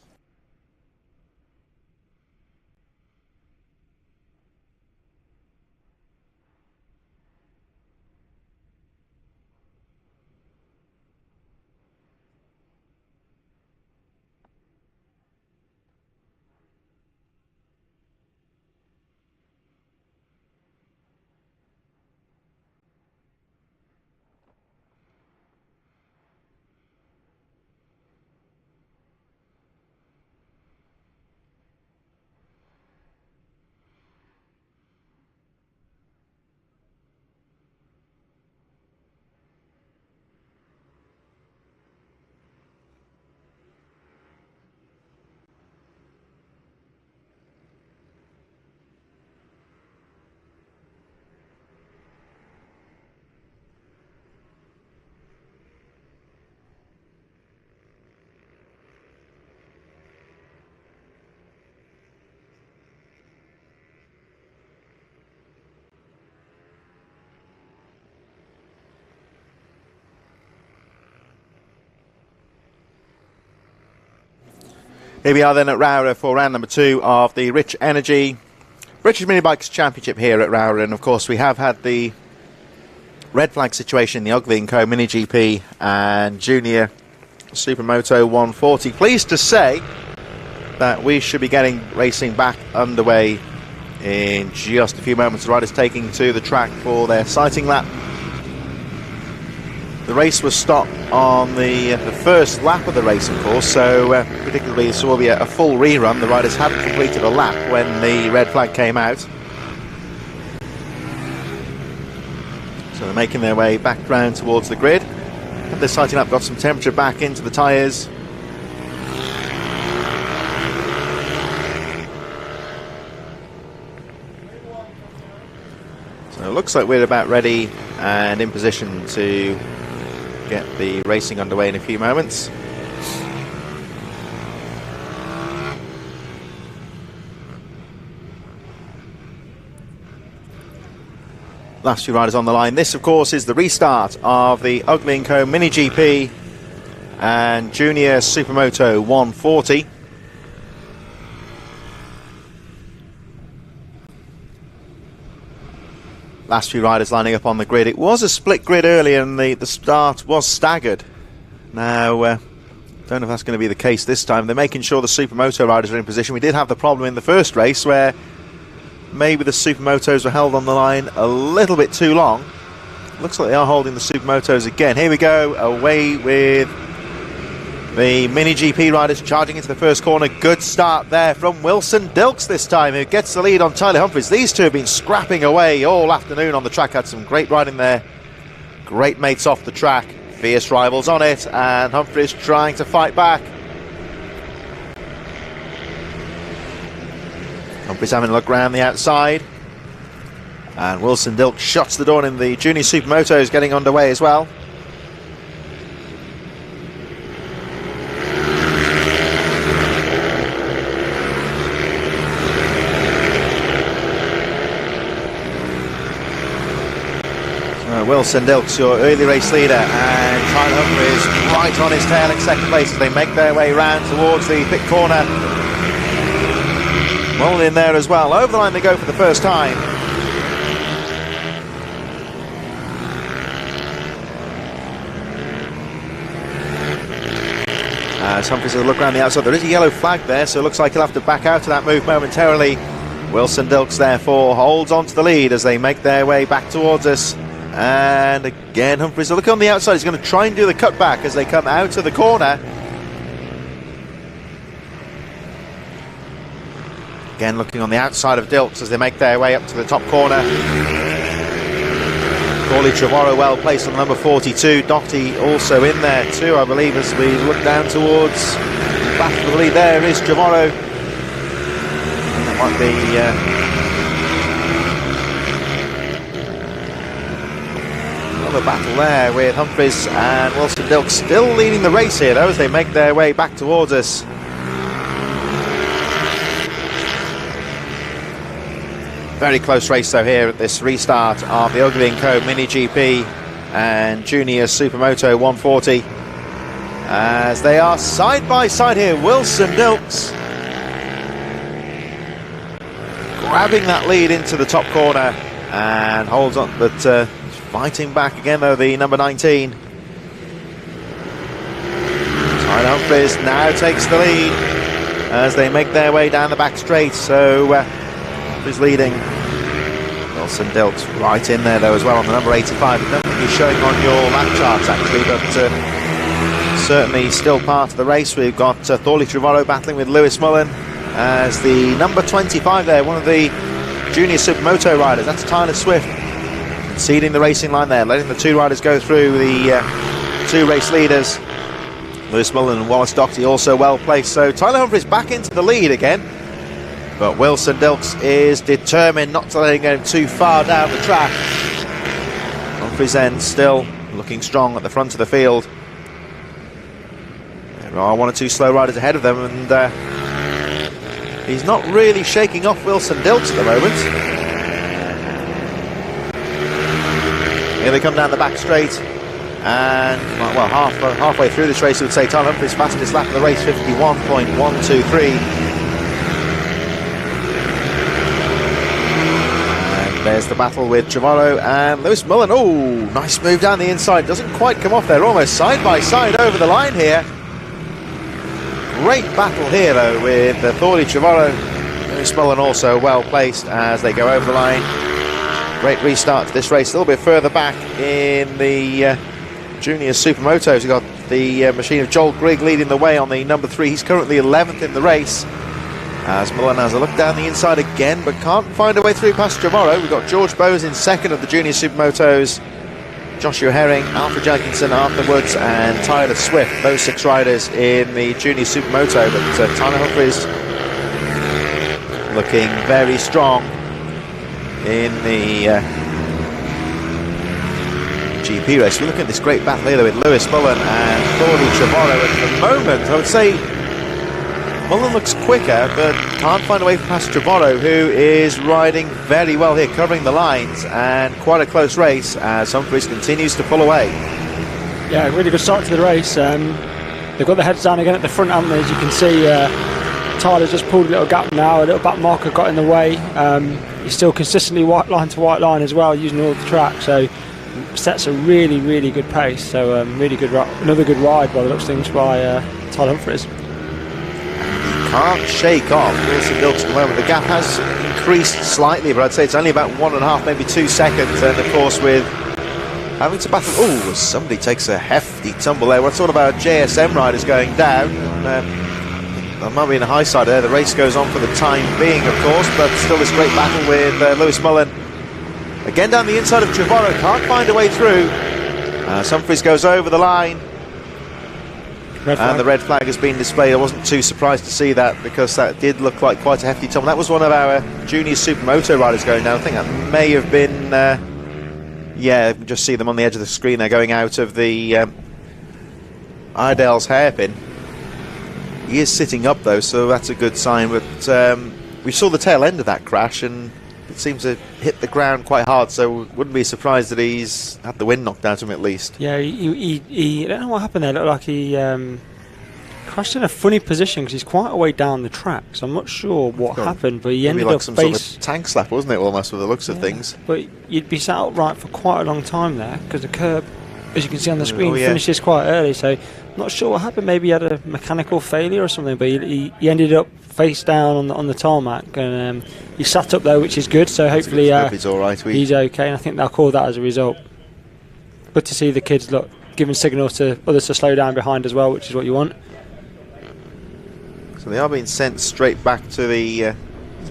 Here we are then at Rowrah for round number 2 of the Rich Energy British Minibikes Championship here at Rowrah. And of course we have had the red flag situation in the Ugly & Co Mini GP and Junior Supermoto 140. Pleased to say that we should be getting racing back underway in just a few moments. The riders taking to the track for their sighting lap. The race was stopped on the first lap of the race, of course, so particularly this will be a full rerun. The riders hadn't completed a lap when the red flag came out. So they're making their way back round towards the grid. Had their sighting lap, got some temperature back into the tyres. So it looks like we're about ready and in position to get the racing underway in a few moments. Last few riders on the line. This, of course, is the restart of the Ugly & Co Mini GP and Junior Supermoto 140. Last few riders lining up on the grid. It was a split grid earlier and the start was staggered. Now, don't know if that's going to be the case this time. They're making sure the Supermoto riders are in position. We did have the problem in the first race where maybe the Supermotos were held on the line a little bit too long. Looks like they are holding the Supermotos again. Here we go, away with the Mini GP riders charging into the first corner. Good start there from Wilson Dilks this time, who gets the lead on Tyler Humphries. These two have been scrapping away all afternoon on the track. Had some great riding there. Great mates off the track. Fierce rivals on it, and Humphries trying to fight back. Humphries having a look round the outside. And Wilson Dilks shuts the door in. The Junior Supermotos getting underway as well. Wilson Dilks, your early race leader, and Tyler Humphries right on his tail in second place as they make their way round towards the pit corner. Mullen in there as well. Over the line they go for the first time. As Humphries will look around the outside, there is a yellow flag there, so it looks like he'll have to back out of that move momentarily. Wilson Dilks therefore holds on to the lead as they make their way back towards us. And again, Humphries will look on the outside. He's going to try and do the cutback as they come out of the corner. Again, looking on the outside of Dilks as they make their way up to the top corner. Corley Trevorrow well placed on number 42. Doherty also in there too, I believe, as we look down towards the back of the lead. There is Trevorrow. That might be another battle there with Humphries and Wilson Dilks still leading the race here though as they make their way back towards us. Very close race though here at this restart of the Ugly & Co Mini GP and Junior Supermoto 140 as they are side by side here. Wilson Dilks grabbing that lead into the top corner and holds on, but fighting back again though, the number 19. Tyler Humphries now takes the lead as they make their way down the back straight, so Humphries leading. Wilson Dilks right in there though as well on the number 85. I don't think he's showing on your lap charts actually, but certainly still part of the race. We've got Thorley Trevorrow battling with Lewis Mullen as the number 25 there, one of the junior supermoto riders. That's Tyler Swift conceding the racing line there, letting the two riders go through, the two race leaders. Lewis Mullen and Wallace Doherty also well placed, so Tyler Humphries back into the lead again. But Wilson Dilks is determined not to let him go too far down the track. Humphries then still looking strong at the front of the field. There are one or two slow riders ahead of them, and he's not really shaking off Wilson Dilks at the moment. Here they come down the back straight, and well, halfway through this race, I would say Tyler Humphries' fastest lap of the race, 51.123. There's the battle with Trevorrow and Lewis Mullen. Oh, nice move down the inside. Doesn't quite come off there. Almost side by side over the line here. Great battle here though with Thorley Trevorrow. Lewis Mullen also well placed as they go over the line. Great restart to this race. A little bit further back in the junior supermotos. We've got the machine of Joel Grigg leading the way on the number 3. He's currently 11th in the race. As Mullen has a look down the inside again, but can't find a way through past Trevorrow. We've got George Bowes in second of the junior supermotos, Joshua Herring, Alfred Jenkinson, Arthur Woods and Tyler Swift, those 6 riders in the junior supermoto. But Tyler Humphries looking very strong in the GP race. We're looking at this great battle here with Lewis Mullen and Thorley Trevorrow. At the moment, I would say Mullen looks quicker, but can't find a way past Trevorrow, who is riding very well here, covering the lines, and quite a close race as Humphries continues to pull away. Yeah, really good start to the race. They've got the heads down again at the front, haven't they? As you can see, Tyler's just pulled a little gap now, a little back marker got in the way. He's still consistently white line to white line as well, using all the track, so sets a really, really good pace. So really good, another good ride by the looks of things by Tyler Humphries. Can't shake off Wilson Dilks at the moment. The gap has increased slightly, but I'd say it's only about 1.5, maybe 2 seconds. And of course, with having to battle, oh, somebody takes a hefty tumble there. We're talking about JSM riders going down. That might be in the high side there. The race goes on for the time being, of course, but still this great battle with Lewis Mullen. Again down the inside of Trevorrow, can't find a way through. Humphries goes over the line. And the red flag has been displayed. I wasn't too surprised to see that, because that did look like quite a hefty tumble. That was one of our junior supermoto riders going down. I think that may have been, yeah, you can just see them on the edge of the screen there going out of the Iredale's hairpin. He is sitting up though, so that's a good sign. But we saw the tail end of that crash, and It seems to hit the ground quite hard, so wouldn't be surprised that he's had the wind knocked out of him at least. Yeah, he I don't know what happened there. It looked like he crashed in a funny position because he's quite a way down the track, so I'm not sure what happened, but he ended like up some sort of tank slap, wasn't it, almost, with the looks of things? But you'd be sat upright for quite a long time there because the curb, as you can see on the screen, finishes quite early, so not sure what happened. Maybe he had a mechanical failure or something, but he ended up face down on the tarmac, and he sat up though, which is good, so hopefully he's all right. He's okay, and I think they'll call that as a result. Good to see the kids giving signals to others to slow down behind as well, which is what you want. So they are being sent straight back to the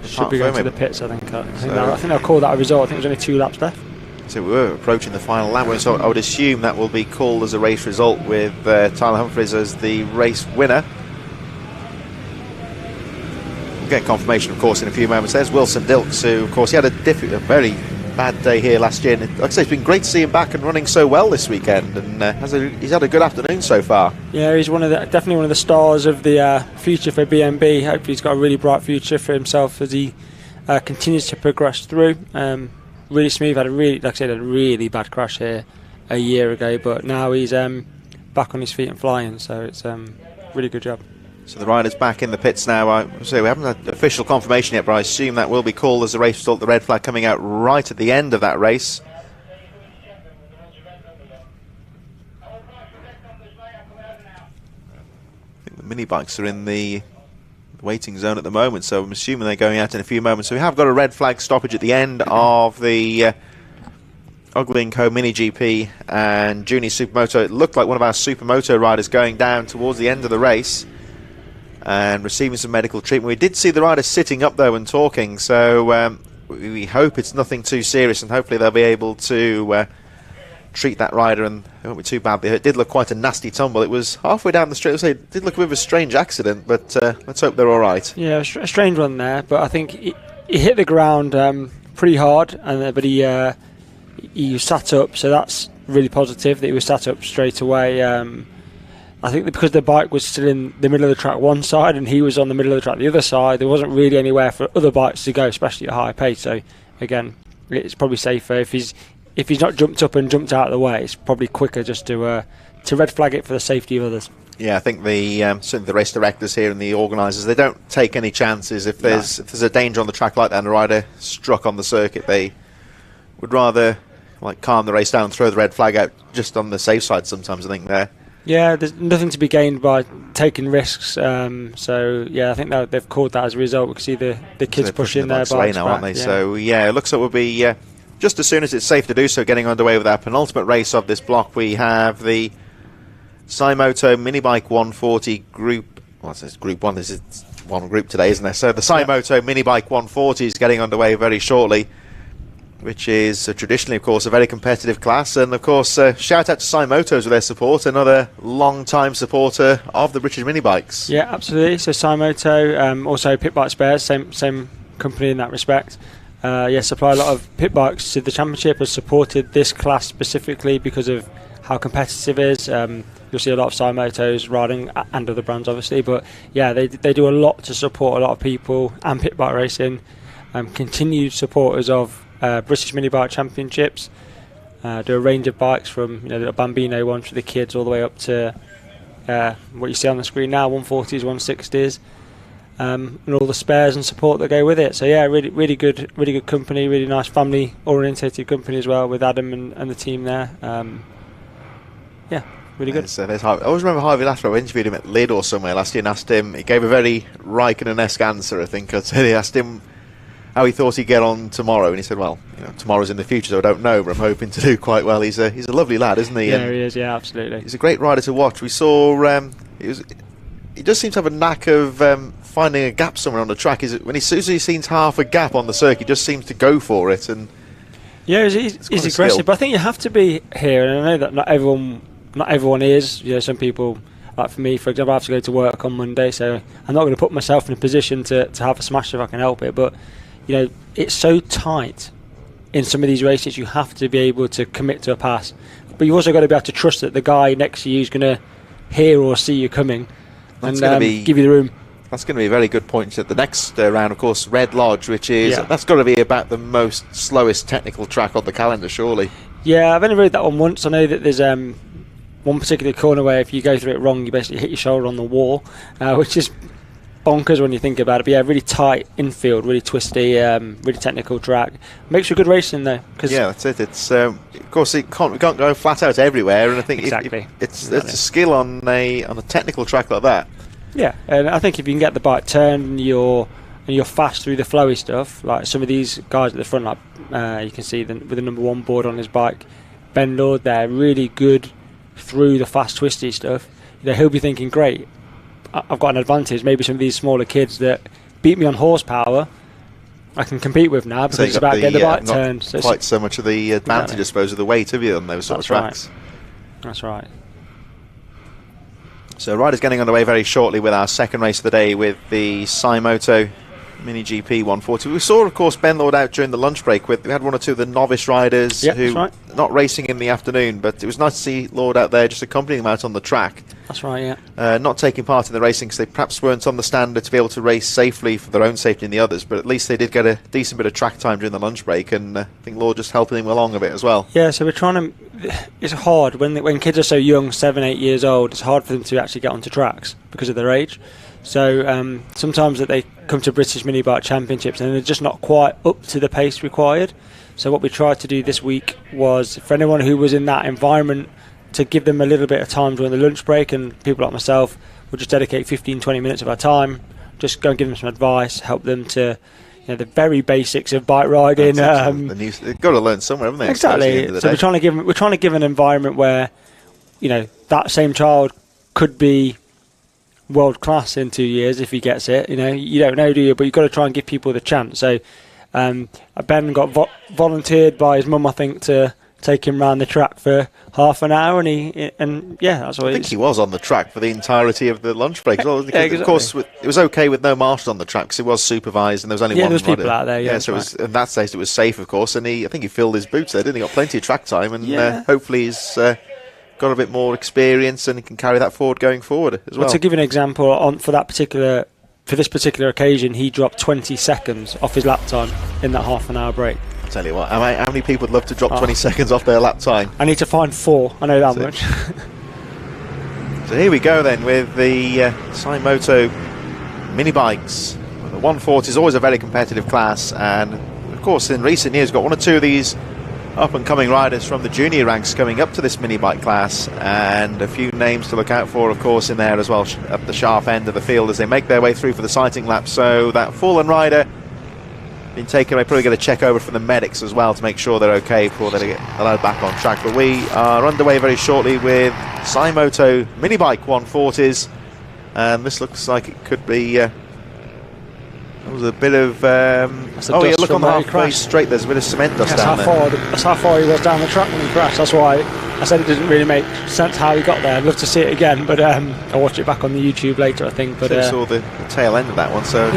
should be going to the pits, I think. I think they'll call that a result. I think there's only 2 laps left. So we were approaching the final lap, so I would assume that will be called as a race result with Tyler Humphries as the race winner. We'll get confirmation, of course, in a few moments. There's Wilson Dilks, who, of course, he had a very bad day here last year. And like I say, it's been great to see him back and running so well this weekend, and he's had a good afternoon so far. Yeah, he's definitely one of the stars of the future for BNB. Hopefully he's got a really bright future for himself as he continues to progress through. Really smooth. Had a really bad crash here a year ago, but now he's back on his feet and flying, so it's really good job. So the rider's back in the pits now. We haven't had official confirmation yet, but I assume that will be called as a race result. The red flag coming out right at the end of that race. I think the Minibikes are in the waiting zone at the moment, so I'm assuming they're going out in a few moments. So we have got a red flag stoppage at the end of the Ugly & Co Mini GP and Junior Supermoto. It looked like one of our Supermoto riders going down towards the end of the race and receiving some medical treatment. We did see the rider sitting up though and talking, so we hope it's nothing too serious, and hopefully they'll be able to treat that rider and it won't be too bad. It did look quite a nasty tumble. It was halfway down the straight. It did look a bit of a strange accident, but let's hope they're all right. Yeah, a strange one there, but I think he hit the ground pretty hard, but he sat up, so that's really positive that he was sat up straight away. I think that because the bike was still in the middle of the track one side and he was on the middle of the track the other side, there wasn't really anywhere for other bikes to go, especially at high pace. So again, it's probably safer if he's not jumped up and jumped out of the way. It's probably quicker just to red flag it for the safety of others. Yeah, I think certainly the race directors here and the organisers, they don't take any chances. If there's a danger on the track like that and a rider struck on the circuit, they would rather calm the race down and throw the red flag out just on the safe side sometimes, I think, there. Yeah, there's nothing to be gained by taking risks. So yeah, I think that they've called that as a result. We can see the kids pushing their bikes away now, aren't they? Yeah. So yeah, it looks like we'll be just as soon as it's safe to do so, getting underway with our penultimate race of this block. We have the Cymoto Minibike 140 group. Well, this is Group 1. This is one group today, isn't there? So the Cymoto Minibike 140 is getting underway very shortly, which is traditionally, of course, a very competitive class. And, of course, shout out to Cymotos with their support, another long-time supporter of the British Minibikes. Yeah, absolutely. So Cymoto, also pit bike spares, same company in that respect. Supply a lot of pit bikes to the championship, has supported this class specifically because of how competitive it is. You'll see a lot of Cymotos riding, and other brands, obviously. But, yeah, they do a lot to support a lot of people and pit bike racing. Continued supporters of British Minibike Championships, do a range of bikes from the little Bambino ones for the kids all the way up to what you see on the screen now, 140s, 160s, and all the spares and support that go with it. So yeah, really good company, really nice family orientated company as well, with Adam and the team there. Really good. So there's Harvey. I always remember Harvey Lasper. I interviewed him at Lid or somewhere last year and asked him. He gave a very Raikkonen-esque answer, I think. I'd say he asked him how he thought he'd get on tomorrow, and he said, well, tomorrow's in the future, so I don't know, but I'm hoping to do quite well. He's a lovely lad, isn't he? Yeah, he is, yeah, absolutely. He's a great rider to watch. We saw he does seem to have a knack of finding a gap somewhere on the track. When he sees half a gap on the circuit, he just seems to go for it. And yeah, he's aggressive, but I think you have to be here, and I know that not everyone is. Some people, like for me, for example, I have to go to work on Monday, so I'm not going to put myself in a position to have a smash if I can help it, but it's so tight in some of these races. You have to be able to commit to a pass, but you've also got to be able to trust that the guy next to you is going to hear or see you coming and give you the room. That's going to be a very good point at the next round, of course, Red Lodge, which is, Yeah. that's got to be about the most slowest technical track on the calendar, surely. Yeah, I've only read that one once. I know that there's one particular corner where if you go through it wrong, you basically hit your shoulder on the wall, which is bonkers when you think about it. But yeah, really tight infield, really twisty, really technical track. Makes for good racing though. Yeah, that's it. It's of course we can't go flat out everywhere, and I think Exactly. it's a skill on a technical track like that. Yeah, and I think if you can get the bike turned and you're fast through the flowy stuff, like some of these guys at the front, like you can see with the number 1 board on his bike, Ben Lord, they're really good through the fast twisty stuff. He'll be thinking, great, I've got an advantage. Maybe some of these smaller kids that beat me on horsepower, I can compete with now, because it's about getting the bike turned. So quite so much of the advantage, I suppose, of the weight of you on those sort of tracks. Right. That's right. So riders getting underway very shortly with our second race of the day with the Simoto Mini GP 140. We saw, of course, Ben Lord out during the lunch break. We had one or two of the novice riders who not racing in the afternoon, but it was nice to see Lord out there just accompanying them out on the track. That's right, yeah. Not taking part in the racing because they perhaps weren't on the standard to be able to race safely for their own safety and the others, but at least they did get a decent bit of track time during the lunch break, and I think Lord just helping them along a bit as well. Yeah, so we're trying to... It's hard when kids are so young, 7, 8 years old. It's hard for them to actually get onto tracks because of their age. So sometimes that they come to British Mini Bike Championships and they're just not quite up to the pace required. So what we tried to do this week was, for anyone who was in that environment, to give them a little bit of time during the lunch break, and people like myself will just dedicate 15-20 minutes of our time, just go and give them some advice, help them to the very basics of bike riding. They've got to learn somewhere, haven't they? Exactly. So we're trying to give an environment where that same child could be world class in 2 years if he gets it. You don't know, do you? But you've got to try and give people the chance. So Ben got volunteered by his mum, I think, to take him around the track for half an hour, and that's what I think he was on the track for the entirety of the lunch break as well. Exactly. Of course, it was okay with no marshals on the track because it was supervised and there was only one there was rider. People out there. Yeah, so in that stage it was safe, of course, and I think he filled his boots there, didn't he? Got plenty of track time, and hopefully he's got a bit more experience and he can carry that forward going forward as well. To give you an example, for this particular occasion, he dropped 20 seconds off his lap time in that half an hour break. Tell you what, how many people would love to drop 20 seconds off their lap time? I need to find 4, I know that much. So here we go then with the Simoto Mini Bikes. The 140 is always a very competitive class, and of course in recent years got one or two of these up and coming riders from the junior ranks coming up to this mini bike class, and a few names to look out for, of course, in there as well at the sharp end of the field as they make their way through for the sighting lap. So that fallen rider been taken away, probably going to check over from the medics as well to make sure they're okay before they get allowed back on track. But we are underway very shortly with Simoto Mini Bike 140s, and this looks like it could be there was a bit of look on the halfway straight, there's a bit of cement dust down there. That's how far he was down the track when he crashed. That's why I said it doesn't really make sense how he got there. I'd love to see it again, but I'll watch it back on the YouTube later, I think. But I saw the tail end of that one, so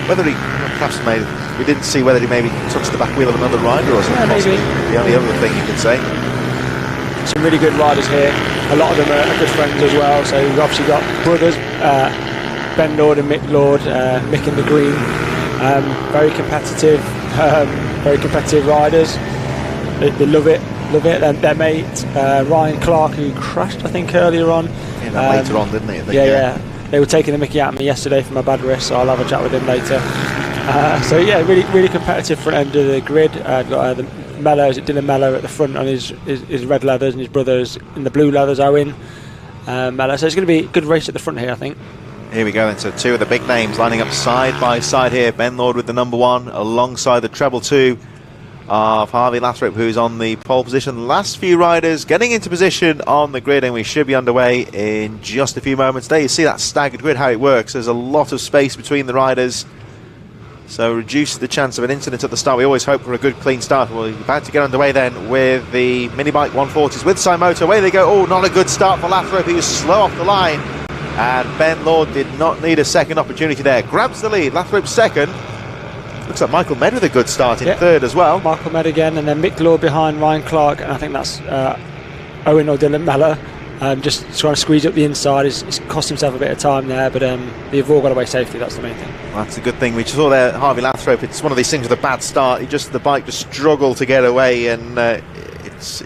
whether he perhaps we didn't see whether he maybe touched the back wheel of another rider or something. Maybe. The only other thing you could say. Some really good riders here. A lot of them are good friends as well. So we've obviously got brothers, Ben Lord and Mick Lord, Mick in the green. Very competitive riders. They love it. And their mate Ryan Clark, who crashed I think earlier on. Later on, didn't he? Yeah. They were taking the mickey out of me yesterday for my bad wrist, so I'll have a chat with him later. Really competitive front end of the grid. Got the Mello, Dylan Mello at the front on his red leathers, and his brother's in the blue leathers, Owen Mello. So it's going to be a good race at the front here, I think. Here we go then, so two of the big names lining up side by side here. Ben Lord with the number 1 alongside the treble 2 of Harvey Lathrop, who's on the pole position. The last few riders getting into position on the grid, and we should be underway in just a few moments. There you see that staggered grid, how it works. There's a lot of space between the riders, so reduce the chance of an incident at the start. We always hope for a good clean start. We're about to get underway then with the mini bike 140s with Simoto. Away they go. Oh, not a good start for Lathrop. He was slow off the line, and Ben Lord did not need a second opportunity there. Grabs the lead. Lathrop second. Looks like Michael Med with a good start in third as well. Michael Med again, and then Mick Lord behind Ryan Clark, and I think that's Owen or Dylan Mellor Just trying to squeeze up the inside. He's cost himself a bit of time there, but they've all got away safely. That's the main thing. Well, that's a good thing. We saw there Harvey Lathrop. It's one of these things with a bad start. The bike just struggled to get away, and it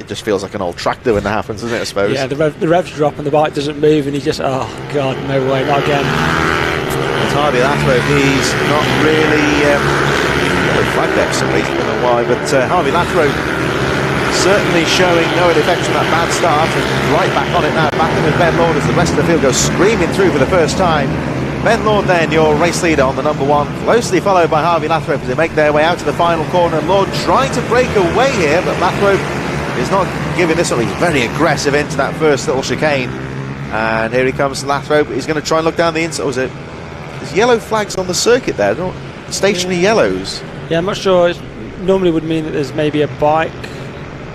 just feels like an old tractor when that happens, doesn't it, I suppose? Yeah, the revs drop and the bike doesn't move, and he just, oh God, no way, not again. It's Harvey Lathrop. He's not really flagged there for some reason. I don't know why, but Harvey Lathrop certainly showing no effects from that bad start, and right back on it now, back in with Ben Lord as the rest of the field goes screaming through for the first time. Ben Lord then, your race leader on the number 1, closely followed by Harvey Lathrop as they make their way out to the final corner. Lord trying to break away here, but Lathrop is not giving this up. He's very aggressive into that first little chicane, and here he comes, Lathrop. He's going to try and look down the inside. There's yellow flags on the circuit there, stationary yellows. Yeah, I'm not sure. It normally would mean that there's maybe a bike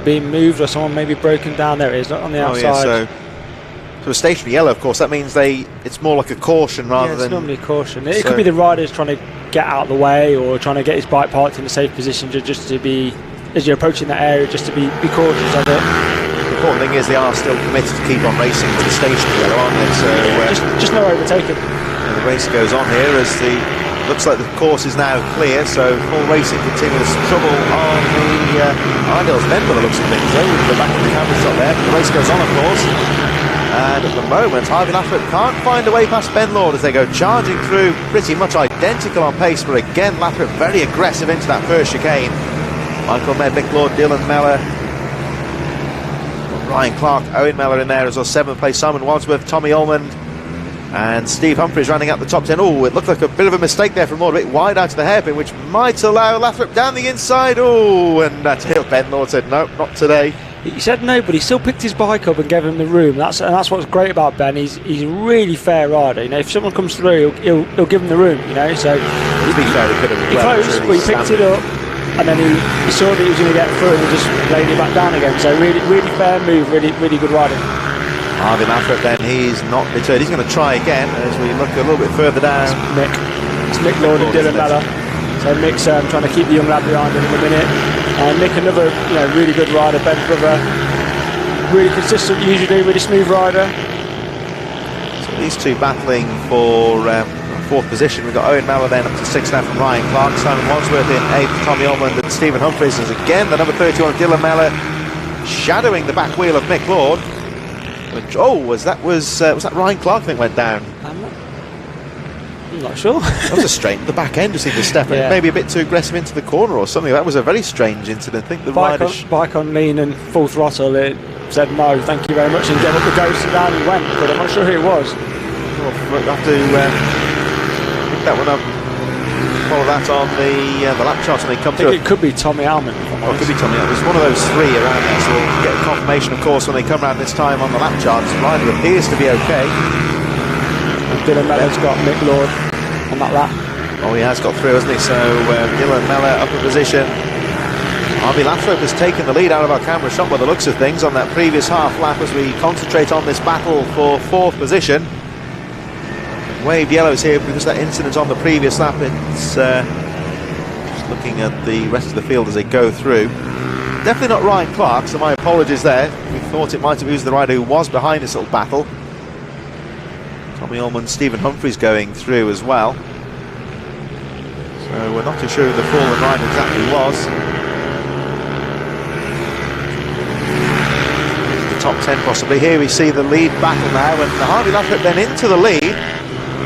being moved or someone maybe broken down. There it is, on the outside. Yeah, so a stationary yellow, of course, that means it's more like a caution rather than... it's normally a caution. It could be the rider's trying to get out of the way or trying to get his bike parked in a safe position just to be, as you're approaching that area, just to be cautious of it. The important thing is they are still committed to keep on racing with the stationary yellow, aren't they? So, just no overtaking. The race goes on here as looks like the course is now clear, so full racing continues. Trouble on the Arndale's bend by the looks of things, though, with the back of the camera shot there. The race goes on, of course, and at the moment Harvey Lathrop can't find a way past Ben Lord as they go charging through, pretty much identical on pace, but again Lathrop very aggressive into that first chicane. Michael Med, Mick Lord, Dylan Mellor, Ryan Clark, Owen Mellor in there as well. 7th place Simon Wadsworth, Tommy Ullman, and Steve Humphries running out the top 10. Oh, it looked like a bit of a mistake there from Lord, a bit wide out to the hairpin, which might allow Lathrop down the inside. Oh, and that's it. Ben Lord said, no, not today. He said no, but he still picked his bike up and gave him the room. That's what's great about Ben. He's a really fair rider. You know, if someone comes through, he'll give him the room. You know, so to be fair, he could have. He closed, but he picked it up, and then he saw that he was going to get through, and he just laid it back down again. So really fair move. Really good riding. Harvey Lathrop then, he's not deterred. He's going to try again as we look a little bit further down. It's Mick Lord and Dylan Mellor. So Mick's trying to keep the young lad behind him in a minute. And Mick, another really good rider. Ben's brother, really consistent, usually really smooth rider. So these two battling for 4th position. We've got Owen Mellor then up to 6th now from Ryan Clark. Simon Wadsworth in 8th, Tommy Ullman, and Stephen Humphries is again the number 31 Dylan Mellor shadowing the back wheel of Mick Lord. Was that Ryan Clark I think went down? I'm not sure. That was a strange. The back end just seemed to step in, maybe a bit too aggressive into the corner or something. That was a very strange incident. I think the bike on lean and full throttle. It said no, thank you very much, and gave up the ghost, and down he went. But I'm not sure who it was. We'll have to pick that one up. Follow that on the lap chart when they come through. It could be Tommy Almond. It could be Tommy. There's one of those 3 around there, so we'll get confirmation, of course, when they come around this time on the lap charts. Rider appears to be okay. And Dylan Mellor's got Mick Lord on that lap. Oh, he has got through, hasn't he? So Dylan Mellor up in position. Harvey Lathrop has taken the lead out of our camera shot by the looks of things on that previous half lap as we concentrate on this battle for 4th position. Waved yellows here because that incident on the previous lap. It's just looking at the rest of the field as they go through. Definitely not Ryan Clark, so my apologies there. We thought it might have been the rider who was behind this little battle. Tommy Ullman, Stephen Humphries going through as well. So we're not too sure who the fallen rider exactly was. The top 10 possibly. Here we see the lead battle now, and Harvey Lathrop then into the lead.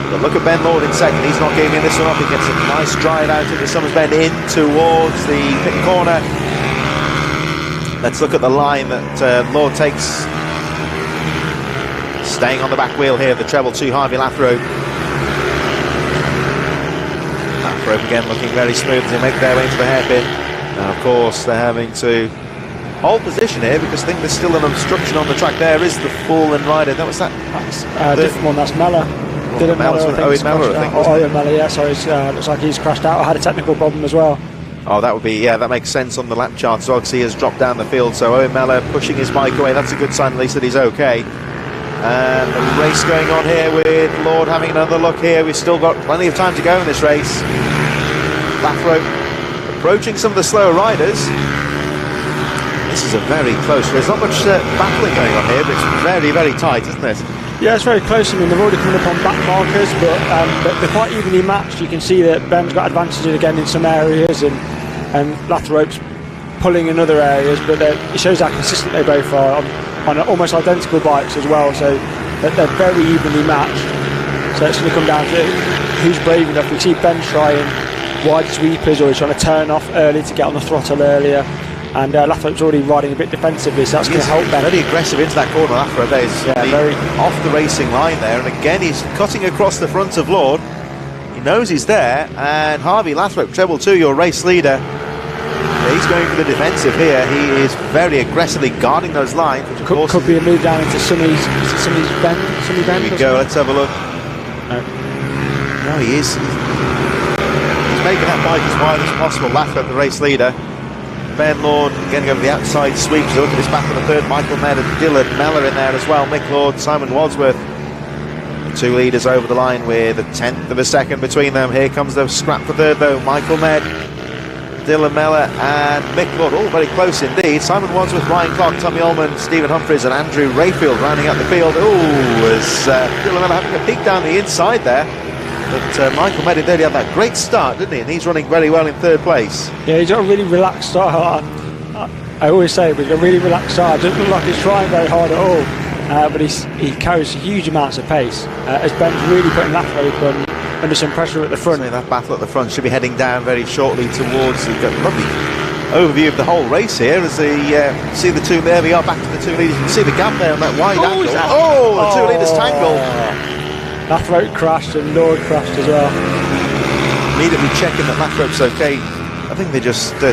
But look at Ben Lord in second. He's not giving this one up. He gets a nice stride out into Summers Bend in towards the pit corner. Let's look at the line that Lord takes. Staying on the back wheel here, the treble to Harvey Lathrop. Lathrop again looking very smooth as they make their way into the hairpin. Now, of course, they're having to hold position here because I think there's still an obstruction on the track. There is the fallen rider. That's different one. That's Mellor. Owen Mellor, I think. Owen Mellor, yeah, sorry. Looks like he's crashed out. I had a technical problem as well. Oh, that would be, that makes sense on the lap chart as well, because he has dropped down the field. So Owen Mellor pushing his bike away. That's a good sign, at least, that he's okay. And the race going on here with Lord having another look here. We've still got plenty of time to go in this race. Lathrop approaching some of the slower riders. This is a very close. There's not much battling going on here, but it's very, very tight, isn't it? Yeah, it's very close. I mean, they've already come up on back markers, but they're quite evenly matched. You can see that Ben's got advantages again in some areas, and Lathrope's pulling in other areas, but it shows how consistent they both are on almost identical bikes as well, so that they're very evenly matched. So it's going to come down to who's brave enough. We see Ben trying wide sweepers, or he's trying to turn off early to get on the throttle earlier, and Lathrope's already riding a bit defensively, so that's going to help Ben. Very aggressive into that corner, Lathrope. Very off the racing line there, and again he's cutting across the front of Lord. He knows he's there, and Harvey Lathrop, treble 2, your race leader. He's going for the defensive here. He is very aggressively guarding those lines. Which could be a move down into Sunny's bend. Sunny bend. Here we go. Let's have a look. No, he is. He's making that bike as wide as possible. Lathrop, the race leader. Ben Lord getting over the outside sweeps. Look at this battle of the third. Michael Med and Dylan Mellor in there as well. Mick Lord, Simon Wadsworth. The two leaders over the line with a tenth of a second between them. Here comes the scrap for third though. Michael Med, Dylan Mellor and Mick Lord, all very close indeed. Simon Wadsworth, Ryan Clark, Tommy Ullman, Stephen Humphries and Andrew Rayfield rounding out the field. As Dylan Mellor having a peek down the inside there. But Michael Med indeed had that great start, didn't he? And he's running very well in third place. Yeah, he's got a really relaxed start. I always say, but he's got a really relaxed start. It doesn't look like he's trying very hard at all. But he carries huge amounts of pace. As Ben's really putting Lathrope under some pressure at the front. So that battle at the front should be heading down very shortly towards the lovely overview of the whole race here as they see the two. There we are, back to the two leaders. You can see the gap there on that wide angle. The two leaders tangled. Lathrope crashed and Lord crashed as well. Immediately checking that Lathrope's okay. I think they just a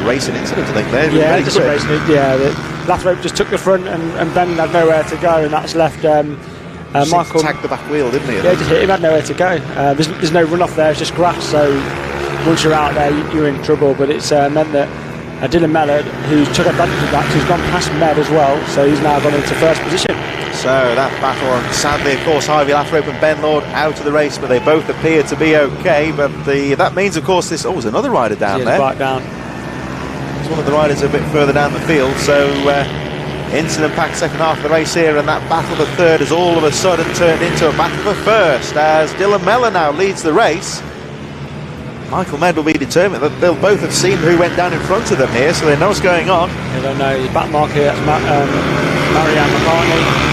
racing incident, I think. Yeah, just a racing. Yeah, Lathrope just took the front and Ben had nowhere to go, and that's left Michael tagged the back wheel, didn't he? Yeah, just hit him, had nowhere to go. There's no run off there, it's just grass, so once you're out there you're in trouble, but it's meant that Dylan Mellor, who took advantage of that, who's gone past Med as well, so he's now gone into first position. So that battle, and sadly of course Harvey Lathrop and Ben Lord out of the race, but they both appear to be okay, but that means of course there's another rider down there. Right down. There's one of the riders a bit further down the field, so incident-packed second half of the race here, and that battle for third has all of a sudden turned into a battle for first as Dylan Mellor now leads the race. Michael Med will be determined. That they'll both have seen who went down in front of them here, so they know what's going on. They don't know. His back mark here, that's Marianne McCartney.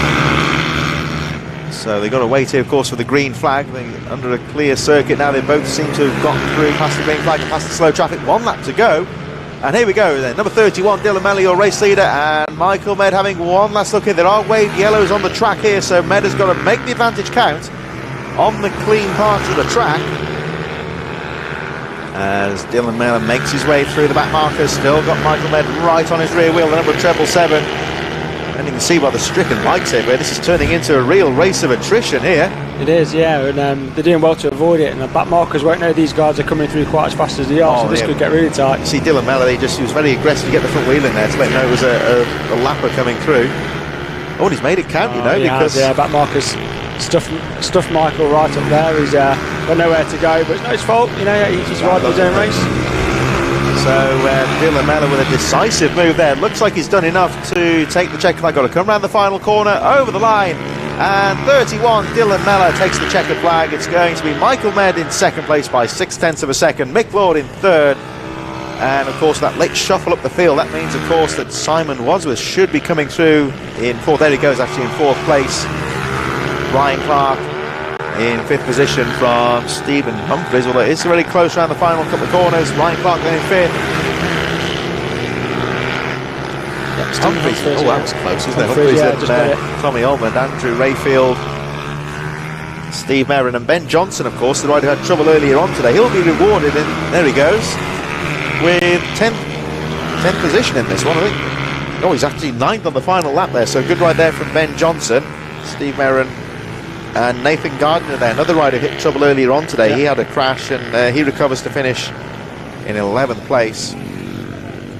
So they've got to wait here, of course, for the green flag. They're under a clear circuit now. They both seem to have gotten through past the green flag and past the slow traffic. 1 lap to go. And here we go then, number 31, Dylan Mellor, your race leader, and Michael Med having one last look in. There are waved yellows on the track here, so Med has got to make the advantage count on the clean parts of the track. As Dylan Mellor makes his way through the back markers, still got Michael Med right on his rear wheel, the number of 777. And you can see by the stricken bikes here, where this is turning into a real race of attrition here. It is, yeah, and they're doing well to avoid it, and the back markers won't know these guards are coming through quite as fast as they are, so this could get really tight. You see Dylan Mellor, he was very aggressive to get the front wheel in there to let him know it was a lapper coming through. Oh, and he's made it count, because... Yeah, back markers stuffed Michael right up there. He's got nowhere to go, but it's not his fault, he's riding his own race. So Dylan Mellor with a decisive move there. Looks like he's done enough to take the checkered flag. Got to come around the final corner, over the line. And 31, Dylan Mellor takes the checkered flag. It's going to be Michael Med in second place by 0.6 of a second. Mick Lord in third. And of course that late shuffle up the field. That means of course that Simon Wadsworth should be coming through in fourth. There he goes, actually in fourth place. Ryan Clark in fifth position from Stephen Humphries, although it's really close around the final couple of corners. Ryan Clark then in fifth. Humphries, that was close, wasn't it? Humphries and Tommy Ullman, Andrew Rayfield, Steve Merrin and Ben Johnson, of course, the rider who had trouble earlier on today. He'll be rewarded, and there he goes, with 10th position in this one, I think. Oh, he's actually 9th on the final lap there, so good ride there from Ben Johnson. Steve Merrin and Nathan Gardner there, another rider who hit trouble earlier on today. He had a crash and he recovers to finish in 11th place.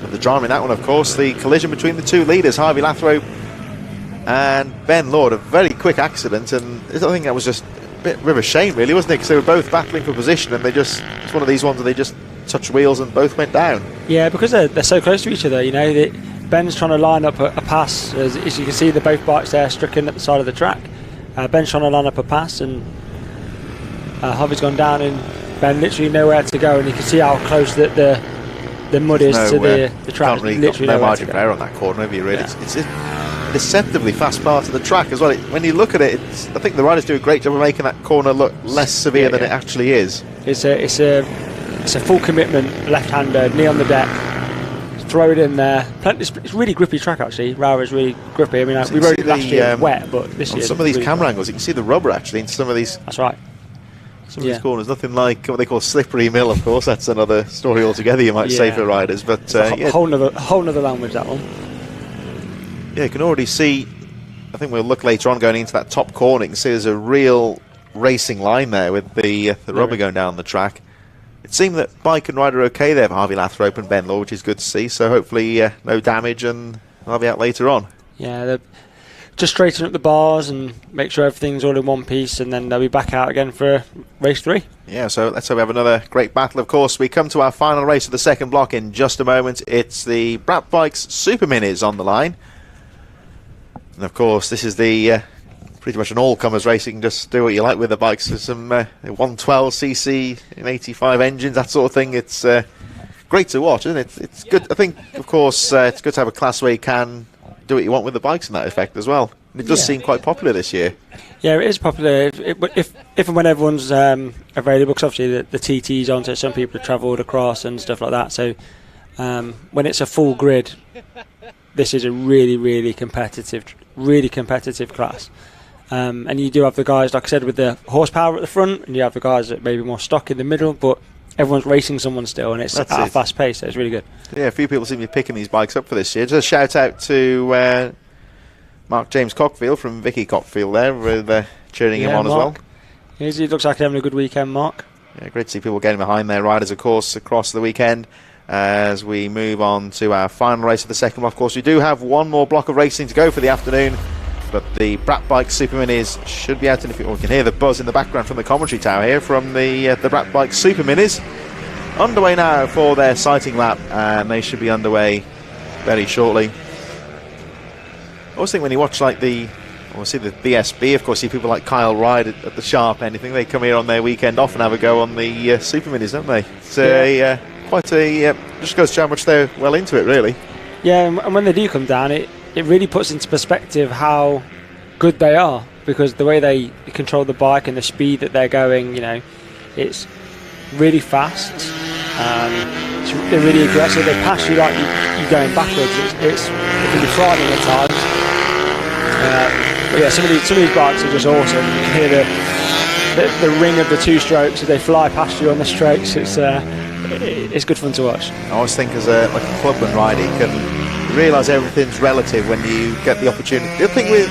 But the drama in that one, of course, the collision between the two leaders, Harvey Lathrop and Ben Lord, a very quick accident, and I think that was just a bit of a shame really, wasn't it, because they were both battling for position and it's one of these ones where they just touched wheels and both went down. Yeah, because they're so close to each other, Ben's trying to line up a pass. As you can see, the both bikes there stricken at the side of the track. Ben's trying to line up a pass, and Harvey's gone down, and Ben literally nowhere to go. And you can see how close the mud is to the track. Can't really got no margin for error on that corner, have you? Really, it's a deceptively fast part of the track as well. When you look at it, I think the riders do a great job of making that corner look less severe than it actually is. It's a full commitment left-hander, knee on the deck. Throw it in there. It's really grippy track actually. Rowrah is really grippy. I mean, we rode it last year wet, but this year. On some of these really camera angles, you can see the rubber actually in some of these. That's right. Some of these corners, nothing like what they call slippery mill. Of course, that's another story altogether. You might say for riders, but whole nother language, that one. Yeah, you can already see. I think we'll look later on going into that top corner. You can see there's a real racing line there with the rubber going down the track. It seemed that bike and rider are okay there for Harvey Lathrope and Ben Law, which is good to see. So hopefully no damage, and I'll be out later on. Yeah, they're just straighten up the bars and make sure everything's all in one piece, and then they'll be back out again for race 3. Yeah, so let's hope we have another great battle. Of course, we come to our final race of the second block in just a moment. It's the Brat Bikes Super Minis on the line. And of course, this is the pretty much an all-comers race. You can just do what you like with the bikes. There's some 112cc and 85 engines, that sort of thing. It's great to watch, isn't it? It's good. I think, of course, it's good to have a class where you can do what you want with the bikes in that effect as well. And it does seem quite popular this year. Yeah, it is popular. If and when everyone's available, because obviously the TT's on, so some people have travelled across and stuff like that. So when it's a full grid, this is a really competitive class. And you do have the guys, like I said, with the horsepower at the front, and you have the guys that may be more stock in the middle, but everyone's racing someone still, and it's at a fast pace, so it's really good. Yeah, a few people seem to be picking these bikes up for this year. Just a shout out to Mark James Cockfield from Vicky Cockfield there, with cheering him on Mark. as well. He looks like he's having a good weekend, Mark. Yeah, great to see people getting behind their riders, of course, across the weekend. As we move on to our final race of the second block, of course, we do have one more block of racing to go for the afternoon. But the Brat Bike Super Minis should be out, and we can hear the buzz in the background from the commentary tower here from the Brat Bike Super Minis. Underway now for their sighting lap, and they should be underway very shortly. I always think when you watch see the BSB, of course, you see people like Kyle Ride at the sharp end. I think they come here on their weekend off and have a go on the Super Minis, don't they? It's quite a just goes to show how much they're well into it, really. Yeah, and when they do come down, it really puts into perspective how good they are, because the way they control the bike and the speed that they're going, it's really fast. They're really aggressive. They pass you like you're going backwards. It can be frightening at times. But yeah, some of these bikes are just awesome. You can hear the ring of the two strokes as they fly past you on the straights. It's good fun to watch. I always think as a clubman rider, you can realise everything's relative when you get the opportunity. The thing with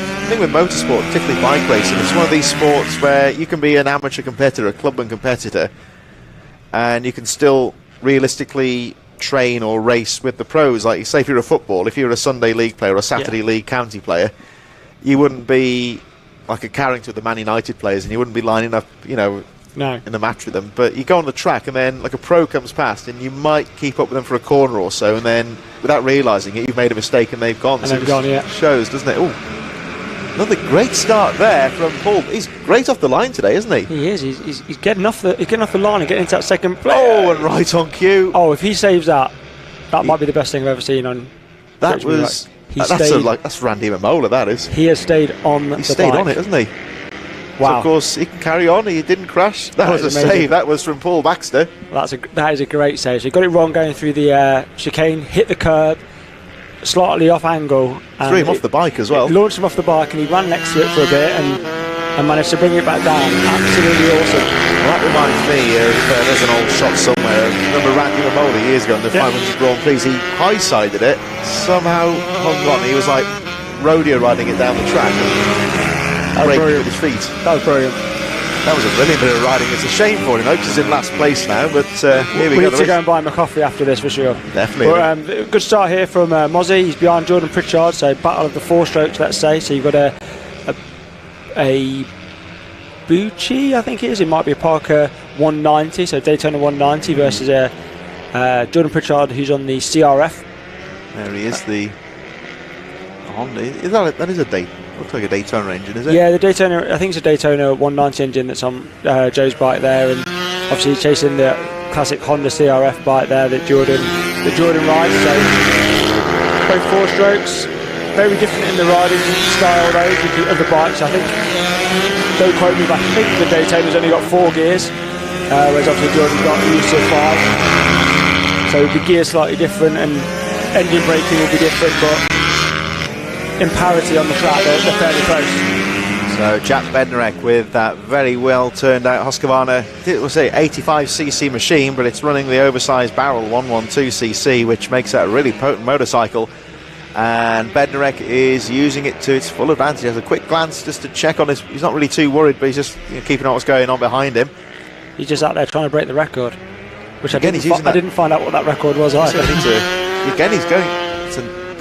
motorsport, particularly bike racing, it's one of these sports where you can be an amateur competitor, a clubman competitor, and you can still realistically train or race with the pros. Like, say, if you're a football, if you're a Sunday league player or a Saturday league county player, you wouldn't be like a Carrington with the Man United players, and you wouldn't be lining up, in a match with them. But you go on the track, and then like a pro comes past, and you might keep up with them for a corner or so, and then without realising it, you've made a mistake and they've gone. And they've gone, yeah. Shows, doesn't it? Oh, another great start there from Paul. He's great off the line today, isn't he? He is. He's getting off the line and getting into that second place. Oh, and right on cue. Oh, if he saves that might be the best thing I've ever seen on. That was. That's Randy Mamola. That is. He has stayed on. He stayed on it, hasn't he? Wow. So of course he can carry on. He didn't crash. That was a save. That was from Paul Baxter. That is a great save. So he got it wrong going through the chicane, hit the curb, slightly off angle. Threw him off the bike as well. Launched him off the bike, and he ran next to it for a bit and managed to bring it back down. Absolutely awesome. Well, that reminds me of there's an old shot somewhere. Remember Randy Mamola years ago in the 500 Grand Prix? He high-sided it, somehow hung on. He was like rodeo riding it down the track. Breaking with his feet. That was brilliant. That was a brilliant bit of riding. It's a shame for him, though, because he's in last place now. But here we go. We need to go and buy him a coffee after this for sure. Definitely. But, good start here from Mozzie. He's behind Jordan Pritchard, so battle of the four strokes, let's say. So you've got a Bucci, I think it is. It might be a Parker 190, so Daytona 190 versus Jordan Pritchard, who's on the CRF. There he is, the Honda. That is a looks like a Daytona engine, is it? Yeah, the Daytona. I think it's a Daytona 190 engine that's on Joe's bike there, and obviously he's chasing the classic Honda CRF bike there that Jordan rides. So both 4 strokes, very different in the riding style though with the other bikes. I think, don't quote me, but I think the Daytona's only got 4 gears, whereas obviously Jordan's got used to 5. So the gears slightly different and engine braking will be different, but in parity on the track they're fairly close. So Jack Bednarek with that very well turned out Husqvarna, we'll say 85cc machine, but it's running the oversized barrel 112cc, which makes that a really potent motorcycle. And Bednarek is using it to its full advantage. He has a quick glance just to check on he's not really too worried, but he's just keeping on what's going on behind him. He's just out there trying to break the record, which again, I didn't find out what that record was either. Again, he's going. It's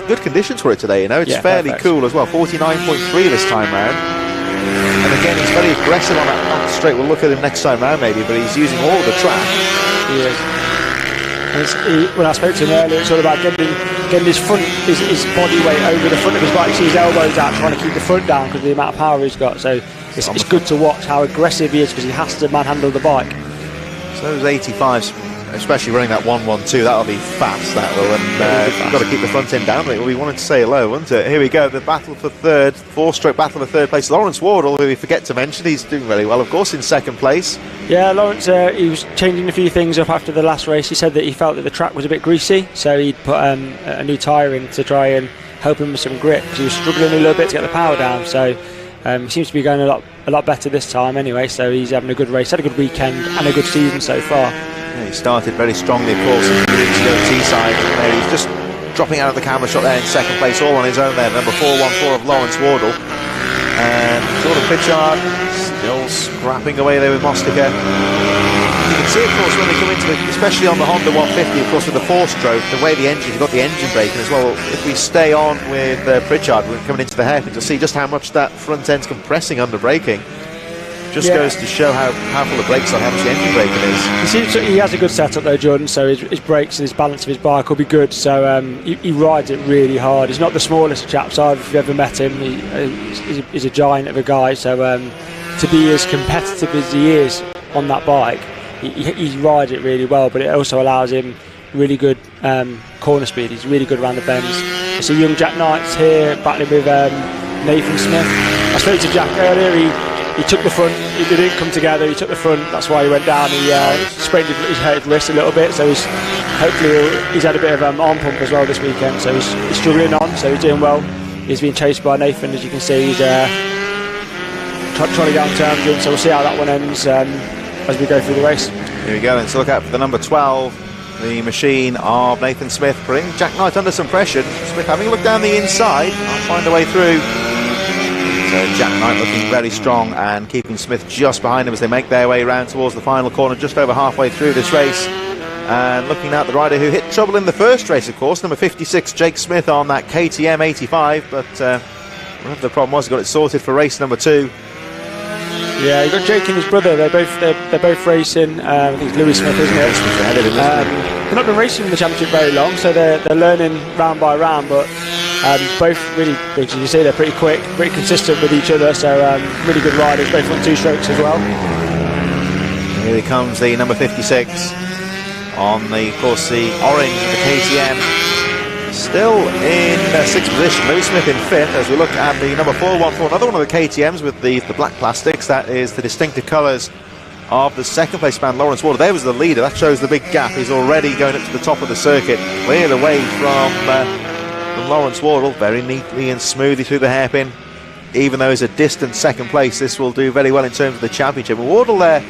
good conditions for it today. It's fairly perfect. cool as well. 49.3 this time round. And again, he's very aggressive on that back straight. We'll look at him next time round maybe, but he's using all the track. He is. And when I spoke to him earlier, it's all about getting his front, his body weight over the front of his bike. You see his elbows out, trying to keep the front down because of the amount of power he's got. So it's good to watch how aggressive he is because he has to manhandle the bike. So those 85s, especially running that 112, that'll be fast, that will. And you've got to keep the front end down. We wanted to say hello, wasn't it? Here we go, the battle for third, 4-stroke battle for third place. Lawrence Wardle, who we forget to mention, he's doing very well, of course, in second place. Yeah, Lawrence, he was changing a few things up after the last race. He said that he felt that the track was a bit greasy, so he'd put a new tyre in to try and help him with some grip, because he was struggling a little bit to get the power down. So he seems to be going a lot better this time anyway, so he's having a good race, had a good weekend and a good season so far. Yeah, he started very strongly, of course, in the T-side. He's just dropping out of the camera shot there in second place, all on his own there, number 414 of Lawrence Wardle. And Jordan Pritchard still scrapping away there with Mostica. You can see, of course, when they come into especially on the Honda 150, of course, with the 4-stroke, the way the engine, you've got the engine braking as well. If we stay on with Pritchard, we're coming into the hairpin, you'll see just how much that front end's compressing under braking. Just goes to show how powerful the brakes are, how much the engine braking is. He has a good setup though, Jordan, so his brakes and his balance of his bike will be good, so he rides it really hard. He's not the smallest chap, I've ever met him. He's a giant of a guy, so to be as competitive as he is on that bike, he rides it really well, but it also allows him really good corner speed. He's really good around the bends. I see young Jack Knight's here battling with Nathan Smith. I spoke to Jack earlier. He took the front, he didn't come together, he took the front, that's why he went down. He sprained his hurt his wrist a little bit, so hopefully he's had a bit of arm pump as well this weekend, so he's struggling on, so he's doing well. He's being chased by Nathan, as you can see. He's trying to get on terms with him, so we'll see how that one ends as we go through the race. Here we go, and so look out for the number 12, the machine of Nathan Smith, putting Jack Knight under some pressure. Smith having a look down the inside, I'll find a way through. So Jack Knight looking very strong and keeping Smith just behind him as they make their way round towards the final corner, just over halfway through this race. And looking at the rider who hit trouble in the first race, of course, number 56, Jake Smith, on that KTM 85, but whatever the problem was, he got it sorted for race number 2. Yeah, you got Jake and his brother. They're both racing. I think it's Louis Smith, isn't it? They've not been racing in the championship very long, so they're learning round by round. But both really, as you see, they're pretty quick, pretty consistent with each other. So really good riders, both on 2 strokes as well. Here comes the number 56 on the, of course, the orange of the KTM. Still in 6th position, Louis Smith in 5th, as we look at the number 414, another one of the KTMs with the black plastics. That is the distinctive colours of the second place man, Lawrence Wardle. There was the leader, that shows the big gap. He's already going up to the top of the circuit, cleared away from Lawrence Wardle, very neatly and smoothly through the hairpin. Even though it's a distant second place, this will do very well in terms of the championship. And Wardle there,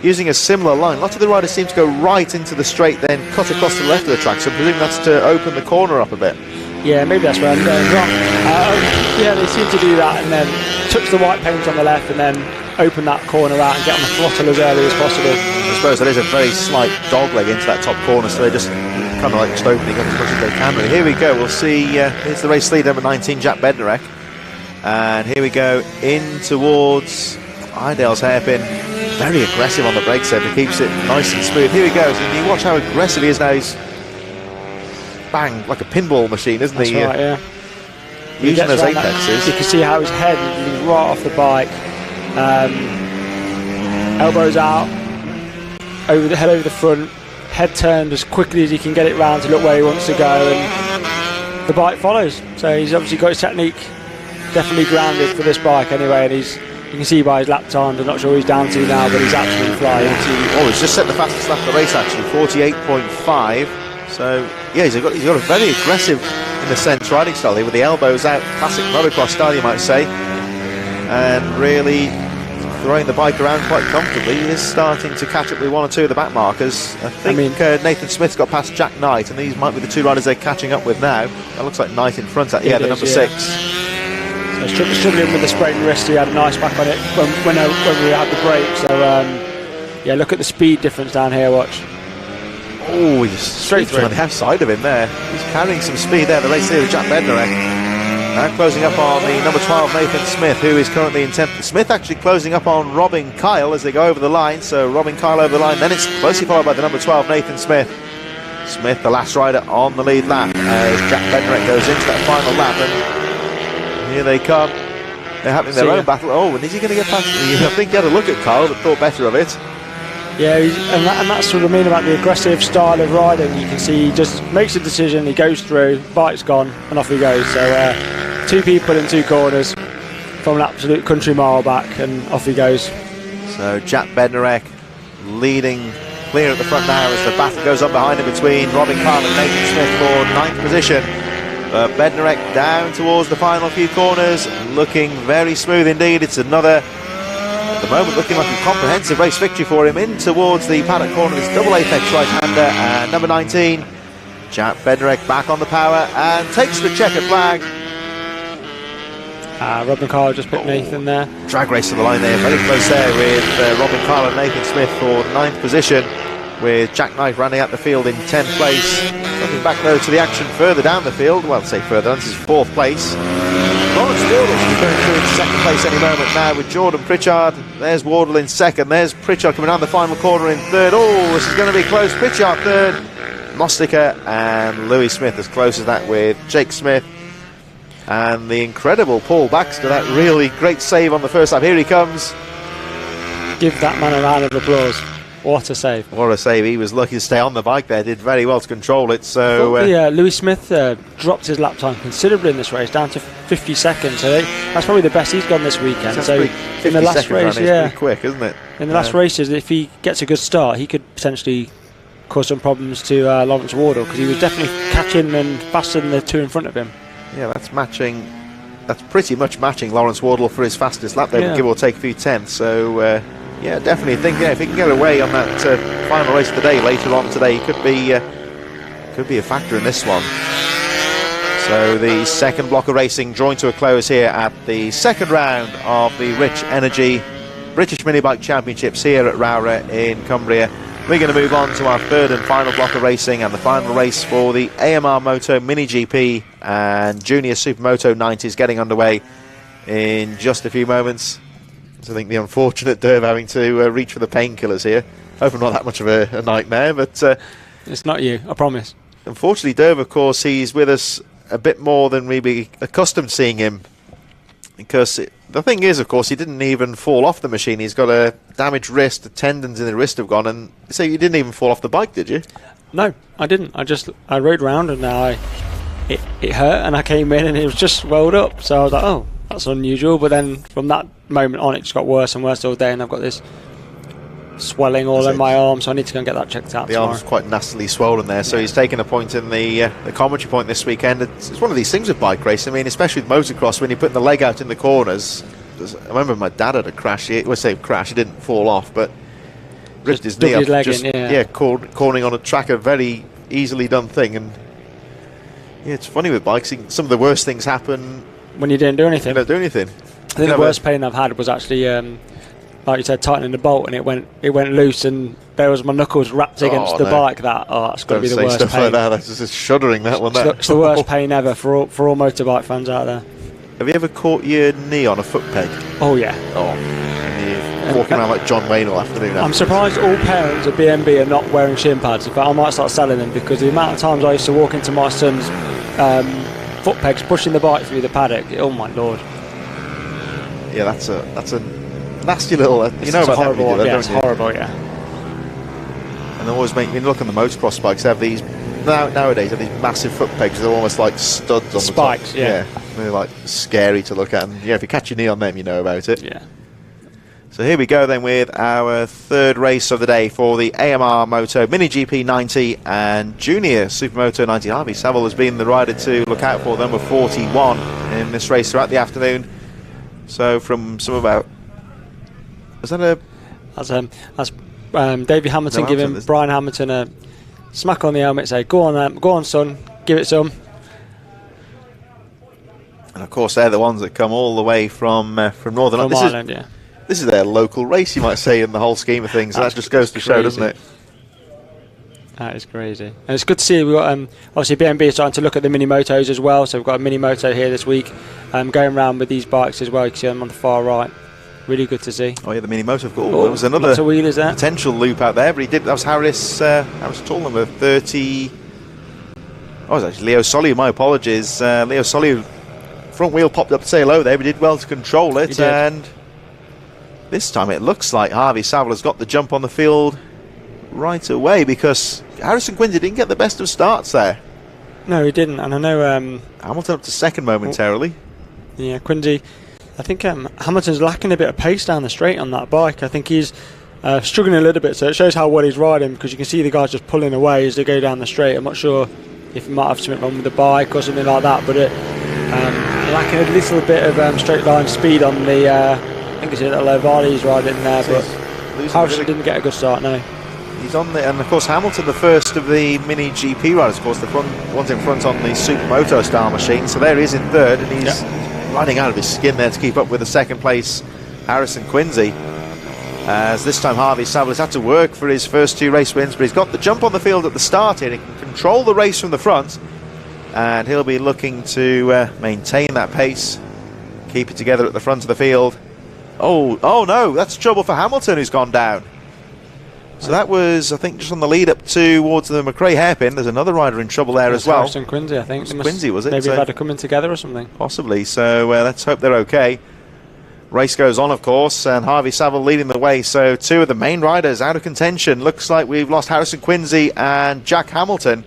using a similar line. Lots of the riders seem to go right into the straight, then cut across to the left of the track, so I presume that's to open the corner up a bit. Yeah, maybe that's where I'm going wrong. Yeah, they seem to do that and then touch the white paint on the left and then open that corner out and get on the throttle as early as possible. I suppose there is a very slight dogleg into that top corner, so they're just kind of like just opening up as much as they can. Really. Here we go, we'll see, here's the race leader, number 19, Jack Bednarek. And here we go in towards Idale's hairpin. Very aggressive on the brakes there, but keeps it nice and smooth. Here he goes, and you watch how aggressive he is now. He's bang, like a pinball machine, isn't he? That's right, yeah. using those apexes. You can see how his head is right off the bike. Elbows out, head over the front, head turned as quickly as he can get it round to look where he wants to go, and the bike follows. So he's obviously got his technique definitely grounded for this bike anyway, and you can see by his lap times, I'm not sure he's down to now, but he's absolutely flying. He's just set the fastest lap of the race actually, 48.5. So yeah, he's got a very aggressive, in a sense, riding style here with the elbows out, classic motocross style you might say, and really throwing the bike around quite comfortably. He is starting to catch up with one or two of the back markers. I think Nathan Smith's got past Jack Knight, and these might be the two riders they're catching up with now. That looks like Knight in front, the number 6. So struggling with the sprained wrist. He had a nice back on it when we had the break. So yeah, look at the speed difference down here. Watch. Oh, he's straight through on the outside of him there. He's carrying some speed there. The race here with Jack Bednarek. Now closing up on the number 12 Nathan Smith, who is currently in 10th. Smith actually closing up on Robin Kyle as they go over the line. So Robin Kyle over the line. Then it's closely followed by the number 12 Nathan Smith. Smith, the last rider on the lead lap as Jack Bednarek goes into that final lap. And here they come. They're having their own battle. Oh, and is he going to get past? I think he had a look at Kyle, but thought better of it. Yeah, and that's what I mean about the aggressive style of riding. You can see he just makes a decision, he goes through, bike's gone, and off he goes. So 2 people in 2 corners from an absolute country mile back, and off he goes. So Jack Bednarek leading clear at the front now as the battle goes on behind him between Robin Kyle and Nathan Smith for 9th position. Bednarek down towards the final few corners, looking very smooth indeed. It's another, at the moment, looking like a comprehensive race victory for him. In towards the paddock corner, this double apex right-hander, and number 19, Jack Bednarek back on the power and takes the checkered flag. Robin Kyle just put Nathan there. Drag race to the line there, very close there with Robin Kyle and Nathan Smith for 9th position, with Jack Knight running out the field in 10th place. Coming back though to the action further down the field, well, say further, this is 4th place. Lawrence Wardle is going through into 2nd place any moment now with Jordan Pritchard. There's Wardle in 2nd, there's Pritchard coming down the final corner in 3rd. Oh, this is going to be close. Pritchard 3rd, Mostica and Louis Smith as close as that with Jake Smith. And the incredible Paul Baxter, that really great save on the first lap. Here he comes. Give that man a round of applause. What a save. What a save. He was lucky to stay on the bike there, did very well to control it. So Louis Smith dropped his lap time considerably in this race, down to 50 seconds. So that's probably the best he's gone this weekend. So in the last race, pretty quick, isn't it? In the last races, if he gets a good start, he could potentially cause some problems to Lawrence Wardle, because he was definitely catching and faster than the 2 in front of him. Yeah, that's matching. That's pretty much matching Lawrence Wardle for his fastest lap there, give or take a few tenths. So yeah, definitely think if he can get away on that final race of the day later on today, he could be a factor in this one. So the second block of racing drawing to a close here at the 2nd round of the Rich Energy British Minibike Championships here at Rowrah in Cumbria. We're going to move on to our 3rd and final block of racing, and the final race for the AMR Moto Mini GP and Junior Supermoto 90s getting underway in just a few moments. So I think the unfortunate Derv having to reach for the painkillers here. Hoping not that much of a nightmare, but it's not you, I promise. Unfortunately, Derv, of course, he's with us a bit more than we'd be accustomed seeing him, because the thing is, of course, he didn't even fall off the machine. He's got a damaged wrist, the tendons in the wrist have gone, and so you didn't even fall off the bike, did you? No, I didn't. I rode round and it hurt, and I came in and it was just swelled up. So I was like, oh, that's unusual. But then from that moment on, it just got worse and worse all day, and I've got this swelling all in my arm, so I need to go and get that checked out. The arm's quite nastily swollen there, so he's taken a point in the commentary point this weekend. It's one of these things with bike racing. I mean, especially with motocross, when you're putting the leg out in the corners. I remember my dad had a crash. He didn't fall off, but ripped his knee up. Cornering on a track, a very easily done thing. And yeah, it's funny with bikes. Some of the worst things happen when you didn't do anything. You don't do anything. I think the worst pain I've had was actually, like you said, tightening the bolt, and it went loose, and there was my knuckles wrapped against the bike. That's got to be the worst pain. Like that. That's just shuddering, that one. It's the worst pain ever for all motorbike fans out there. Have you ever caught your knee on a foot peg? Oh yeah. Oh, and you're walking around like John Wayne all afternoon. I'm surprised all parents of BMB are not wearing shin pads. In fact, I might start selling them, because the amount of times I used to walk into my son's foot pegs pushing the bike through the paddock. Oh my lord! Yeah, that's a nasty little. You know It's about horrible. that, Yeah, don't it's you? horrible. Yeah. And they always make me look on the motocross bikes. They have these nowadays. They have these massive foot pegs. They're almost like studs on Spikes, the top. yeah. They're like scary to look at. And yeah, if you catch your knee on them, you know about it. Yeah. So here we go then with our third race of the day for the AMR Moto Mini GP 90 and Junior Supermoto 90. Harvey Saville has been the rider to look out for, number 41 in this race throughout the afternoon. So from some about, was that a? That's Davey Hamilton giving Brian Hamilton a smack on the helmet, say, go on son, give it some. And of course they're the ones that come all the way from Northern Ireland. Yeah. This is their local race, you might say, in the whole scheme of things. So that just goes to show, doesn't it? That is crazy. And it's good to see we've got, obviously, BMB is starting to look at the mini motos as well. So we've got a mini moto here this week, going around with these bikes as well. You can see them on the far right. Really good to see. Oh yeah, the mini moto. There was another wheelers there. Potential loop out there, but he did. That was Harris Toll, number 30. Oh, it was actually Leo Soliu. My apologies. Leo Soliu, front wheel popped up to say hello there, but he did well to control it. And this time it looks like Harvey Saville has got the jump on the field right away, because Harrison Quincy didn't get the best of starts there. No, he didn't. And I know Hamilton up to second momentarily. Yeah, Quincy. I think Hamilton's lacking a bit of pace down the straight on that bike. I think he's struggling a little bit, so it shows how well he's riding, because you can see the guys just pulling away as they go down the straight. I'm not sure if he might have something wrong with the bike or something like that, but lacking a little bit of straight line speed on the, I think it's a Lovali he's riding there, but Harrison didn't get a good start, no. He's on the, and of course Hamilton, the first of the mini GP riders, of course, the front one's in front on the Supermoto style machine, so there he is in third, and he's riding out of his skin there to keep up with the second place Harrison Quincy. As this time Harvey Saville has had to work for his first two race wins, but he's got the jump on the field at the start here. He can control the race from the front, and he'll be looking to maintain that pace, keep it together at the front of the field. Oh no, that's trouble for Hamilton, who's gone down. So that was, I think, just on the lead up towards the McRae hairpin. There's another rider in trouble there as well. Harrison Quincy, I think. Quincy, was it? Maybe they've had to come in together or something. Possibly. So let's hope they're okay. Race goes on, of course, and Harvey Saville leading the way. So two of the main riders out of contention. Looks like we've lost Harrison Quincy and Jack Hamilton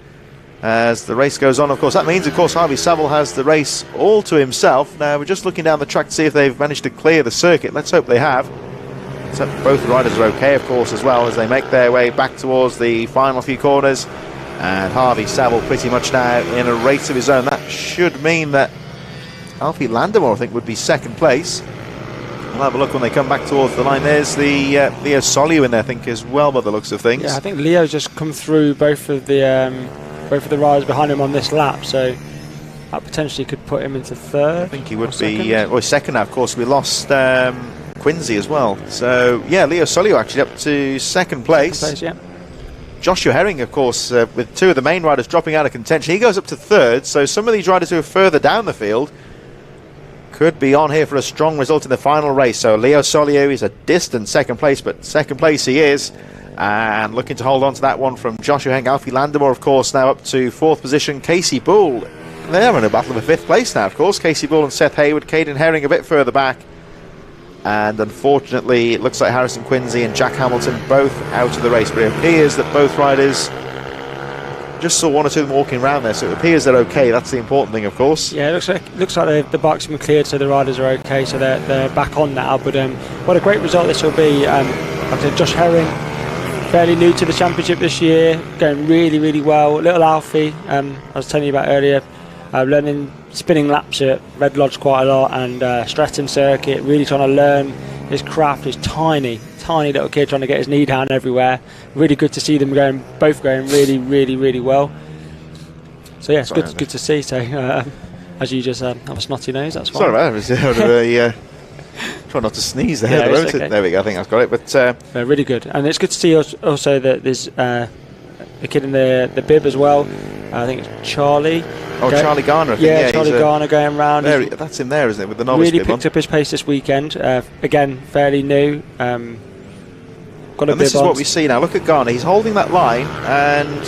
as the race goes on. Of course, that means, of course, Harvey Saville has the race all to himself. Now, we're just looking down the track to see if they've managed to clear the circuit. Let's hope they have. So both riders are okay, of course, as well, as they make their way back towards the final few corners. And Harvey Saville pretty much now in a race of his own. That should mean that Alfie Landemore, I think, would be second place. We'll have a look when they come back towards the line. There's the Leo Soliu in there, I think, as well, by the looks of things. Yeah, I think Leo's just come through both of the riders behind him on this lap, so that potentially could put him into third. I think he would be, or second now, of course. We lost Quincy as well. So, yeah, Leo Soliu actually up to second place. Joshua Herring, of course, with two of the main riders dropping out of contention. He goes up to third, so some of these riders who are further down the field could be on here for a strong result in the final race. So Leo Soliu is a distant second place, but second place he is. And looking to hold on to that one from Joshua Herring. Alfie Landemore, of course, now up to fourth position. Casey Bull, they're in a battle for fifth place now, of course. Casey Bull and Seth Hayward. Caden Herring a bit further back. And unfortunately, it looks like Harrison Quincy and Jack Hamilton both out of the race. But it appears that both riders, just saw one or two of them walking around there, so it appears they're okay. That's the important thing, of course. Yeah, it looks like the bike's been cleared, so the riders are okay, so they're back on now. But what a great result this will be. Like I said, Josh Herring, fairly new to the championship this year, going really, really well. Little Alfie, I was telling you about earlier, learning spinning laps at Red Lodge quite a lot, and Stratton Circuit, really trying to learn his craft. His tiny little kid trying to get his knee down everywhere. Really good to see them both going really, really, really well. So yeah, it's good to see. So as you just have a snotty nose, that's fine. Sorry about that. Try not to sneeze there. Yeah, okay. There we go. I think I've got it. But really good, and it's good to see also that there's a kid in the bib as well. I think it's Charlie. Charlie Garner. I think. Yeah, Charlie Garner going round. That's him there, isn't it? With the novice really bib picked up his pace this weekend. Again, fairly new. Got a and this is what we see now. Look at Garner. He's holding that line, and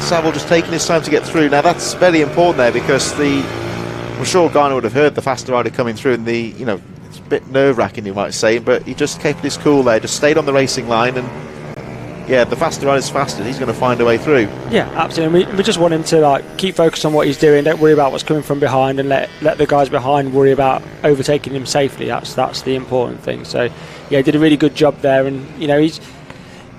Saville just taking his time to get through. Now that's very important there, because the I'm sure Garner would have heard the faster rider coming through, and it's a bit nerve-wracking, you might say, but he just kept his cool there, just stayed on the racing line, and yeah, the faster rider's faster, he's going to find a way through. Yeah, absolutely. We just want him to keep focused on what he's doing, don't worry about what's coming from behind, and let the guys behind worry about overtaking him safely. That's the important thing. So yeah, he did a really good job there, and he's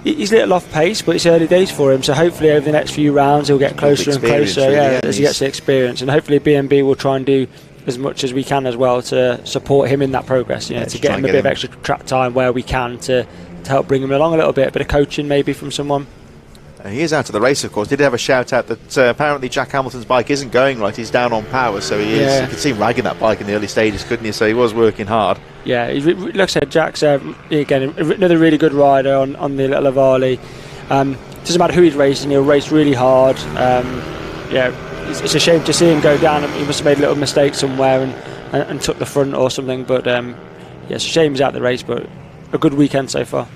a little off pace, but it's early days for him, so hopefully over the next few rounds he'll get closer and closer as he gets the experience, and hopefully BNB will try and do as much as we can as well to support him in that progress, to get him a bit of extra track time where we can to help bring him along a little bit of coaching maybe from someone. He is out of the race, of course. Did have a shout out that apparently Jack Hamilton's bike isn't going right. He's down on power, so he is. You could see him ragging that bike in the early stages, couldn't you? So he was working hard. Yeah, like I said, Jack's again another really good rider on the little Avali. Doesn't matter who he's racing, he'll race really hard. It's a shame to see him go down. He must have made a little mistake somewhere and took the front or something. But it's a shame he's out of the race. But a good weekend so far.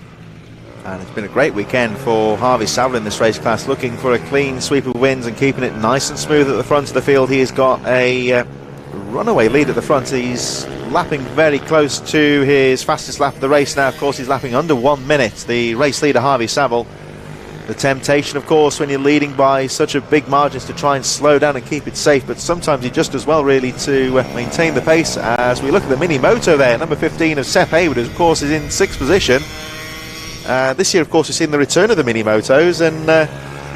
And it's been a great weekend for Harvey Saville in this race class, looking for a clean sweep of wins and keeping it nice and smooth at the front of the field. He has got a runaway lead at the front. He's lapping very close to his fastest lap of the race now. Of course, he's lapping under 1 minute, the race leader Harvey Saville. The temptation, of course, when you're leading by such a big margin is to try and slow down and keep it safe, but sometimes you just as well really to maintain the pace. As we look at the mini moto there, number 15 of Seth Hayward, of course, is in 6th position. This year, of course, we've seen the return of the mini motos, and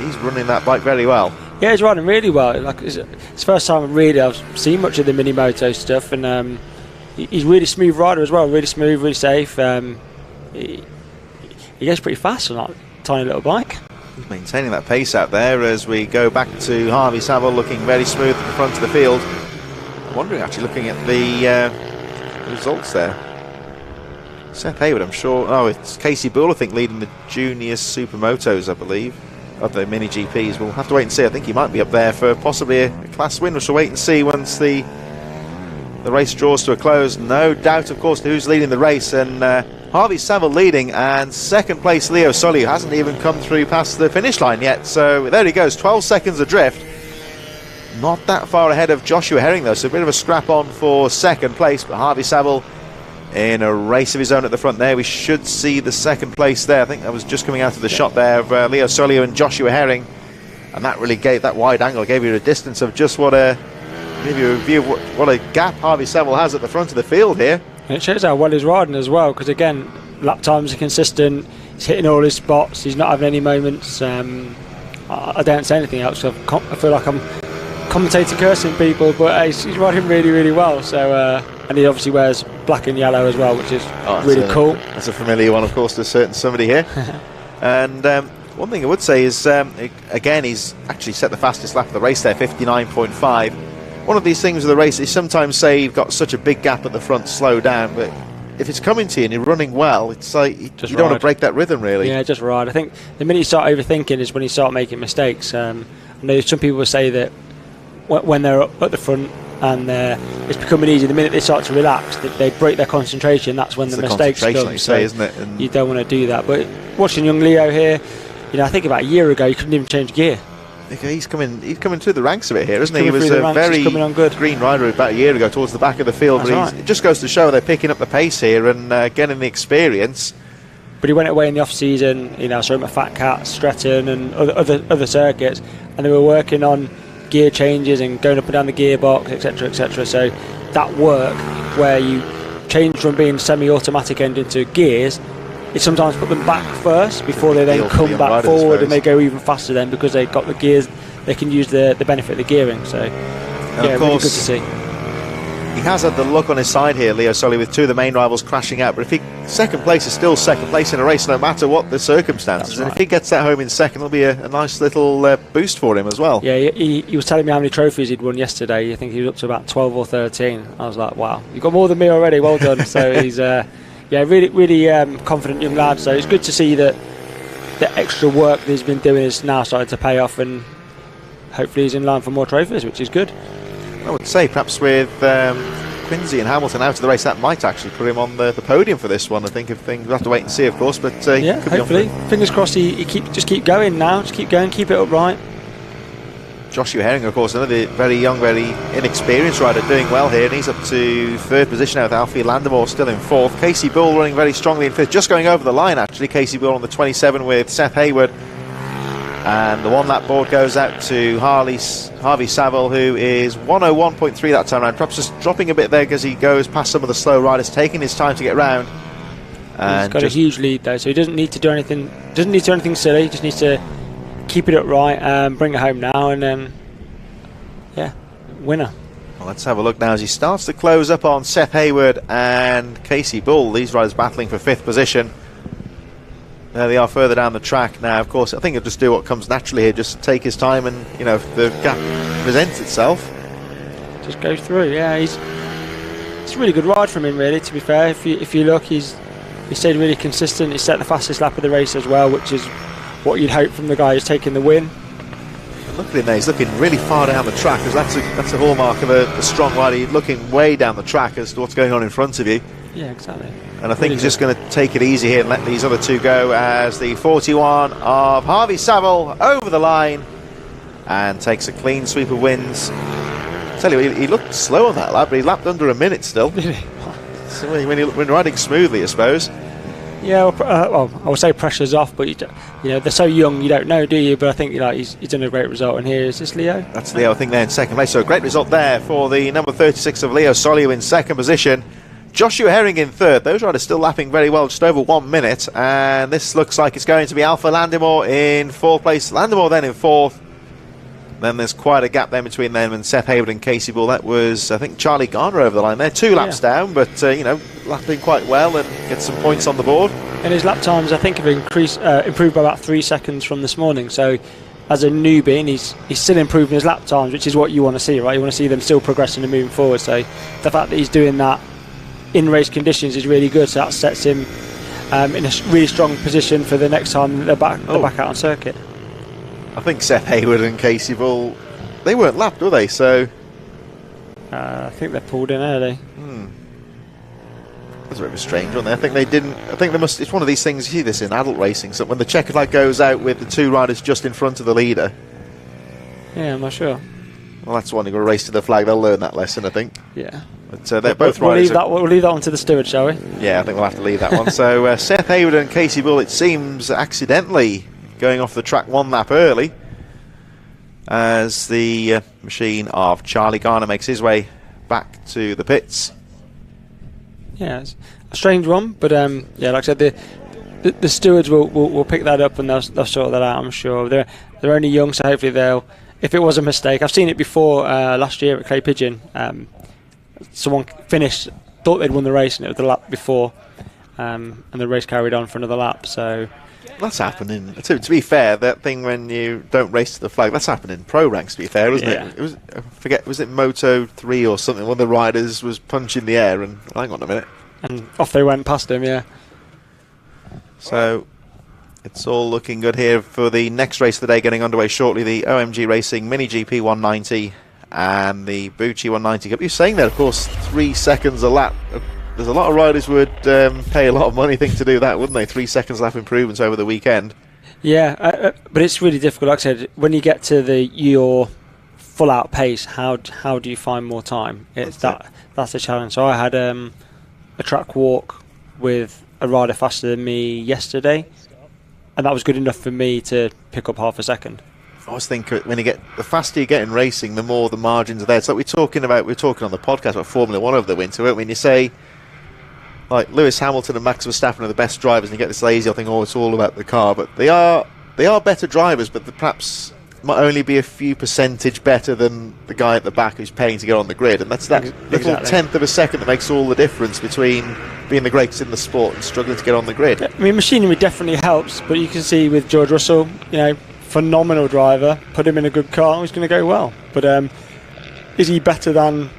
he's running that bike very well. Yeah, he's riding really well. It's the first time I've seen much of the mini moto stuff, and he's really smooth rider as well. Really smooth, really safe. He goes pretty fast on that tiny little bike. He's maintaining that pace out there as we go back to Harvey Saville, looking very smooth at the front of the field. I'm wondering, actually, looking at the results there. Seth Hayward, I'm sure. Oh, it's Casey Bull, I think, leading the junior supermotos, I believe, of the mini GPs. We'll have to wait and see. I think he might be up there for possibly a class win. We shall wait and see once the race draws to a close. No doubt, of course, who's leading the race, and Harvey Saville leading, and second place Leo Sully, who hasn't even come through past the finish line yet. So there he goes, 12 seconds adrift. Not that far ahead of Joshua Herring, though, so a bit of a scrap on for second place, but Harvey Saville in a race of his own at the front there. We should see the second place there. I think that was just coming out of the shot there of Leo Sully and Joshua Herring, and that really gave that wide angle, gave you a distance of just give you a view of what a gap Harvey Saville has at the front of the field here. And it shows how well he's riding as well, because again, lap times are consistent, he's hitting all his spots, he's not having any moments. I don't say anything else, I feel like I'm commentator cursing people, but he's riding really, really well. So and he obviously wears black and yellow as well, which is really cool. That's a familiar one, of course, to a certain somebody here. And one thing I would say is, again, he's actually set the fastest lap of the race there, 59.5. One of these things with the race is sometimes say you've got such a big gap at the front, slow down, but if it's coming to you and you're running well, it's like you don't want to break that rhythm, really. Yeah, just ride. I think the minute you start overthinking is when you start making mistakes. I know some people will say that when they're up at the front and it's becoming easy, the minute they start to relax, they break their concentration. That's when the mistakes come. Like you say, isn't it? And you don't want to do that. But watching young Leo here, I think about a year ago he couldn't even change gear. He's coming through the ranks a bit here, isn't he? He was a very green rider about a year ago towards the back of the field. But it just goes to show they're picking up the pace here and getting the experience. But he went away in the off season. I saw him at Fat Cat, Stretton, and other circuits, and they were working on gear changes and going up and down the gearbox, etc., etc. So that work where you change from being semi-automatic engine to gears, it sometimes put them back first before they then come back forward, and they go even faster then because they've got the gears. They can use the benefit of the gearing. So yeah, really good to see. He has had the luck on his side here, Leo Sully, with two of the main rivals crashing out. But second place is still second place in a race, no matter what the circumstances. And if he gets that home in second, it'll be a nice little boost for him as well. Yeah, he was telling me how many trophies he'd won yesterday. I think he was up to about 12 or 13. I was like, wow, you've got more than me already. Well done. So he's really, really confident young lad. So it's good to see that the extra work that he's been doing is now starting to pay off, and hopefully he's in line for more trophies, which is good. I would say perhaps with Quincy and Hamilton out of the race, that might actually put him on the podium for this one. I think we'll have to wait and see, of course. But hopefully, fingers crossed. He keep going now. Just keep going, keep it upright. Joshua Herring, of course, another very young, very inexperienced rider, doing well here, and he's up to third position now with Alfie Landemore still in fourth. Casey Bull running very strongly in fifth, just going over the line actually. Casey Bull on the 27 with Seth Hayward, and the one lap board goes out to Harvey Saville, who is 101.3 that time around, perhaps just dropping a bit there because he goes past some of the slow riders, taking his time to get round. And he's got a huge lead though, so he doesn't need to do anything. Doesn't need to do anything silly. He just needs to keep it upright, bring it home now, and then yeah, winner. Well, let's have a look now as he starts to close up on Seth Hayward and Casey Bull. These riders battling for fifth position. There they are further down the track now. Of course, I think he'll just do what comes naturally here, just take his time, and you know, if the gap presents itself, just go through. Yeah, it's a really good ride from him, really. To be fair, if you look, he stayed really consistent. He set the fastest lap of the race as well, which is what you'd hope from the guy who's taking the win. And look at him there, he's looking really far down the track, because that's a hallmark of a strong rider. You're looking way down the track as to what's going on in front of you. Yeah, exactly. And I think he's just going to take it easy here and let these other two go, as the 41 of Harvey Saville over the line and takes a clean sweep of wins. I tell you, he looked slow on that lap, but he lapped under a minute still. So when riding smoothly, I suppose. Yeah, well, I would say pressure's off, but you know, they're so young, you don't know, do you? But I think he's done a great result, and here is this Leo. That's Leo, I think they're in second place. So a great result there for the number 36 of Leo Solio in second position. Joshua Herring in third. Those riders still lapping very well, just over 1 minute. And this looks like it's going to be Alpha Landemore in fourth place. Landemore then in fourth. Then there's quite a gap there between them and Seth Hayward and Casey Bull. That was, I think, Charlie Garner over the line there. 2 laps down, but, you know, lapping quite well and gets some points on the board. And his lap times, I think, have improved by about 3 seconds from this morning. So, as a newbie, and he's still improving his lap times, which is what you want to see, right? You want to see them still progressing and moving forward. So, the fact that he's doing that in race conditions is really good. So, that sets him in a really strong position for the next time they're back out on circuit. I think Seth Hayward and Casey Bull, they weren't lapped, were they? So I think they pulled in early. That's a bit of a strange one there. I think they didn't. I think they must. It's one of these things. You see this in adult racing. So when the checkered flag goes out with the 2 riders just in front of the leader. Yeah, I'm not sure. Well, that's one who got to race to the flag. They'll learn that lesson, I think. Yeah. But they're both riders. We'll leave that one to the steward, shall we? Yeah, I think we'll have to leave that one. So Seth Hayward and Casey Bull, it seems, accidentally going off the track 1 lap early, as the machine of Charlie Garner makes his way back to the pits. Yeah, it's a strange one, but yeah, like I said, the stewards will pick that up and they'll sort that out. I'm sure they're only young, so hopefully they'll. If it was a mistake, I've seen it before last year at Clay Pigeon. Someone finished, thought they'd won the race, and it was the lap before, and the race carried on for another lap. So. That's happening. To be fair, that thing when you don't race to the flag, that's happened in pro ranks, to be fair, wasn't it? It was, I forget, was it Moto 3 or something? One of the riders was punching the air and, hang on a minute. And off they went past him, yeah. So, it's all looking good here for the next race of the day getting underway shortly. The OMG Racing Mini GP 190 and the Bucci 190 Cup. You're saying that, of course, 3 seconds a lap. There's a lot of riders would pay a lot of money, to do that, wouldn't they? 3 seconds lap improvements over the weekend. Yeah, but it's really difficult. Like I said, when you get to your full-out pace, how do you find more time? That's a challenge. So I had a track walk with a rider faster than me yesterday, and that was good enough for me to pick up half a second. I always think when the faster you get in racing, the more the margins are there. It's like we're talking on the podcast about Formula 1 over the winter, weren't we? When you say, like, Lewis Hamilton and Max Verstappen are the best drivers, and you get this lazy, I think, it's all about the car. But they are better drivers, but they perhaps might only be a few percentage better than the guy at the back who's paying to get on the grid. And that's that little tenth of a second that makes all the difference between being the greatest in the sport and struggling to get on the grid. I mean, machinery definitely helps, but you can see with George Russell, phenomenal driver, put him in a good car, he's going to go well. But is he better than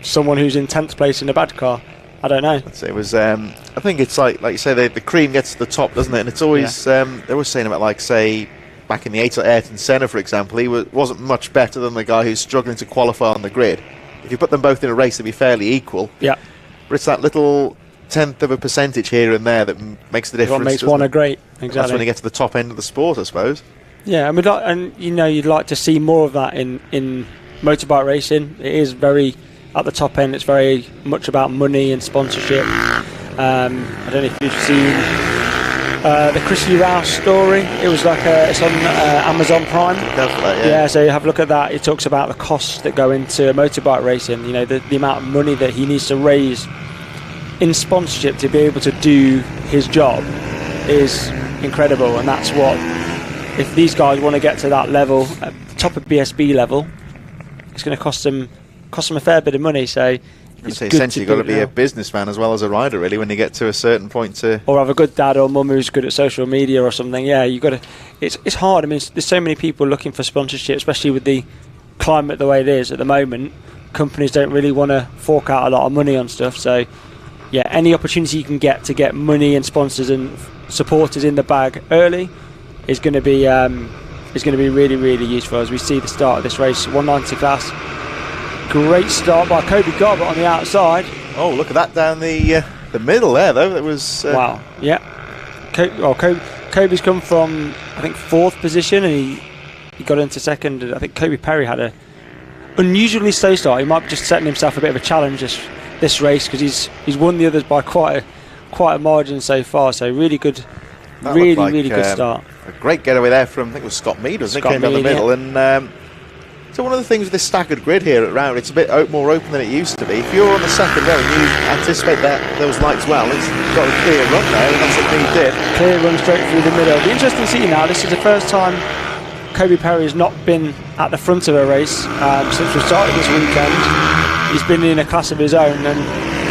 someone who's in 10th place in a bad car? I don't know. It was. I think it's like you say, the cream gets to the top, doesn't it? And it's always they're always saying about, like, say, back in the 80s, Ayrton Senna, for example, he wasn't much better than the guy who's struggling to qualify on the grid. If you put them both in a race, they'd be fairly equal. Yeah. But it's that little tenth of a percentage here and there that makes the difference. What makes one a great? Exactly. That's when you get to the top end of the sport, I suppose. Yeah, I mean, and you'd like to see more of that in motorbike racing. It is very at the top end. It's very much about money and sponsorship. I don't know if you've seen the Chris Rowrah story. It was like it's on Amazon Prime. Yeah, so have a look at that. It talks about the costs that go into motorbike racing. The amount of money that he needs to raise in sponsorship to be able to do his job is incredible, and that's what. If these guys want to get to that level, at the top of BSB level, it's going to cost them a fair bit of money. So it's essentially got to be a businessman as well as a rider, really, when you get to a certain point. Or have a good dad or mum who's good at social media or something. Yeah, you got to. It's hard. I mean, there's so many people looking for sponsorship, especially with the climate the way it is at the moment. Companies don't really want to fork out a lot of money on stuff. So yeah, any opportunity you can get to get money and sponsors and supporters in the bag early is going to be really, really useful. As we see the start of this race, 190 class. Great start by Kobe Garbutt on the outside. Oh, look at that down the middle there, though. That was wow. Yeah. Kobe's come from, I think, 4th position, and he got into 2nd. I think Kobe Perry had a unusually slow start. He might be just setting himself a bit of a challenge this race, because he's won the others by quite a margin so far. So really good. Really good start. A great getaway there from, I think it was Scott Mead, wasn't it? Came down the middle. Yeah. And so one of the things with this staggered grid here at Rowrah, it's a bit more open than it used to be. If you're on the 2nd row and you anticipate those lights well, it's got a clear run there, and that's what Mead did. Clear run straight through the middle. It'll be interesting to see now. This is the first time Kobe Perry has not been at the front of a race since we started this weekend. He's been in a class of his own, and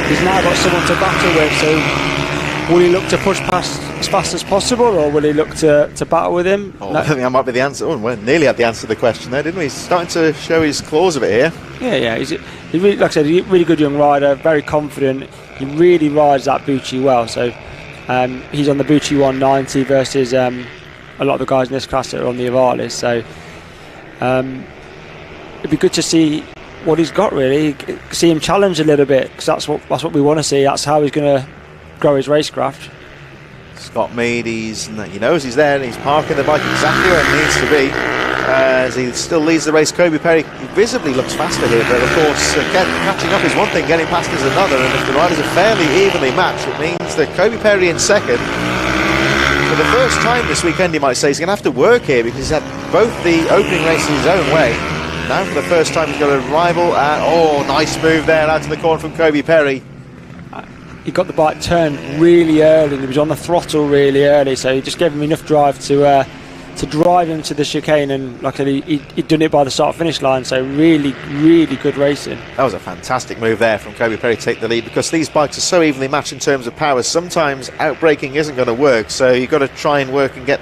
he's now got someone to battle with. So will he look to push past as fast as possible, or will he look to battle with him? Oh, no. I think that might be the answer. Oh, we nearly had the answer to the question there, didn't we? He's starting to show his claws a bit here. Yeah. He's really, like I said, he's a really good young rider, very confident. He really rides that Bucci well. So he's on the Bucci 190 versus a lot of the guys in this class that are on the Avalis. So it'd be good to see what he's got, really. See him challenge a little bit, because that's what we want to see. That's how he's going to grow his racecraft. Scott Mead, he knows he's there, and he's parking the bike exactly where it needs to be, as he still leads the race. Kobe Perry visibly looks faster here, but of course catching up is one thing, getting past is another, and if the riders are fairly evenly matched, it means that Kobe Perry in 2nd, for the first time this weekend, you might say, he's going to have to work here, because he's had both the opening races his own way. Now for the first time he's got a rival, and nice move there out to the corner from Kobe Perry. He got the bike turned really early, and he was on the throttle really early, so he just gave him enough drive to drive him to the chicane, and like I said, he'd done it by the start-finish line, so really, really good racing. That was a fantastic move there from Kobe Perry to take the lead, because these bikes are so evenly matched in terms of power. Sometimes outbraking isn't going to work, so you've got to try and work and get...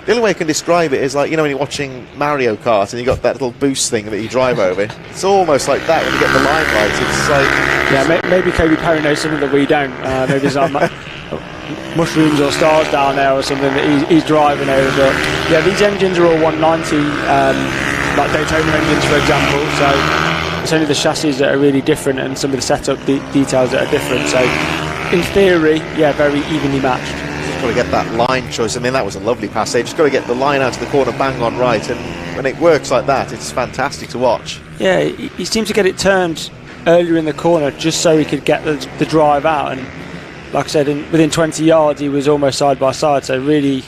The only way I can describe it is like, when you're watching Mario Kart and you got that little boost thing that you drive over. It's almost like that when you get the line right. It's like... Yeah, maybe Kobe Perry knows something that we don't. Maybe there's mushrooms or stars down there or something that he's driving over. But yeah, these engines are all 190, like Daytona engines, for example. So it's only the chassis that are really different, and some of the setup details that are different. So in theory, yeah, very evenly matched. Got to get that line choice. I mean, that was a lovely pass. They've just got to get the line out of the corner bang on right, and when it works like that, it's fantastic to watch. Yeah, he seemed to get it turned earlier in the corner just so he could get the drive out, and like I said, within 20 yards he was almost side by side, so really,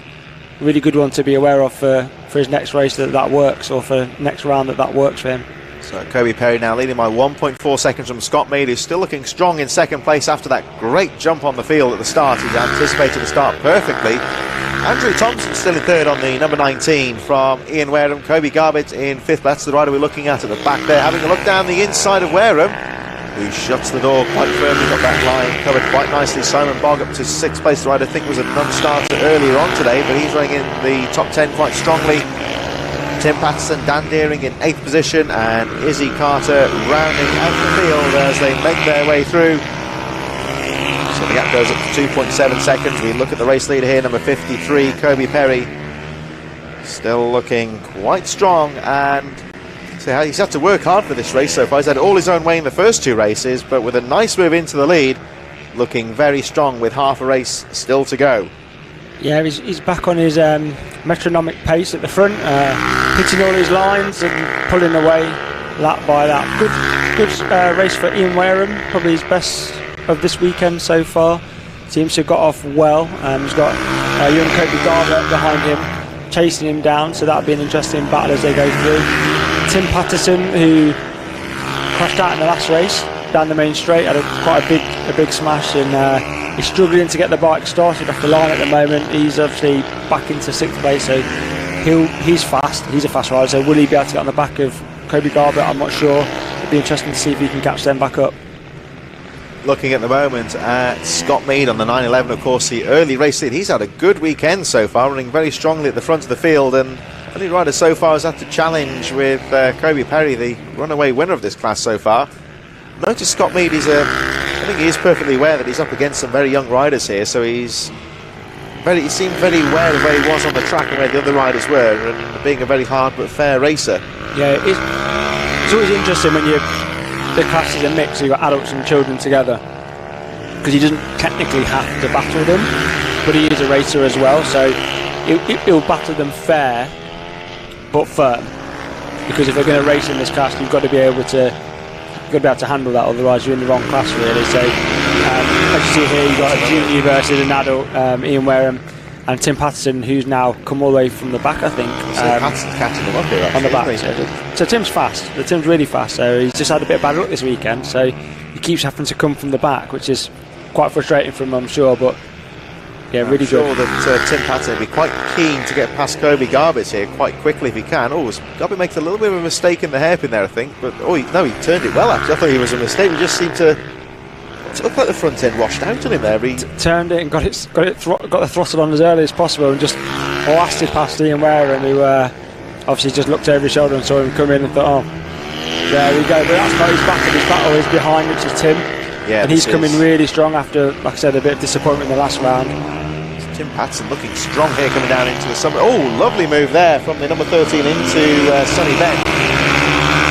really good one to be aware of for his next race that works, or for next round that works for him. So Kobe Perry now leading by 1.4 seconds from Scott Mead, who's still looking strong in 2nd place after that great jump on the field at the start. He's anticipated the start perfectly. Andrew Thompson still in 3rd on the number 19 from Ian Wareham. Kobe Garbutt in 5th. That's the rider we're looking at the back there, having a look down the inside of Wareham, who shuts the door quite firmly. Got that line covered quite nicely. Simon Bogg up to 6th place. The rider I think was a non-starter earlier on today, but he's running in the top 10 quite strongly. Tim Patterson, Dan Deering in 8th position, and Izzy Carter rounding out the field as they make their way through. So the gap goes up to 2.7 seconds. We look at the race leader here, number 53, Kobe Perry. Still looking quite strong, and so he's had to work hard for this race so far. He's had all his own way in the first 2 races, but with a nice move into the lead, looking very strong with half a race still to go. Yeah, he's back on his metronomic pace at the front, hitting all his lines and pulling away lap by lap. Good race for Ian Wareham, probably his best of this weekend so far. Seems to have got off well. He's got young Kobe Garbutt behind him, chasing him down, so that'll be an interesting battle as they go through. Tim Patterson, who crashed out in the last race down the main straight, had quite a big smash, and he's struggling to get the bike started off the line at the moment. He's obviously back into 6th place, so he's fast. He's a fast rider, so will he be able to get on the back of Kobe Garbutt? I'm not sure. It'll be interesting to see if he can catch them back up. Looking at the moment at Scott Mead on the 911, of course, the early race lead. He's had a good weekend so far, running very strongly at the front of the field, and only rider so far has had to challenge with Kobe Perry, the runaway winner of this class so far. Notice Scott Mead is I think he is perfectly aware that he's up against some very young riders here, so he seemed very aware of where he was on the track and where the other riders were, and being a very hard but fair racer. Yeah, it's always interesting when the class is a mix, so you've got adults and children together, because he doesn't technically have to battle them, but he is a racer as well, so he'll battle them fair but firm, because if they're going to race in this class, you've got to be able to handle that, otherwise you're in the wrong class really. So as you see here, you've got a junior versus an adult, Ian Wareham and Tim Patterson, who's now come all the way from the back, I think. So Patterson's catching him up here actually, on the back. So Tim's fast. The Tim's really fast. So he's just had a bit of bad luck this weekend. So he keeps having to come from the back, which is quite frustrating for him, I'm sure. But yeah, really good. I'm sure that Tim Patterson will be quite keen to get past Kobe Garbutt here quite quickly if he can. Garbutt makes a little bit of a mistake in the hairpin there, I think. But he turned it well actually. I thought he was a mistake. He just seemed to look like the front end washed out on him there. He turned it and got the throttle on as early as possible and just blasted past Ian Wareham, who obviously just looked over his shoulder and saw him come in and thought, oh, there we go. But that's not his battle. His battle is behind, which is Tim. Yeah, and he's coming really strong after, like I said, a bit of disappointment in the last round. Tim Patterson looking strong here coming down into the summer. Oh, lovely move there from the number 13 into Sonny Bent.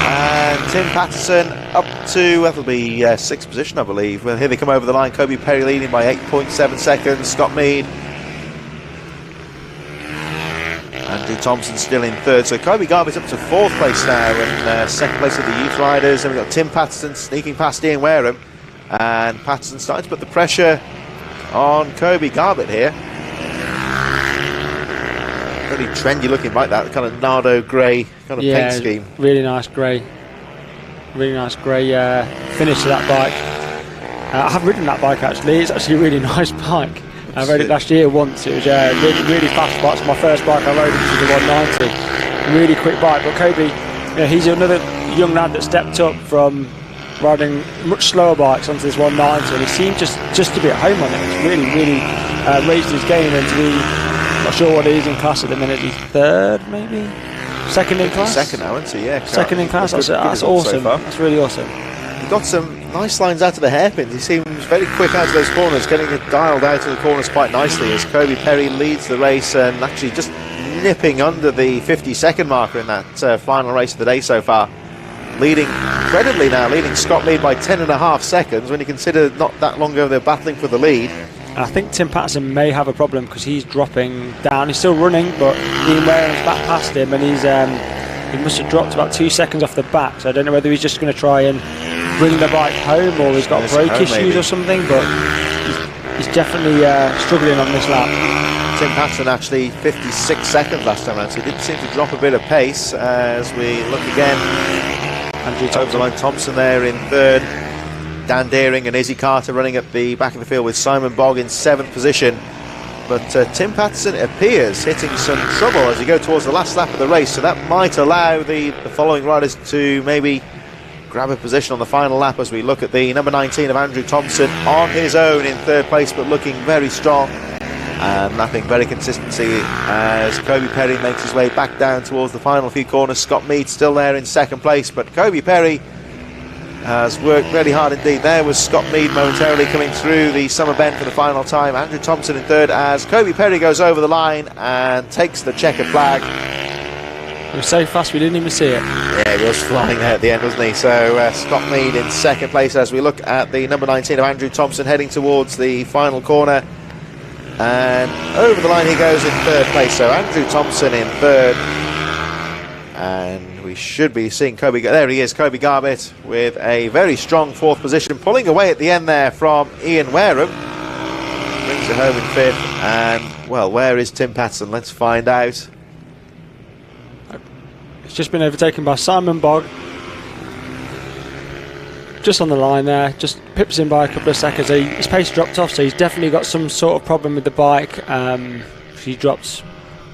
And Tim Patterson up to, that'll be 6th position, I believe. Well, here they come over the line. Kobe Perry leading by 8.7 seconds. Scott Mead. Andrew Thompson still in 3rd. So Kobe Garbutt's up to 4th place now, and 2nd place of the youth riders. And we've got Tim Patterson sneaking past Ian Wareham. And Patterson starting to put the pressure on Kobe Garbutt here. Very trendy looking bike, that kind of Nardo grey kind of paint scheme. Really nice grey finish to that bike. I have ridden that bike actually. It's actually a really nice bike. I rode it last year once. It was a really fast bike. It's my first bike I rode, which was the 190. Really quick bike. But Kobe, he's another young lad that stepped up from riding much slower bikes onto this 190, and he seemed just to be at home on it. It's really raised his game, and to be not sure what he is in class at the minute. He's 3rd, maybe 2nd in class. 2nd now, isn't he? Yeah, 2nd in class. That's awesome. So that's really awesome. He got some nice lines out of the hairpins. He seems very quick out of those corners, getting it dialed out of the corners quite nicely as Kobe Perry leads the race and actually just nipping under the 50-second marker in that final race of the day so far. Leading Scott Mead by 10.5 seconds when you consider not that long ago they're battling for the lead. I think Tim Patterson may have a problem because he's dropping down. He's still running, but Ian Wareham's back past him, and he must have dropped about 2 seconds off the back. So I don't know whether he's just going to try and bring the bike home, or he's got brake issues or something. But he's definitely struggling on this lap. Tim Patterson actually 56 seconds last time around, so he didn't seem to drop a bit of pace as we look again. Andrew Thompson. Over the line, Thompson there in 3rd. Dan Deering and Izzy Carter running at the back of the field with Simon Bogg in 7th position. But Tim Patterson appears hitting some trouble as we go towards the last lap of the race, so that might allow the following riders to maybe grab a position on the final lap as we look at the number 19 of Andrew Thompson on his own in 3rd place, but looking very strong and lapping very consistency as Kobe Perry makes his way back down towards the final few corners. Scott Mead still there in 2nd place, but Kobe Perry has worked really hard indeed. There was Scott Mead momentarily coming through the summer bend for the final time. Andrew Thompson in 3rd as Kobe Perry goes over the line and takes the checkered flag. It was so fast we didn't even see it. Yeah, he was flying there at the end, wasn't he? So Scott Mead in 2nd place as we look at the number 19 of Andrew Thompson heading towards the final corner. And over the line he goes in third place. So Andrew Thompson in third. And we should be seeing Kobe. There he is, Kobe Garbett, with a very strong fourth position, pulling away at the end there from Ian Wareham. Brings it home in fifth. And, well, where is Tim Patson? Let's find out. It's just been overtaken by Simon Bogg. Just on the line there, just pips him by a couple of seconds. His pace dropped off, so he's definitely got some sort of problem with the bike. He dropped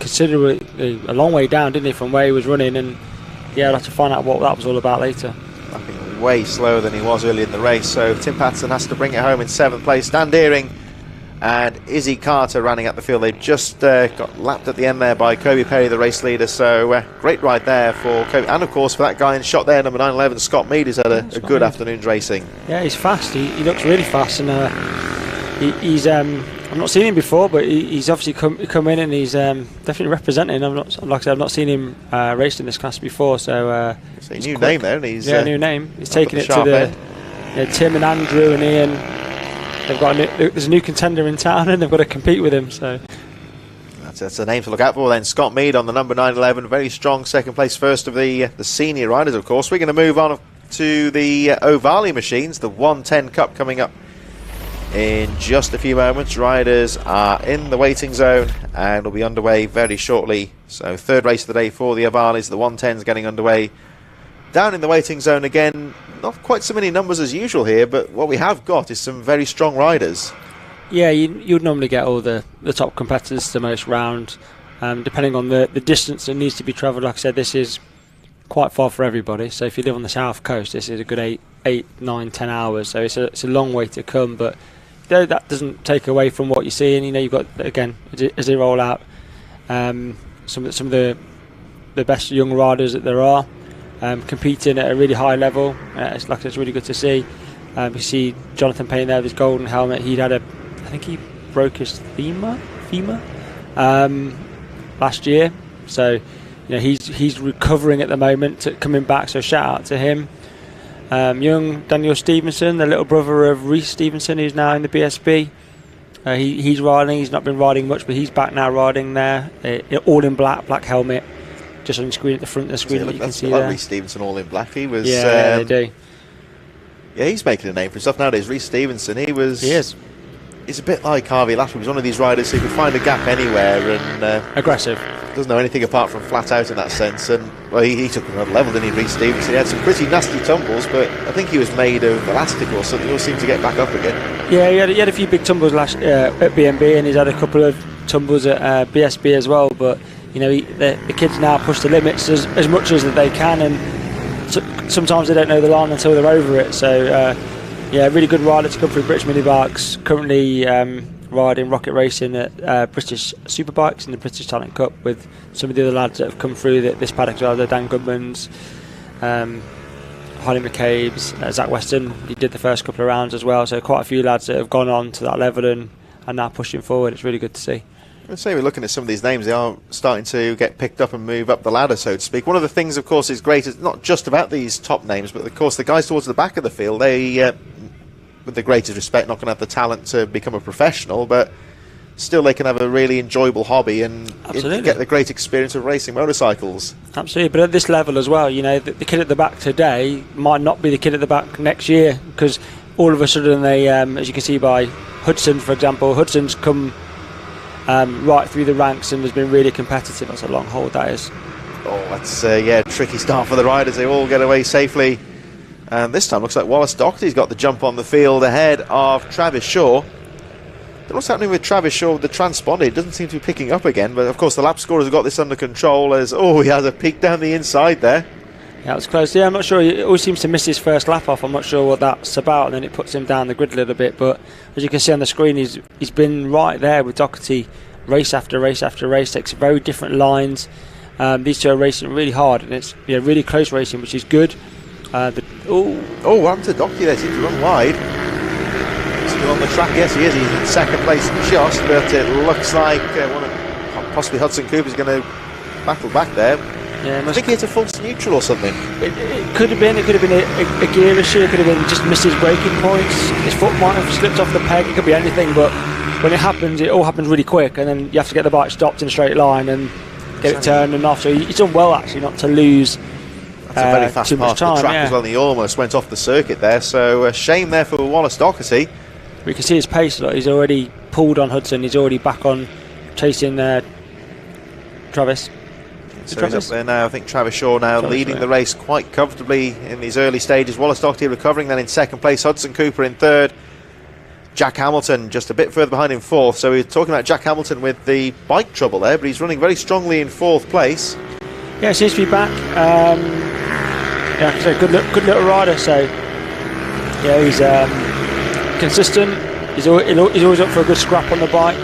considerably a long way down, didn't he, from where he was running, and yeah, I'll have to find out what that was all about later. I think way slower than he was early in the race, so Tim Patson has to bring it home in seventh place. Dan Deering and Izzy Carter running at the field. They just got lapped at the end there by Kobe Perry, the race leader, so great ride there for Kobe, and of course for that guy in shot there, number 911, Scott Mead, who's had a good afternoon's racing. Yeah, he's fast, he looks really fast, and he's I've not seen him before, but he's obviously come in, and he's definitely representing. Like I said, I've not seen him raced in this class before, so it's a new name there, and he's new name. He's taking it to the Tim and Andrew and Ian. They've got there's a new contender in town, and they've got to compete with him. So that's a name to look out for. Then Scott Mead on the number 911, very strong second place, first of the senior riders. Of course, we're going to move on to the Ovali machines, the 110 Cup coming up in just a few moments. Riders are in the waiting zone and will be underway very shortly. So third race of the day for the Ovalis. The 110's getting underway down in the waiting zone again. Not quite so many numbers as usual here, but what we have got is some very strong riders. Yeah, you'd normally get all the top competitors the most round, depending on the distance that needs to be travelled. Like I said, this is quite far for everybody. So if you live on the south coast, this is a good 8, 9, 10 hours. So it's a long way to come, but that doesn't take away from what you're seeing. You know, you've got, again, as they roll out, some of the best young riders that there are. Competing at a really high level. It's really good to see. You see Jonathan Payne there with his golden helmet. I think he broke his femur last year. So, you know, he's recovering at the moment, coming back. So shout out to him. Young Daniel Stevenson, the little brother of Reece Stevenson, who's now in the BSB. He's riding. He's not been riding much, but he's back now riding there. All in black helmet. Just on the screen at the front of the screen, you can see like there. Reece Stevenson, all in black. He was. Yeah, they do. Yeah, he's making a name for himself nowadays. Reece Stevenson, he is. He's a bit like Harvey Lashman. He's one of these riders who could find a gap anywhere and aggressive. Doesn't know anything apart from flat out in that sense. And well, he took another level, didn't he, Reece Stevenson? He had some pretty nasty tumbles, but I think he was made of elastic or something. He all seemed to get back up again. Yeah, he had a few big tumbles at B&B, and he's had a couple of tumbles at BSB as well. But you know, the kids now push the limits as much as that they can, and sometimes they don't know the line until they're over it. So, yeah, really good rider to come through British Minibikes. Currently riding Rocket Racing at British Superbikes in the British Talent Cup with some of the other lads that have come through this paddock as well. The Dan Goodmans, Holly McCabe's, Zach Weston. He did the first couple of rounds as well. So quite a few lads that have gone on to that level and are now pushing forward. It's really good to see. I'd say we're looking at some of these names, they are starting to get picked up and move up the ladder, so to speak. One of the things, of course, is great, it's not just about these top names, but of course the guys towards the back of the field, they, with the greatest respect, not going to have the talent to become a professional, but still they can have a really enjoyable hobby and get the great experience of racing motorcycles. Absolutely, but at this level as well, you know, the kid at the back today might not be the kid at the back next year, because all of a sudden they, as you can see by Hudson, for example, Hudson's come right through the ranks and has been really competitive. That's a long hold, that is. Oh, that's tricky start for the riders. They all get away safely, and this time looks like Wallace Doherty's got the jump on the field ahead of Travis Shaw. What's happening with Travis Shaw with the transponder? It doesn't seem to be picking up again, but of course the lap scorers have got this under control as he has a peek down the inside there. Yeah, it was close. Yeah, I'm not sure. He always seems to miss his first lap off. I'm not sure what that's about, and then it puts him down the grid a little bit. But as you can see on the screen, he's been right there with Doherty race after race after race. Takes very different lines. These two are racing really hard, and it's really close racing, which is good. What happened to Doherty there? Seems to run wide. Still on the track, yes he is. He's in second place just, but it looks like possibly Hudson Cooper's going to battle back there. Yeah, I think he hit a false neutral or something. It could have been. It could have been a gear issue. It could have been just missed his braking points. His foot might have slipped off the peg. It could be anything, but when it happens, it all happens really quick, and then you have to get the bike stopped in a straight line and get it turned and off. So he's done well actually not to lose. That's a very fast part of the track as well. And he almost went off the circuit there. So a shame there for Wallace Doherty. We can see his pace. Look, he's already pulled on Hudson. He's already back on chasing Travis. So he's up there now. I think Travis Shaw now leading the race quite comfortably in these early stages. Wallace Doherty recovering then in second place. Hudson Cooper in third. Jack Hamilton just a bit further behind in fourth. So we're talking about Jack Hamilton with the bike trouble there, but he's running very strongly in fourth place. Yeah, seems to be back. Yeah, so good little rider. So yeah, he's consistent. He's always up for a good scrap on the bike.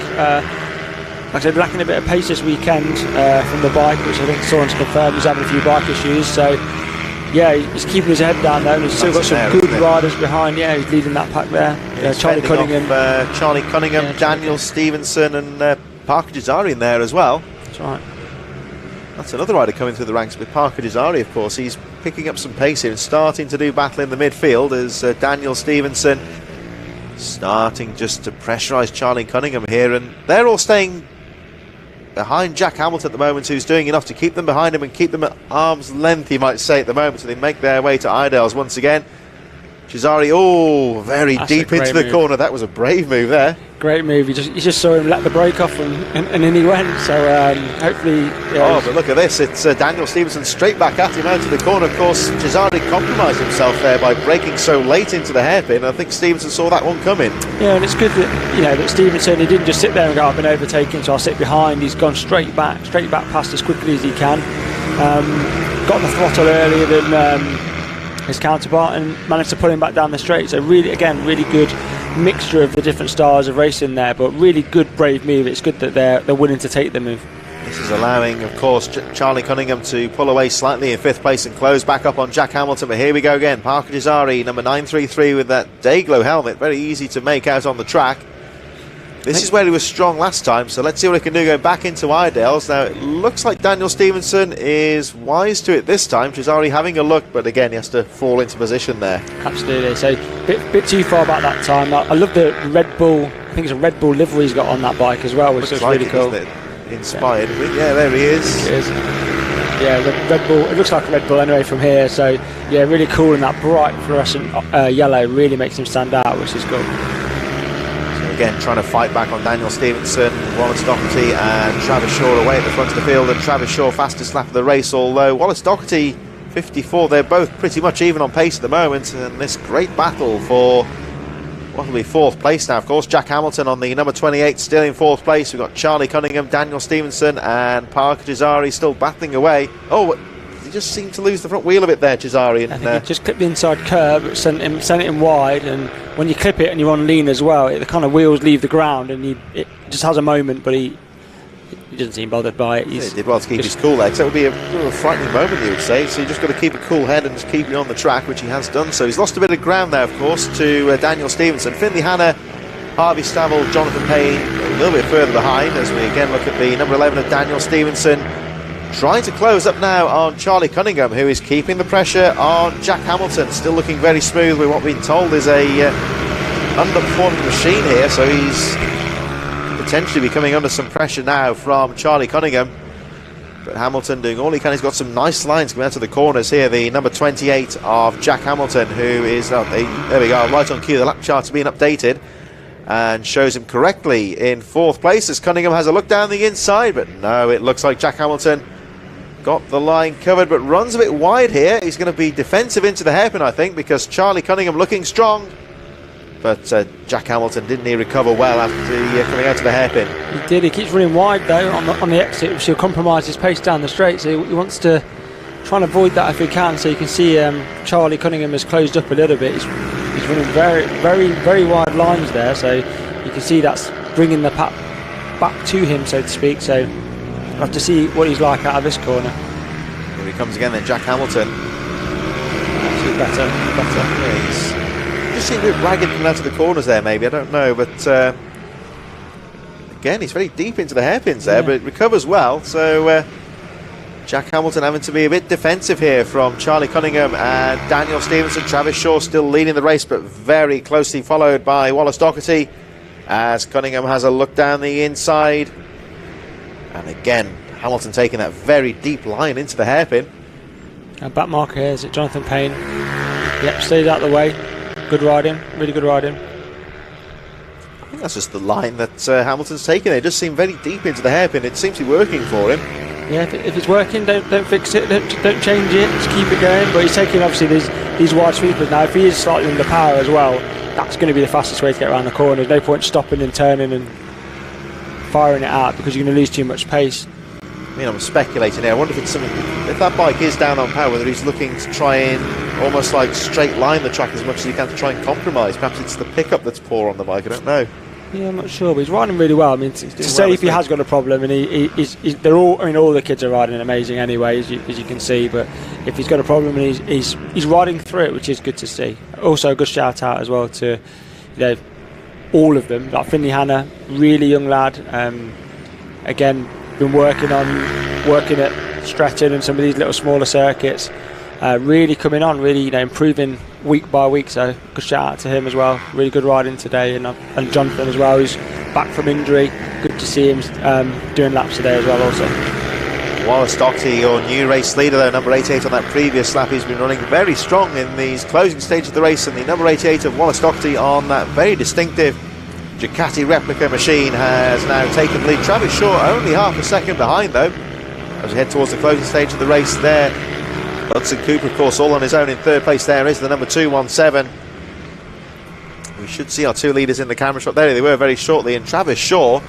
Like I said, lacking a bit of pace this weekend from the bike, which I think Soren's confirmed. He's having a few bike issues, so yeah, he's keeping his head down there, and he's still got some good riders behind. Yeah, he's leading that pack there. Charlie Cunningham, yeah, Daniel Stevenson, and Parker Jazari in there as well. That's right. That's another rider coming through the ranks with Parker Jazari, of course. He's picking up some pace here and starting to do battle in the midfield as Daniel Stevenson starting just to pressurise Charlie Cunningham here, and they're all staying behind Jack Hamilton at the moment, who's doing enough to keep them behind him and keep them at arm's length, you might say, at the moment. So they make their way to Idales once again. Cesari, oh, very deep into the corner. That was a brave move there. Great move. You just saw him let the brake off, and in he went. So hopefully. Yeah, but look at this. It's Daniel Stevenson straight back at him out of the corner. Of course, Cesari compromised himself there by braking so late into the hairpin. I think Stevenson saw that one coming. Yeah, and it's good that that Stevenson, he didn't just sit there and go, I've been overtaken, so I'll sit behind. He's gone straight back past as quickly as he can. Got the throttle earlier than his counterpart and managed to pull him back down the straight. So really good mixture of the different styles of racing there, but really good, brave move. It's good that they're willing to take the move. This is allowing, of course, Charlie Cunningham to pull away slightly in fifth place and close back up on Jack Hamilton. But here we go again. Parker Jazari, number 933, with that Dayglow helmet. Very easy to make out on the track. This is where he was strong last time, so let's see what he can do going back into Idales. Now, it looks like Daniel Stevenson is wise to it this time. Cesari having a look, but again, he has to fall into position there. Absolutely. So, bit too far back that time. I love the Red Bull, I think it's a Red Bull livery he's got on that bike as well, which is like really cool. Inspired. Yeah, there he is. It is. Yeah, the Red Bull, it looks like a Red Bull anyway from here. So, yeah, really cool, and that bright fluorescent yellow really makes him stand out, which is cool. Again, trying to fight back on Daniel Stevenson, Wallace Doherty and Travis Shaw away at the front of the field, and Travis Shaw fastest lap of the race, although Wallace Doherty 54, they're both pretty much even on pace at the moment, and this great battle for what will be fourth place now. Of course, Jack Hamilton on the number 28 still in fourth place. We've got Charlie Cunningham, Daniel Stevenson and Parker Jazari still battling away. Oh, he just seemed to lose the front wheel a bit there, Cesari. I think he just clipped the inside curb, sent it in wide, and when you clip it and you're on lean as well, the kind of wheels leave the ground, and it just has a moment, but he doesn't seem bothered by it. He did well to keep his cool there, because that would be a frightening moment, you would say. So you just got to keep a cool head and just keep it on the track, which he has done. So he's lost a bit of ground there, of course, to Daniel Stevenson. Finley Hanna, Harvey Stavel, Jonathan Payne a little bit further behind, as we again look at the number 11 of Daniel Stevenson. Trying to close up now on Charlie Cunningham, who is keeping the pressure on Jack Hamilton. Still looking very smooth with what we've been told is a underperforming machine here, so he's potentially be coming under some pressure now from Charlie Cunningham. But Hamilton doing all he can. He's got some nice lines coming out of the corners here. The number 28 of Jack Hamilton, who is, there we go, right on cue. The lap chart's being updated and shows him correctly in fourth place as Cunningham has a look down the inside, but no, it looks like Jack Hamilton got the line covered, but runs a bit wide here. He's going to be defensive into the hairpin, I think, because Charlie Cunningham looking strong, but Jack Hamilton didn't he recover well after coming out to the hairpin. He did. He keeps running wide though on the exit, which will compromise his pace down the straight, so he wants to try and avoid that if he can. So you can see Charlie Cunningham has closed up a little bit. He's running very, very, very wide lines there, so you can see that's bringing the pack back to him, so to speak. So we'll have to see what he's like out of this corner. Here he comes again then, Jack Hamilton. Actually better. Yeah, he's just seemed a bit ragged coming out of the corners there, maybe, I don't know, but again, he's very deep into the hairpins there, but it recovers well, so Jack Hamilton having to be a bit defensive here from Charlie Cunningham and Daniel Stevenson. Travis Shaw still leading the race, but very closely followed by Wallace Doherty. as Cunningham has a look down the inside. And again, Hamilton taking that very deep line into the hairpin. Back marker here, is it Jonathan Payne? Yep, stayed out of the way. Good riding, really good riding. I think that's just the line that Hamilton's taken. It just seemed very deep into the hairpin. It seems to be working for him. Yeah, if it's working, don't fix it, don't change it, just keep it going. But he's taking obviously these wide sweepers now. If he is slightly under power as well, that's going to be the fastest way to get around the corner. There's no point stopping and turning and firing it out because you're going to lose too much pace. I mean, I'm speculating here. I wonder if it's something. If that bike is down on power, whether he's looking to try and almost like straight line the track as much as he can to try and compromise. Perhaps it's the pickup that's poor on the bike. I don't know. Yeah, I'm not sure, but he's riding really well. I mean, to say if he has got a problem, and they're all. I mean, all the kids are riding amazing anyway, as you can see. But if he's got a problem and he's riding through it, which is good to see. Also, a good shout out as well to, all of them. Like Finley Hanna, really young lad. Again, been working at Stretton and some of these little smaller circuits. Really coming on, really improving week by week. So good shout out to him as well. Really good riding today, and Jonathan as well, who's back from injury. Good to see him doing laps today as well. Also, Wallace Doherty, your new race leader, though, number 88 on that previous lap. He's been running very strong in these closing stages of the race, and the number 88 of Wallace Doherty on that very distinctive Ducati replica machine has now taken the lead. Travis Shaw only half a second behind though as we head towards the closing stage of the race there. Hudson Cooper, of course, all on his own in third place. There is the number 217. We should see our two leaders in the camera shot. There they were very shortly, and Travis Shaw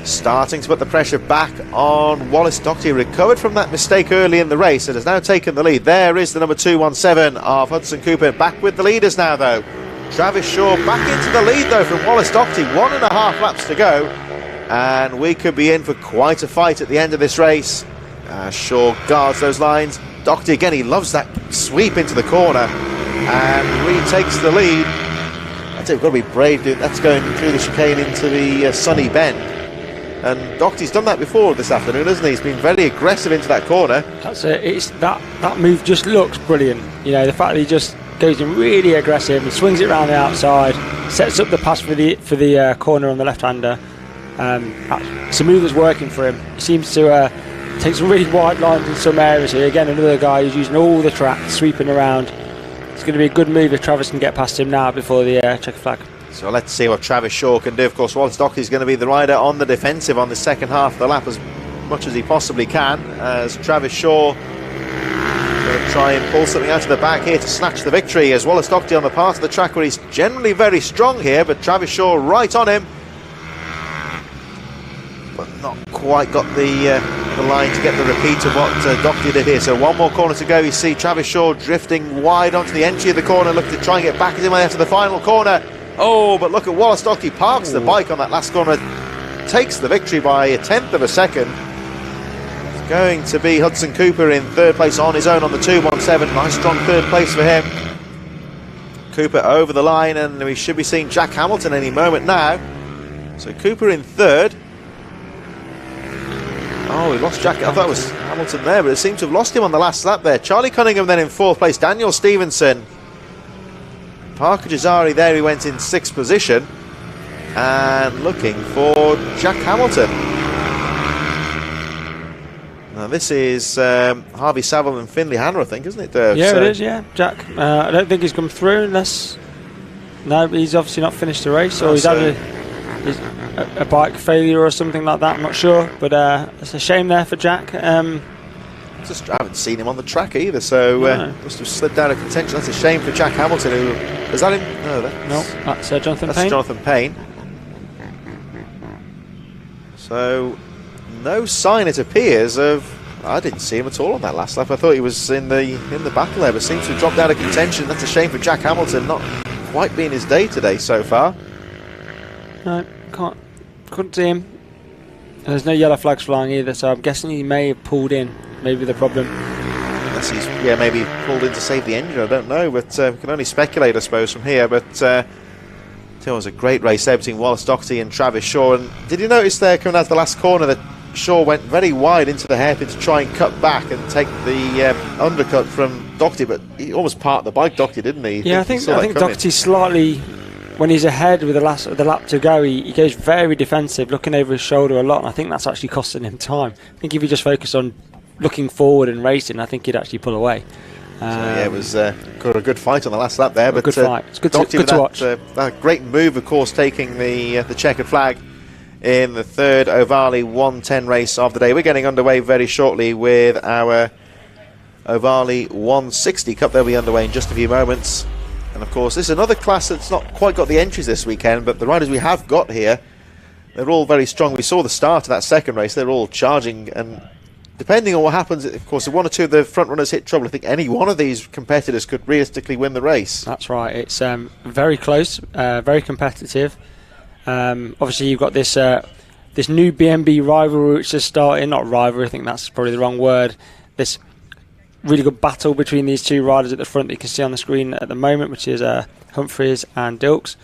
starting to put the pressure back on Wallace Doherty. Recovered from that mistake early in the race and has now taken the lead. There is the number 217 of Hudson Cooper, back with the leaders now though. Travis Shaw back into the lead though from Wallace Doherty. 1.5 laps to go, and we could be in for quite a fight at the end of this race. Shaw guards those lines. Doherty again, he loves that sweep into the corner and retakes the lead. I'd say we've got to be brave, dude. That's going through the chicane into the sunny bend, and Doherty's done that before this afternoon, hasn't he? He's been very aggressive into that corner. That's it. It's that move just looks brilliant. The fact that he just goes in really aggressive and swings it around the outside, sets up the pass for the corner on the left-hander. It's a move that's working for him. He seems to take some really wide lines in some areas here. Again, another guy who's using all the track, sweeping around. It's going to be a good move if Travis can get past him now before the checker flag. So let's see what Travis Shaw can do. Of course, Wallace Doherty is going to be the rider on the defensive on the second half of the lap as much as he possibly can, as Travis Shaw going to try and pull something out of the back here to snatch the victory, as Wallace Doherty on the part of the track where he's generally very strong here, but Travis Shaw right on him, but not quite got the line to get the repeat of what Doherty did here. So one more corner to go. You see Travis Shaw drifting wide onto the entry of the corner, looking to try and get back his way after the final corner. Oh, but look at Wallace Doherty, parks the bike on that last corner, takes the victory by 1/10 of a second. It's going to be Hudson Cooper in third place on his own on the 217. Nice strong third place for him. Cooper over the line, and we should be seeing Jack Hamilton any moment now. So Cooper in third. Oh, we lost Jack. I thought it was Hamilton there, but it seemed to have lost him on the last lap there. Charlie Cunningham then in fourth place. Daniel Stevenson. Parker Jazari there, he went in sixth position. And looking for Jack Hamilton. Now this is Harvey Saville and Finley Hanna, I think, isn't it, Derv? Yeah, it is, yeah. Jack, I don't think he's come through unless... No, he's obviously not finished the race, or he's had a bike failure or something like that, I'm not sure. But it's a shame there for Jack. I haven't seen him on the track either, so no. Must have slipped out of contention. That's a shame for Jack Hamilton. Is that him? No, that's Jonathan Payne. That's Jonathan Payne. So no sign, it appears, of... I didn't see him at all on that last lap. I thought he was in the battle there, but seems to have dropped out of contention. That's a shame for Jack Hamilton. Not quite been his day today so far. No, couldn't see him. There's no yellow flags flying either, so I'm guessing he may have pulled in. Maybe the problem. Unless he's maybe pulled in to save the engine. I don't know, but we can only speculate, I suppose, from here. But it was a great race there between Wallace Doherty and Travis Shaw. And did you notice there, coming out of the last corner, that Shaw went very wide into the hairpin to try and cut back and take the undercut from Doherty, but he almost parked the bike, Doherty, didn't he? Yeah, I think Doherty slightly when he's ahead with the lap to go, he goes very defensive, looking over his shoulder a lot, and I think that's actually costing him time. I think if he just focused on looking forward and racing, I think he'd actually pull away. So yeah, it was a good fight on the last lap there. But good fight. It's good to watch. That great move, of course, taking the checkered flag in the third Ovali 110 race of the day. We're getting underway very shortly with our Ovali 160 Cup. They'll be underway in just a few moments. And of course, this is another class that's not quite got the entries this weekend, but the riders we have got here, they're all very strong. We saw the start of that second race. They're all charging, and depending on what happens, of course, if one or two of the front runners hit trouble, I think any one of these competitors could realistically win the race. That's right. It's very close, very competitive. Obviously, you've got this new BMB rivalry which is starting. Not rivalry, I think that's probably the wrong word. This really good battle between these two riders at the front that you can see on the screen at the moment, which is Humphries and Dilks.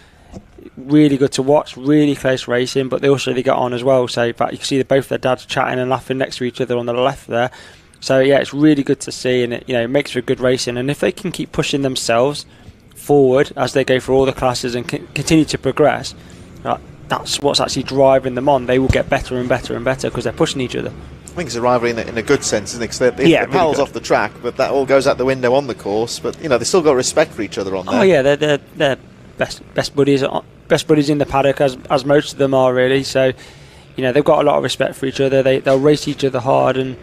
Really good to watch, really close racing, but they get on as well. So in fact, you can see both their dads chatting and laughing next to each other on the left there. So yeah, it's really good to see, and it makes for good racing. And if they can keep pushing themselves forward as they go through all the classes and continue to progress, that's what's actually driving them on. They will get better and better and better because they're pushing each other. I think it's a rivalry in a good sense, isn't it? Because they're pals off the track, but that all goes out the window on the course. But they still got respect for each other on there. Oh yeah, they're best buddies in the paddock, as most of them are really. So they've got a lot of respect for each other. They'll race each other hard, and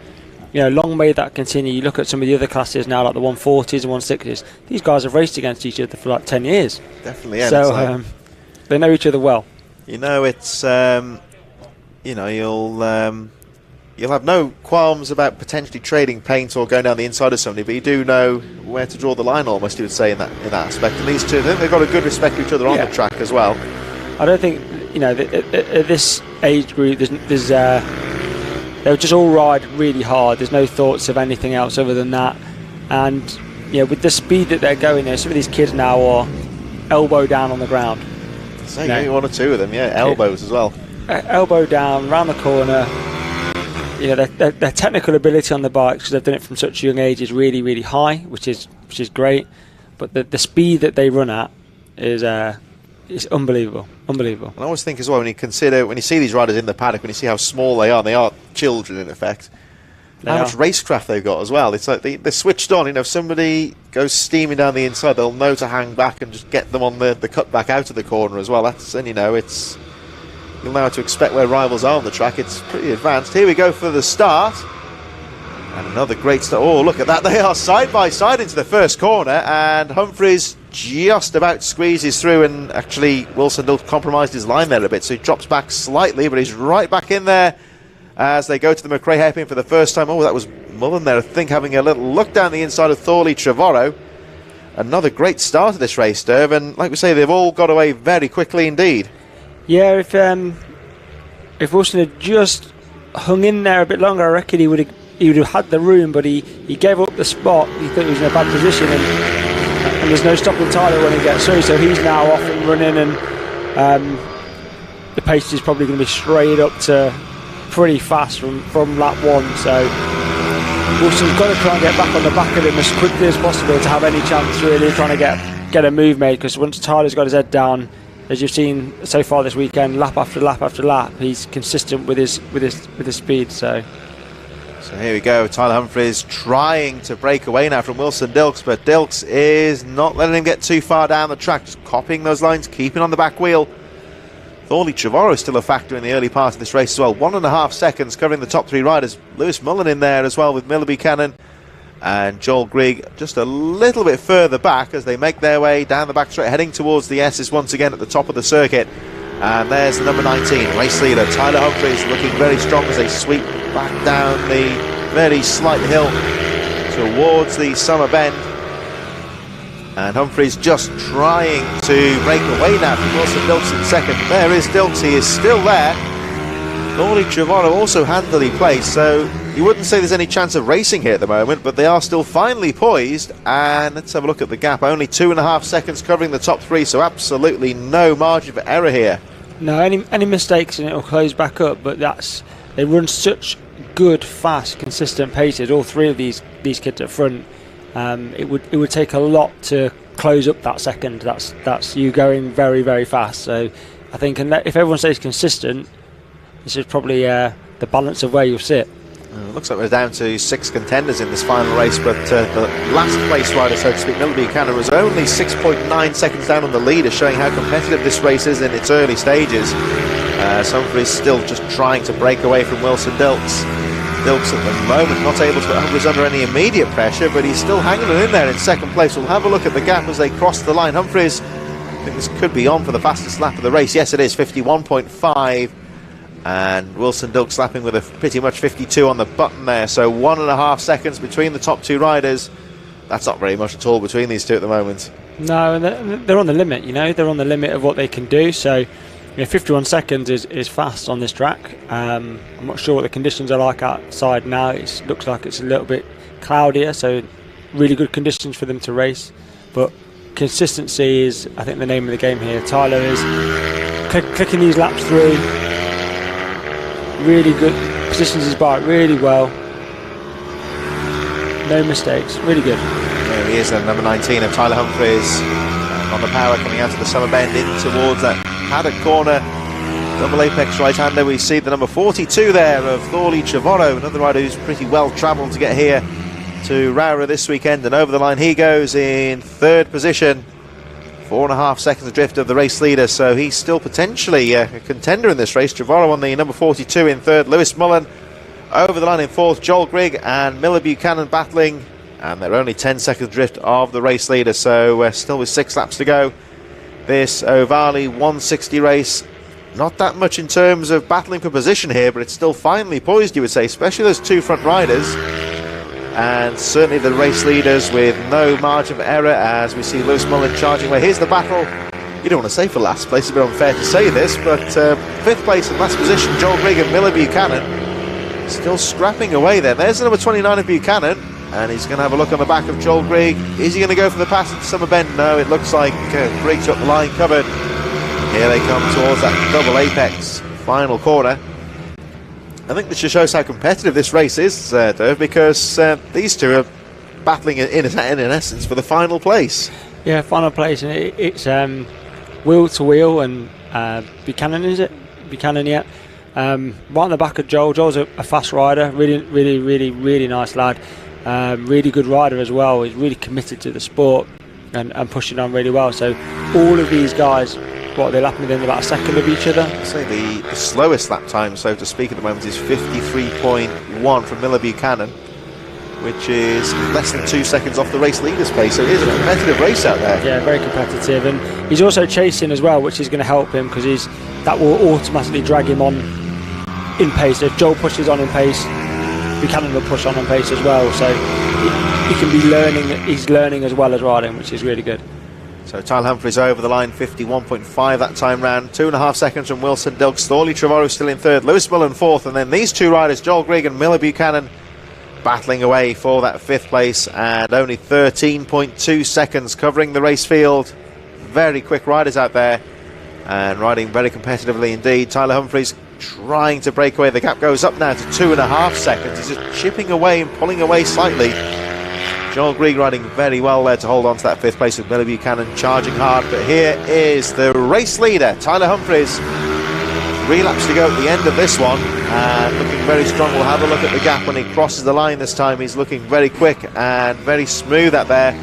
long may that continue. You look at some of the other classes now, like the 140s and 160s. These guys have raced against each other for like 10 years. Definitely, yeah. So they know each other well. It's you'll have no qualms about potentially trading paint or going down the inside of somebody, but you do know where to draw the line, almost, you would say, in that aspect. And these two, they've got a good respect for each other on the track as well. I don't think at this age group they'll just all ride really hard. There's no thoughts of anything else other than that. And with the speed that they're going there, some of these kids now are elbow down on the ground. So one or two of them, elbows as well. Elbow down, round the corner. Their technical ability on the bikes, because they've done it from such a young age, is really, really high, which is great. But the speed that they run at is unbelievable. Unbelievable. And I always think as well, when you see these riders in the paddock, when you see how small they are children in effect. How much racecraft they've got as well. It's like they're switched on. If somebody goes steaming down the inside, they'll know to hang back and just get them on the cut back out of the corner as well. You'll know how to expect where rivals are on the track. It's pretty advanced. Here we go for the start. And another great start. Oh, look at that. They are side by side into the first corner, and Humphries just about squeezes through, and actually Wilson compromised his line there a bit, so he drops back slightly, but he's right back in there as they go to the McRae hairpin for the first time. Oh, that was Mullen there, I think, having a little look down the inside of Thorley Trevorrow. Another great start of this race, Derv, and like we say, they've all got away very quickly indeed. Yeah, if Wilson had just hung in there a bit longer, I reckon he would have had the room, but he gave up the spot. He thought he was in a bad position, and there's no stopping Tyler when he gets through, so he's now off and running, and the pace is probably going to be straight up to pretty fast from lap one. So Wilson's got to try and get back on the back of him as quickly as possible to have any chance really trying to get a move made, because once Tyler's got his head down, as you've seen so far this weekend, lap after lap after lap, he's consistent with his speed. So here we go. Tyler Humphries trying to break away now from Wilson Dilks, but Dilks is not letting him get too far down the track, just copying those lines, keeping on the back wheel. Thorley Trevorrow is still a factor in the early part of this race as well. 1.5 seconds covering the top three riders. Lewis Mullen in there as well with Miller Buchanan and Joel Grigg just a little bit further back as they make their way down the back straight, heading towards the S's once again at the top of the circuit. And there's the number 19 race leader Tyler Humphries, looking very strong as they sweep back down the very slight hill towards the summer bend. And Humphries just trying to break away now from Wilson Dilks in second. There is Dilks, he is still there. Thorley Trevorrow also handily placed, so you wouldn't say there's any chance of racing here at the moment, but they are still finely poised. And let's have a look at the gap. Only 2.5 seconds covering the top three, so absolutely no margin for error here. No, any mistakes and it'll close back up, but they run such good, fast, consistent paces, all three of these kids up front. It would take a lot to close up that second. That's you going very, very fast. So I think if everyone stays consistent, this is probably the balance of where you'll sit. Looks like we're down to 6 contenders in this final race, but the last place rider, so to speak, Miller Buchanan, was only 6.9 seconds down on the leader, showing how competitive this race is in its early stages. Humphries still just trying to break away from Wilson Dilks. Dilks at the moment not able to put Humphries under any immediate pressure, but he's still hanging in there in second place. We'll have a look at the gap as they cross the line. Humphries, I think this could be on for the fastest lap of the race. Yes, it is, 51.5. And Wilson Dilks slapping with a pretty much 52 on the button there. So 1.5 seconds between the top 2 riders. That's not very much at all between these two at the moment. No, and they're on the limit, they're on the limit of what they can do. So 51 seconds is fast on this track. I'm not sure what the conditions are like outside now. It looks like it's a little bit cloudier, so really good conditions for them to race. But consistency is, I think, the name of the game here. Tyler is clicking these laps through. Really good, positions his bike really well, no mistakes, really good. There he is then, number 19 of Tyler Humphries, on the power coming out of the summer bend in towards that paddock corner. Double apex right-hander. We see the number 42 there of Thorley Trevorrow, another rider who's pretty well travelled to get here to Rowrah this weekend, and over the line he goes in 3rd position. 4.5 seconds adrift of the race leader, so he's still potentially a contender in this race. Trevorrow on the number 42 in 3rd, Lewis Mullen over the line in 4th, Joel Grigg and Miller Buchanan battling, and they're only 10 seconds adrift of the race leader, so still with 6 laps to go. This Ovale 160 race, not that much in terms of battling for position here, but it's still finely poised, you would say, especially those 2 front riders. And certainly the race leaders with no margin of error as we see Lewis Mullen charging away. Here's the battle. You don't want to say for last place, it's a bit unfair to say this, but 5th place and last position, Joel Grigg and Miller Buchanan still scrapping away there. There's the number 29 of Buchanan, and he's going to have a look on the back of Joel Grigg. Is he going to go for the pass into Summer Bend? No, it looks like Grigg's got the line covered. Here they come towards that double apex final corner. I think this just shows how competitive this race is, Derv, because these two are battling in essence for the final place. Yeah, final place, and it's wheel to wheel, and Buchanan, is it? Buchanan, yeah. Right on the back of Joel. Joel's a fast rider, really nice lad. Really good rider as well. He's really committed to the sport and pushing on really well. So all of these guys, they're lapping within about a second of each other. I'd say the slowest lap time, so to speak, at the moment is 53.1 from Miller Buchanan, which is less than 2 seconds off the race leader's pace. So it is a competitive race out there. Yeah, very competitive, and he's also chasing as well, which is going to help him because that will automatically drag him on in pace. If Joel pushes on in pace, Buchanan will push on in pace as well. So he can be learning. He's learning as well as riding, which is really good. So Tyler Humphries over the line, 51.5 that time round. 2.5 seconds from Wilson Dilks. Thorley Trevorrow still in 3rd, Lewis Mullen 4th, and then these 2 riders, Joel Grigg and Miller Buchanan, battling away for that 5th place, and only 13.2 seconds covering the race field. Very quick riders out there, and riding very competitively indeed. Tyler Humphries trying to break away. The gap goes up now to 2.5 seconds. He's just chipping away and pulling away slightly. Joel Grigg riding very well there to hold on to that 5th place with Miller Buchanan charging hard. But here is the race leader, Tyler Humphries. 3 laps to go at the end of this one, and looking very strong. We'll have a look at the gap when he crosses the line this time. He's looking very quick and very smooth out there.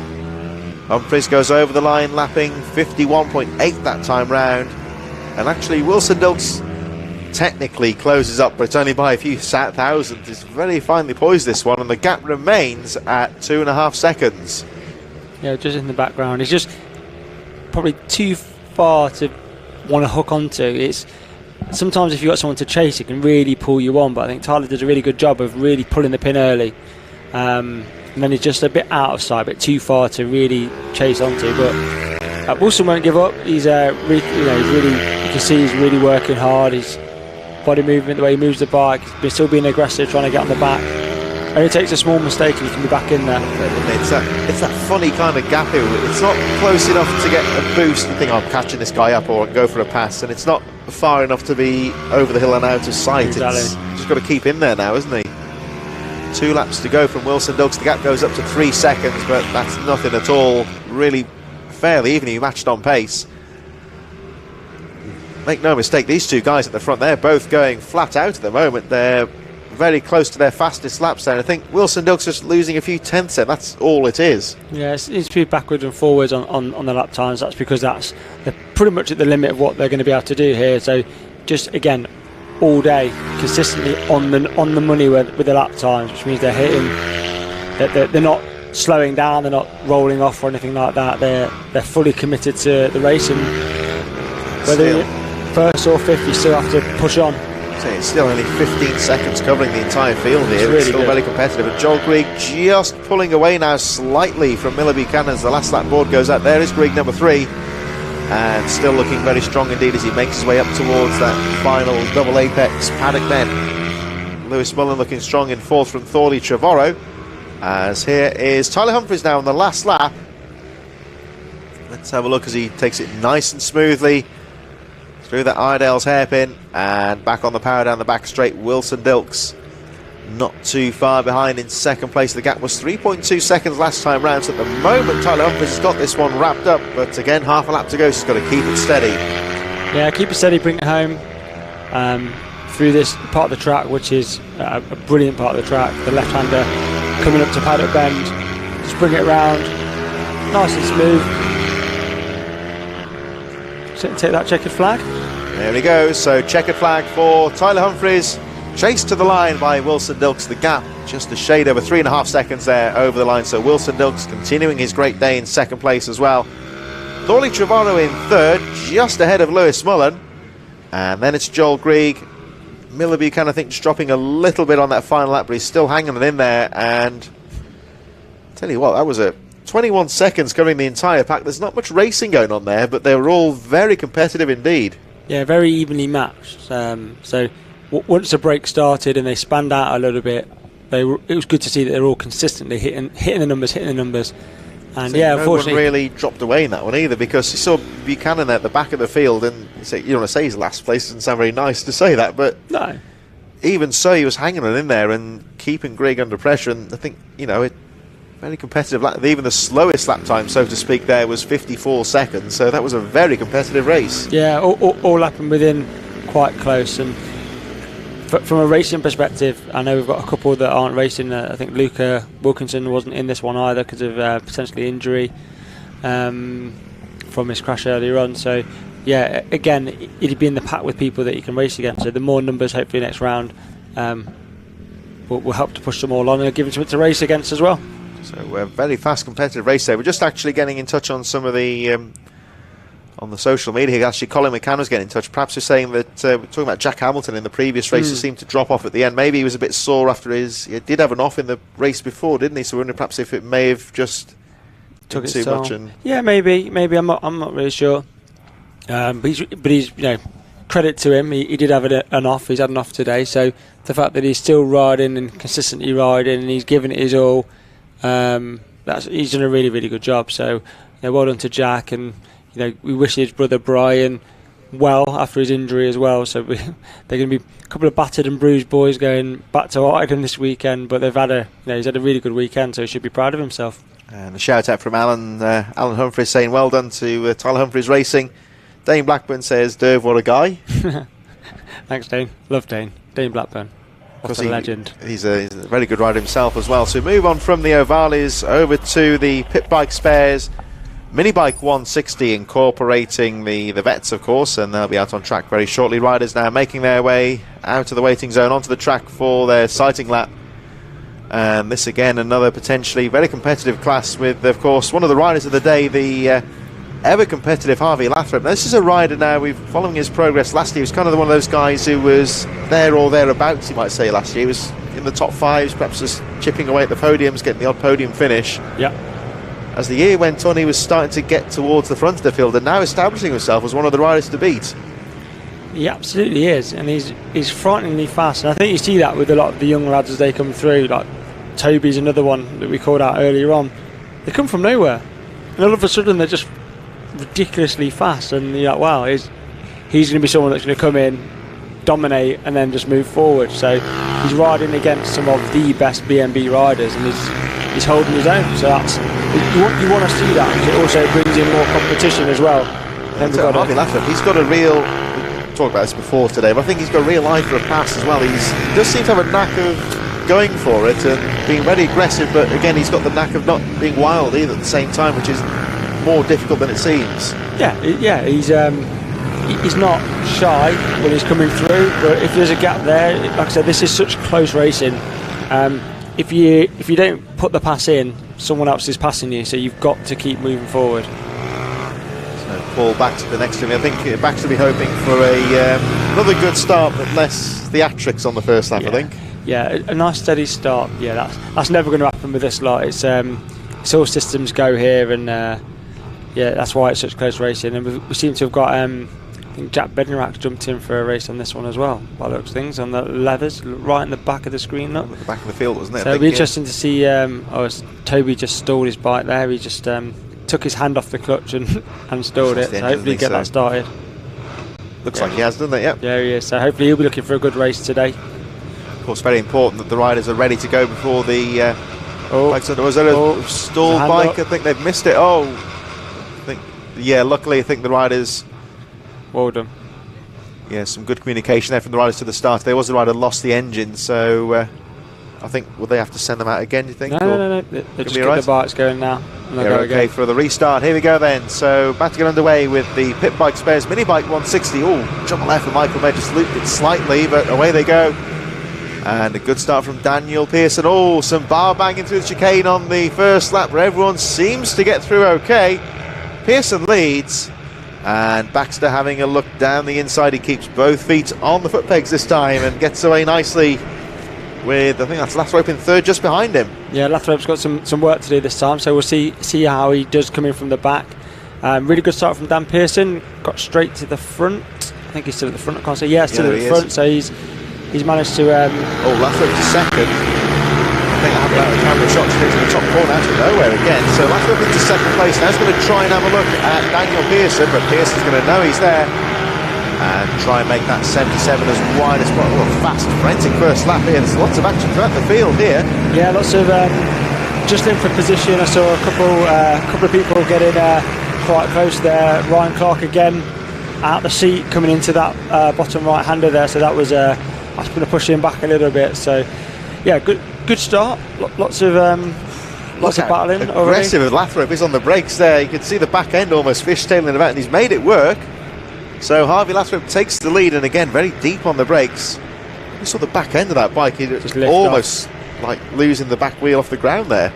Humphries goes over the line, lapping 51.8 that time round. And actually Wilson Dilks technically closes up, but it's only by a few thousandths. It's very finely poised, this one, and the gap remains at 2.5 seconds. Yeah, just in the background. It's just probably too far to want to hook onto. It's sometimes if you've got someone to chase, it can really pull you on, but I think Tyler does a really good job of really pulling the pin early. And then he's just a bit out of sight, a bit too far to really chase onto. But Wilson won't give up. He's really, you can see he's really working hard. His body movement, the way he moves the bike, he's still being aggressive, trying to get on the back. Only takes a small mistake and he can be back in there. It's that funny kind of gap here. It's not close enough to get a boost and think, I'm catching this guy up, or I can go for a pass, and it's not far enough to be over the hill and out of sight. Exactly. It's just got to keep in there now, isn't he? 2 laps to go from Wilson Dilks. The gap goes up to 3 seconds, but that's nothing at all. Really fairly evenly matched on pace. Make no mistake, these two guys at the front, they're both going flat out at the moment. They're very close to their fastest laps there. I think Wilson Dilks just losing a few tenths there. That's all it is. Yeah, it's to be backwards and forwards on the lap times. That's because they're pretty much at the limit of what they're going to be able to do here. So just again, all day consistently on the money with the lap times, which means they're hitting. They're not slowing down. They're not rolling off or anything like that. They're fully committed to the race, and whether you're first or fifth, you still have to push on. It's still only 15 seconds covering the entire field here. It's still very competitive. And Joel Grigg just pulling away now slightly from Miller Buchanan as the last lap board goes out. There is Grigg number 3. And still looking very strong indeed as he makes his way up towards that final double apex paddock then. Lewis Mullen looking strong in 4th from Thorley Trevorrow. As here is Tyler Humphries now on the last lap. Let's have a look as he takes it nice and smoothly through that Iredale's hairpin and back on the power down the back straight. Wilson Dilks not too far behind in second place. The gap was 3.2 seconds last time round, so at the moment Tyler Humphries has got this one wrapped up, but again half a lap to go, so he's got to keep it steady. Yeah, keep it steady, bring it home through this part of the track, which is a brilliant part of the track. The left-hander coming up to paddock bend, just bring it around nice and smooth. Take that checkered flag. There he goes. So checkered flag for Tyler Humphries. Chased to the line by Wilson Dilks. The gap just a shade over 3.5 seconds there over the line. So Wilson Dilks continuing his great day in second place as well. Thorley Trevorrow in 3rd, just ahead of Lewis Mullen. And then it's Joel Grigg. Miller Buchanan, I think, just dropping a little bit on that final lap, but he's still hanging it in there. And I'll tell you what, that was a 21 seconds covering the entire pack. There's not much racing going on there, but they were all very competitive indeed. Yeah, very evenly matched. So once the break started and they spanned out a little bit, it was good to see that they're all consistently hitting the numbers. And so yeah, no unfortunately, one really dropped away in that one either, because you saw Buchanan at the back of the field, and you don't want to say he's last place. Doesn't sound very nice to say that, but no. Even so, he was hanging it in there and keeping Grigg under pressure. And I think very competitive. Even the slowest lap time, so to speak, there was 54 seconds. So that was a very competitive race. Yeah, all happened within quite close. And from a racing perspective, I know we've got a couple that aren't racing. I think Luca Wilkinson wasn't in this one either because of potentially injury from his crash earlier on. So yeah, again, it'd be in the pack with people that you can race against. So the more numbers, hopefully next round, will help to push them all on and give them something to race against as well. So a very fast competitive race there. We're just actually getting in touch on some of the on the social media. Actually, Colin McCann was getting in touch. Perhaps we're saying that we're talking about Jack Hamilton in the previous race who seemed to drop off at the end. Maybe he was a bit sore after he did have an off in the race before, didn't he? So we're wondering perhaps if it may have just took too much. And yeah, maybe I'm not really sure. But he's credit to him. He did have an off. He's had an off today. So the fact that he's still riding and consistently riding and he's giving it his all. He's done a really, really good job. So, well done to Jack, and we wish his brother Brian well after his injury as well. So they're going to be a couple of battered and bruised boys going back to Oregon this weekend. But they've had he's had a really good weekend, so he should be proud of himself. And a shout out from Alan Humphries saying well done to Tyler Humphries Racing. Dane Blackburn says, Derv, what a guy. Thanks, Dane. Love Dane. Dane Blackburn. Because he's a very good rider himself as well. So we move on from the Ovalis over to the pit bike spares. Minibike 160 incorporating the vets, of course, and they'll be out on track very shortly. Riders now making their way out of the waiting zone onto the track for their sighting lap. And this again, another potentially very competitive class with, of course, one of the riders of the day, the ever competitive Harvey Lathrop. Now, this is a rider now, we've following his progress last year. He was kind of one of those guys who was there or thereabouts, you might say, last year. He was in the top fives, perhaps just chipping away at the podiums, getting the odd podium finish. Yeah. As the year went on, he was starting to get towards the front of the field and now establishing himself as one of the riders to beat. He absolutely is, and he's frighteningly fast. And I think you see that with a lot of the young lads as they come through. Like Toby's another one that we called out earlier on. They come from nowhere, and all of a sudden they're just ridiculously fast, and you're like, wow, he's going to be someone that's going to come in, dominate, and then just move forward. So he's riding against some of the best BMB riders, and he's holding his own. So You want to see that because it also brings in more competition as well. Harvey Lathrop, he's got a real, we talked about this before today, but I think he's got a real eye for a pass as well. He does seem to have a knack of going for it and being very aggressive, but again, he's got the knack of not being wild either at the same time, which is more difficult than it seems. Yeah, he's not shy when he's coming through, but if there's a gap there, like I said, this is such close racing. If you don't put the pass in, someone else is passing you, so you've got to keep moving forward. So Paul Baxter next to me. I think Baxter will be hoping for another good start, but less theatrics on the first lap. I think. Yeah, a nice steady start. Yeah, that's never going to happen with this lot. It's all systems go here, and that's why it's such close racing. And we seem to have got. I think Jack Bednarak jumped in for a race on this one as well, by the looks of things, on the leathers, right in the back of the screen. Look. At the back of the field, wasn't it? So it'll be interesting to see. Toby just stalled his bike there. He just took his hand off the clutch and stalled it. So hopefully get that started. Looks like he has, doesn't it? Yep. Yeah, he is. So hopefully he'll be looking for a good race today. Of course, very important that the riders are ready to go before the. Was there a stalled bike? I think they've missed it. Luckily, I think the riders. Well done. Yeah, some good communication there from the riders to the start. There was a rider lost the engine, so I think will they have to send them out again? Do you think? No. They just get the bikes going now. And they're okay for the restart. Here we go then. So about to get underway with the Pit Bike Spares Minibike 160. Oh, jump left for Michael May, just looped it slightly, but away they go. And a good start from Daniel Pearson. Oh, some bar banging through the chicane on the first lap, where everyone seems to get through okay. Pearson leads. And Baxter having a look down the inside. He keeps both feet on the foot pegs this time and gets away nicely with, I think that's Lathrop in third just behind him. Yeah, Lathrop's got some work to do this time, so we'll see how he does come in from the back. Really good start from Dan Pearson. Got straight to the front. I think he's still at the front. I can't say. Yeah, still at the front. So he's managed to. Lathrop to second. I think I have that camera shot straight to the top corner out of nowhere again. So Lathrop into second place. Now he's going to try and have a look at Daniel Pearson, but Pearson's going to know he's there and try and make that 77 as wide as possible. A fast, frantic first lap here. There's lots of action throughout the field here. Yeah, lots of just in for position. I saw a couple of people getting quite close there. Ryan Clark again out the seat coming into that bottom right hander there. So that was that's going to push him back a little bit. So yeah, good start. Lots of battling. Aggressive as Lathrop is on the brakes there. You can see the back end almost fishtailing about, and he's made it work. So Harvey Lathrop takes the lead, and again very deep on the brakes. You saw the back end of that bike; he just almost like losing the back wheel off the ground there.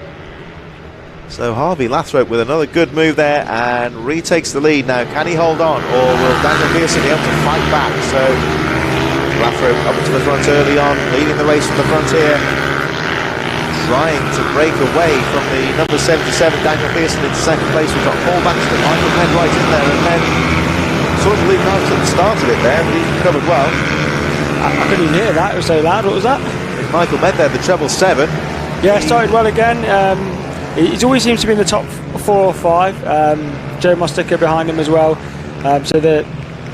So Harvey Lathrop with another good move there and retakes the lead. Now can he hold on, or will Daniel Pearson be able to fight back? So Lathrop up to the front early on, leading the race from the front here, trying to break away from the number 77 Daniel Pearson into second place. We've got Paul Baxter, Michael Head right in there, and then sort of leaving out at the start of it there, but he covered well. I couldn't even hear that, it was so loud. What was that? Michael Med there, the treble 7. Yeah, started well again. He always seems to be in the top 4 or 5. Joe Mosticker behind him as well. So the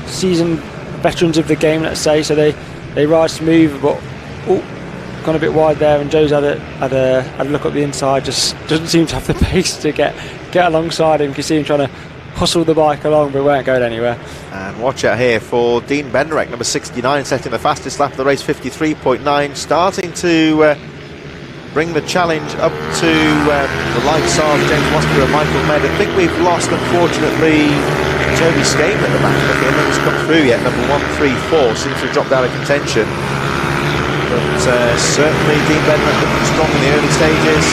seasoned veterans of the game, let's say. So they ride smooth, but gone a bit wide there. And Joe's had a look up the inside. Just doesn't seem to have the pace to get alongside him. You can see him trying to hustle the bike along, but won't go anywhere. And watch out here for Dean Benderek, number 69, setting the fastest lap of the race, 53.9, starting to bring the challenge up to the likes of James Moster and Michael Med. I think we've lost, unfortunately, Toby Skate at the back of the field. Nothing's come through yet. Number 134 seems to have dropped out of contention. But certainly Dean Benderek looking strong in the early stages.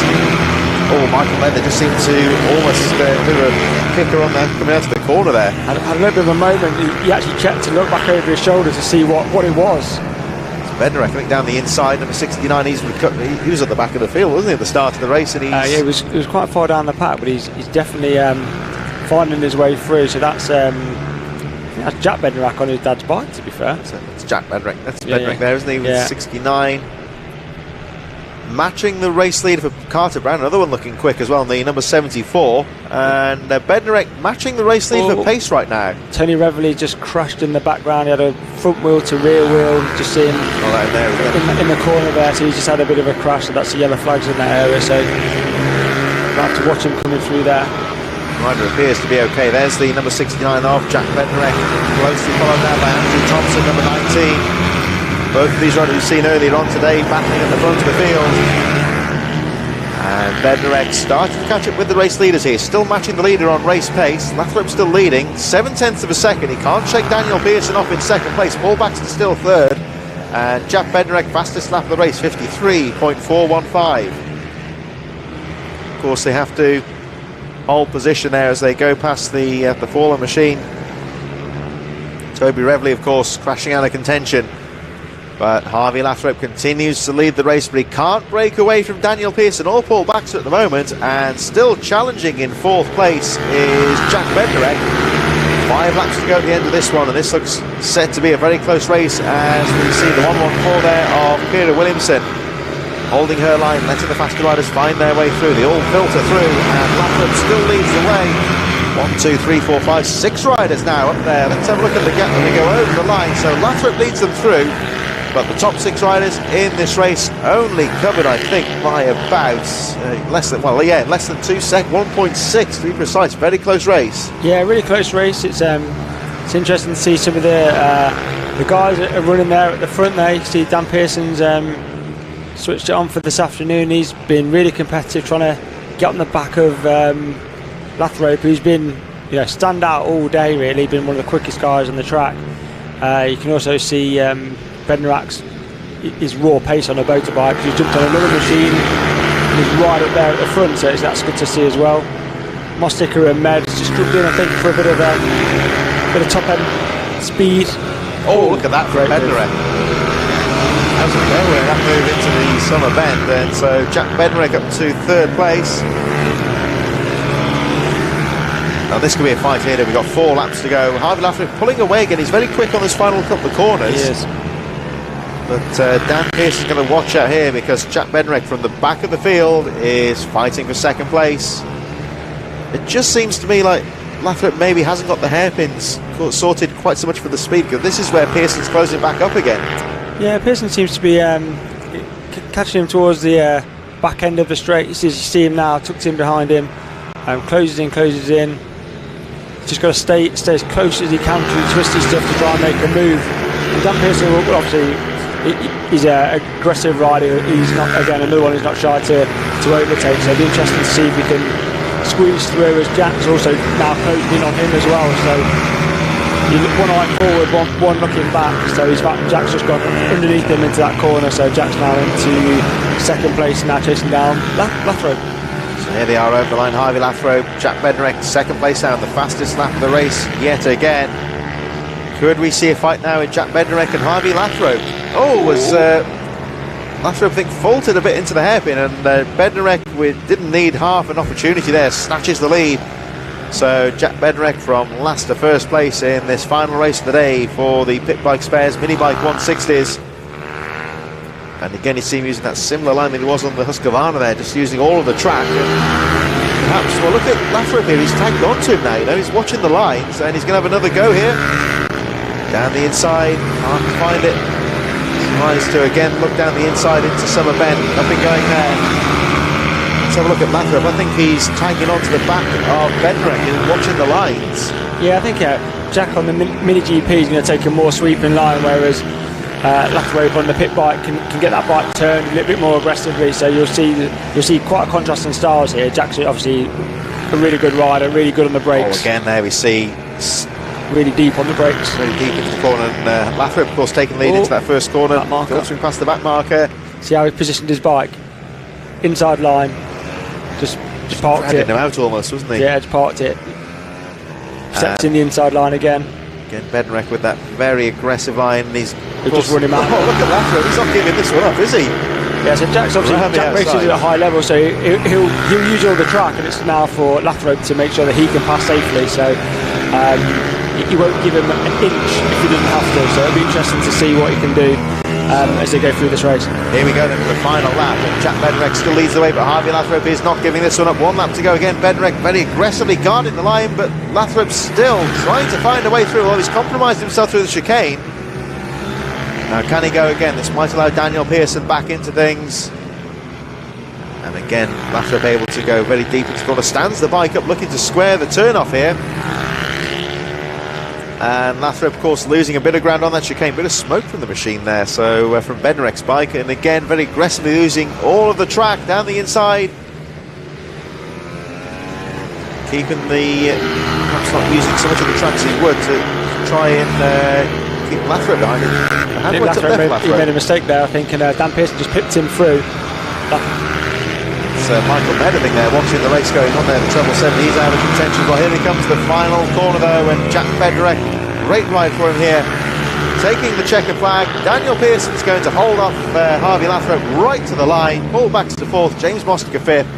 Michael Med, they just seemed to almost do a kicker on there, coming out of the corner there. I remember the moment he actually checked to look back over his shoulder to see what it was. Benderek, I think, down the inside, number 69. He was at the back of the field, wasn't he, at the start of the race? And he was quite far down the pack, but he's definitely finding his way through. So that's Jack Benderek on his dad's bike, to be fair. It's Jack Benderek. That's Benderek there, isn't he? With 69. Matching the race leader for Carter Brown, another one looking quick as well, the number 74. And Benderek matching the race leader for pace right now. Tony Reveley just crashed in the background. He had a front wheel to rear wheel, just seeing in the corner there. So he just had a bit of a crash. So that's the yellow flags in that area. So We'll have to watch him coming through there. Rider appears to be okay. There's the number 69 of Jack Bednarek, closely followed now by Andrew Thompson, number 19. Both of these riders we've seen earlier on today battling at the front of the field. And Bednarek starting to catch up with the race leaders here, still matching the leader on race pace. Lathrop still leading, 7/10 of a second. He can't shake Daniel Pearson off in second place. Paul Baxter still third. And Jack Bednarek, fastest lap of the race, 53.415. Of course, they have to hold position there as they go past the fallen machine. Toby Revley, of course, crashing out of contention. But Harvey Lathrop continues to lead the race, but he can't break away from Daniel Pearson or Paul Baxter at the moment. And still challenging in fourth place is Jack Bednarek. 5 laps to go at the end of this one, and this looks set to be a very close race as we see the 1-1-4 there of Kira Williamson holding her line, letting the faster riders find their way through. They all filter through, and Lathrop still leads the way. 1, 2, 3, 4, 5, 6 riders now up there. Let's have a look at the gap when we go over the line. So Lathrop leads them through, but the top 6 riders in this race only covered, I think, by about less than 2 seconds, 1.6 to be precise. Very close race. Yeah, really close race. It's interesting to see some of the guys that are running there at the front there. You see Dan Pearson's switched it on for this afternoon. He's been really competitive, trying to get on the back of Lathrop, who's been stand out all day really, been one of the quickest guys on the track. You can also see Bednarek's his raw pace on a motorbike. He's jumped on another machine and he's right up there at the front, so that's good to see as well. Mosticker and Med just struggling, I think, for a bit of top end speed. Oh, look at that for Bednarek. How's it going? That move into the summer bend, and so Jack Bednarek up to third place. Now this could be a fight here. We've got 4 laps to go. Harvey Lathrop pulling away again. He's very quick on this final couple of corners. He is. But Dan Pearson's going to watch out here because Jack Bednarek from the back of the field is fighting for second place. It just seems to me like Lathrop maybe hasn't got the hairpins sorted quite so much for the speed, because this is where Pearson's closing back up again. Yeah, Pearson seems to be catching him towards the back end of the straight. As you see him now, tucked in behind him, closes in. Just got to stay as close as he can to the twisty stuff to try and make a move. And Dan Pearson, obviously, he's an aggressive rider. He's not, again, another one who's not shy to overtake. So it'll be interesting to see if he can squeeze through, as Jack's also now closing in on him as well. So you look one eye forward, one looking back. So Jack's just gone underneath him into that corner. So Jack's now into second place, now chasing down Lathrop. So here they are over the line. Harvey Lathrop, Jack Bednarek, second place out, the fastest lap of the race yet again. Could we see a fight now with Jack Bednarek and Harvey Lathrop? Oh, was Lathrop, I think, faulted a bit into the hairpin, and Bednarek didn't need half an opportunity there, snatches the lead. So Jack Bednarek from last to first place in this final race of the day for the Pit Bike Spares Minibike 160s. And again, you see him using that similar line that he was on the Husqvarna there, just using all of the track. And perhaps, well, look at Lathrop here, he's tagged onto him now, he's watching the lines, and he's going to have another go here. Down the inside, can't find it. Tries to again look down the inside into Summer Bend, nothing going there. Let's have a look at Lathrop. I think he's tagging onto the back of Bednarek and watching the lines. Yeah, I think Jack on the Mini GP is going to take a more sweeping line, whereas Lathrop on the pit bike can get that bike turned a little bit more aggressively. So you'll see quite a contrast in styles here. Jack's obviously a really good rider, really good on the brakes. Oh, again there we see really deep on the brakes. Really deep into the corner, and Lathrop, of course, taking lead into that first corner, filtering past the back marker. See how he positioned his bike? Inside line, just parked it. Him out almost, wasn't he? Yeah, just parked it. Stepped in the inside line again. Again, Bednarek with that very aggressive line. He's just run him out. Oh, look at Lathrop, he's not giving this one up, is he? Yeah, so Jack races at a high level, so he'll use all the track, and it's now for Lathrop to make sure that he can pass safely. So he won't give him an inch if he doesn't have to. So it'll be interesting to see what he can do as they go through this race. Here we go then for the final lap, and Jack Bednarek still leads the way, but Harvey Lathrop is not giving this one up. 1 lap to go again. Bednarek very aggressively guarding the line, but Lathrop still trying to find a way through, although he's compromised himself through the chicane. Now can he go again? This might allow Daniel Pearson back into things. And again, Lathrop able to go very deep into the corner, stands the bike up, looking to square the turn-off here. And Lathrop, of course, losing a bit of ground on that chicane, bit of smoke from the machine there, so from Bednarek's bike, and again, very aggressively losing all of the track down the inside. Keeping the, perhaps not using so much of the track as he would to try and keep Lathrop behind him. He made a mistake there, I think, and Dan Pearson just pipped him through. It's Michael Ned, I think, there, watching the race going on there, the treble 7, he's out of contention. Well, here he comes, the final corner though, and Jack Bednarek, great ride for him here, taking the checker flag. Daniel Pearson's going to hold off Harvey Lathrop right to the line. Paul Baxter fourth, James Mostiger fifth,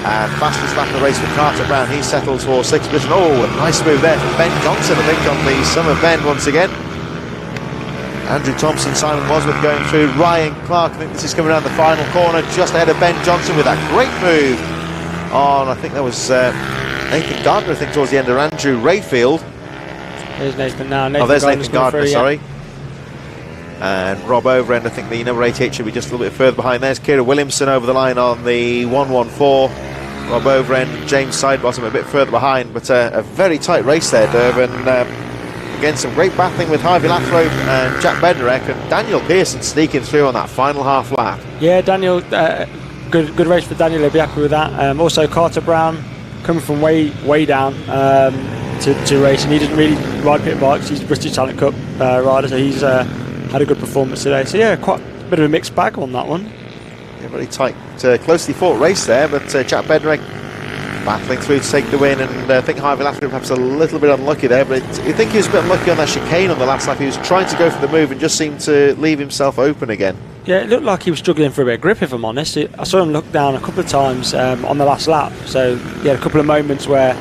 and fastest lap of the race for Carter Brown. He settles for sixth position. Oh, a nice move there from Ben Johnson, I think, on the Summer Bend once again. Andrew Thompson, Simon Wasworth going through, Ryan Clark, I think this is coming around the final corner, just ahead of Ben Johnson with that great move on, I think that was Nathan Gardner, I think, towards the end of Andrew Rayfield. There's Nathan now. There's Nathan Gardner, sorry. And Rob Overend, I think the number 88 should be just a little bit further behind. There's Kira Williamson over the line on the 114. Rob Overend, James Sidebottom a bit further behind, but a very tight race there, Derv, and again, some great battling with Harvey Lathrop and Jack Bednarek, and Daniel Pearson sneaking through on that final half lap. Yeah, Daniel, good race for Daniel, he'll be happy with that. Also, Carter Brown coming from way down to race, and he doesn't really ride pit bikes. He's a British Talent Cup rider, so he's had a good performance today. So yeah, quite a bit of a mixed bag on that one. Yeah, very tight, closely fought race there, but Jack Bednarek battling through to take the win, and I think Harvey Lathrop perhaps a little bit unlucky there, but I think he was a bit unlucky on that chicane on the last lap. He was trying to go for the move and just seemed to leave himself open again. Yeah, it looked like he was struggling for a bit of grip, if I'm honest. I saw him look down a couple of times on the last lap, so he had a couple of moments where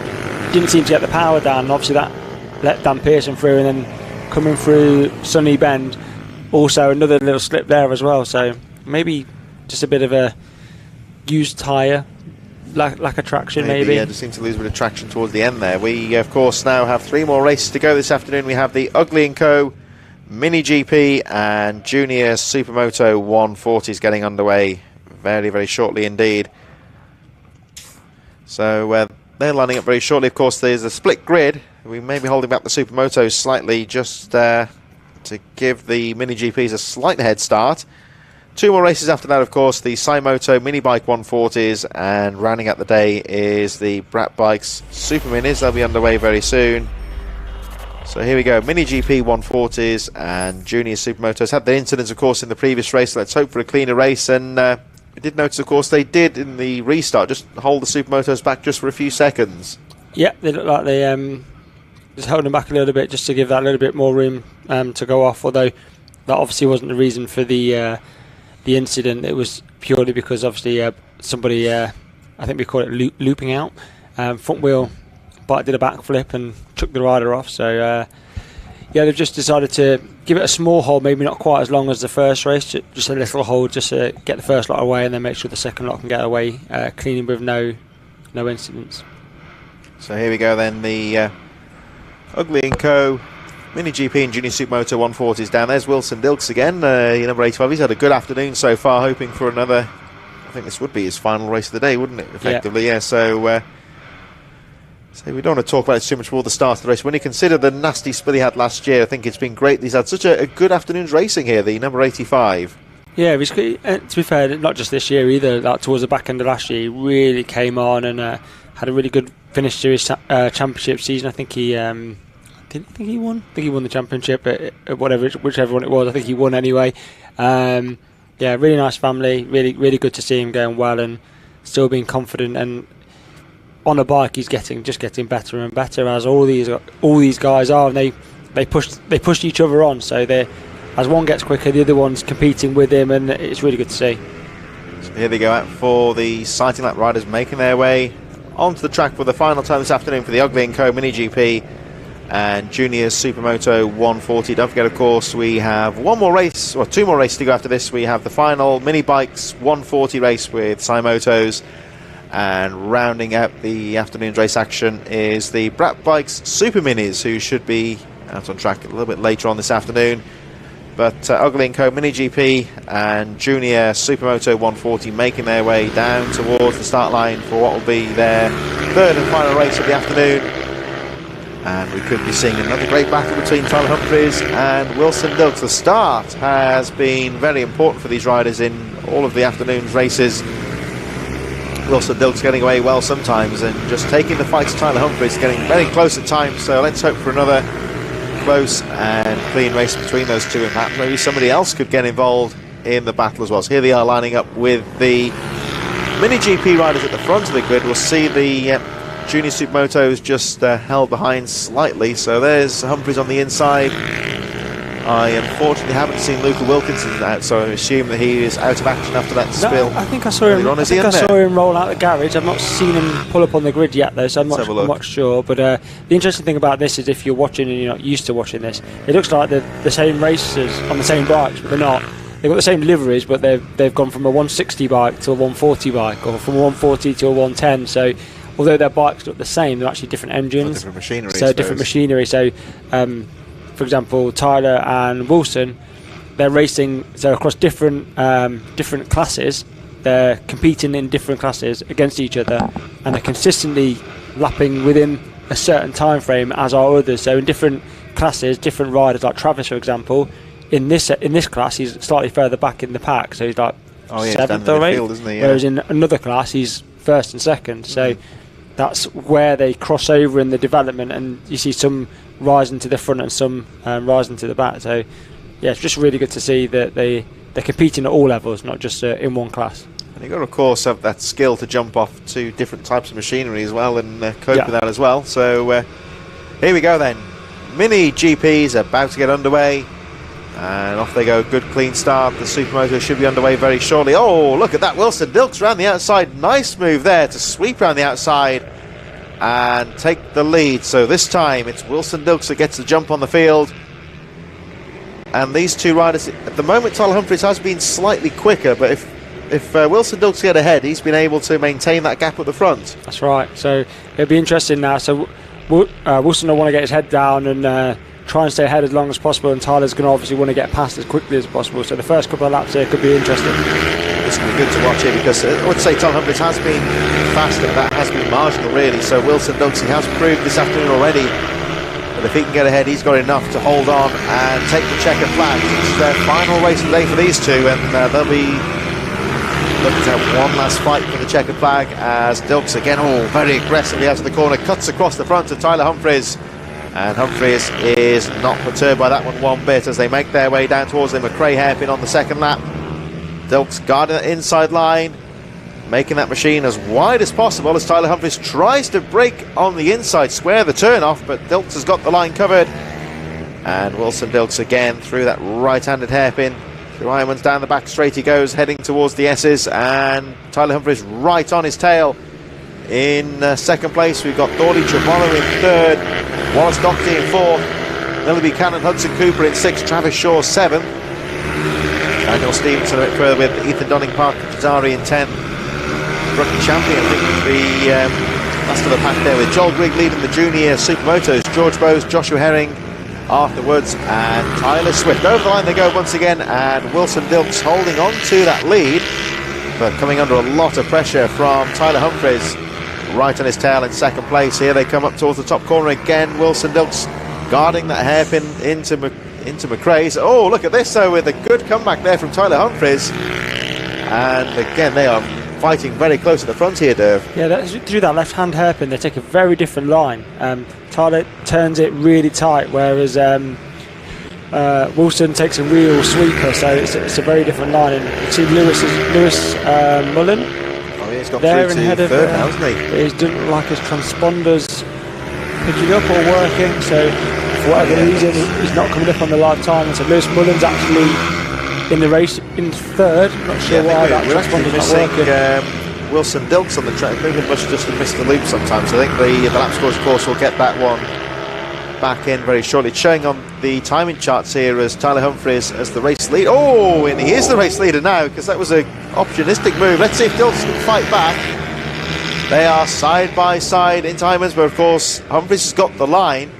he didn't seem to get the power down, and obviously that let Dan Pearson through, and then coming through Sunny Bend, also another little slip there as well, so maybe just a bit of a used tyre, lack of traction maybe. Yeah, just seemed to lose a bit of traction towards the end there. We, of course, now have 3 more races to go this afternoon. We have the Ugly & Co. Mini GP and Junior Supermoto 140s getting underway very, very shortly indeed. So they're lining up very shortly. Of course, there's a split grid. We may be holding back the Supermotos slightly just to give the Mini GPs a slight head start. 2 more races after that, of course, the Cymoto Minibike 140s, and rounding out the day is the Brat Bikes Super Minis. They'll be underway very soon. So here we go, Mini GP 140s and Junior Supermotos. Had their incidents, of course, in the previous race. Let's hope for a cleaner race. And we did notice, of course, they did in the restart just hold the Supermotos back just for a few seconds. Yeah, they look like they just held them back a little bit just to give that a little bit more room to go off. Although that obviously wasn't the reason for the incident. It was purely because obviously somebody, I think we call it looping out, front wheel bike did a backflip and took the rider off. So yeah, they've just decided to give it a small hold, maybe not quite as long as the first race, just a little hold, just to get the first lot away and then make sure the second lot can get away clean with no incidents. So here we go then, the Ugly & Co. Mini GP and Junior Supermoto 140s down. There's Wilson Dilks again, number 85. He's had a good afternoon so far, hoping for another. I think this would be his final race of the day, wouldn't it, effectively? Yeah, so we don't want to talk about it too much before the start of the race. When you consider the nasty spill he had last year, I think it's been great. He's had such a good afternoon's racing here, the number 85. Yeah, to be fair, not just this year either. Like towards the back end of last year, he really came on and had a really good finish to his championship season. I think he he won. I think he won the championship, whichever one it was. I think he won anyway. Yeah, really nice family. Really good to see him going well and still being confident. And on a bike, he's just getting better and better, as all these guys are. And they push each other on. So as one gets quicker, the other one's competing with him, and it's really good to see. So here they go out for the Sighting Lap riders, making their way onto the track for the final time this afternoon for the Ugly & Co. Mini GP and Junior Supermoto 140. Don't forget, of course, we have 2 more races to go after this. We have the final Minibikes 140 race with Cymotos, and rounding out the afternoon's race action is the Brat Bikes Super Minis, who should be out on track a little bit later on this afternoon. But Ugly & Co Mini GP and Junior Supermoto 140 making their way down towards the start line for what will be their third and final race of the afternoon. And we could be seeing another great battle between Tyler Humphries and Wilson Dilks. The start has been very important for these riders in all of the afternoon's races. Wilson Dilks getting away well sometimes and just taking the fight to Tyler Humphries, getting very close at times. So let's hope for another close and clean race between those two, and perhaps maybe somebody else could get involved in the battle as well. So here they are lining up with the Mini GP riders at the front of the grid. We'll see the Junior Supermotos just held behind slightly. So there's Humphries on the inside. I unfortunately haven't seen Luca Wilkinson out, so I assume that he is out of action after that spill. No, I think I saw him. I saw him roll out the garage. I've not seen him pull up on the grid yet, though, so I'm not sure. But the interesting thing about this is, if you're watching and you're not used to watching this, it looks like the same racers on the same bikes, but they're not. They've got the same liveries, but they've gone from a 160 bike to a 140 bike, or from a 140 to a 110. So although their bikes look the same, they're actually different engines, different machinery. So different machinery. So. For example, Tyler and Wilson, they're racing across different classes. They're competing in different classes against each other, and they're consistently lapping within a certain time frame, as are others. So in different classes, different riders, like Travis, for example, in this class, he's slightly further back in the pack, so he's like seventh or eighth, isn't he? Yeah. Whereas in another class, he's first and second. So that's where they cross over in the development, and you see some rising to the front and some rising to the back. So yeah, it's just really good to see that they're competing at all levels, not just in one class. And you've got to, of course, have that skill to jump off to different types of machinery as well, and cope with that as well. So here we go then. Mini GPs about to get underway, and off they go. Good clean start. The Supermoto should be underway very shortly. Oh, look at that. Wilson Dilks around the outside. Nice move there to sweep around the outside and take the lead. So this time it's Wilson Dilks that gets the jump on the field. And these two riders, at the moment, Tyler Humphries has been slightly quicker, but if Wilson Dilks get ahead, he's been able to maintain that gap at the front. That's right. So it'll be interesting now. So Wilson will want to get his head down and try and stay ahead as long as possible, and Tyler's going to obviously want to get past as quickly as possible. So the first couple of laps here could be interesting. It's going to be good to watch here, because I would say Tyler Humphries has been faster, but that has been marginal really. So Wilson Dilks, he has proved this afternoon already, but if he can get ahead, he's got enough to hold on and take the checkered flag. It's their final race of the day for these two, and they'll be looking to have one last fight for the checkered flag, as Dilks again, very aggressively out of the corner, cuts across the front of Tyler Humphries. And Humphries is not perturbed by that one bit as they make their way down towards the McRae hairpin on the second lap. Dilks guarding that inside line, making that machine as wide as possible as Tyler Humphries tries to break on the inside, square the turn off, but Dilks has got the line covered. And Wilson Dilks again through that right-handed hairpin. Through Ironman's down the back straight he goes, heading towards the S's, and Tyler Humphries right on his tail. In second place, we've got Thordy Tremolo in third, Wallace Doherty in fourth, Lily Buchanan, Hudson Cooper in sixth, Travis Shaw seventh, Daniel Stevenson a bit further with Ethan Dunning, Parker Jazari in 10th. Rookie champion, I think, the last of the pack there, with Joel Grigg leading the junior Supermotos, George Bowes, Joshua Herring, Arthur Woods and Tyler Swift. Over the line they go once again, and Wilson Dilks holding on to that lead, but coming under a lot of pressure from Tyler Humphries, right on his tail in second place. Here they come up towards the top corner again. Wilson Dilks guarding that hairpin into McRae's. Oh, look at this though, with a good comeback there from Tyler Humphries. And again, they are fighting very close at the front here, Derv. Yeah, through that left-hand hairpin, they take a very different line. Tyler turns it really tight, whereas Wilson takes a real sweeper, so it's a very different line. And you see Lewis Mullen. He's got through to third now, hasn't he? It doesn't look like his transponders picking up or working, so for whatever reason he's not coming up on the live time. And so Lewis Mullen's actually in the race in third. I'm not sure why that transponder's not working. Wilson Dilks on the track. Maybe must just have missed the loop sometimes. I think the lap scores, of course, will get that one back in very shortly. It's showing on the timing charts here as Tyler Humphries as the race leader. Oh, and he is the race leader now, because that was an opportunistic move. Let's see if Dilks can fight back. They are side by side in timers, but of course Humphries has got the line.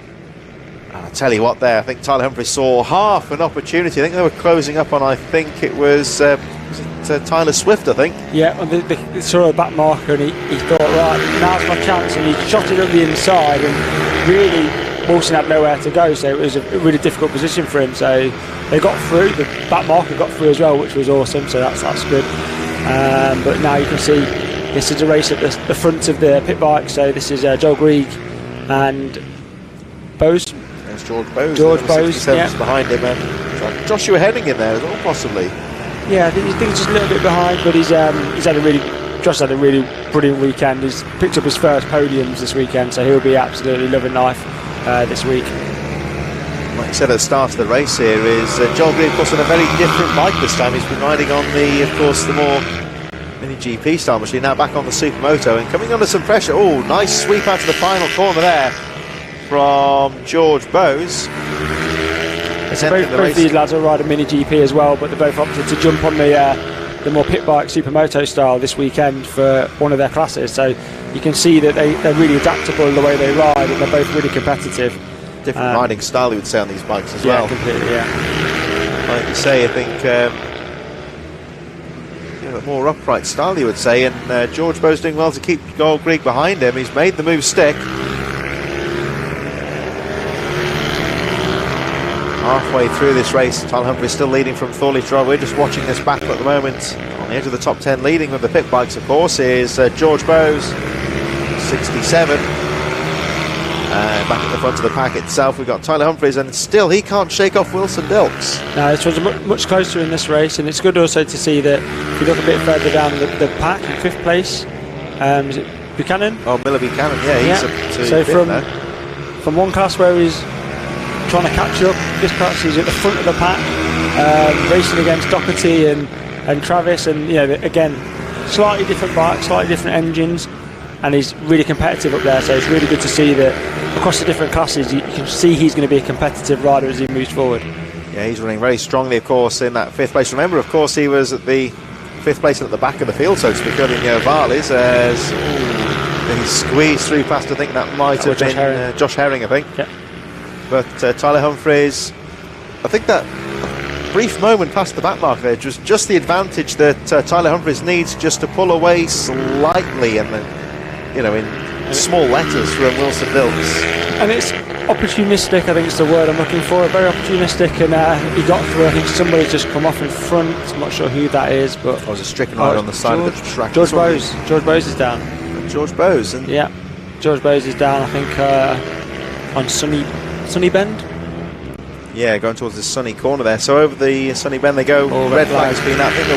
And I tell you what there, I think Tyler Humphries saw half an opportunity. I think they were closing up on, I think it was Tyler Swift, I think. Yeah, and they saw the back marker and he thought, right, now's my chance, and he shot it up the inside, and really Wilson had nowhere to go, so it was a really difficult position for him. So they got through, the back marker got through as well, which was awesome, so that's good. But now you can see this is a race at the front of the pit bike, so this is Joel Grieg and Bowes. There's George Bowes. George Bowes, yeah. Behind him, and Joshua Henning in there as well, possibly. Yeah, I think he's just a little bit behind, but Josh had a really brilliant weekend. He's picked up his first podiums this weekend, so he'll be absolutely loving life this week. Like I said at the start of the race here, is Joel Grieg, of course, on a very different bike this time. He's been riding on the more Mini GP style machine, now back on the Supermoto and coming under some pressure. Oh, nice sweep out to the final corner there from George Bowes. Both these lads will ride a Mini GP as well, but they both opted to jump on the more pit bike Supermoto style this weekend for one of their classes. So you can see that they're really adaptable in the way they ride, and they're both really competitive. Different riding style, you would say, on these bikes as well. Yeah, completely, yeah. Like you say, I think a more upright style, you would say, and George Bowes doing well to keep Joel Grieg behind him. He's made the move stick. Halfway through this race, Tyler Humphries still leading from Thorley to Row. We're just watching this battle at the moment. On the edge of the top 10, leading with the pit bikes, of course, is George Bowes, 67. Back at the front of the pack itself, we've got Tyler Humphries, and still he can't shake off Wilson Dilks. No, this was much closer in this race, and it's good also to see that if you look a bit further down the pack in 5th place, is it Buchanan? Oh, Miller Buchanan, yeah, he's up to so fifth from one class where he's trying to catch up, this class he's at the front of the pack, racing against Doherty and Travis, and again, slightly different bikes, slightly different engines, and he's really competitive up there. So it's really good to see that across the different classes you can see he's going to be a competitive rider as he moves forward. Yeah, he's running very strongly, of course, in that 5th place. Remember, of course, he was at the 5th place at the back of the field, so to speak, early in Varley's, as he squeezed through past, I think that might have been Josh Herring, I think. Yeah. But Tyler Humphries, I think that brief moment past the back mark there, just the advantage that Tyler Humphries needs just to pull away slightly, and in small letters from Wilson Dilks. And it's opportunistic, I think it's the word I'm looking for, very opportunistic, and he got through. I think somebody's just come off in front, I'm not sure who that is, but I was a stricken rider on the side of the track. George Bowes is down. George Bowes, yeah, George Bowes is down, I think on Sunny Bend. Yeah, going towards the sunny corner there. So over the sunny bend they go. Red flag has been out. I think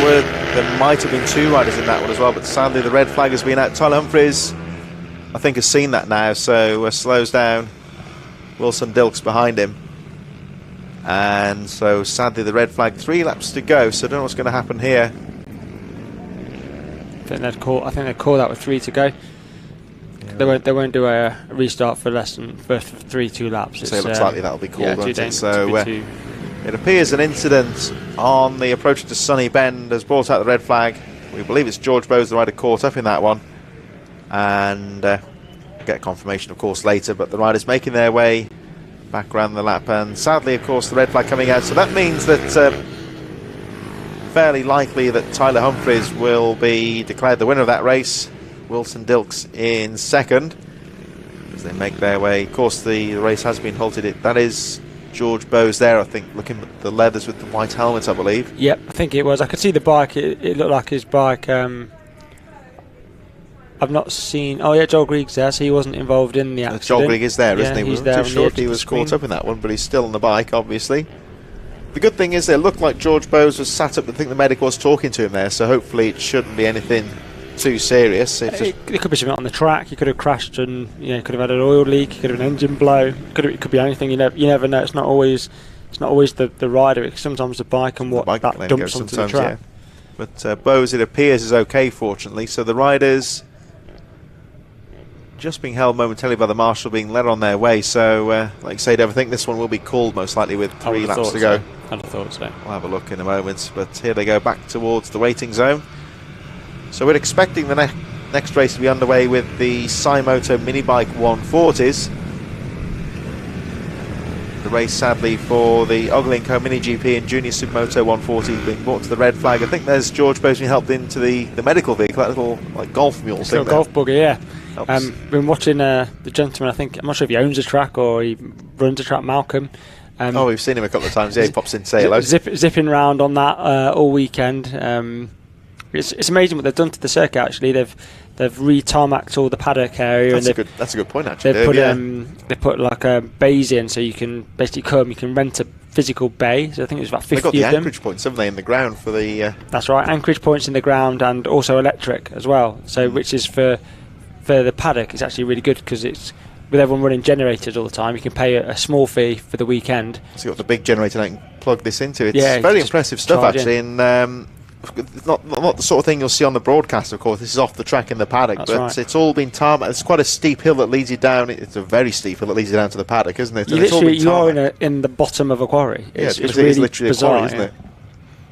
there might have been 2 riders in that one as well, but sadly the red flag has been out. Tyler Humphries, I think, has seen that now, so slows down. Wilson Dilks behind him, and so sadly the red flag. 3 laps to go, so I don't know what's going to happen here. I think they'd call that with 3 to go. Yeah. They won't do a restart for less than 2 laps. So it looks likely that'll be called, won't it? So it appears an incident on the approach to Sunny Bend has brought out the red flag. We believe it's George Bowes, the rider, caught up in that one, and get confirmation, of course, later. But the riders making their way back around the lap, and sadly, of course, the red flag coming out. So that means that fairly likely that Tyler Humphries will be declared the winner of that race. Wilson Dilks in second as they make their way. Of course, the race has been halted. That is George Bowes there, I think, looking at the leathers with the white helmet, I believe. Yep, I think it was. I could see the bike. It looked like his bike. I've not seen. Oh yeah, Joel Grieg's there, so he wasn't involved in the accident. Joel Grieg is there, isn't he? He's Wasn't there too sure if he was caught up in that one, but he's still on the bike, obviously. The good thing is, it looked like George Bowes was sat up. I think the medic was talking to him there, so hopefully it shouldn't be anything too serious. It could be something on the track. He could have crashed, and could have had an oil leak. He could have an engine blow. It could be anything. You never know. It's not always the rider. It's sometimes the bike and what that dumps onto the track. Yeah. But Bowes, it appears, is okay, fortunately. So the riders just being held momentarily by the marshal, being led on their way. So, like I said, I think this one will be called most likely with 3 laps to go. I'd have thought so. We'll have a look in a moment. But here they go back towards the waiting zone. So we're expecting the next race to be underway with the Cymoto Minibike 140s. The race, sadly, for the Ogling Co Mini GP and Junior Supermoto 140 being brought to the red flag. I think there's George Bosley helped into the medical vehicle, that little like golf mule thing. Little golf buggy, yeah. Helps. Been watching the gentleman. I think I'm not sure if he owns a track or he runs a track. Malcolm. We've seen him a couple of times. Yeah, he pops in to say hello. Zipping round on that all weekend. It's amazing what they've done to the circuit. Actually, they've re-tarmacked all the paddock area. That's a good point. Actually, they put like a bays in, so you can basically you can rent a physical bay. So I think it was about 50 of them. They've got the anchorage points, haven't they, in the ground for the. That's right, anchorage points in the ground and also electric as well. So which is for the paddock, it's actually really good because it's with everyone running generators all the time. You can pay a small fee for the weekend. So you've got the big generator that you can plug this into. It's very impressive stuff actually, and it's not the sort of thing you'll see on the broadcast, of course. This is off the track in the paddock, It's all been tarmac. It's quite a steep hill that leads you down. It's a very steep hill that leads you down to the paddock, isn't it? You are in the bottom of a quarry. It's really literally bizarre, a quarry, isn't it?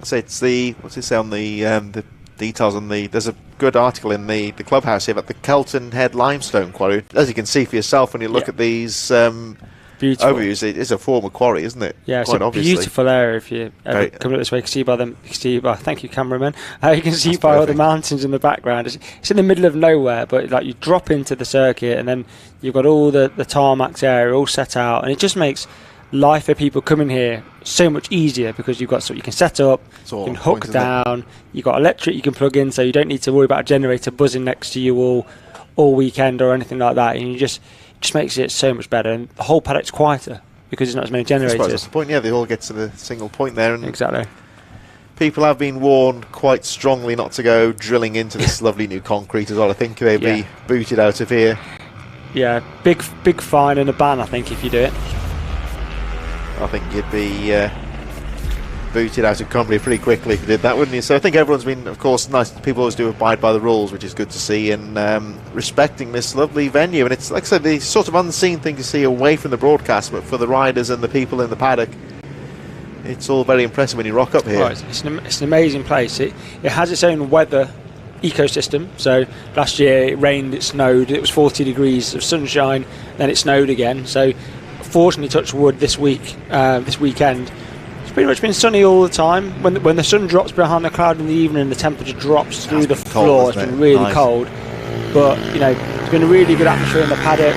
So it's what's it say on the details on the. There's a good article in the clubhouse here about the Kelton Head limestone quarry. As you can see for yourself when you look at these overviews, it is a former quarry, isn't it? Yeah, it's a beautiful area if you ever come up this way. You can see thank you, cameraman. You can see all the mountains in the background. It's in the middle of nowhere, but like you drop into the circuit and then you've got all the tarmac area all set out, and it just makes life for people coming here so much easier because you've got you can set up, you can hook down, you've got electric you can plug in, so you don't need to worry about a generator buzzing next to you all weekend or anything like that, and you just makes it so much better, and the whole paddock's quieter because there's not as many generators. That's the point. Yeah, they all get to the single point there, and exactly. People have been warned quite strongly not to go drilling into this lovely new concrete as well. I think they'd be booted out of here. Yeah, big fine and a ban, I think, if you do it. I think you'd be booted out of Cumbria pretty quickly if you did that, wouldn't you? So I think everyone's been, of course, nice. People always do abide by the rules, which is good to see, and respecting this lovely venue. And it's, like I said, the sort of unseen thing to see away from the broadcast, but for the riders and the people in the paddock, it's all very impressive when you rock up here. Right, it's an amazing place. It has its own weather ecosystem. So last year it rained, it snowed, it was 40 degrees of sunshine, then it snowed again. So fortunately, touch wood, this weekend, it's pretty much been sunny all the time. When the sun drops behind the cloud in the evening, the temperature drops through the floor. It's been really cold, but it's been a really good atmosphere in the paddock.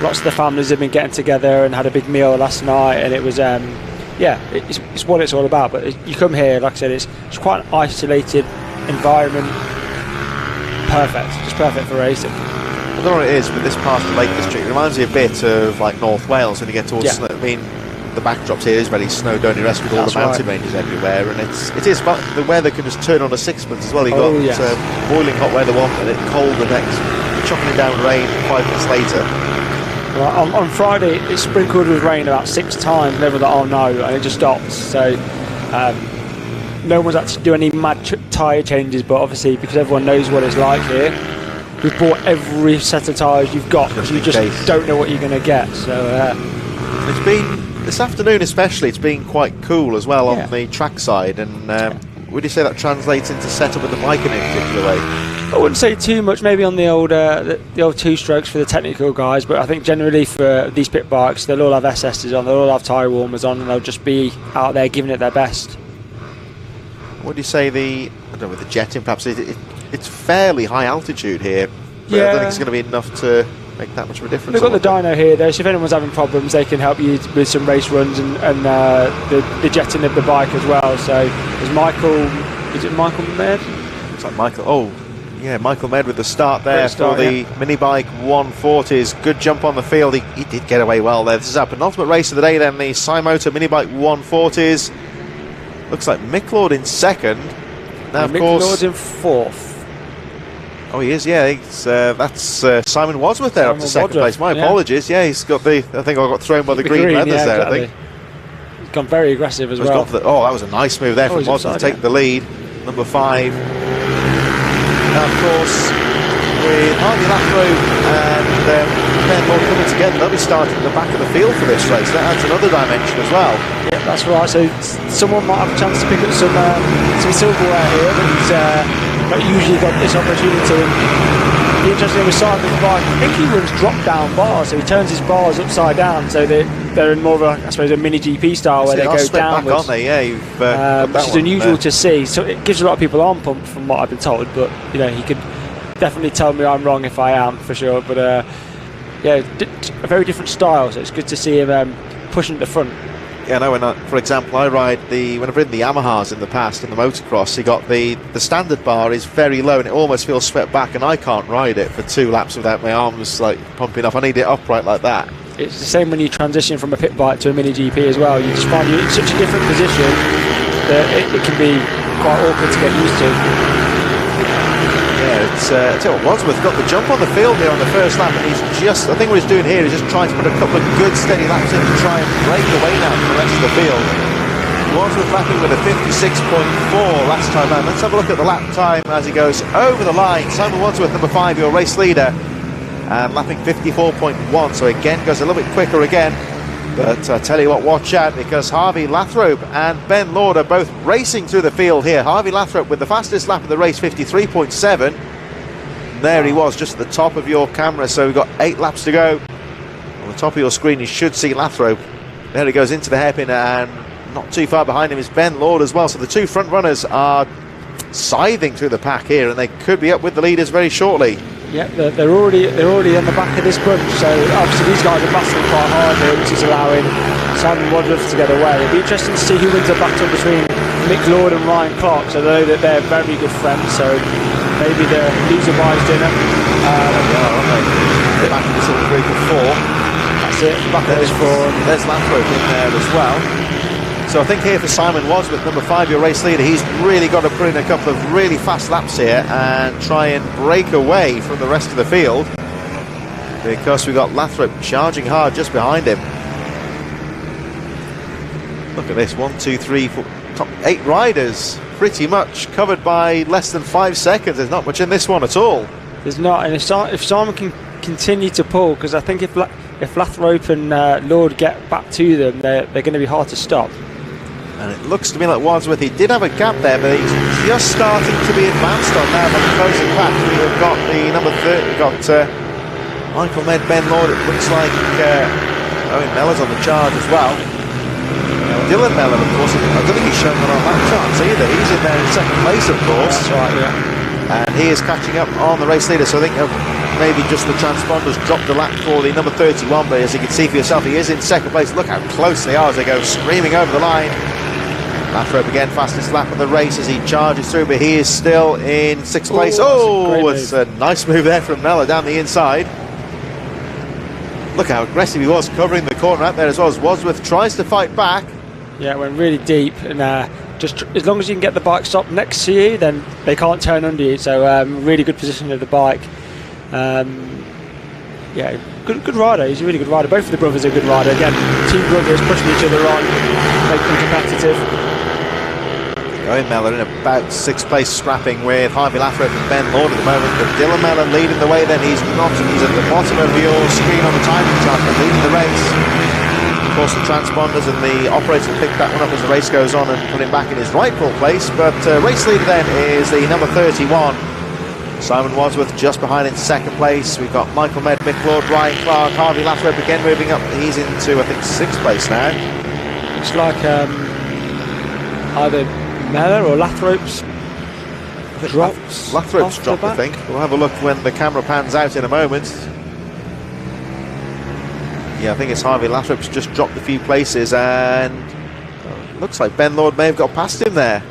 Lots of the families have been getting together and had a big meal last night, and it was it's what it's all about. But you come here, like I said, it's quite an isolated environment. Just perfect for racing. I don't know what it is, but this part of the Lake District reminds me a bit of like North Wales when you get towards. I mean, the backdrops here is very snow-donny-esque with all the mountain ranges everywhere, and it is. But the weather can just turn on a sixpence as well. You got boiling hot weather one minute, cold the next, chucking down rain 5 minutes later. Well, on Friday, it sprinkled with rain about 6 times, and everyone thought, oh no, and it just stops. So no one's had to do any mad tyre changes, but obviously because everyone knows what it's like here, we've bought every set of tyres you've got because you just don't know what you're going to get. So it's been, this afternoon especially, it's been quite cool as well on the track side. And would you say that translates into setup at the bike in a particular way? I wouldn't say too much, maybe on the old two strokes for the technical guys, but I think generally for these pit bikes, they'll all have SSs on, they'll all have tyre warmers on, and they'll just be out there giving it their best. What do you say I don't know, with the jetting perhaps, it's fairly high altitude here, but I don't think it's going to be enough to make that much of a difference. They've got the dyno here though, so if anyone's having problems they can help you with some race runs and the jetting of the bike as well. So is it Michael Med? It's like Michael Med with the start there for the Minibike 140s. Good jump on the field, he did get away well there. This is our penultimate race of the day then, the Cymoto Minibike 140s. Looks like Mick Lord in second. Now, of course, Lord's in fourth. Oh, he is, yeah. That's Simon Wadsworth there up to second place. My apologies. Yeah, he's got I think I got thrown by the green leathers there, I think. He's gone very aggressive as well. That was a nice move there from Wadsworth to take the lead. Number 5. Now, of course, with Harvey Lathrow and Ben Lord coming together, they'll be starting at the back of the field for this race. That adds another dimension as well. Yeah, that's right. So someone might have a chance to pick up some silverware here, but not usually got this opportunity. Be interesting with Simon's bike. I think he runs drop-down bars, so he turns his bars upside down, so the they're in more of a, I suppose, a mini GP style where they go split back, downwards. aren't they? Yeah, you've got that which is one unusual there. to see. So it gives a lot of people arm pump from what I've been told. But you know, he could definitely tell me I'm wrong if I am, for sure. But yeah, a very different style. So it's good to see him pushing at the front. Yeah, no. For example, I ride when I've ridden the Yamahas in the past in the motocross. You got the standard bar is very low and it almost feels swept back, and I can't ride it for 2 laps without my arms like pumping up. I need it upright like that. It's the same when you transition from a pit bike to a mini GP as well. You just find you're in such a different position that it can be quite awkward to get used to. Yeah, it's Wadsworth got the jump on the field here on the first lap, and he's just, I think what he's doing here is just trying to put a couple of good steady laps in to try and break away now from the rest of the field. Wadsworth lapping with a 56.4 last time round. Let's have a look at the lap time as he goes over the line. Simon Wadsworth, number 5, your race leader, and lapping 54.1, so again goes a little bit quicker again. But I tell you what, watch out, because Harvey Lathrop and Ben Lord are both racing through the field here. Harvey Lathrop with the fastest lap of the race, 53.7. There he was, just at the top of your camera. So we've got 8 laps to go. On the top of your screen, you should see Lathrop. There he goes into the hairpin, and not too far behind him is Ben Lord as well. So the 2 front runners are scything through the pack here, and they could be up with the leaders very shortly. Yeah, they're already on the back of this bunch, so obviously these guys are battling quite hard here, which is allowing Simon Wadsworth to get away. It'll be interesting to see who wins the battle between Mick Lord and Ryan Clark, so they know that they're very good friends, so maybe the loser buys dinner. They're back in this little group of 4. That's it, back of this 4. There's Lathrop in there as well. So I think here for Simon Wadsworth, number 5, your race leader, he's really got to put in a couple of really fast laps here and try and break away from the rest of the field, because we've got Lathrop charging hard just behind him. Look at this, 1, 2, 3, 4, top 8 riders, pretty much covered by less than 5 seconds. There's not much in this one at all. There's not, and if Simon can continue to pull, because I think if Lathrop and Lord get back to them, they're going to be hard to stop. And it looks to me like Wadsworth, he did have a gap there, but he's just starting to be advanced on now by the closing pack. We've got the number 30, we've got Michael Med, Ben Lord, it looks like Owen Mellor's on the charge as well. Now, Dylan Mellor, of course, I don't think he's shown that on lap charts either. He's in there in 2nd place, of course. That's right, yeah. And he is catching up on the race leader, so I think maybe just the transponders dropped a lap for the number 31, but as you can see for yourself, he is in 2nd place. Look how close they are as they go screaming over the line. Lathrop again, fastest lap of the race as he charges through, but he is still in 6th place. Oh, it's a nice move there from Mellor down the inside. Look how aggressive he was covering the corner out there as well, as Wadsworth tries to fight back. Yeah, it went really deep, and just as long as you can get the bike stopped next to you, then they can't turn under you. So really good position of the bike. Yeah, good rider. He's a really good rider. Both of the brothers are good rider. Again, 2 brothers pushing each other on, making them competitive. Owen Mellor in about 6th place, scrapping with Harvey Lathrop and Ben Lord at the moment, but Dylan Mellor leading the way. Then he's at the bottom of your screen on the timing chart, but leading the race. Of course, the transponders and the operator pick that one up as the race goes on and put him back in his rightful place. But race leader then is the number 31, Simon Wadsworth, just behind in 2nd place. We've got Michael Med, Mick Lord, Ryan Clark, Harvey Lathrop again moving up. He's into, I think, 6th place now. It's like either Mellor or Lathrop's drops. Lathrop's dropped, I think. We'll have a look when the camera pans out in a moment. Yeah, I think it's Harvey Lathrop's just dropped a few places, and looks like Ben Lord may have got past him there.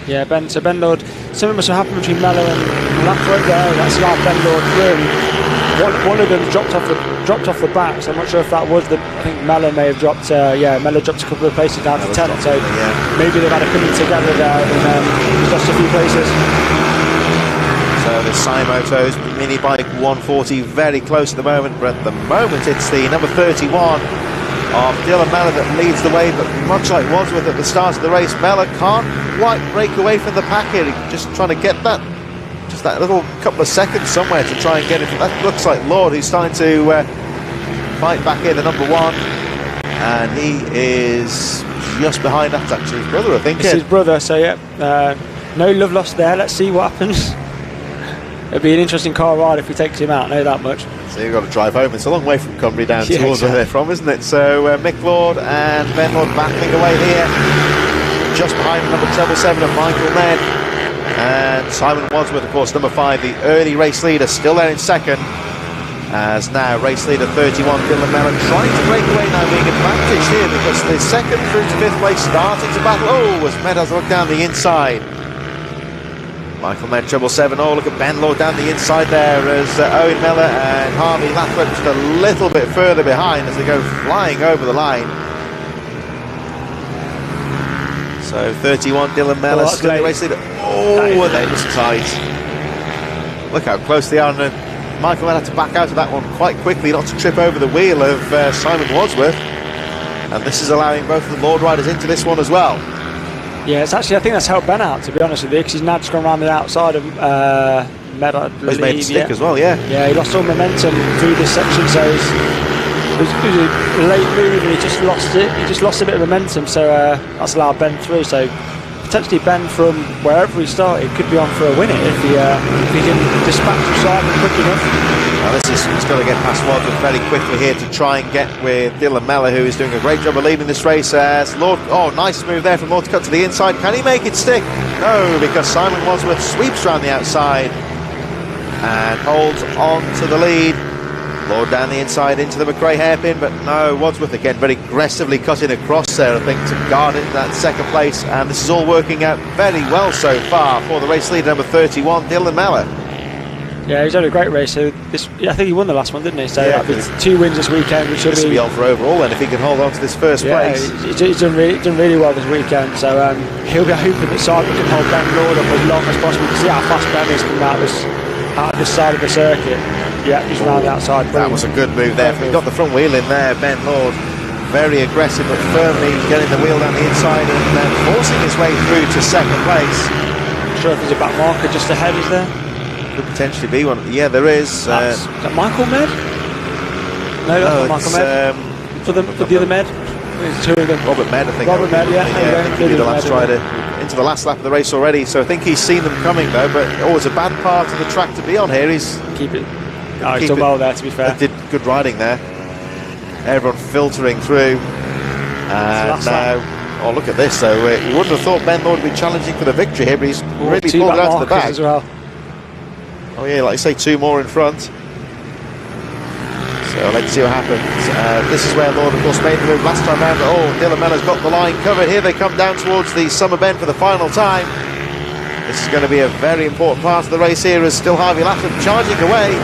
Yeah, Ben Lord, something must have happened between Mellor and Lathrop there. That's like Ben Lord really. One of them dropped off the back, so I'm not sure if that was the. I think Mellor may have dropped. Mellor dropped a couple of places down to 10th, so maybe they've had a coming together there and lost a few places. So the Simoto's mini bike 140 very close at the moment, but at the moment it's the number 31 of Dylan Mellor that leads the way, but much like Wadsworth at the start of the race, Mellor can't quite break away from the pack here, just trying to get that little couple of seconds somewhere to try and get it. That looks like Lord, who's starting to fight back in the number 1, and he is just behind. That's actually his brother, I think. It's his brother, so yeah, no love lost there. Let's see what happens. It'll be an interesting car ride if he takes him out, I know that much. So you've got to drive home. It's a long way from Cumbria down Yeah, towards where they're from, isn't it? So Mick Lord and Ben Lord battling away here. Just behind number 777 of Michael Ned. And Simon Wadsworth, of course, number 5, the early race leader, still there in second. As now race leader 31, Dylan Mellon, trying to break away now, being advantaged here because the second through to 5th place starting to battle. Oh, as Med has a look down the inside. Michael Med, 777. Oh, look at Ben Lord down the inside there as Owen Miller and Harvey Lathrop just a little bit further behind as they go flying over the line. So 31, Dylan Mellor, still the race leader. Oh, and then it's tight. Look how close they are. And Michael Mellor had to back out of that one quite quickly, not to trip over the wheel of Simon Wadsworth. And this is allowing both of the Lord riders into this one as well. Yeah, it's actually, I think that's helped Ben out, to be honest with you, because he's now just gone around the outside of Med, I believe. He's made a stick as well, yeah. Yeah, he lost all momentum through this section, so it was a late move and he just lost it. He just lost a bit of momentum, so that's allowed Ben through. So potentially Ben, from wherever he started, could be on for a winner if he can dispatch Simon quick enough. Now he's got to get past Wadsworth very quickly here to try and get with Dylan Mellor, who is doing a great job of leading this race. As Lord, oh, nice move there from Lord to cut to the inside. Can he make it stick? No, because Simon Wadsworth sweeps around the outside and holds on to the lead. Lord down the inside into the McRae hairpin, but no, Wadsworth again very aggressively cutting across there, I think, to guard into that second place. And this is all working out very well so far for the race leader, number 31, Dylan Mellor. Yeah, he's had a great race. So I think he won the last one, didn't he? So yeah, it's 2 wins this weekend, which should be on for overall. Then if he can hold on to this first place, he's done really well this weekend. So he'll be hoping that Simon can hold Ben Lord up as long as possible to see how fast Ben is coming out this side of the circuit. Yeah, he's round the outside. That was a good move there. He got the front wheel in there. Ben Lord, very aggressive but firmly getting the wheel down the inside and then forcing his way through to second place. I'm sure if there's a back marker just ahead, is there? Could potentially be one. Yeah, there is. Is that Michael Med? No, that's not Michael Med. For the other Med? There's 2 of them. Robert Med, I think. Robert Med, yeah. I think the last rider into the last lap of the race already. So I think he's seen them coming though. But it's a bad part of the track to be on here. He's keep it. Oh, he's done well there, to be fair. Did good riding there. Everyone filtering through. And now, oh, look at this. So you wouldn't have thought Ben Lord would be challenging for the victory here, but he's really pulled it out to the back as well. Oh yeah, like you say, 2 more in front. So let's see what happens. This is where Lord, of course, made the move last time round. Oh, Dylan Mellor's got the line covered. Here they come down towards the summer bend for the final time. This is going to be a very important part of the race here, as still Harvey Lathrop charging away.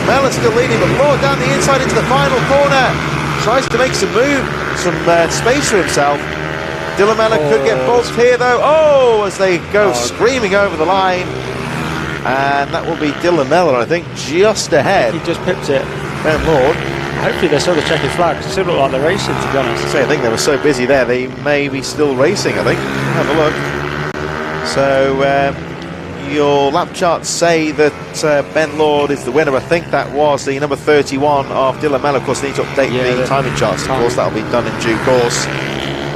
Mellor's still leading, but Lord down the inside into the final corner. Tries to make some space for himself. Dylan Mellor could get bumped here though. Oh, as they go screaming over the line. And that will be Dylan Mellor, I think, just ahead. He just pipped it. Ben Lord. Hopefully they're still the checkered flag. It still look like they're racing, to be honest. I think they were so busy there, they may be still racing, I think. Have a look. So your lap charts say that Ben Lord is the winner. I think that was the number 31 of Dylan Mellor. Of course, they need to update the timing charts. Of course, that'll be done in due course.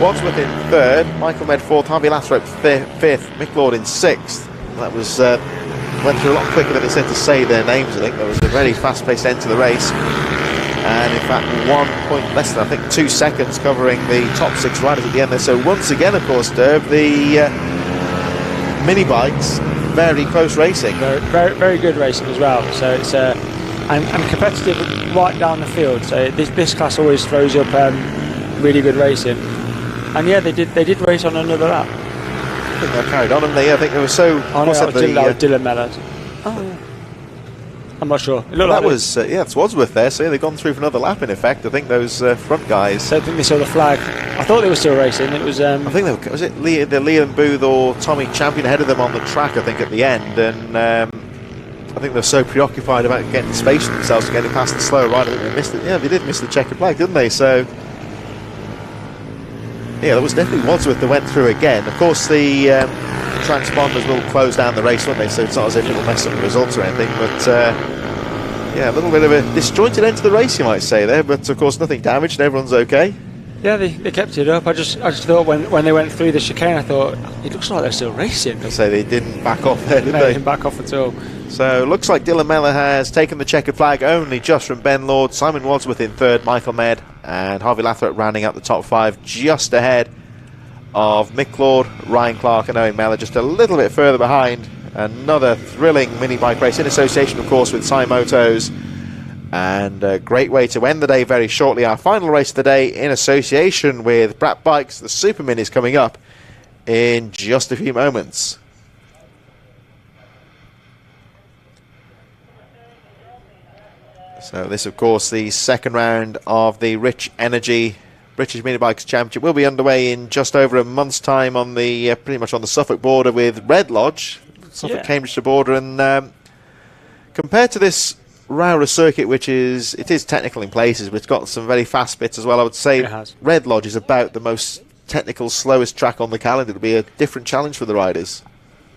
Wadsworth in 3rd, Michael Med 4th, Harvey Lathrop 5th, Mick Lord in 6th. That was went through a lot quicker than it said to say their names. I think there was a very fast-paced end to the race, and in fact 1 point less than, I think, 2 seconds covering the top 6 riders at the end there. So once again, of course, Derv, the Minibikes, very close racing, very good racing as well. So it's and competitive right down the field. So this class always throws up really good racing, and yeah, they did race on another lap. I think they carried on, and I think they were so. Oh no, that was Dylan Mellor. Oh yeah. I'm not sure. That was it's Wadsworth there. So yeah, they've gone through for another lap. In effect, I think those front guys. So I think they saw the flag. I thought they were still racing. It was. I think was it Liam Booth or Tommy Champion ahead of them on the track. I think at the end, and I think they were so preoccupied about getting space for themselves and getting past the slower rider that they missed it. Yeah, they did miss the checkered flag, didn't they? So. Yeah, that was definitely Wadsworth that went through again. Of course, the transponders will close down the race, won't they? So it's not as if it'll mess up the results or anything. But yeah, a little bit of a disjointed end to the race, you might say there. But of course, nothing damaged and everyone's okay. Yeah, they kept it up. I just thought when they went through the chicane, I thought it looks like they're still racing. So they didn't back off there, did No, they? they didn't back off at all. So looks like Dylan Mellor has taken the checkered flag only just from Ben Lord, Simon Wadsworth in third, Michael Med and Harvey Lathrop rounding out the top 5 just ahead of Mick Lord, Ryan Clark and Owen Mellor just a little bit further behind. Another thrilling mini bike race in association, of course, with Sai Motos. And a great way to end the day very shortly. Our final race of the day in association with Brat Bikes, the Super Minis, coming up in just a few moments. So this, of course, the second round of the Rich Energy British Minibikes Championship will be underway in just over a month's time on the pretty much on the Suffolk border with Red Lodge, Suffolk Cambridgeshire border, and compared to this Rowrah circuit, which is technical in places, but it's got some very fast bits as well. I would say Red Lodge is about the most technical, slowest track on the calendar. It'll be a different challenge for the riders.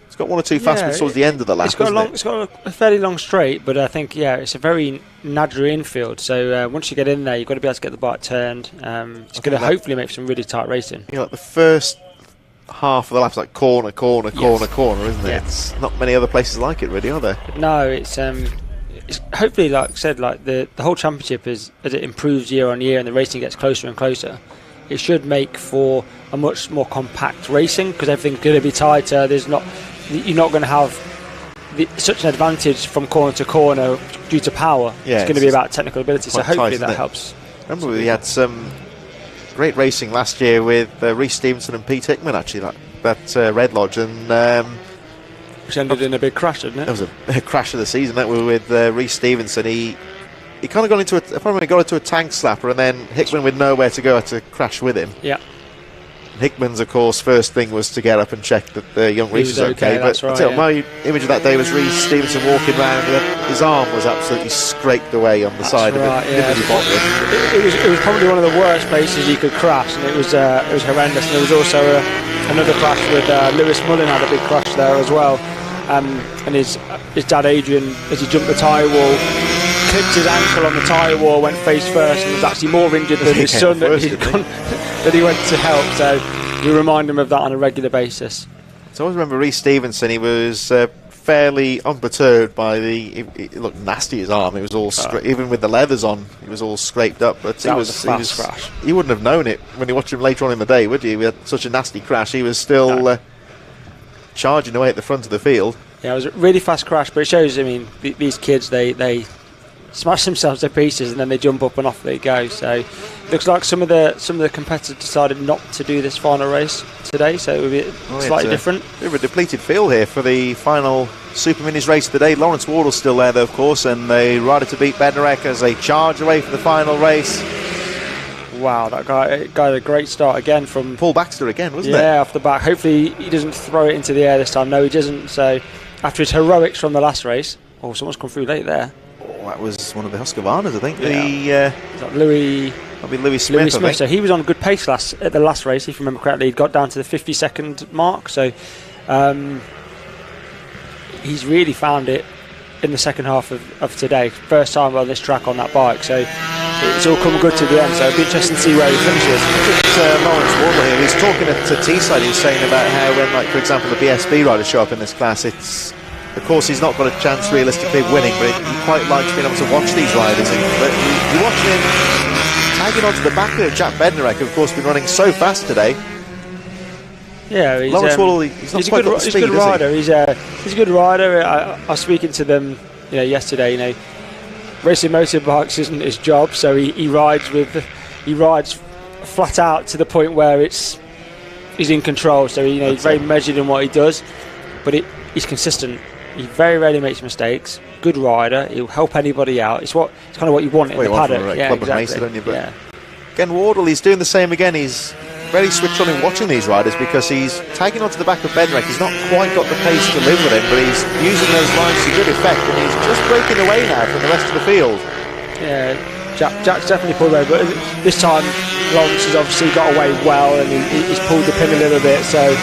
It's got one or two fast bits towards the end of the lap. It's got a fairly long straight, but I think it's a very nadra infield. So once you get in there, you've got to be able to get the bike turned. It's going to hopefully make some really tight racing. Like the first half of the lap's like corner, isn't it? It's not many other places like it, really, are there? No, it's hopefully, like I said, like the whole championship as it improves year on year and the racing gets closer and closer, it should make for a much more compact racing because everything's going to be tighter. You're not going to have such an advantage from corner to corner due to power. It's going to be about technical ability, so hopefully that helps. Remember, we had some great racing last year with Rhys Stevenson and Pete Hickman, actually, that Red Lodge, and which ended in a big crash, didn't it? That was a crash of the season. That was with Rhys Stevenson. He kind of got into a tank slapper, and then Hickman, with nowhere to go, had to crash with him. Yeah. Hickman's, of course, first thing was to get up and check that the young Rhys was okay. But my image of that day was Rhys Stevenson walking around, and his arm was absolutely scraped away on the side of it. It was probably one of the worst places he could crash, and it was horrendous. And there was also another crash with Lewis Mullen had a big crash there as well. And his dad Adrian, as he jumped the tyre wall, clipped his ankle on the tyre wall, went face first, and was actually more injured than his son that he went to help. So we remind him of that on a regular basis. So I always remember Rhys Stevenson. He was fairly unperturbed by it looked nasty, his arm. It was all even with the leathers on, it was all scraped up. But that was a fast crash. You wouldn't have known it when you watched him later on in the day, would you? We had such a nasty crash. He was still charging away at the front of the field. Yeah, it was a really fast crash, but it shows, I mean, these kids, they smash themselves to pieces and then they jump up and off they go. So it looks like some of the competitors decided not to do this final race today, so it would be slightly different. Bit of a depleted field here for the final Super Minis race of the day. Lawrence Wardle's still there, though, of course, and they rider to beat Bednarek as they charge away for the final race. Wow, that guy got a great start again from Paul Baxter again, wasn't it? Yeah, off the back. Hopefully he doesn't throw it into the air this time. No, he doesn't. So after his heroics from the last race, someone's come through late there. That was one of the Husqvarnas, I think. Yeah. Louis Smith. So he was on a good pace at the last race, if you remember correctly. He got down to the 50-second mark. So he's really found it in the second half of today. First time on this track on that bike. So it's all come good to the end. So it'll be interesting to see where he finishes. Lawrence Wardle here. He's talking to Teesside. He was saying about how when, like, for example, the BSB riders show up in this class, it's... Of course, he's not got a chance realistically of winning, but he quite likes being able to watch these riders. But you're watching him tagging onto the back of Jack Bednarek, who, of course, been running so fast today. Yeah, Lawrence Wardle, he's not quite got the speed, he's a good rider. He's a good rider. I was speaking to them, yesterday. Racing motorbikes isn't his job, so he rides flat out to the point where he's in control. So he's very measured in what he does, but he's consistent. He very rarely makes mistakes. Good rider. He'll help anybody out. It's kind of what you want in the paddock. Yeah, exactly. Again, Wardle, he's doing the same again. He's very switched on in watching these riders because he's tagging onto the back of Bednarek. He's not quite got the pace to live with him, but he's using those lines to good effect, and he's just breaking away now from the rest of the field. Yeah, Jack's definitely pulled away, but this time Lawrence has obviously got away well, and he's pulled the pin a little bit. So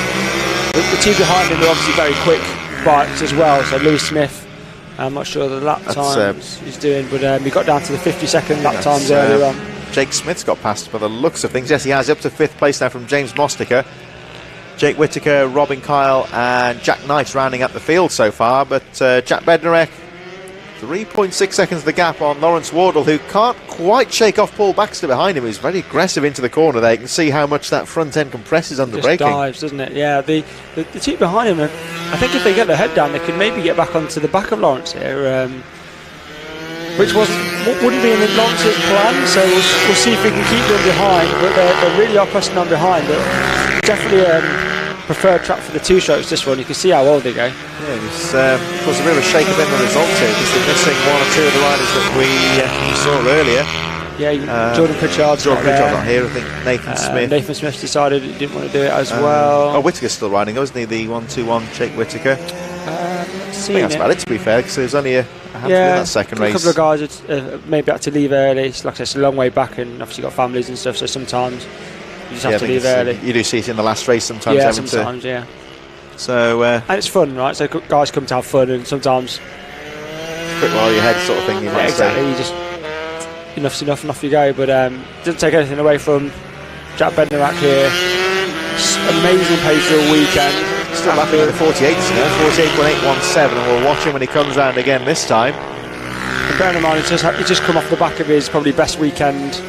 the team behind him are obviously very quick bikes as well. So Louis Smith, I'm not sure the lap times he's doing, but he got down to the 50-second lap times earlier on. Jake Smith's got past by the looks of things. Yes, he has, up to 5th place now from James Mostiker. Jake Whittaker, Robin Kyle and Jack Knight rounding up the field so far, but Jack Bednarek, 3.6 seconds the gap on Lawrence Wardle, who can't quite shake off Paul Baxter behind him, who's very aggressive into the corner there. You can see how much that front end compresses under braking. Just dives, doesn't it? Yeah, the two behind him, I think if they get their head down, they could maybe get back onto the back of Lawrence here, which wouldn't be in Lawrence's plan, so we'll see if we can keep them behind, but they really are pressing on behind. But definitely preferred track for the 2 strokes, this one. You can see how old they go. Yeah, it's of course a bit of a shake-up in the results here, because they're missing 1 or 2 of the riders that we saw earlier. Yeah, Jordan Pritchard's not here. I think Nathan Smith. Nathan Smith decided he didn't want to do it as well. Oh, Whittaker's still riding, wasn't he? The 1-2-1 Jake Whittaker. I think that's about it, to be fair, because there's only a handful in that second race. A couple of guys maybe had to leave early. It's like I said, it's a long way back, and obviously got families and stuff, so sometimes you just have to leave early. You do see it in the last race sometimes. Yeah, sometimes, yeah. So, and it's fun, right? So guys come to have fun, and sometimes quick while your head sort of thing. You might exactly. say. You just enough's enough, and off you go. But doesn't take anything away from Jack Bednarek here. Amazing pace all weekend. Still lapping at the 48s, 48.817, and we'll watch him when he comes round again this time. And bearing in mind, he's just come off the back of his probably best weekend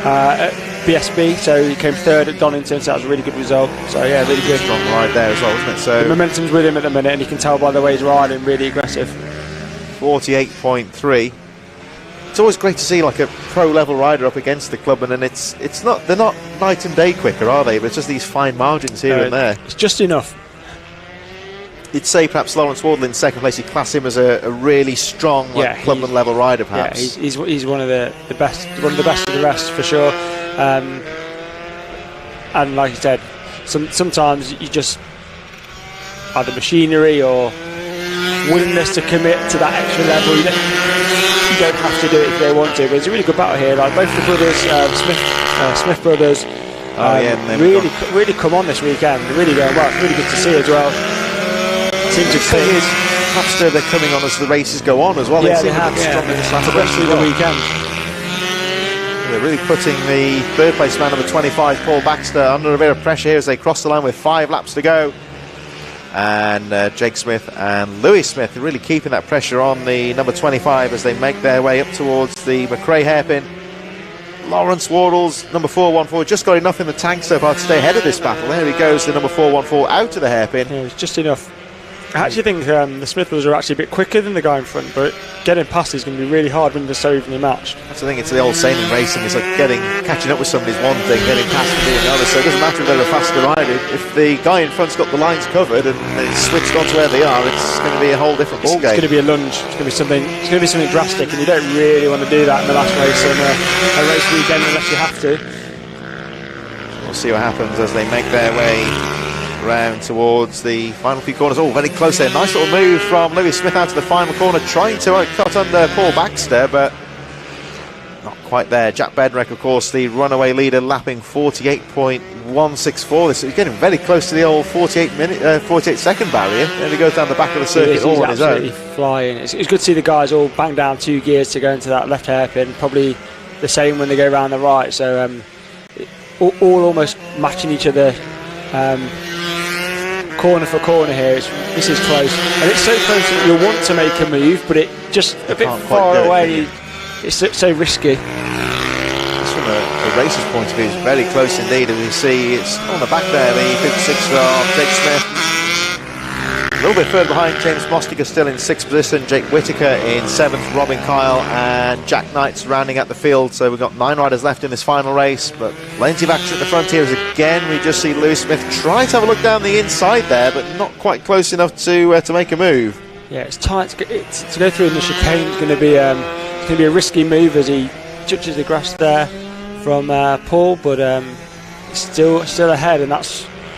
at BSB, so he came 3rd at Donington, so that was a really good result. So yeah, really good. Strong ride there as well, wasn't it? So the momentum's with him at the minute, and you can tell by the way he's riding, really aggressive. 48.3. It's always great to see like a pro level rider up against the club, and then they're not night and day quicker, are they? But it's just these fine margins here and there. It's just enough. You'd say perhaps Lawrence Wardle in 2nd place, you class him as a really strong clubman level rider, perhaps. Yeah, he's one of the best, one of the best of the rest for sure. And like you said, sometimes you just either machinery or willingness to commit to that extra level. You don't have to do it if they want to, but it's a really good battle here. Like both the brothers, Smith brothers, really come on this weekend. They're really going well. It's really good to see as well. Seems to fit. Perhaps they're coming on as the races go on as well. Yeah, they have. Especially the weekend. They're really putting the 3rd place man, number 25, Paul Baxter, under a bit of pressure here as they cross the line with 5 laps to go. And Jake Smith and Lewis Smith are really keeping that pressure on the number 25 as they make their way up towards the McRae hairpin. Lawrence Wardle's number 414 just got enough in the tank so far to stay ahead of this battle. There he goes, the number 414 out of the hairpin. Yeah, it's just enough. I actually think the Smith brothers are actually a bit quicker than the guy in front, but getting past is going to be really hard when they're so evenly matched. That's the thing, it's the old saying in racing, it's like catching up with somebody is one thing, getting past them being another, so it doesn't matter if they're a faster rider. If the guy in front's got the lines covered and it's switched on to where they are, it's going to be a whole different ballgame. It's going to be a lunge, it's going to be something drastic, and you don't really want to do that in the last race on a race weekend unless you have to. We'll see what happens as they make their way round towards the final few corners. Oh, very close there. Nice little move from Lewis Smith out to the final corner, trying to cut under Paul Baxter, but not quite there. Jack Bednarek, of course, the runaway leader, lapping 48.164. This is getting very close to the old 48 second barrier. Then he goes down the back of the circuit all on his own. He's absolutely flying. It's good to see the guys all bang down 2 gears to go into that left hairpin. Probably the same when they go around the right. So all almost matching each other. Corner for corner here, this is close, and it's so close that you'll want to make a move, but it just a bit far away. It's so risky. Just from a racer's point of view, it's very close indeed. As you see, it's on the back there, the 56 of Jake Smith. A little bit further behind, James Mostiger still in 6th position, Jake Whittaker in 7th, Robin Kyle and Jack Knight's rounding out the field. So we've got 9 riders left in this final race, but plenty of action at the front here as again we just see Lewis Smith try to have a look down the inside there, but not quite close enough to make a move. Yeah, it's tight to go through in the chicane. It's going to be a risky move as he touches the grass there from Paul, but still ahead, and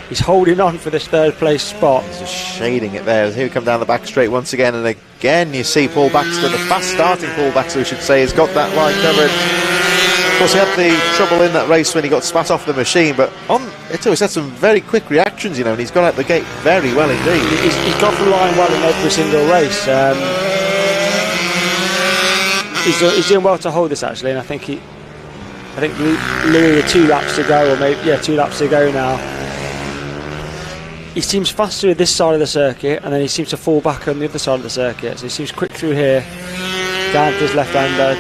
he's holding on for this 3rd place spot. He's just shading it there. Here we come down the back straight once again, and again you see Paul Baxter, the fast starting Paul Baxter we should say, has got that line covered. Of course he had the trouble in that race when he got spat off the machine, but he's had some very quick reactions, and he's gone out the gate very well indeed. He's got the line well in every single race. He's doing well to hold this actually, and I think I think Louis with 2 laps to go, or maybe 2 laps to go now. He seems faster at this side of the circuit, and then he seems to fall back on the other side of the circuit. So he seems quick through here, down to his left-hander,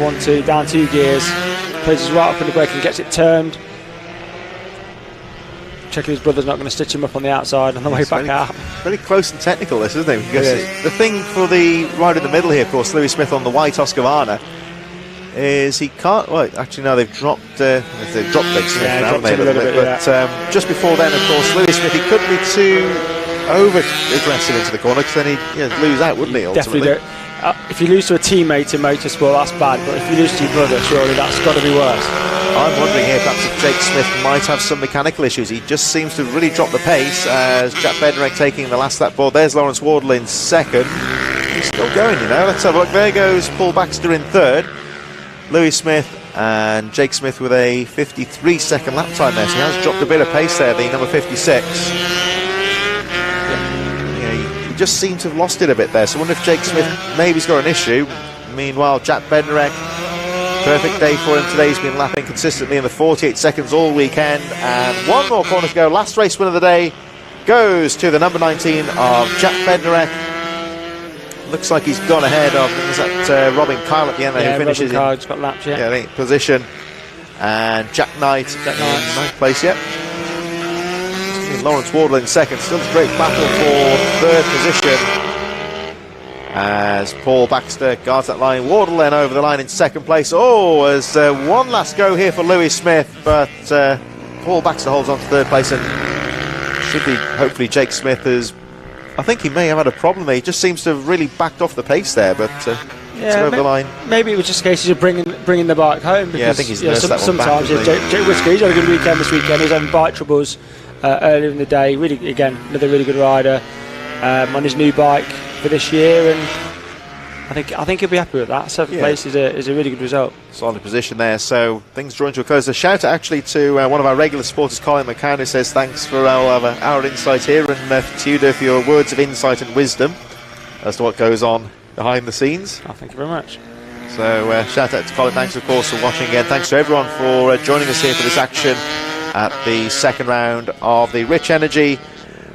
1-2, down 2 gears, places right up in the brake and gets it turned. Checking his brother's not going to stitch him up on the outside on the way back out. Very close and technical, this, isn't it? Because the thing for the rider in the middle here, of course, Louis Smith on the white Husqvarna, is he can't. Well, actually, no, they've dropped. They've dropped Jake Smith, haven't they, a little bit. But just before then, of course, Louis Smith, he couldn't be too over aggressive into the corner because then he'd lose out, wouldn't he? Ultimately, definitely. If you lose to a teammate in motorsport, that's bad. But if you lose to your brother, surely that's got to be worse. I'm wondering here, perhaps if Jake Smith might have some mechanical issues. He just seems to really drop the pace as Jack Bednarek taking the last lap board. There's Lawrence Wardle in second. He's still going, Let's have a look. There goes Paul Baxter in third. Louis Smith and Jake Smith with a 53-second lap time there. So he has dropped a bit of pace there, the number 56. He just seemed to have lost it a bit there. So I wonder if Jake Smith maybe's got an issue. Meanwhile, Jack Bednarek, perfect day for him today. He's been lapping consistently in the 48 seconds all weekend. And one more corner to go. Last race win of the day goes to the number 19 of Jack Bednarek. Looks like he's gone ahead of Robin Kyle at the end there, who finishes Robin Kyle's got lapped, in 8th position. And Jack Knight in 9th place, Lawrence Wardle in second. Still a great battle for 3rd position as Paul Baxter guards that line. Wardle then over the line in 2nd place. Oh, as one last go here for Louis Smith, but Paul Baxter holds on to 3rd place, and should be hopefully Jake Smith has. I think he may have had a problem there. He just seems to have really backed off the pace there, but over the line. Maybe it was just cases of bringing the bike home. Because, I think he's nursed that one sometimes back, Jake Whisker, he's had a good weekend this weekend. He was having bike troubles earlier in the day. Really, again, another really good rider on his new bike for this year, and I think he'll be happy with that. 7th place is a really good result. Solid position there. So things drawing to a close. A shout out actually to one of our regular supporters, Colin McCann, who says thanks for our insight here, and to you, for your words of insight and wisdom as to what goes on behind the scenes. Oh, thank you very much. So shout out to Colin. Thanks of course for watching again. Thanks to everyone for joining us here for this action at the 2nd round of the Rich Energy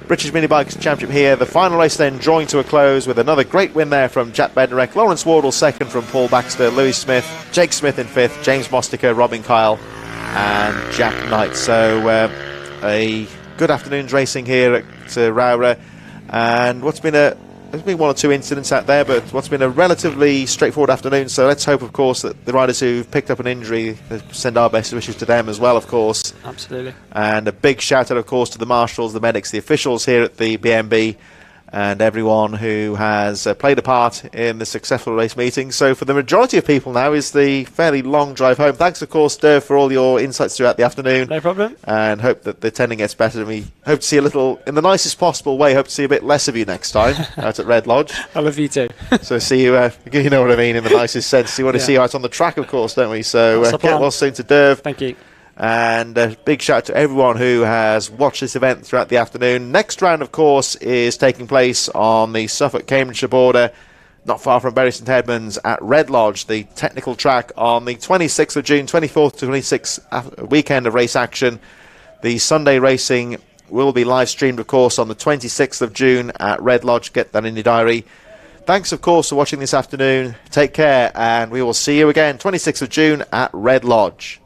British Minibikes Championship here. The final race then drawing to a close with another great win there from Jack Bednarek, Lawrence Wardle 2nd from Paul Baxter, Louis Smith, Jake Smith in 5th, James Mostiker, Robin Kyle and Jack Knight. So a good afternoon's racing here at Rowrah, and there's been 1 or 2 incidents out there, but what's been a relatively straightforward afternoon. So let's hope, of course, that the riders who've picked up an injury, send our best wishes to them as well, of course. Absolutely. And a big shout out, of course, to the marshals, the medics, the officials here at the BMB, and everyone who has played a part in the successful race meeting. So for the majority of people now is the fairly long drive home. Thanks, of course, Derv, for all your insights throughout the afternoon. No problem. And hope that the attending gets better. And we hope to see a little, in the nicest possible way, hope to see a bit less of you next time out at Red Lodge. I love you too. So see you, you know what I mean, in the nicest sense. We want to see you out on the track, of course, don't we? So get well soon to Derv. Thank you. And a big shout out to everyone who has watched this event throughout the afternoon. Next round, of course, is taking place on the Suffolk-Cambridgeshire border, not far from Bury St Edmunds at Red Lodge, the technical track, on the 26th of June, 24th to 26th weekend of race action. The Sunday racing will be live streamed, of course, on the 26th of June at Red Lodge. Get that in your diary. Thanks, of course, for watching this afternoon. Take care, and we will see you again 26th of June at Red Lodge.